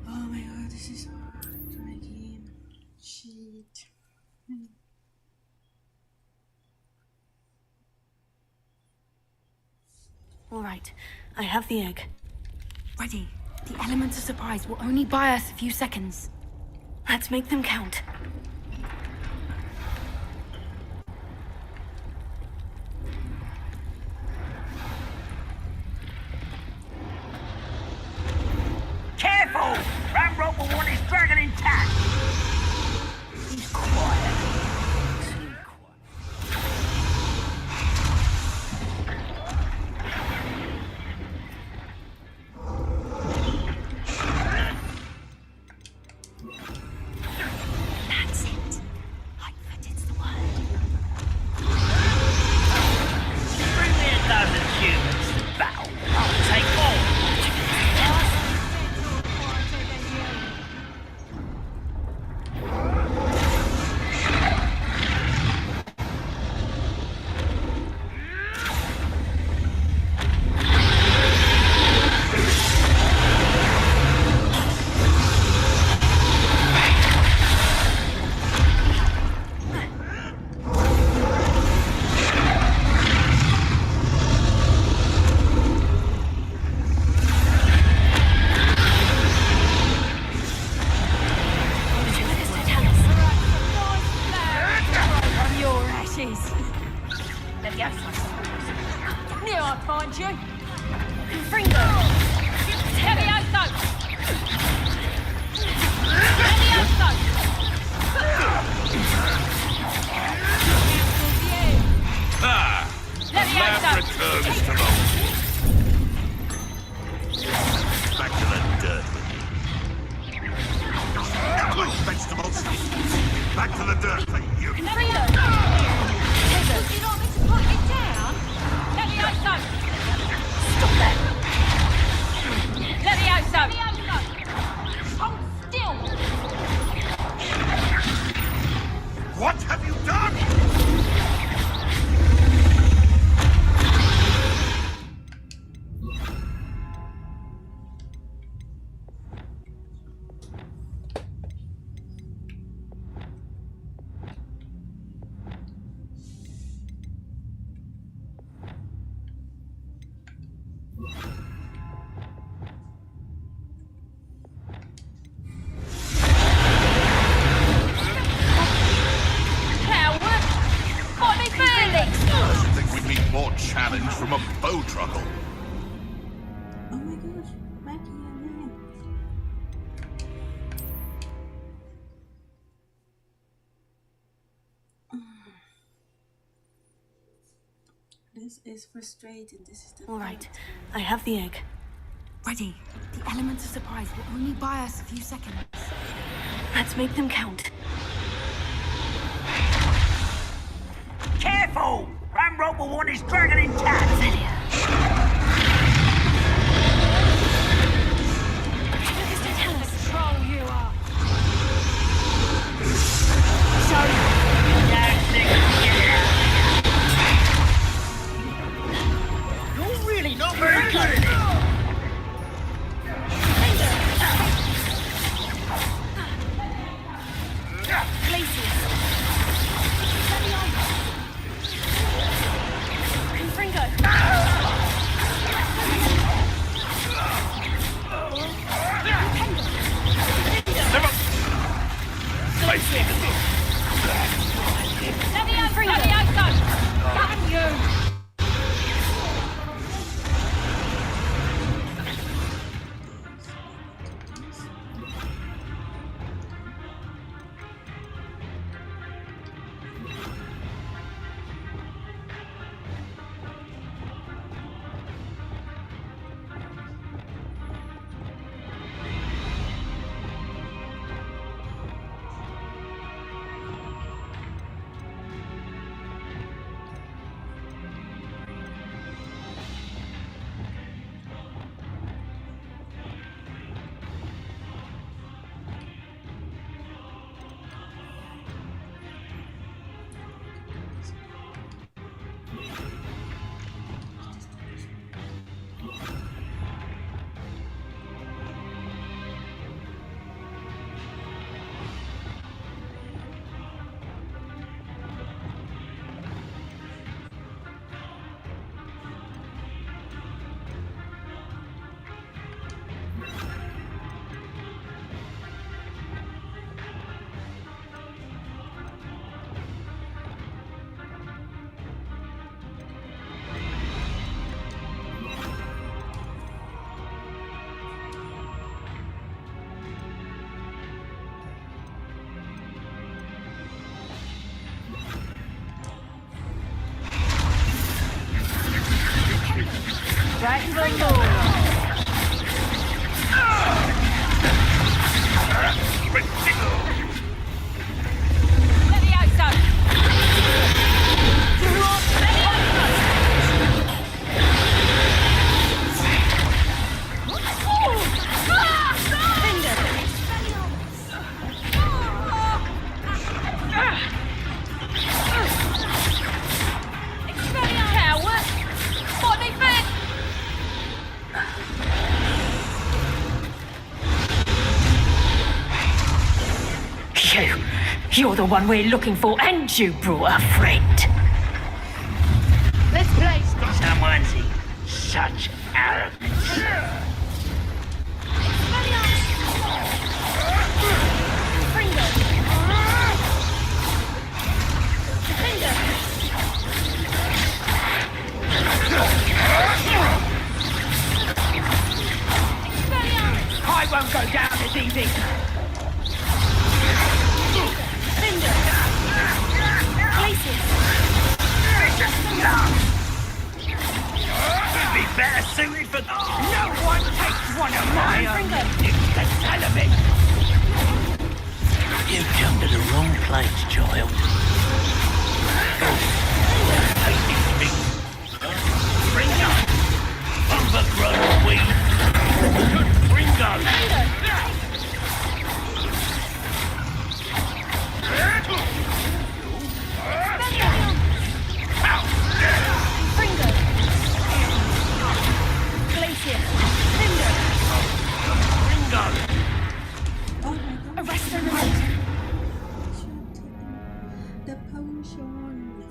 Oh my god, this is hard. Try again. Shit. All right, I have the egg. Ready. The elements of surprise will only buy us a few seconds. Let's make them count. Careful! Ramrock will want his dragon intact. He's quiet. Too quiet. That's Apologies. Levioso. Knew I'd find you. Fringo! Levioso! Levioso! Ah! Levioso! Lab returns to normal. Back to the dirt with you. Quick, vegetables! Back to the dirt for you! Would you like me to put it down? Levioso! Stop that! Levioso! Hold still! What have you done? More challenge from a bow truckle. Oh my gosh, back here again. This is frustrating. This is the All right, I have the egg. Ready. The element of surprise will only buy us a few seconds. Let's make them count. Careful! Ramrope will want his dragon intact! Control you are. You're really not very good at it! You're the one we're looking for, and you brought a friend. Let's play. Someone's such arrogance. the wrong place, child. Take this thing. Ringo! Overgrown weed! Ringo! Fringo! Glacier! Lindo! Ringo! Arrest them! The potion.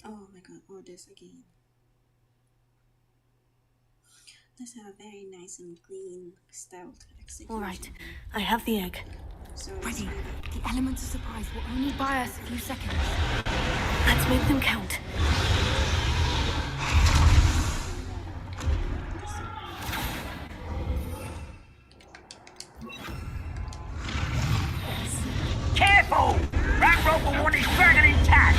Oh my god, all this again. Let's have a very nice and clean stealth execution. All right, I have the egg. So Ready. The elements of surprise will only buy us a few seconds. Let's make them count. Careful! That rope will want his dragon intact!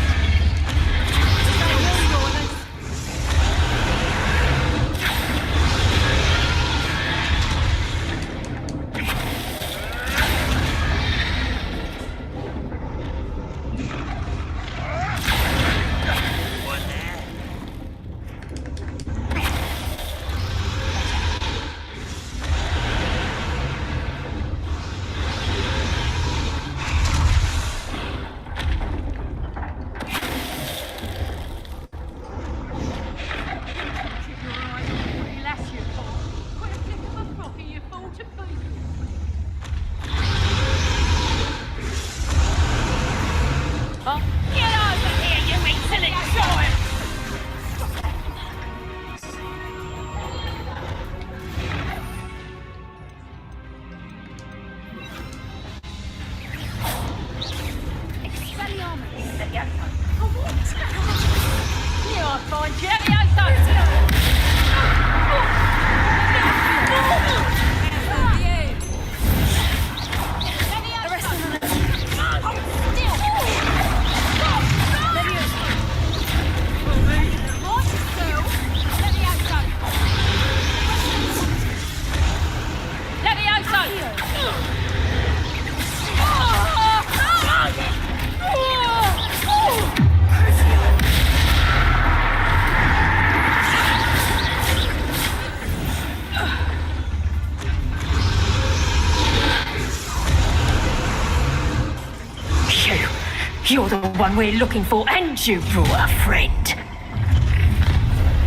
You're the one we're looking for, and you brought a friend.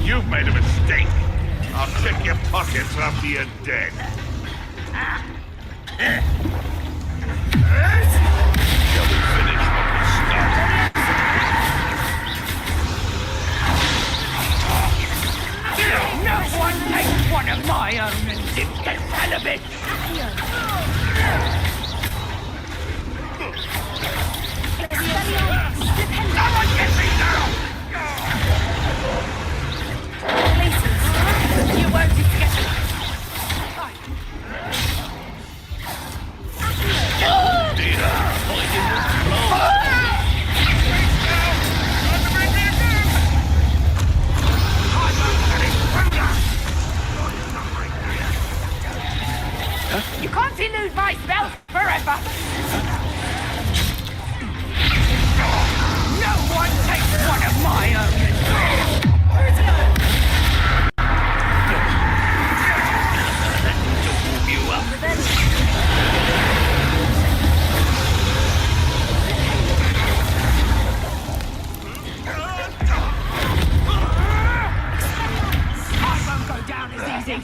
You've made a mistake. I'll check your pockets after you're dead. Shall we finish what we started? No one takes one of my own and dips the halibut! Someone get me now! You won't get it. You can't elude my spells forever! No one takes one of my own! To warm you up. I won't go down as easy!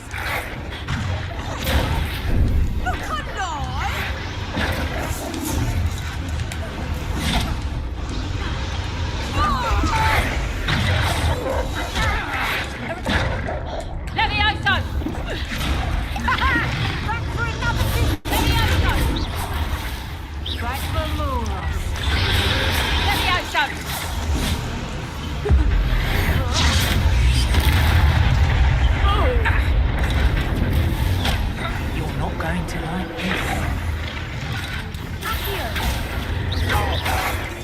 You're not going to like this.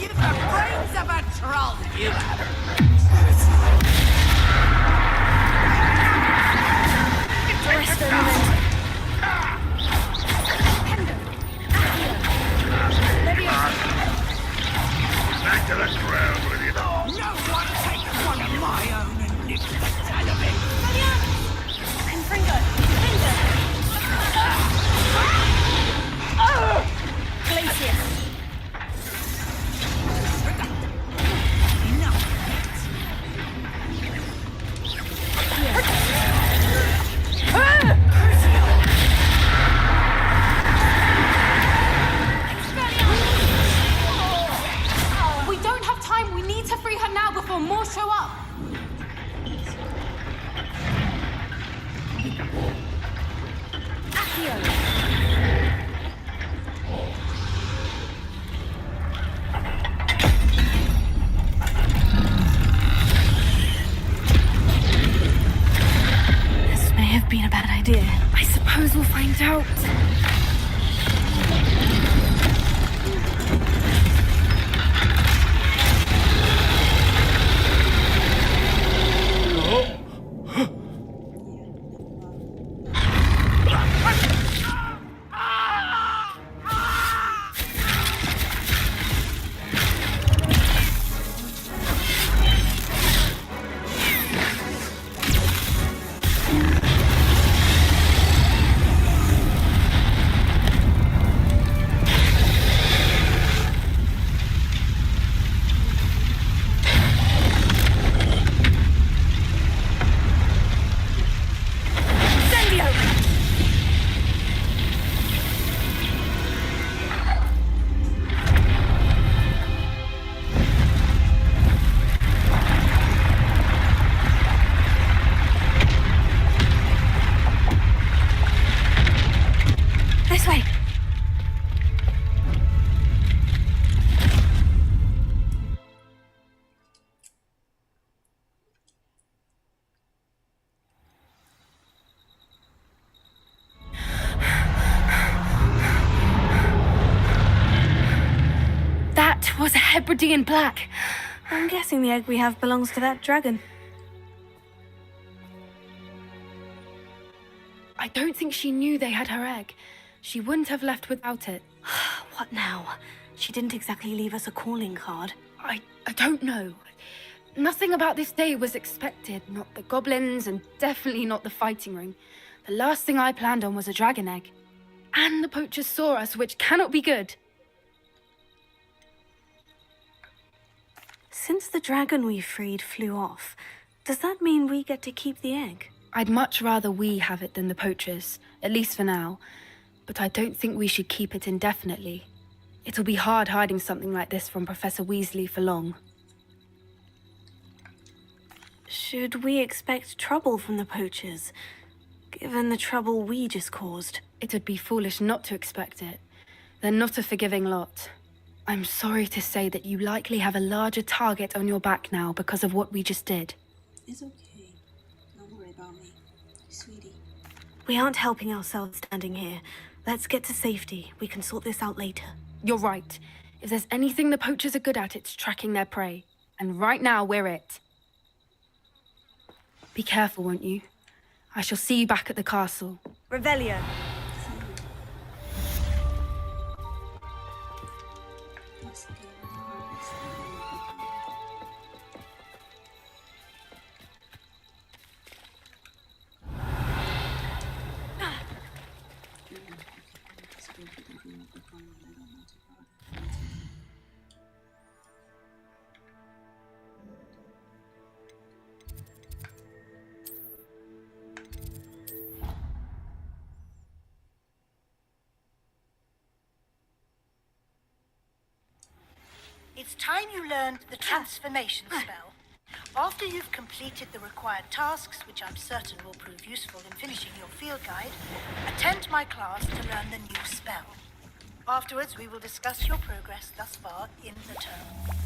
You've the brains of a troll, you have. It was a Hebridean black. I'm guessing the egg we have belongs to that dragon. I don't think she knew they had her egg. She wouldn't have left without it. What now? She didn't exactly leave us a calling card. I don't know. Nothing about this day was expected. Not the goblins, and definitely not the fighting ring. The last thing I planned on was a dragon egg. And the poachers saw us, which cannot be good. Since the dragon we freed flew off, does that mean we get to keep the egg? I'd much rather we have it than the poachers, at least for now. But I don't think we should keep it indefinitely. It'll be hard hiding something like this from Professor Weasley for long. Should we expect trouble from the poachers, given the trouble we just caused? It would be foolish not to expect it. They're not a forgiving lot. I'm sorry to say that you likely have a larger target on your back now because of what we just did. It's okay. Don't worry about me, sweetie. We aren't helping ourselves standing here. Let's get to safety. We can sort this out later. You're right. If there's anything the poachers are good at, it's tracking their prey. And right now, we're it. Be careful, won't you? I shall see you back at the castle. Revelio. It's time you learned the transformation spell. After you've completed the required tasks, which I'm certain will prove useful in finishing your field guide, attend my class to learn the new spell. Afterwards, we will discuss your progress thus far in the term.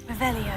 Revelio.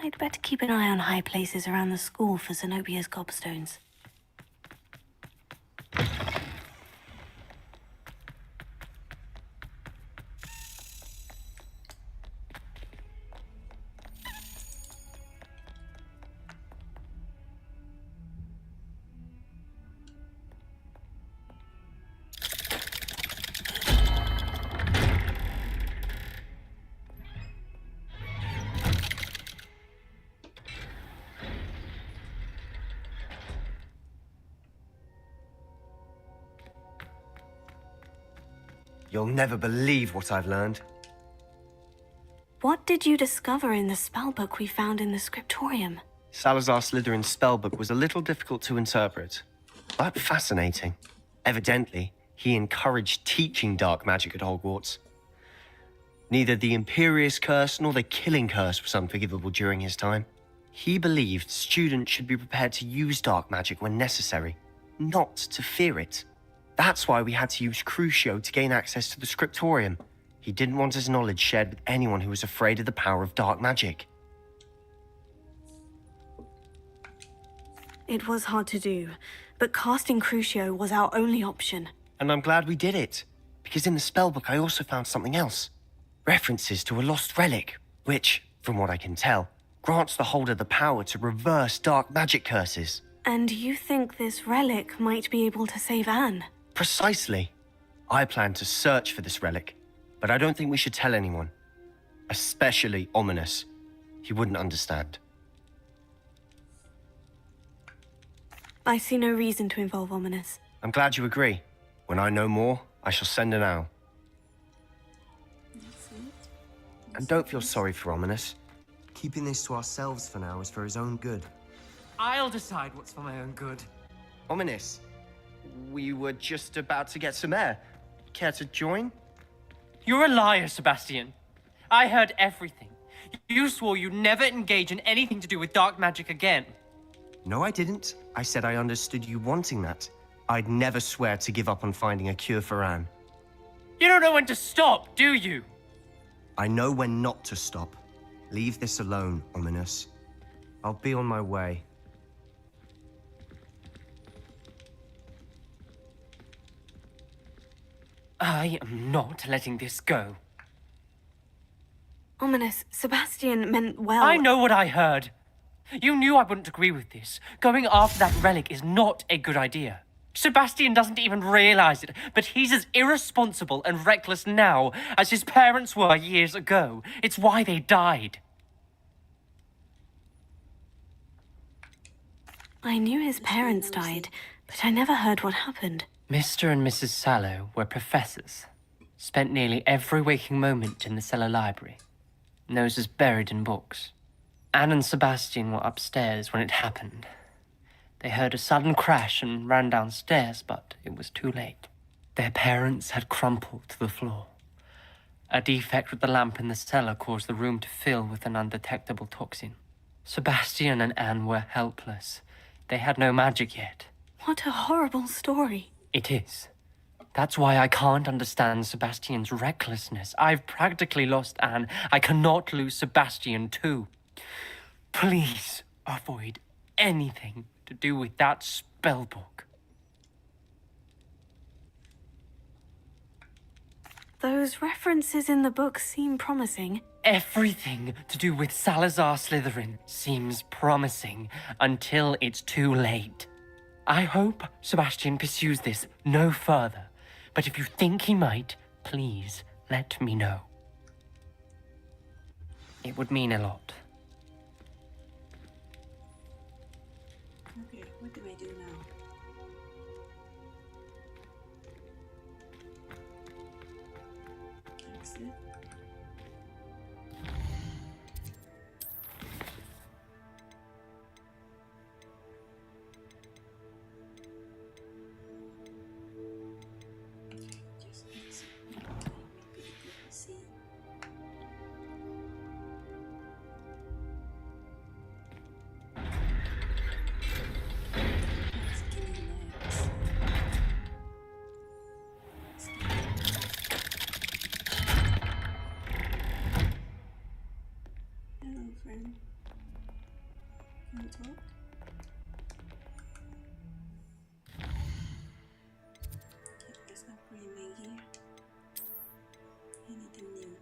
I'd better keep an eye on high places around the school for Zenobia's gobstones. You'll never believe what I've learned. What did you discover in the spellbook we found in the scriptorium? Salazar Slytherin's spellbook was a little difficult to interpret, but fascinating. Evidently, he encouraged teaching dark magic at Hogwarts. Neither the Imperious Curse nor the Killing Curse was unforgivable during his time. He believed students should be prepared to use dark magic when necessary, not to fear it. That's why we had to use Crucio to gain access to the scriptorium. He didn't want his knowledge shared with anyone who was afraid of the power of dark magic. It was hard to do, but casting Crucio was our only option. And I'm glad we did it, because in the spellbook I also found something else. References to a lost relic, which, from what I can tell, grants the holder the power to reverse dark magic curses. And you think this relic might be able to save Anne? Precisely. I plan to search for this relic, but I don't think we should tell anyone. Especially Ominous. He wouldn't understand. I see no reason to involve Ominous. I'm glad you agree. When I know more, I shall send an owl. And don't feel sorry for Ominous. Keeping this to ourselves for now is for his own good. I'll decide what's for my own good. Ominous, we were just about to get some air. Care to join? You're a liar, Sebastian. I heard everything. You swore you'd never engage in anything to do with dark magic again. No, I didn't. I said I understood you wanting that. I'd never swear to give up on finding a cure for Anne. You don't know when to stop, do you? I know when not to stop. Leave this alone, Ominous. I'll be on my way. I am not letting this go. Ominous, Sebastian meant well. I know what I heard. You knew I wouldn't agree with this. Going after that relic is not a good idea. Sebastian doesn't even realize it, but he's as irresponsible and reckless now as his parents were years ago. It's why they died. I knew his parents died, but I never heard what happened. Mr. and Mrs. Sallow were professors. Spent nearly every waking moment in the cellar library. Noses buried in books. Anne and Sebastian were upstairs when it happened. They heard a sudden crash and ran downstairs, but it was too late. Their parents had crumpled to the floor. A defect with the lamp in the cellar caused the room to fill with an undetectable toxin. Sebastian and Anne were helpless. They had no magic yet. What a horrible story. It is. That's why I can't understand Sebastian's recklessness. I've practically lost Anne. I cannot lose Sebastian too. Please avoid anything to do with that spellbook. Those references in the book seem promising. Everything to do with Salazar Slytherin seems promising until it's too late. I hope Sebastian pursues this no further, but if you think he might, please let me know. It would mean a lot. Okay, what do I do now? Exit. Just exit. See. Hello, friend. Can we talk? Okay, there's no premium here. Anything new?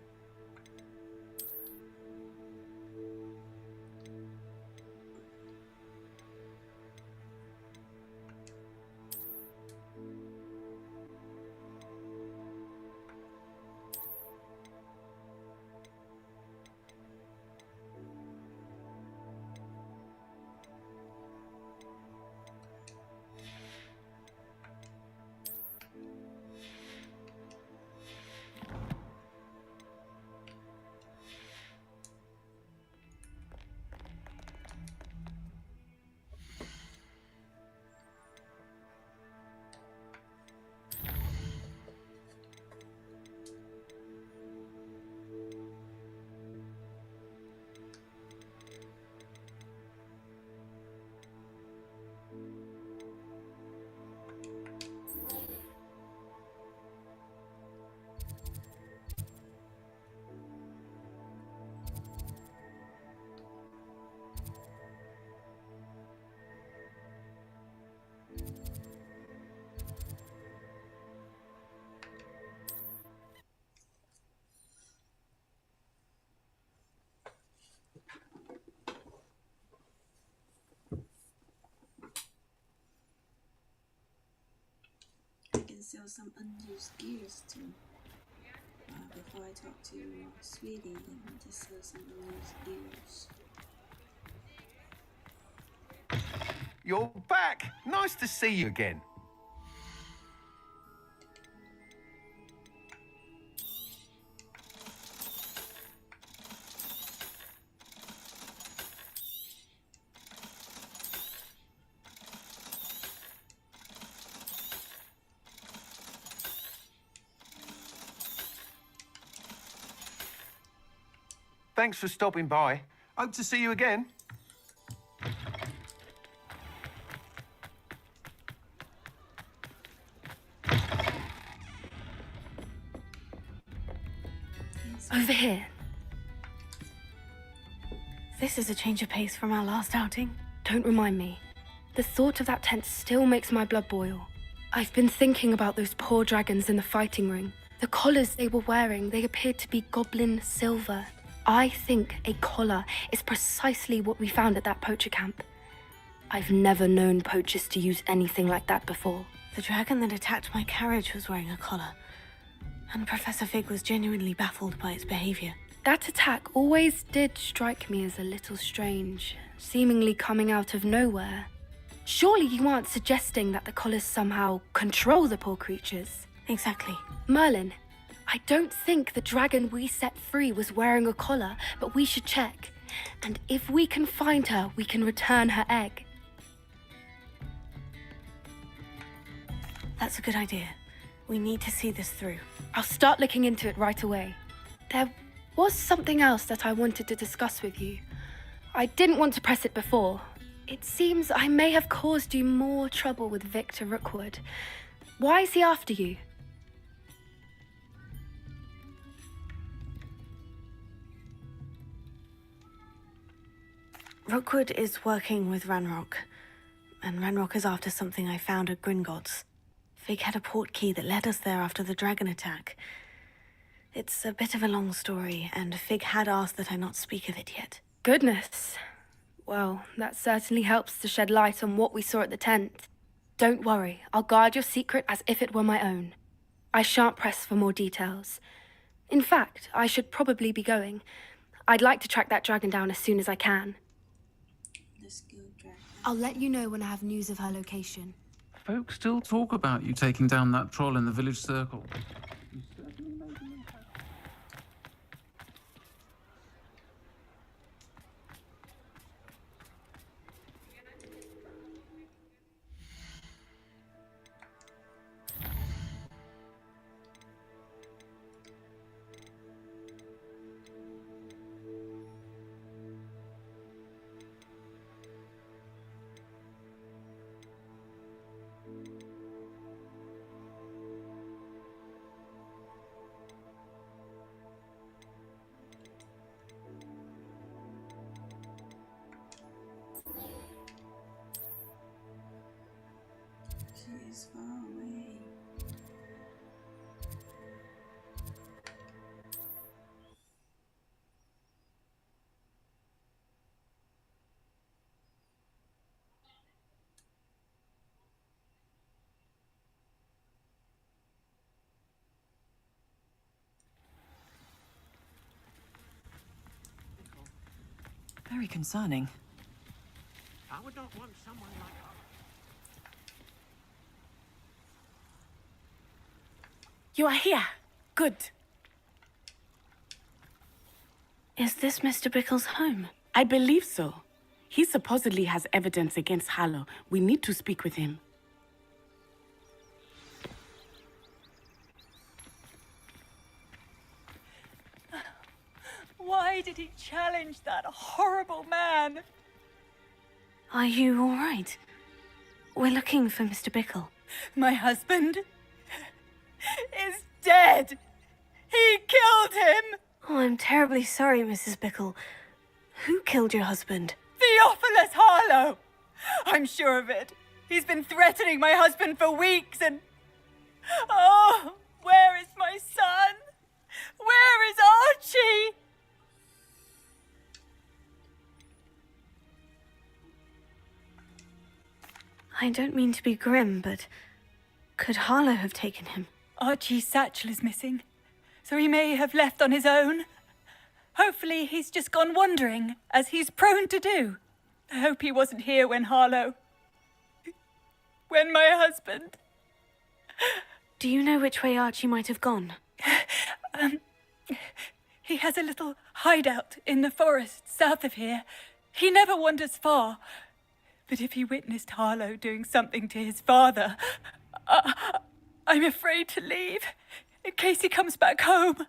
sell some unused gears too. Before I talk to Sweetie, let me just sell some unused gears. You're back! Nice to see you again. Thanks for stopping by. Hope to see you again. Over here. This is a change of pace from our last outing. Don't remind me. The thought of that tent still makes my blood boil. I've been thinking about those poor dragons in the fighting ring. The collars they were wearing, they appeared to be goblin silver. I think a collar is precisely what we found at that poacher camp. I've never known poachers to use anything like that before. The dragon that attacked my carriage was wearing a collar, and Professor Fig was genuinely baffled by its behavior. That attack always did strike me as a little strange, seemingly coming out of nowhere. Surely you aren't suggesting that the collars somehow control the poor creatures? Exactly. Merlin, I don't think the dragon we set free was wearing a collar, but we should check. And if we can find her, we can return her egg. That's a good idea. We need to see this through. I'll start looking into it right away. There was something else that I wanted to discuss with you. I didn't want to press it before. It seems I may have caused you more trouble with Victor Rookwood. Why is he after you? Rookwood is working with Ranrock, and Ranrock is after something I found at Gringotts. Fig had a port key that led us there after the dragon attack. It's a bit of a long story, and Fig had asked that I not speak of it yet. Goodness. Well, that certainly helps to shed light on what we saw at the tent. Don't worry, I'll guard your secret as if it were my own. I shan't press for more details. In fact, I should probably be going. I'd like to track that dragon down as soon as I can. I'll let you know when I have news of her location. Folks still talk about you taking down that troll in the village circle. She is far away. Very concerning. I would not want someone like her. You are here. Good. Is this Mr. Bickle's home? I believe so. He supposedly has evidence against Harlow. We need to speak with him. Why did he challenge that horrible man? Are you all right? We're looking for Mr. Bickle. My husband is dead. He killed him. Oh, I'm terribly sorry, Mrs. Bickle. Who killed your husband? Theophilus Harlow. I'm sure of it. He's been threatening my husband for weeks and... Oh, where is my son? Where is Archie? I don't mean to be grim, but Could Harlow have taken him? Archie's satchel is missing, so he may have left on his own. Hopefully he's just gone wandering, as he's prone to do. I hope he wasn't here when when my husband... Do you know which way Archie might have gone? He has a little hideout in the forest south of here. He never wanders far. But if he witnessed Harlow doing something to his father, I'm afraid to leave, in case he comes back home.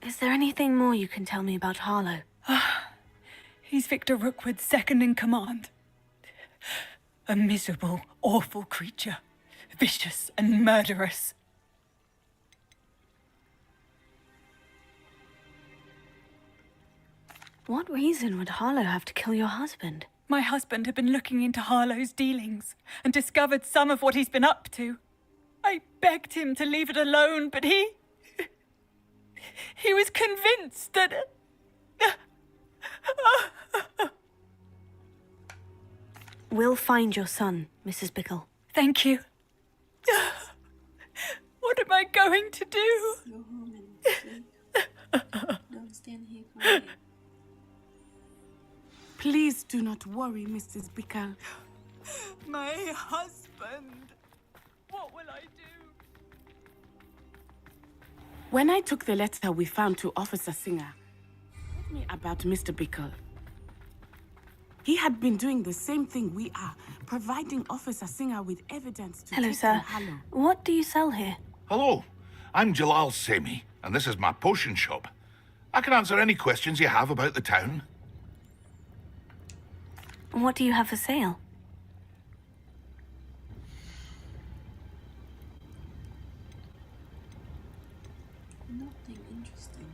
Is there anything more you can tell me about Harlow? He's Victor Rookwood's second in command. A miserable, awful creature. Vicious and murderous. What reason would Harlow have to kill your husband? My husband had been looking into Harlow's dealings and discovered some of what he's been up to. I begged him to leave it alone, but he was convinced that... We'll find your son, Mrs. Bickle. Thank you. What am I going to do? Go home and sleep. Don't stand here crying. Please do not worry, Mrs. Bickle. My husband. What will I do? When I took the letter we found to Officer Singer, told me about Mr. Bickle. He had been doing the same thing we are, providing Officer Singer with evidence to Hello, take sir. him Harlow. What do you sell here? Hello, I'm Jalal Semi, and this is my potion shop. I can answer any questions you have about the town. What do you have for sale? Nothing interesting.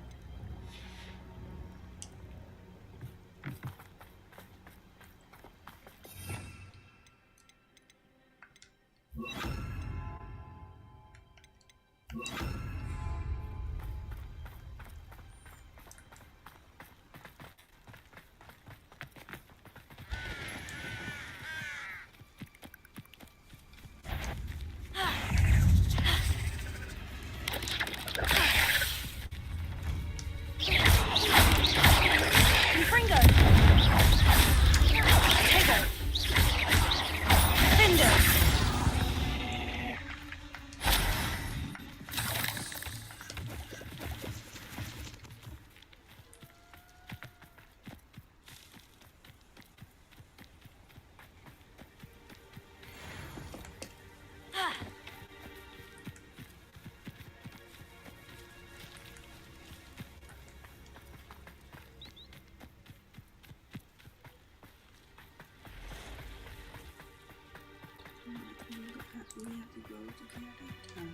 We have to go together.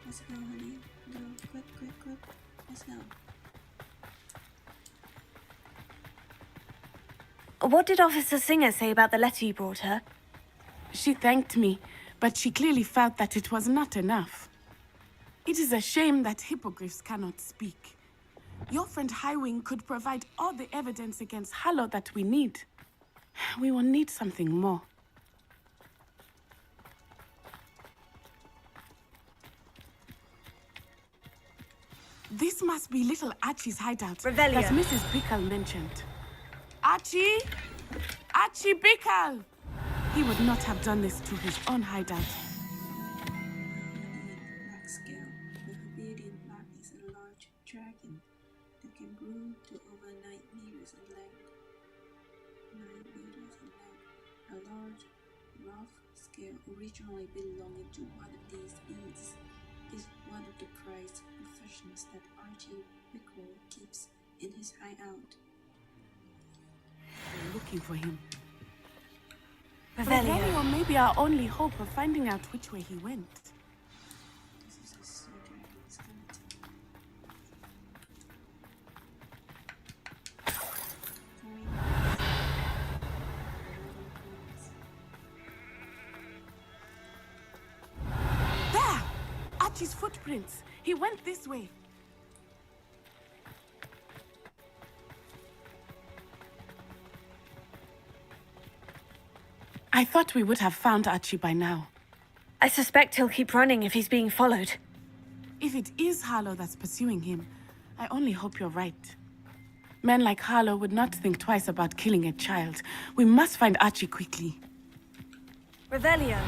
Let's go, honey. Go, quick. Let's go. What did Officer Singer say about the letter you brought her? She thanked me, but she clearly felt that it was not enough. It is a shame that hippogriffs cannot speak. Your friend Highwing could provide all the evidence against Harlow that we need. We will need something more. This must be little Archie's hideout Revelio. that Mrs. Bickle mentioned. Archie? Archie Bickle! He would not have done this to his own hideout. Black scale. The Habedian black is a large dragon that can grow to over 9 meters in length. 9 meters in length. A large, rough scale originally belonging to one of these beasts is one of the prized possessions that Archie Bickle keeps in his hideout. We're looking for him. Revelio. may be our only hope of finding out which way he went. This is a sea dragon skeleton. There! Archie's footprints. He went this way. I thought we would have found Archie by now. I suspect he'll keep running if he's being followed. If it is Harlow that's pursuing him, I only hope you're right. Men like Harlow would not think twice about killing a child. We must find Archie quickly. Revelio.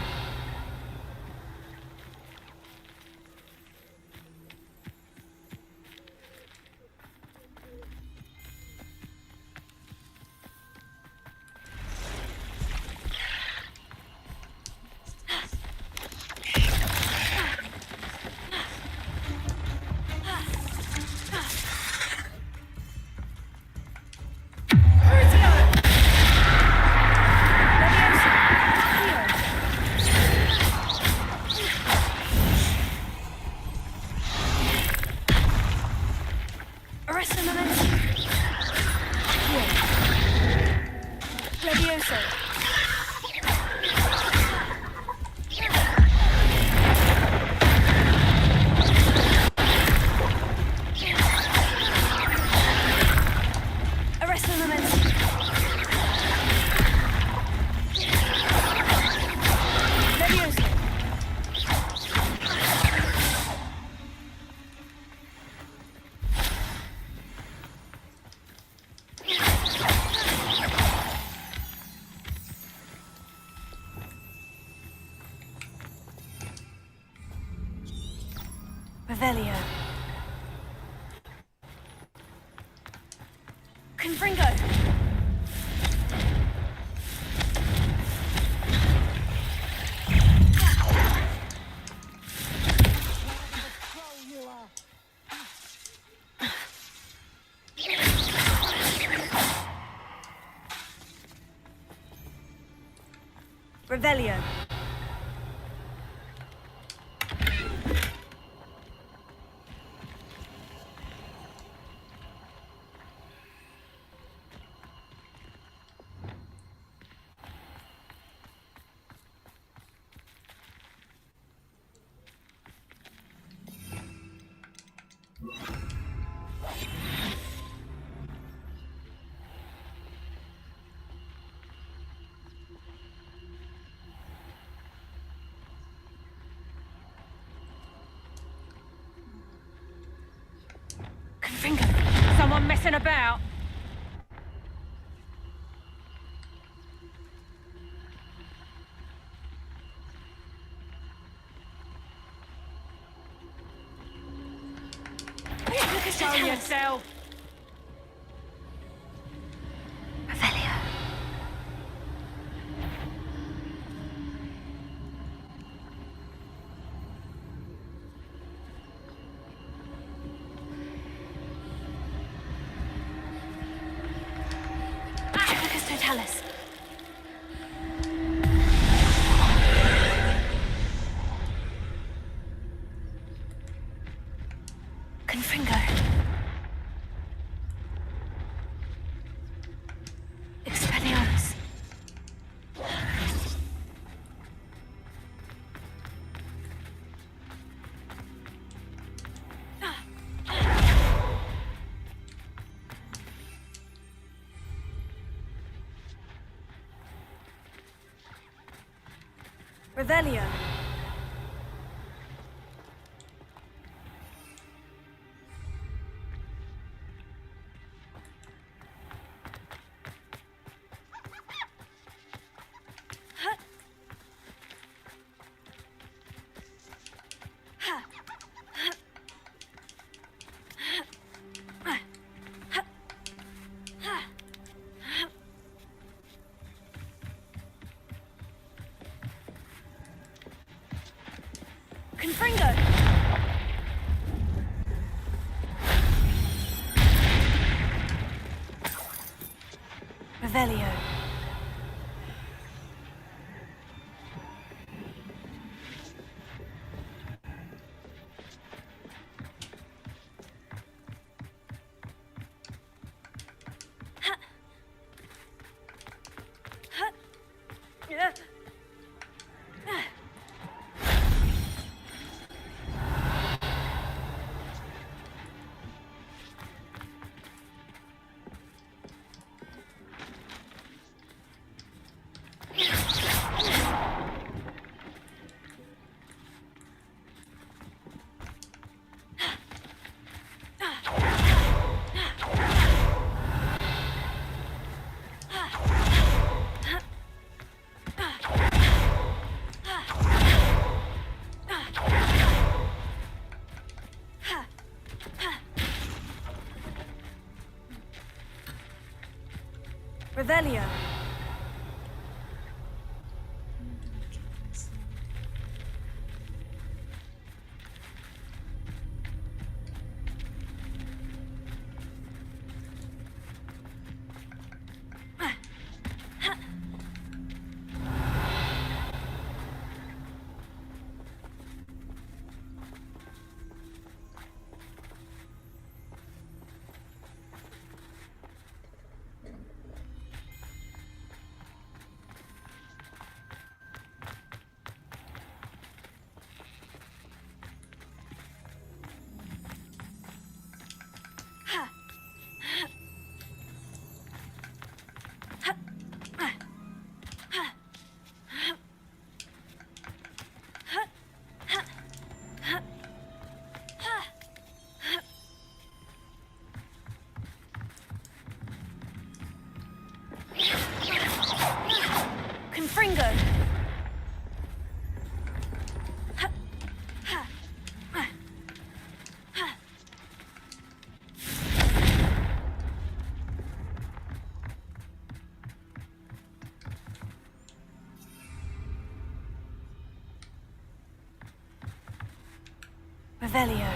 Revelio. Confringo. Revelio. Someone messing about? Show yourself! Revelio. Totalis. Confringo. Expelliarmus. Revelio. Confringo! Revelio. Revelio. Confringo. Revelio.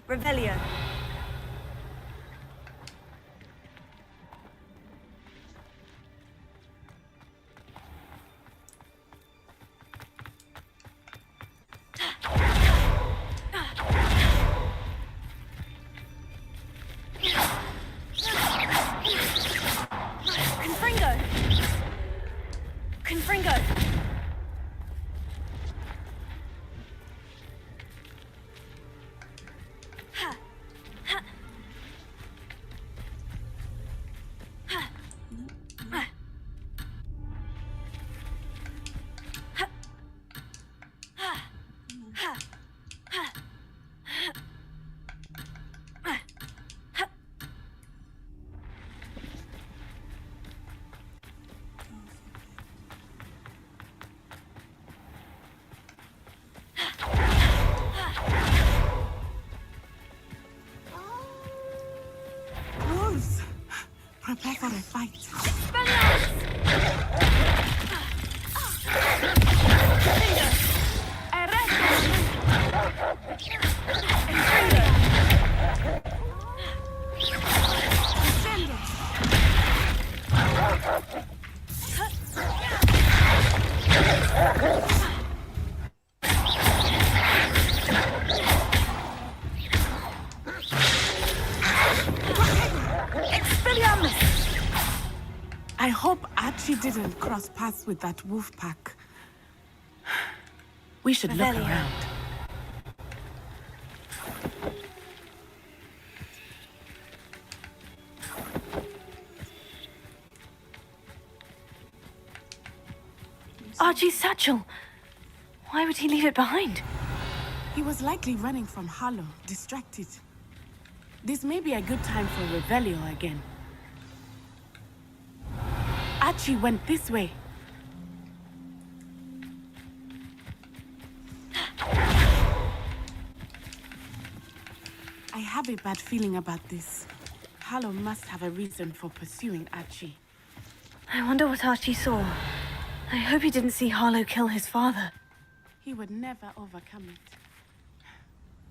Revelio. Confringo. Confringo. Wolves! Prepare for a fight. I hope Archie didn't cross paths with that wolf pack. We should look Revelio. around. Archie's satchel. Why would he leave it behind? He was likely running from Harlow, distracted. This may be a good time for Revelio again. Archie went this way. I have a bad feeling about this. Harlow must have a reason for pursuing Archie. I wonder what Archie saw. I hope he didn't see Harlow kill his father. He would never overcome it.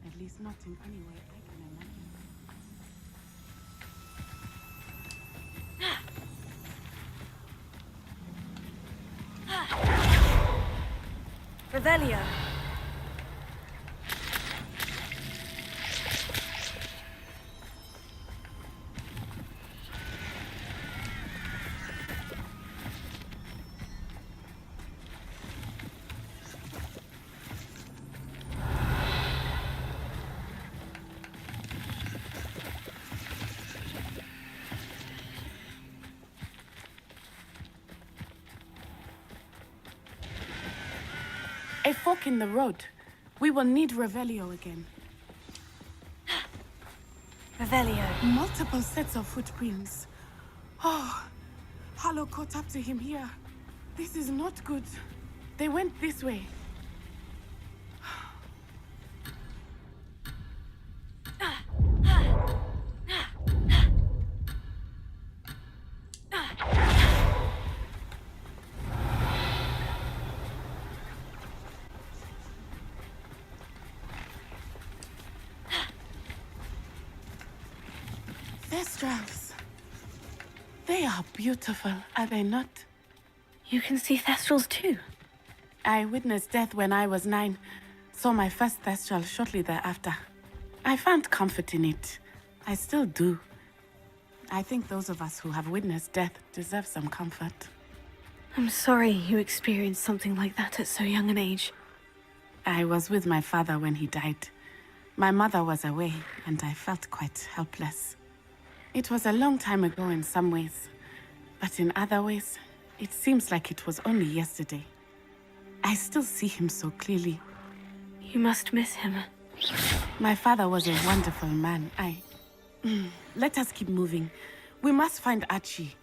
At least not in any way I can imagine. Revelio. A fork in the road. We will need Revelio again. Revelio. Multiple sets of footprints. Oh, Harlow caught up to him here. This is not good. They went this way. Thestrals. They are beautiful, are they not? You can see Thestrals too. I witnessed death when I was 9. Saw my first Thestral shortly thereafter. I found comfort in it. I still do. I think those of us who have witnessed death deserve some comfort. I'm sorry you experienced something like that at so young an age. I was with my father when he died. My mother was away, and I felt quite helpless. It was a long time ago in some ways, but in other ways, it seems like it was only yesterday. I still see him so clearly. You must miss him. My father was a wonderful man. Let us keep moving. We must find Archie.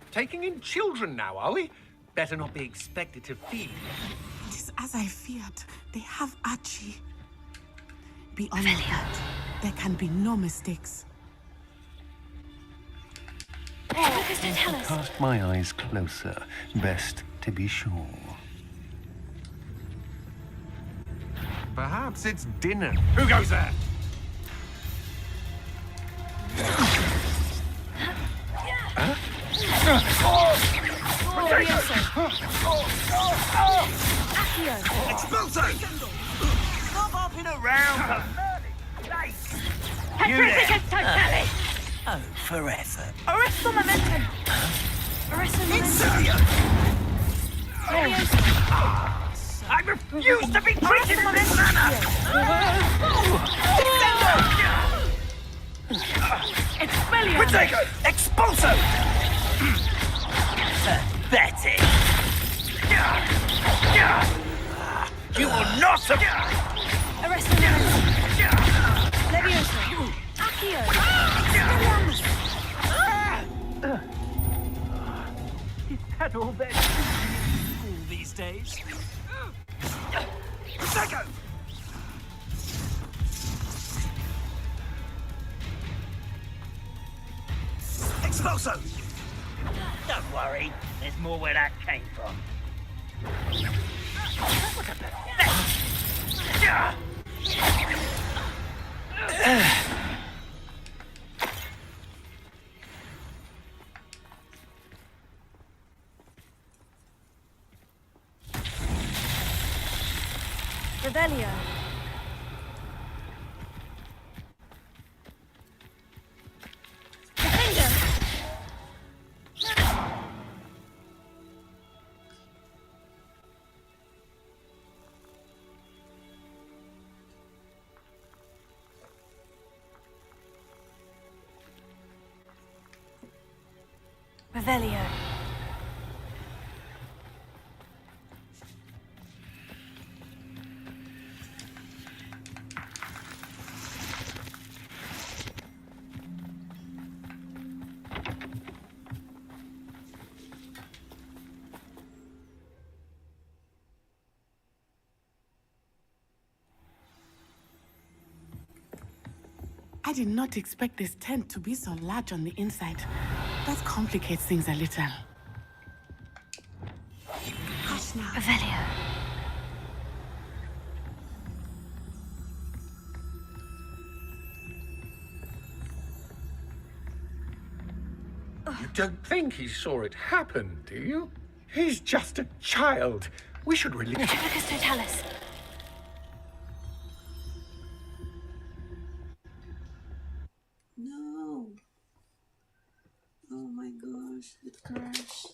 Taking in children now, are we? Better not be expected to feed. It is as I feared. They have Archie. Beyond that, there can be no mistakes. Lucas, don't tell us. Cast my eyes closer. Best to be sure. Perhaps it's dinner. Who goes there? Expulso! Stop hopping around! Oh, forever. Arresto momentum! Arresto momentum! I refuse to be treated in this manner! Expelliarmus! Protego! Expulso! Pathetic! You will not Arresto momentum! Levioso! Accio! Expelliarmus! Is that all there All these days? Protego! Expulso! Don't worry, there's more where that came from. Revelio. Revelio. I did not expect this tent to be so large on the inside. That complicates things a little. Hush now. Revelio. You don't think he saw it happen, do you? He's just a child. We should release him. Lucas, don't tell us. No. Oh my gosh, it crashed.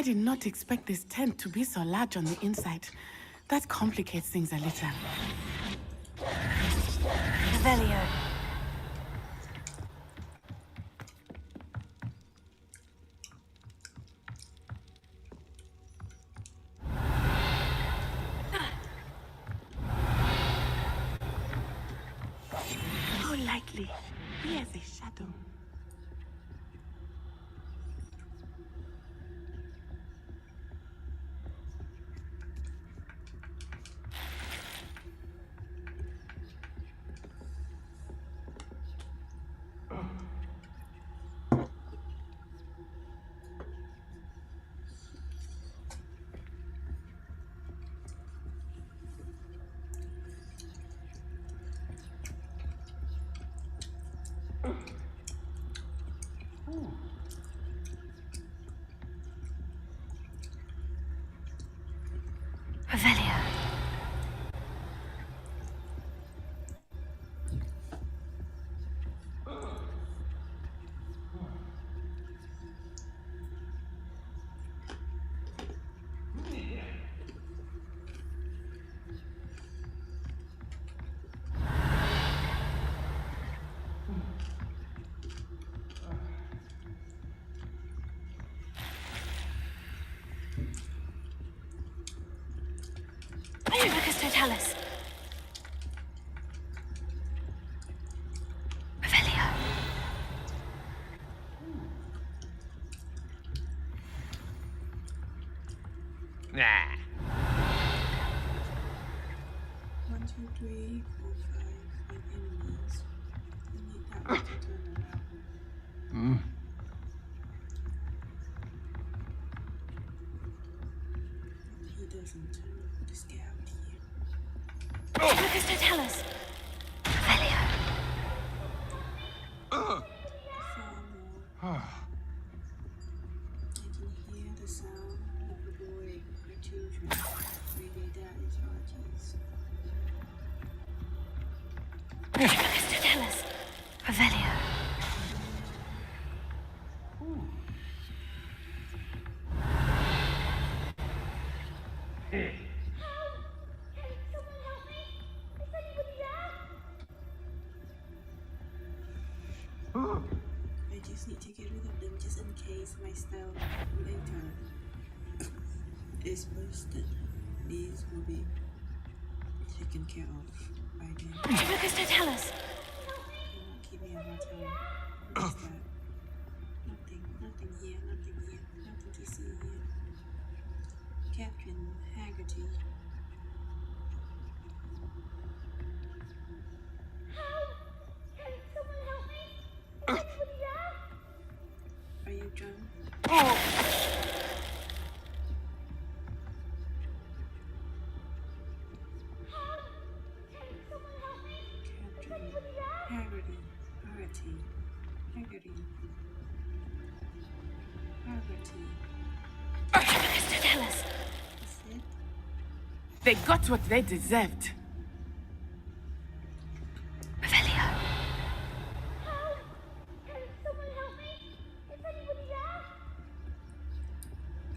I did not expect this tent to be so large on the inside. That complicates things a little. Revelio. How lightly. He has a shadow. Revelio. Lucas Totalis. Revelio. Nah. 1, 2, 3, 4, 5 enemies. I need that one to turn around. He doesn't turn the scout here. Lucas Totalis. Revelio. I can hear the sound of a boy or children. Maybe that is Archie's. Lucas Totalis. Revelio. I just need to get rid of them just in case my style later is busted. These will be taken care of by then. Lucas Totalis. Give me a hard time. What is that? Nothing here, nothing to see here. Captain Haggerty. Are you drunk? Captain Haggerty. Lucas Totalis. That's it? They got what they deserved. Revelio.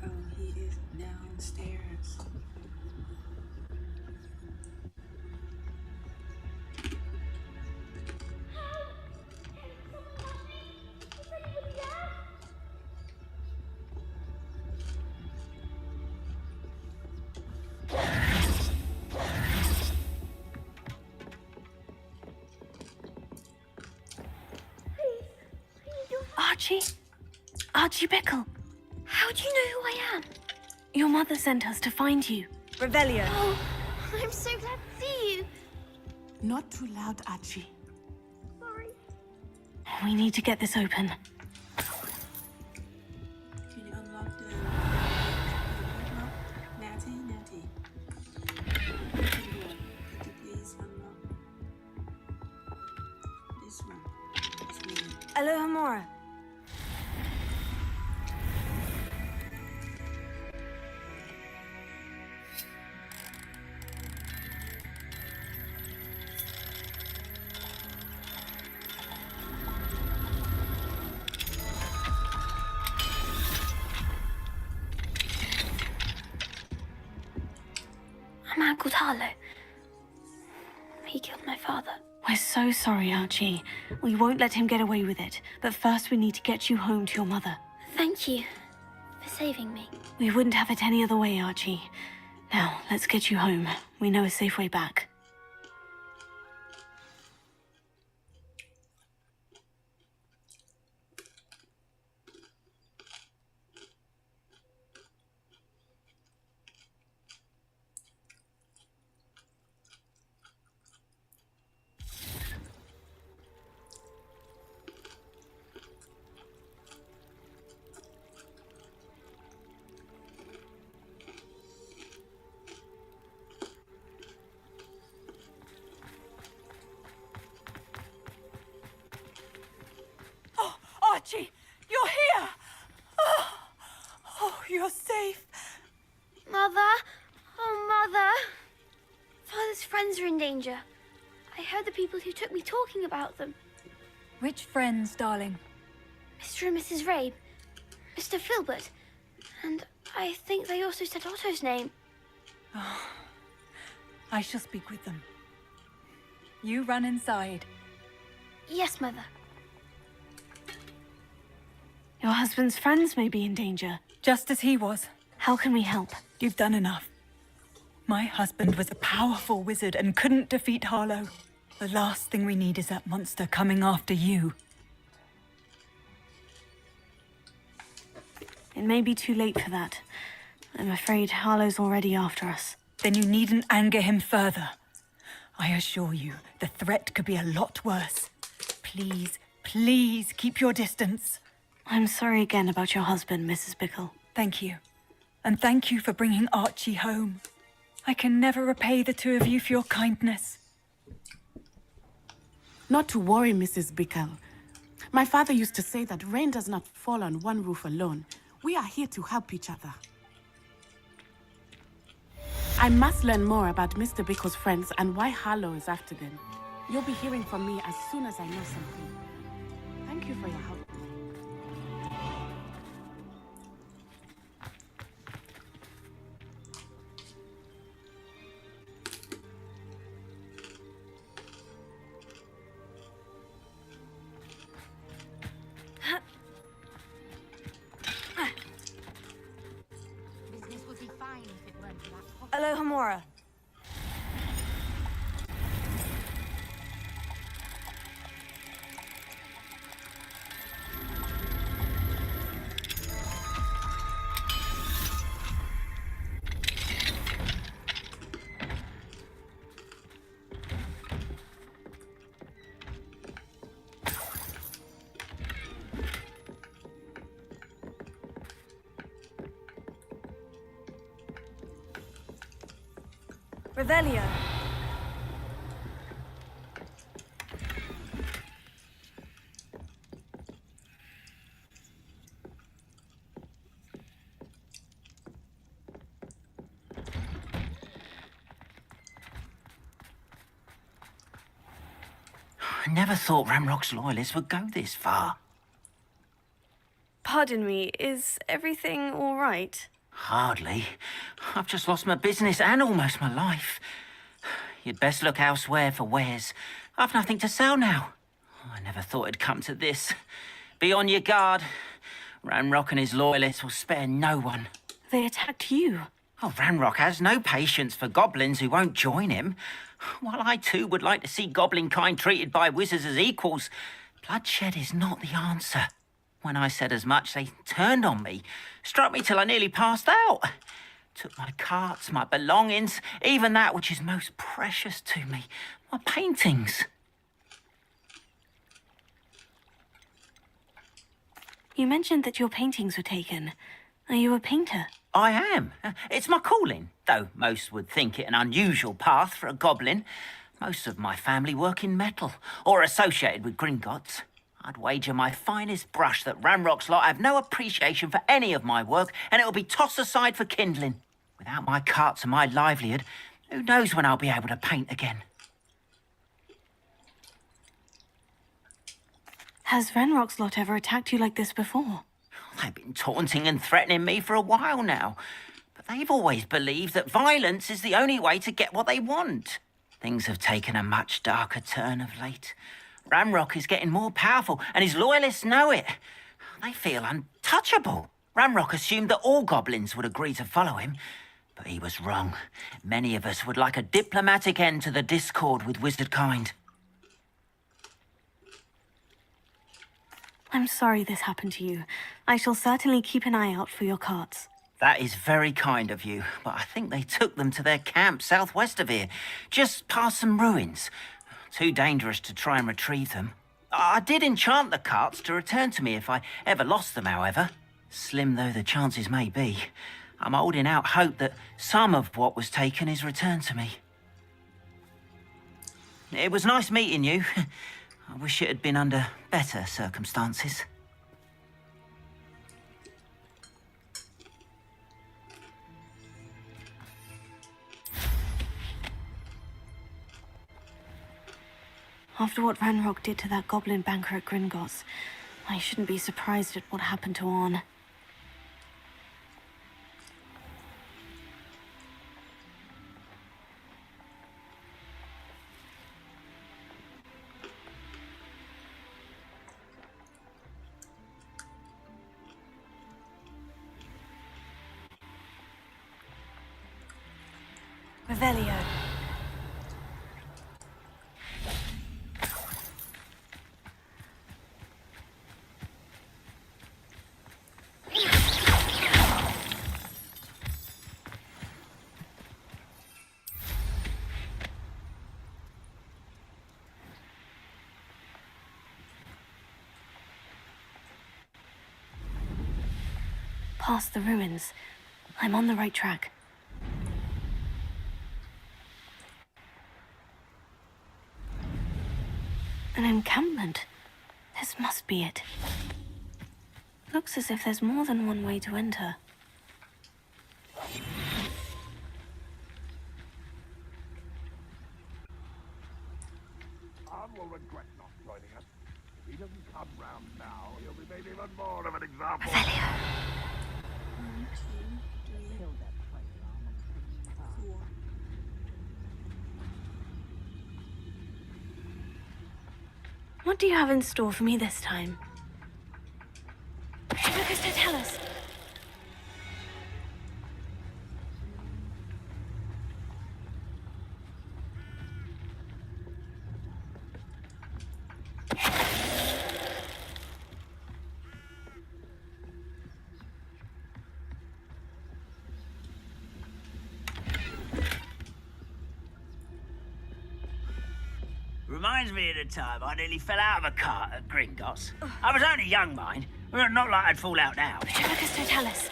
Oh, he is downstairs. Archie Bickle. How do you know who I am? Your mother sent us to find you. Revelio. Oh, I'm so glad to see you. Not too loud, Archie. Sorry. We need to get this open. Can you unlock the Natty? Could you please unlock this one? It's me. Aloha Mora. He killed my father. We're so sorry, Archie. We won't let him get away with it. But first we need to get you home to your mother. Thank you for saving me. We wouldn't have it any other way, Archie. Now, let's get you home. We know a safe way back. Archie, you're here! Oh, you're safe. Mother! Oh, Mother! Father's friends are in danger. I heard the people who took me talking about them. Which friends, darling? Mr. and Mrs. Rabe, Mr. Filbert, and I think they also said Otto's name. Oh, I shall speak with them. You run inside. Yes, Mother. Your husband's friends may be in danger. Just as he was. How can we help? You've done enough. My husband was a powerful wizard and couldn't defeat Harlow. The last thing we need is that monster coming after you. It may be too late for that. I'm afraid Harlow's already after us. Then you needn't anger him further. I assure you, the threat could be a lot worse. Please, please keep your distance. I'm sorry again about your husband, Mrs. Bickle. Thank you. And thank you for bringing Archie home. I can never repay the two of you for your kindness. Not to worry, Mrs. Bickle. My father used to say that rain does not fall on one roof alone. We are here to help each other. I must learn more about Mr. Bickle's friends and why Harlow is after them. You'll be hearing from me as soon as I know something. Thank you for your help. Business would be fine if it weren't for that. Aloha Mora. Revelio. I never thought Ramrock's loyalists would go this far. Pardon me, is everything all right? Hardly. I've just lost my business and almost my life. You'd best look elsewhere for wares. I've nothing to sell now. I never thought it'd come to this. Be on your guard. Ramrock and his loyalists will spare no one. They attacked you. Oh, Ramrock has no patience for goblins who won't join him. While I too would like to see goblin kind treated by wizards as equals, bloodshed is not the answer. When I said as much, they turned on me, struck me till I nearly passed out. Took my carts, my belongings, even that which is most precious to me, my paintings. You mentioned that your paintings were taken. Are you a painter? I am. It's my calling, though most would think it an unusual path for a goblin. Most of my family work in metal, or associated with Gringotts. I'd wager my finest brush that Ramrock's lot have no appreciation for any of my work, and it'll be tossed aside for kindling. Without my carts and my livelihood, who knows when I'll be able to paint again? Has Ranrock's lot ever attacked you like this before? They've been taunting and threatening me for a while now. But they've always believed that violence is the only way to get what they want. Things have taken a much darker turn of late. Ramrock is getting more powerful, and his loyalists know it. They feel untouchable. Ramrock assumed that all goblins would agree to follow him, but he was wrong. Many of us would like a diplomatic end to the discord with wizard kind. I'm sorry this happened to you. I shall certainly keep an eye out for your carts. That is very kind of you, but I think they took them to their camp southwest of here, just past some ruins. Too dangerous to try and retrieve them. I did enchant the carts to return to me if I ever lost them, however. Slim though the chances may be, I'm holding out hope that some of what was taken is returned to me. It was nice meeting you. I wish it had been under better circumstances. After what Ranrock did to that goblin banker at Gringotts, I shouldn't be surprised at what happened to Orn. Revelio. Past the ruins. I'm on the right track. An encampment. This must be it. Looks as if there's more than one way to enter. Arn will regret not joining us. If he doesn't come round now, he'll be made even more of an example. What do you have in store for me this time? Lucas, to tell us. Reminds me of the time I nearly fell out of a cart at Gringotts. I was only young, mind. Not like I'd fall out now. Lucas, to tell us.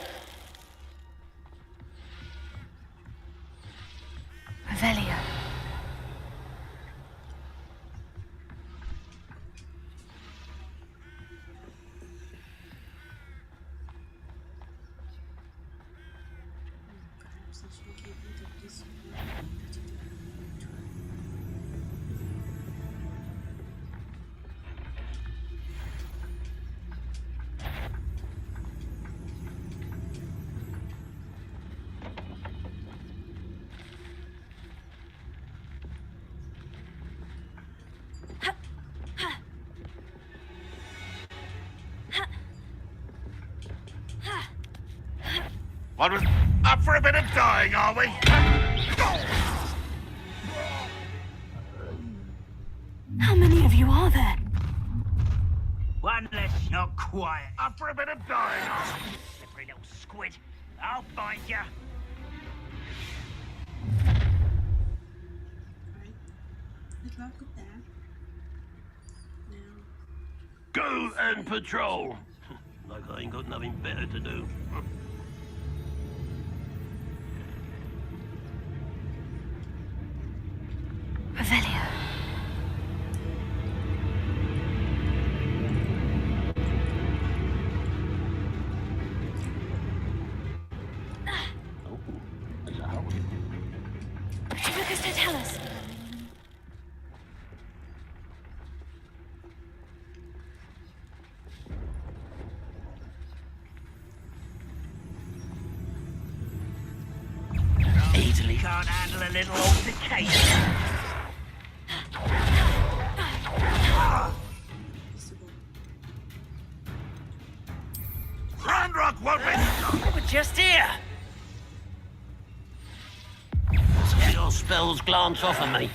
Revelio. What was up for a bit of dying, are we? How many of you are there? One less, not quiet. Up for a bit of dying, are we? Slippery little squid. I'll find you. Good luck with that. Go and patrol. Like I ain't got nothing better to do. Revelio. Lucas, to tell us. Easily can't handle a little altercation. spells glance off of me.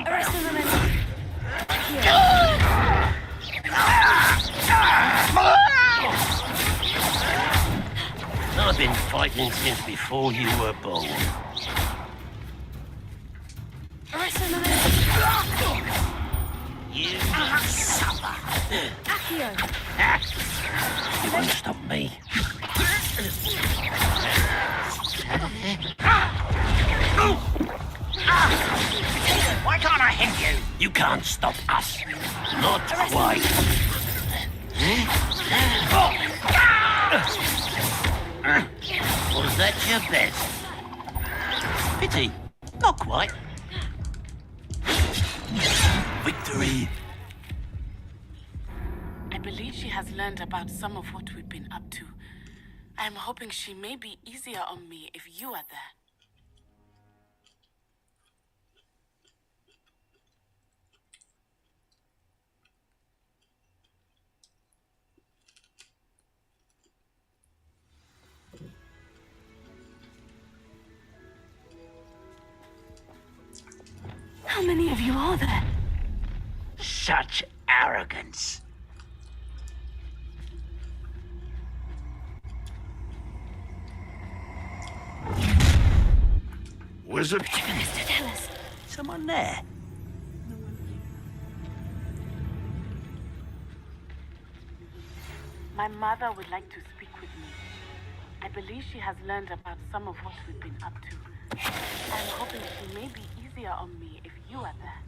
Arrest the momentum. I've been fighting since before you were born. Arrest the momentum. You suffer. Accio. You won't stop me. Why can't I hit you? You can't stop us. Not quite. Was that your best? Pity. Not quite. Victory. I believe she has learned about some of what we've been up to. I am hoping she may be easier on me if you are there. How many of you are there? Such arrogance. Wizard? Mr. Tell us. Someone there? My mother would like to speak with me. I believe she has learned about some of what we've been up to. I'm hoping she may be easier on me if you are there.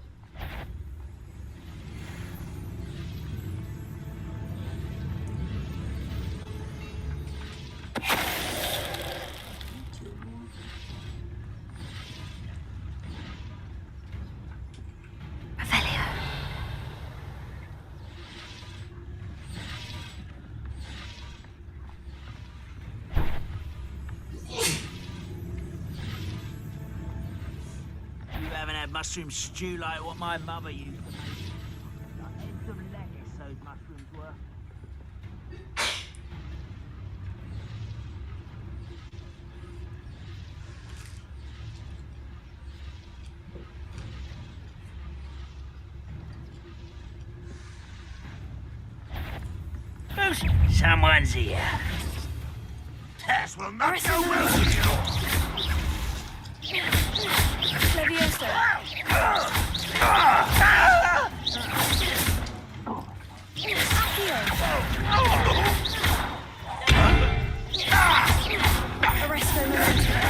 You haven't had mushroom stew like what my mother used to make. Like heads of lettuce, those mushrooms were. Someone's here. This will not go well with you. Levioso. Arrest the momentum.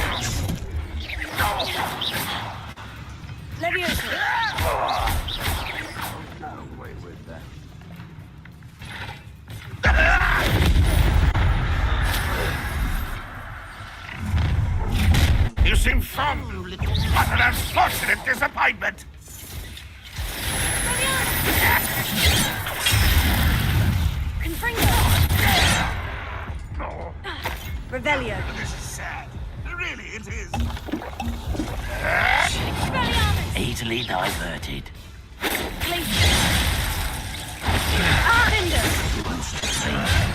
Levioso. You seem fond, what an unfortunate disappointment. Revelio. This is sad. Really, it is. Easily diverted.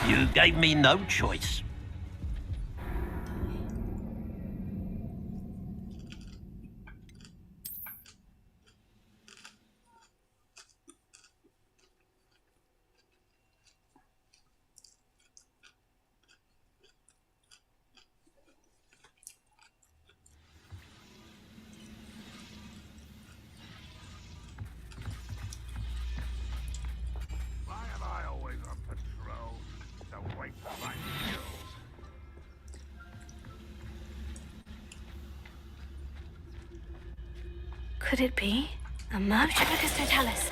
You gave me no choice. Why am I always on patrol? Don't wait for my skills. Could it be a merge? Tribicus totalis.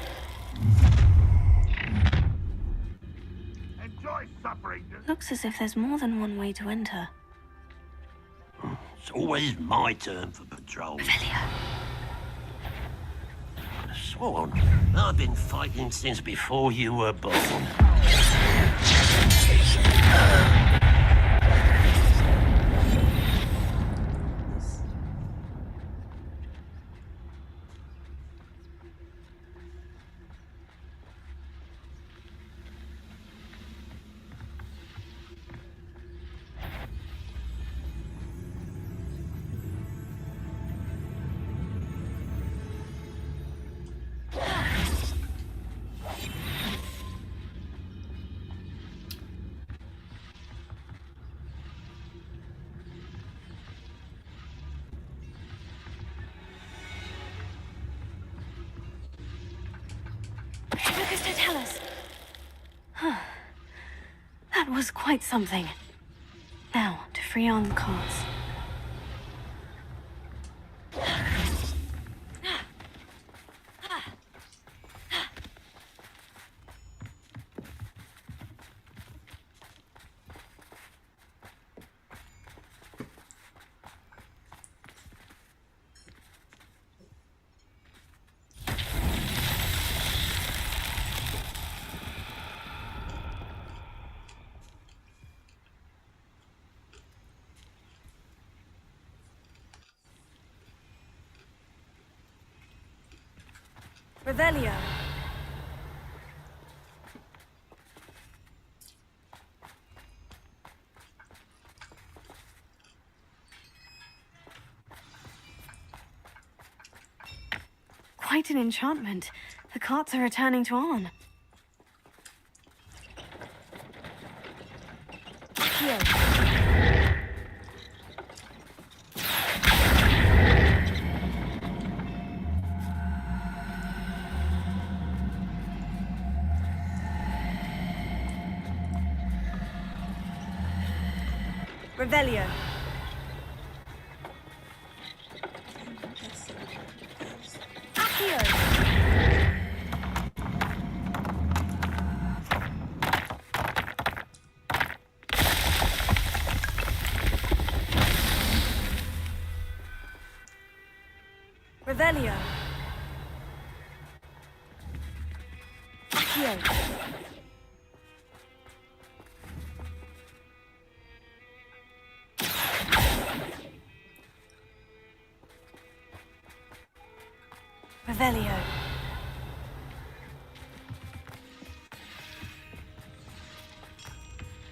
Enjoy suffering. Looks as if there's more than one way to enter. It's always my turn for patrol. Sworn, I've been fighting since before you were born. Please don't tell us. That was quite something. Now, to free on the carts. Revelio. Quite an enchantment. The carts are returning to Arn. Here. Revelio. Accio. Revelio. Accio. Revelio.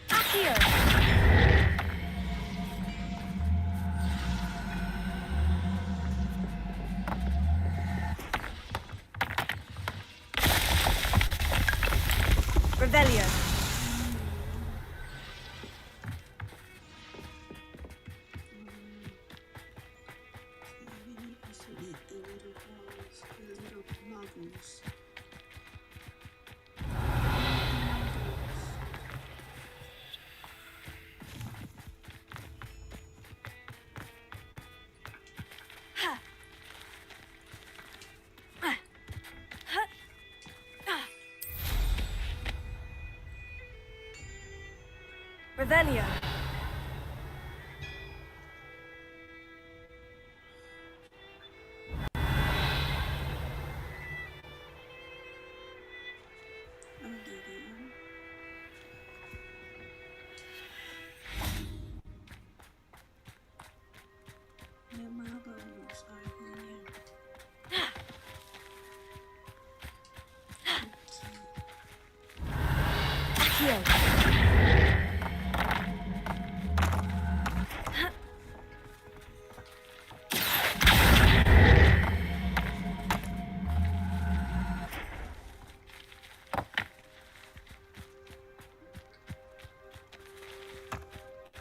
Accio. Revelio. Revelio.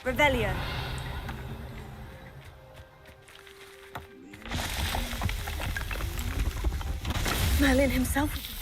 Revelio. Merlin himself.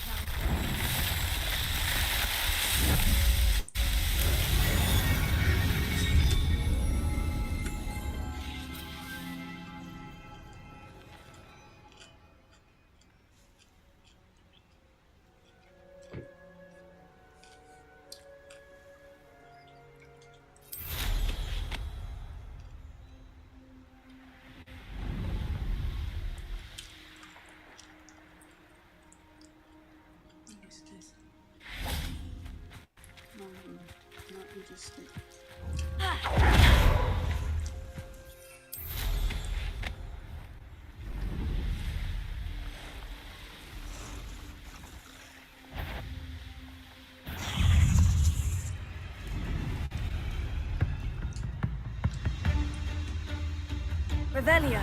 Revelio.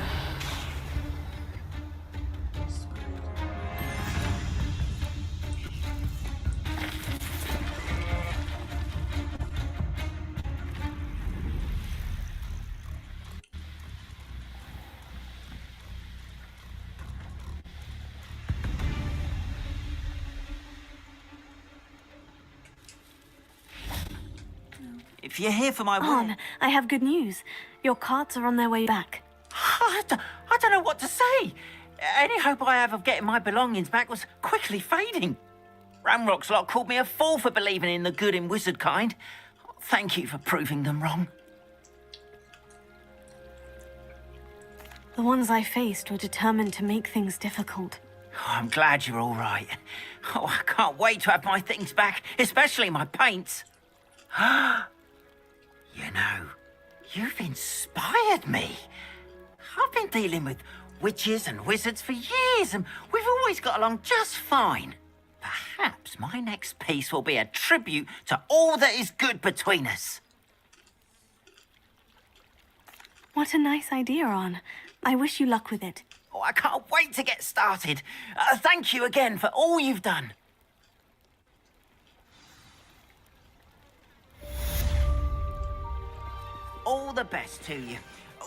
If you're here for my Arn, I have good news. Your carts are on their way back. I don't know what to say. Any hope I have of getting my belongings back was quickly fading. Ramrock's lot called me a fool for believing in the good in wizard kind. Thank you for proving them wrong. The ones I faced were determined to make things difficult. Oh, I'm glad you're all right. Oh, I can't wait to have my things back, especially my paints. You know, you've inspired me. I've been dealing with witches and wizards for years, and we've always got along just fine. Perhaps my next piece will be a tribute to all that is good between us. What a nice idea, Arn. I wish you luck with it. Oh, I can't wait to get started. Thank you again for all you've done. All the best to you.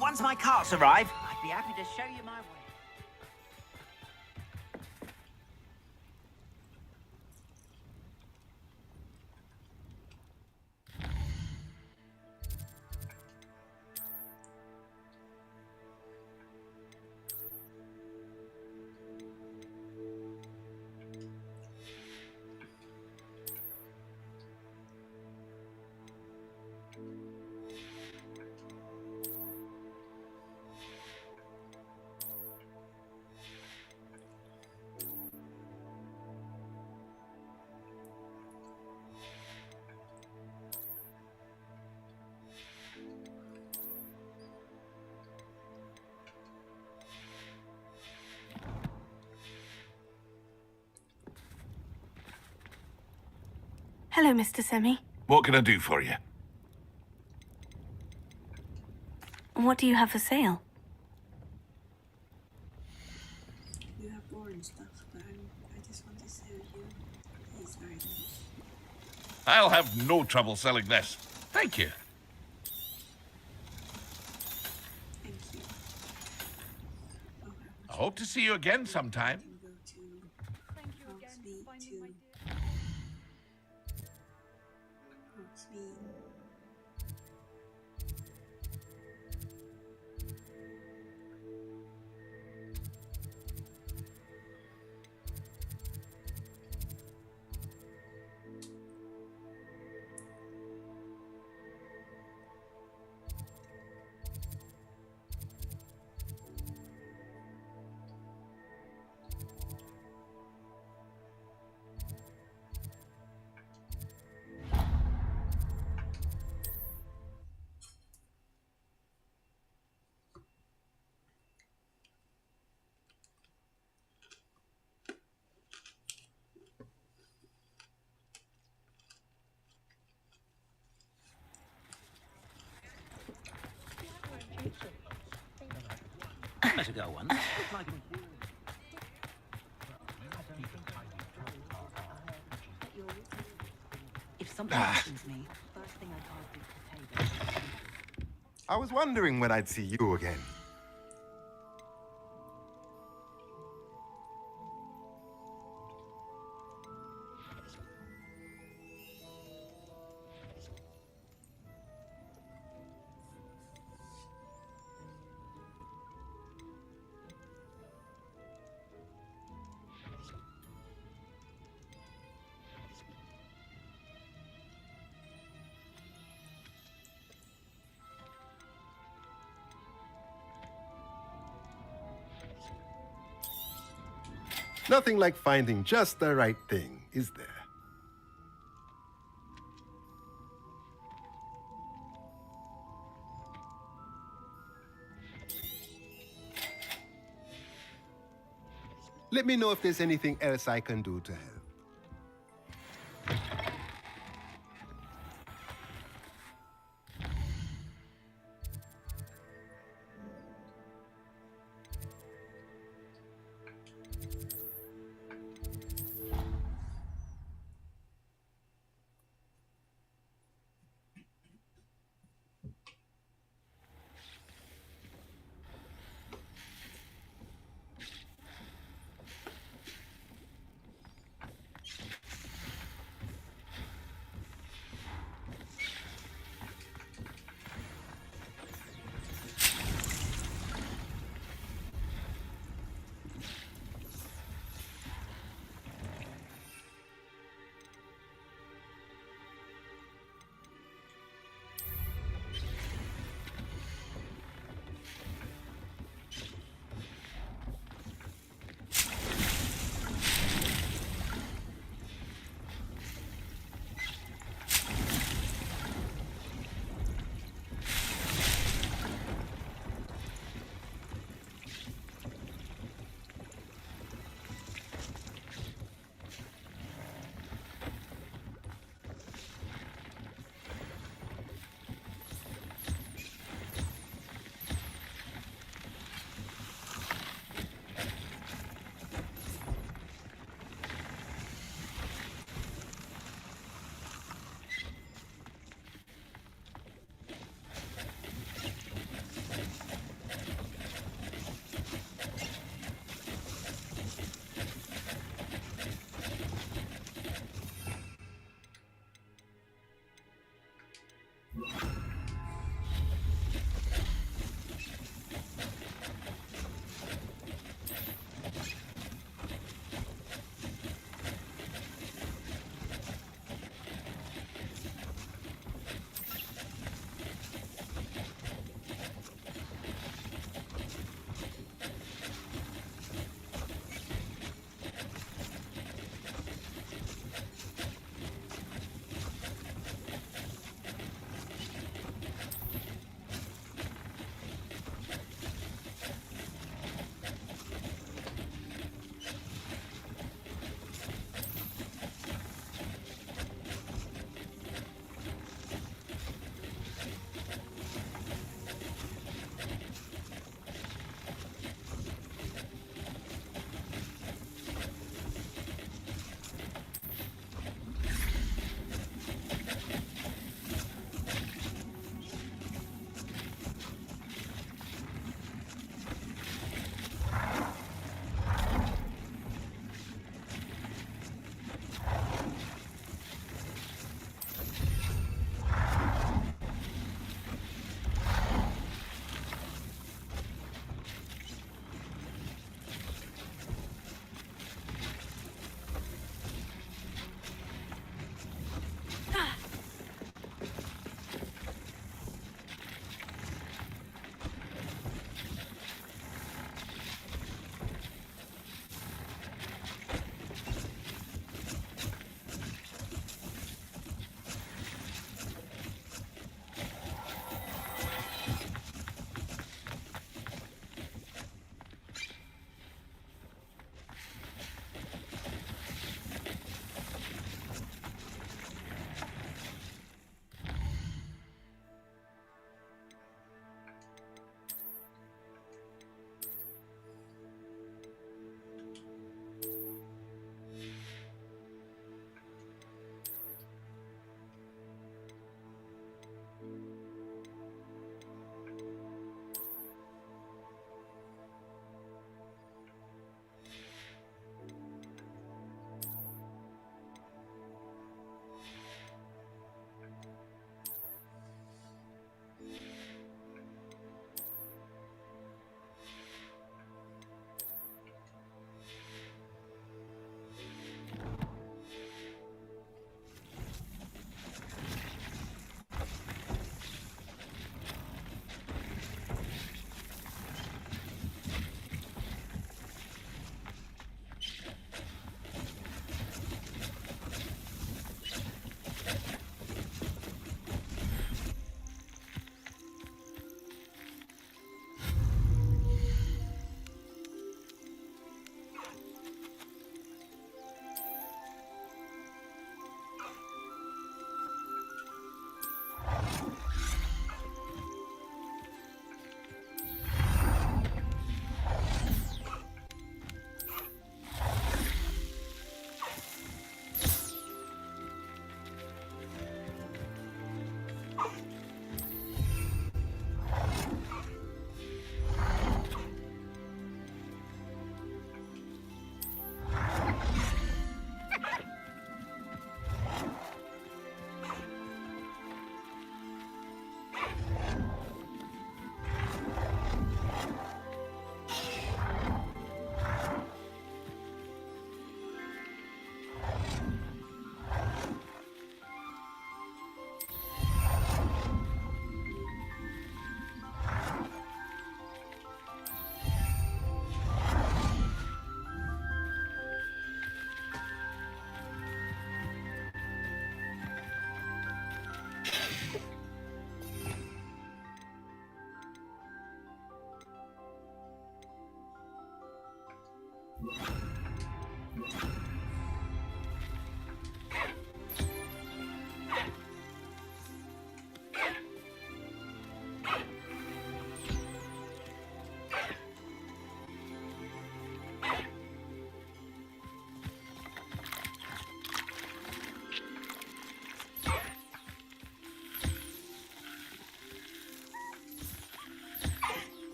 Once my carts arrive, I'd be happy to show you my way. Hello, Mr. Semi. What can I do for you? What do you have for sale? You have boring stuff, but I just want to sell you these items. I'll have no trouble selling this. Thank you. Thank you. I hope to see you again sometime. Thank you again for finding my dear. Let it go once. If something happens me, first thing I can't do is to take it. I was wondering when I'd see you again. Nothing like finding just the right thing, is there? Let me know if there's anything else I can do to help.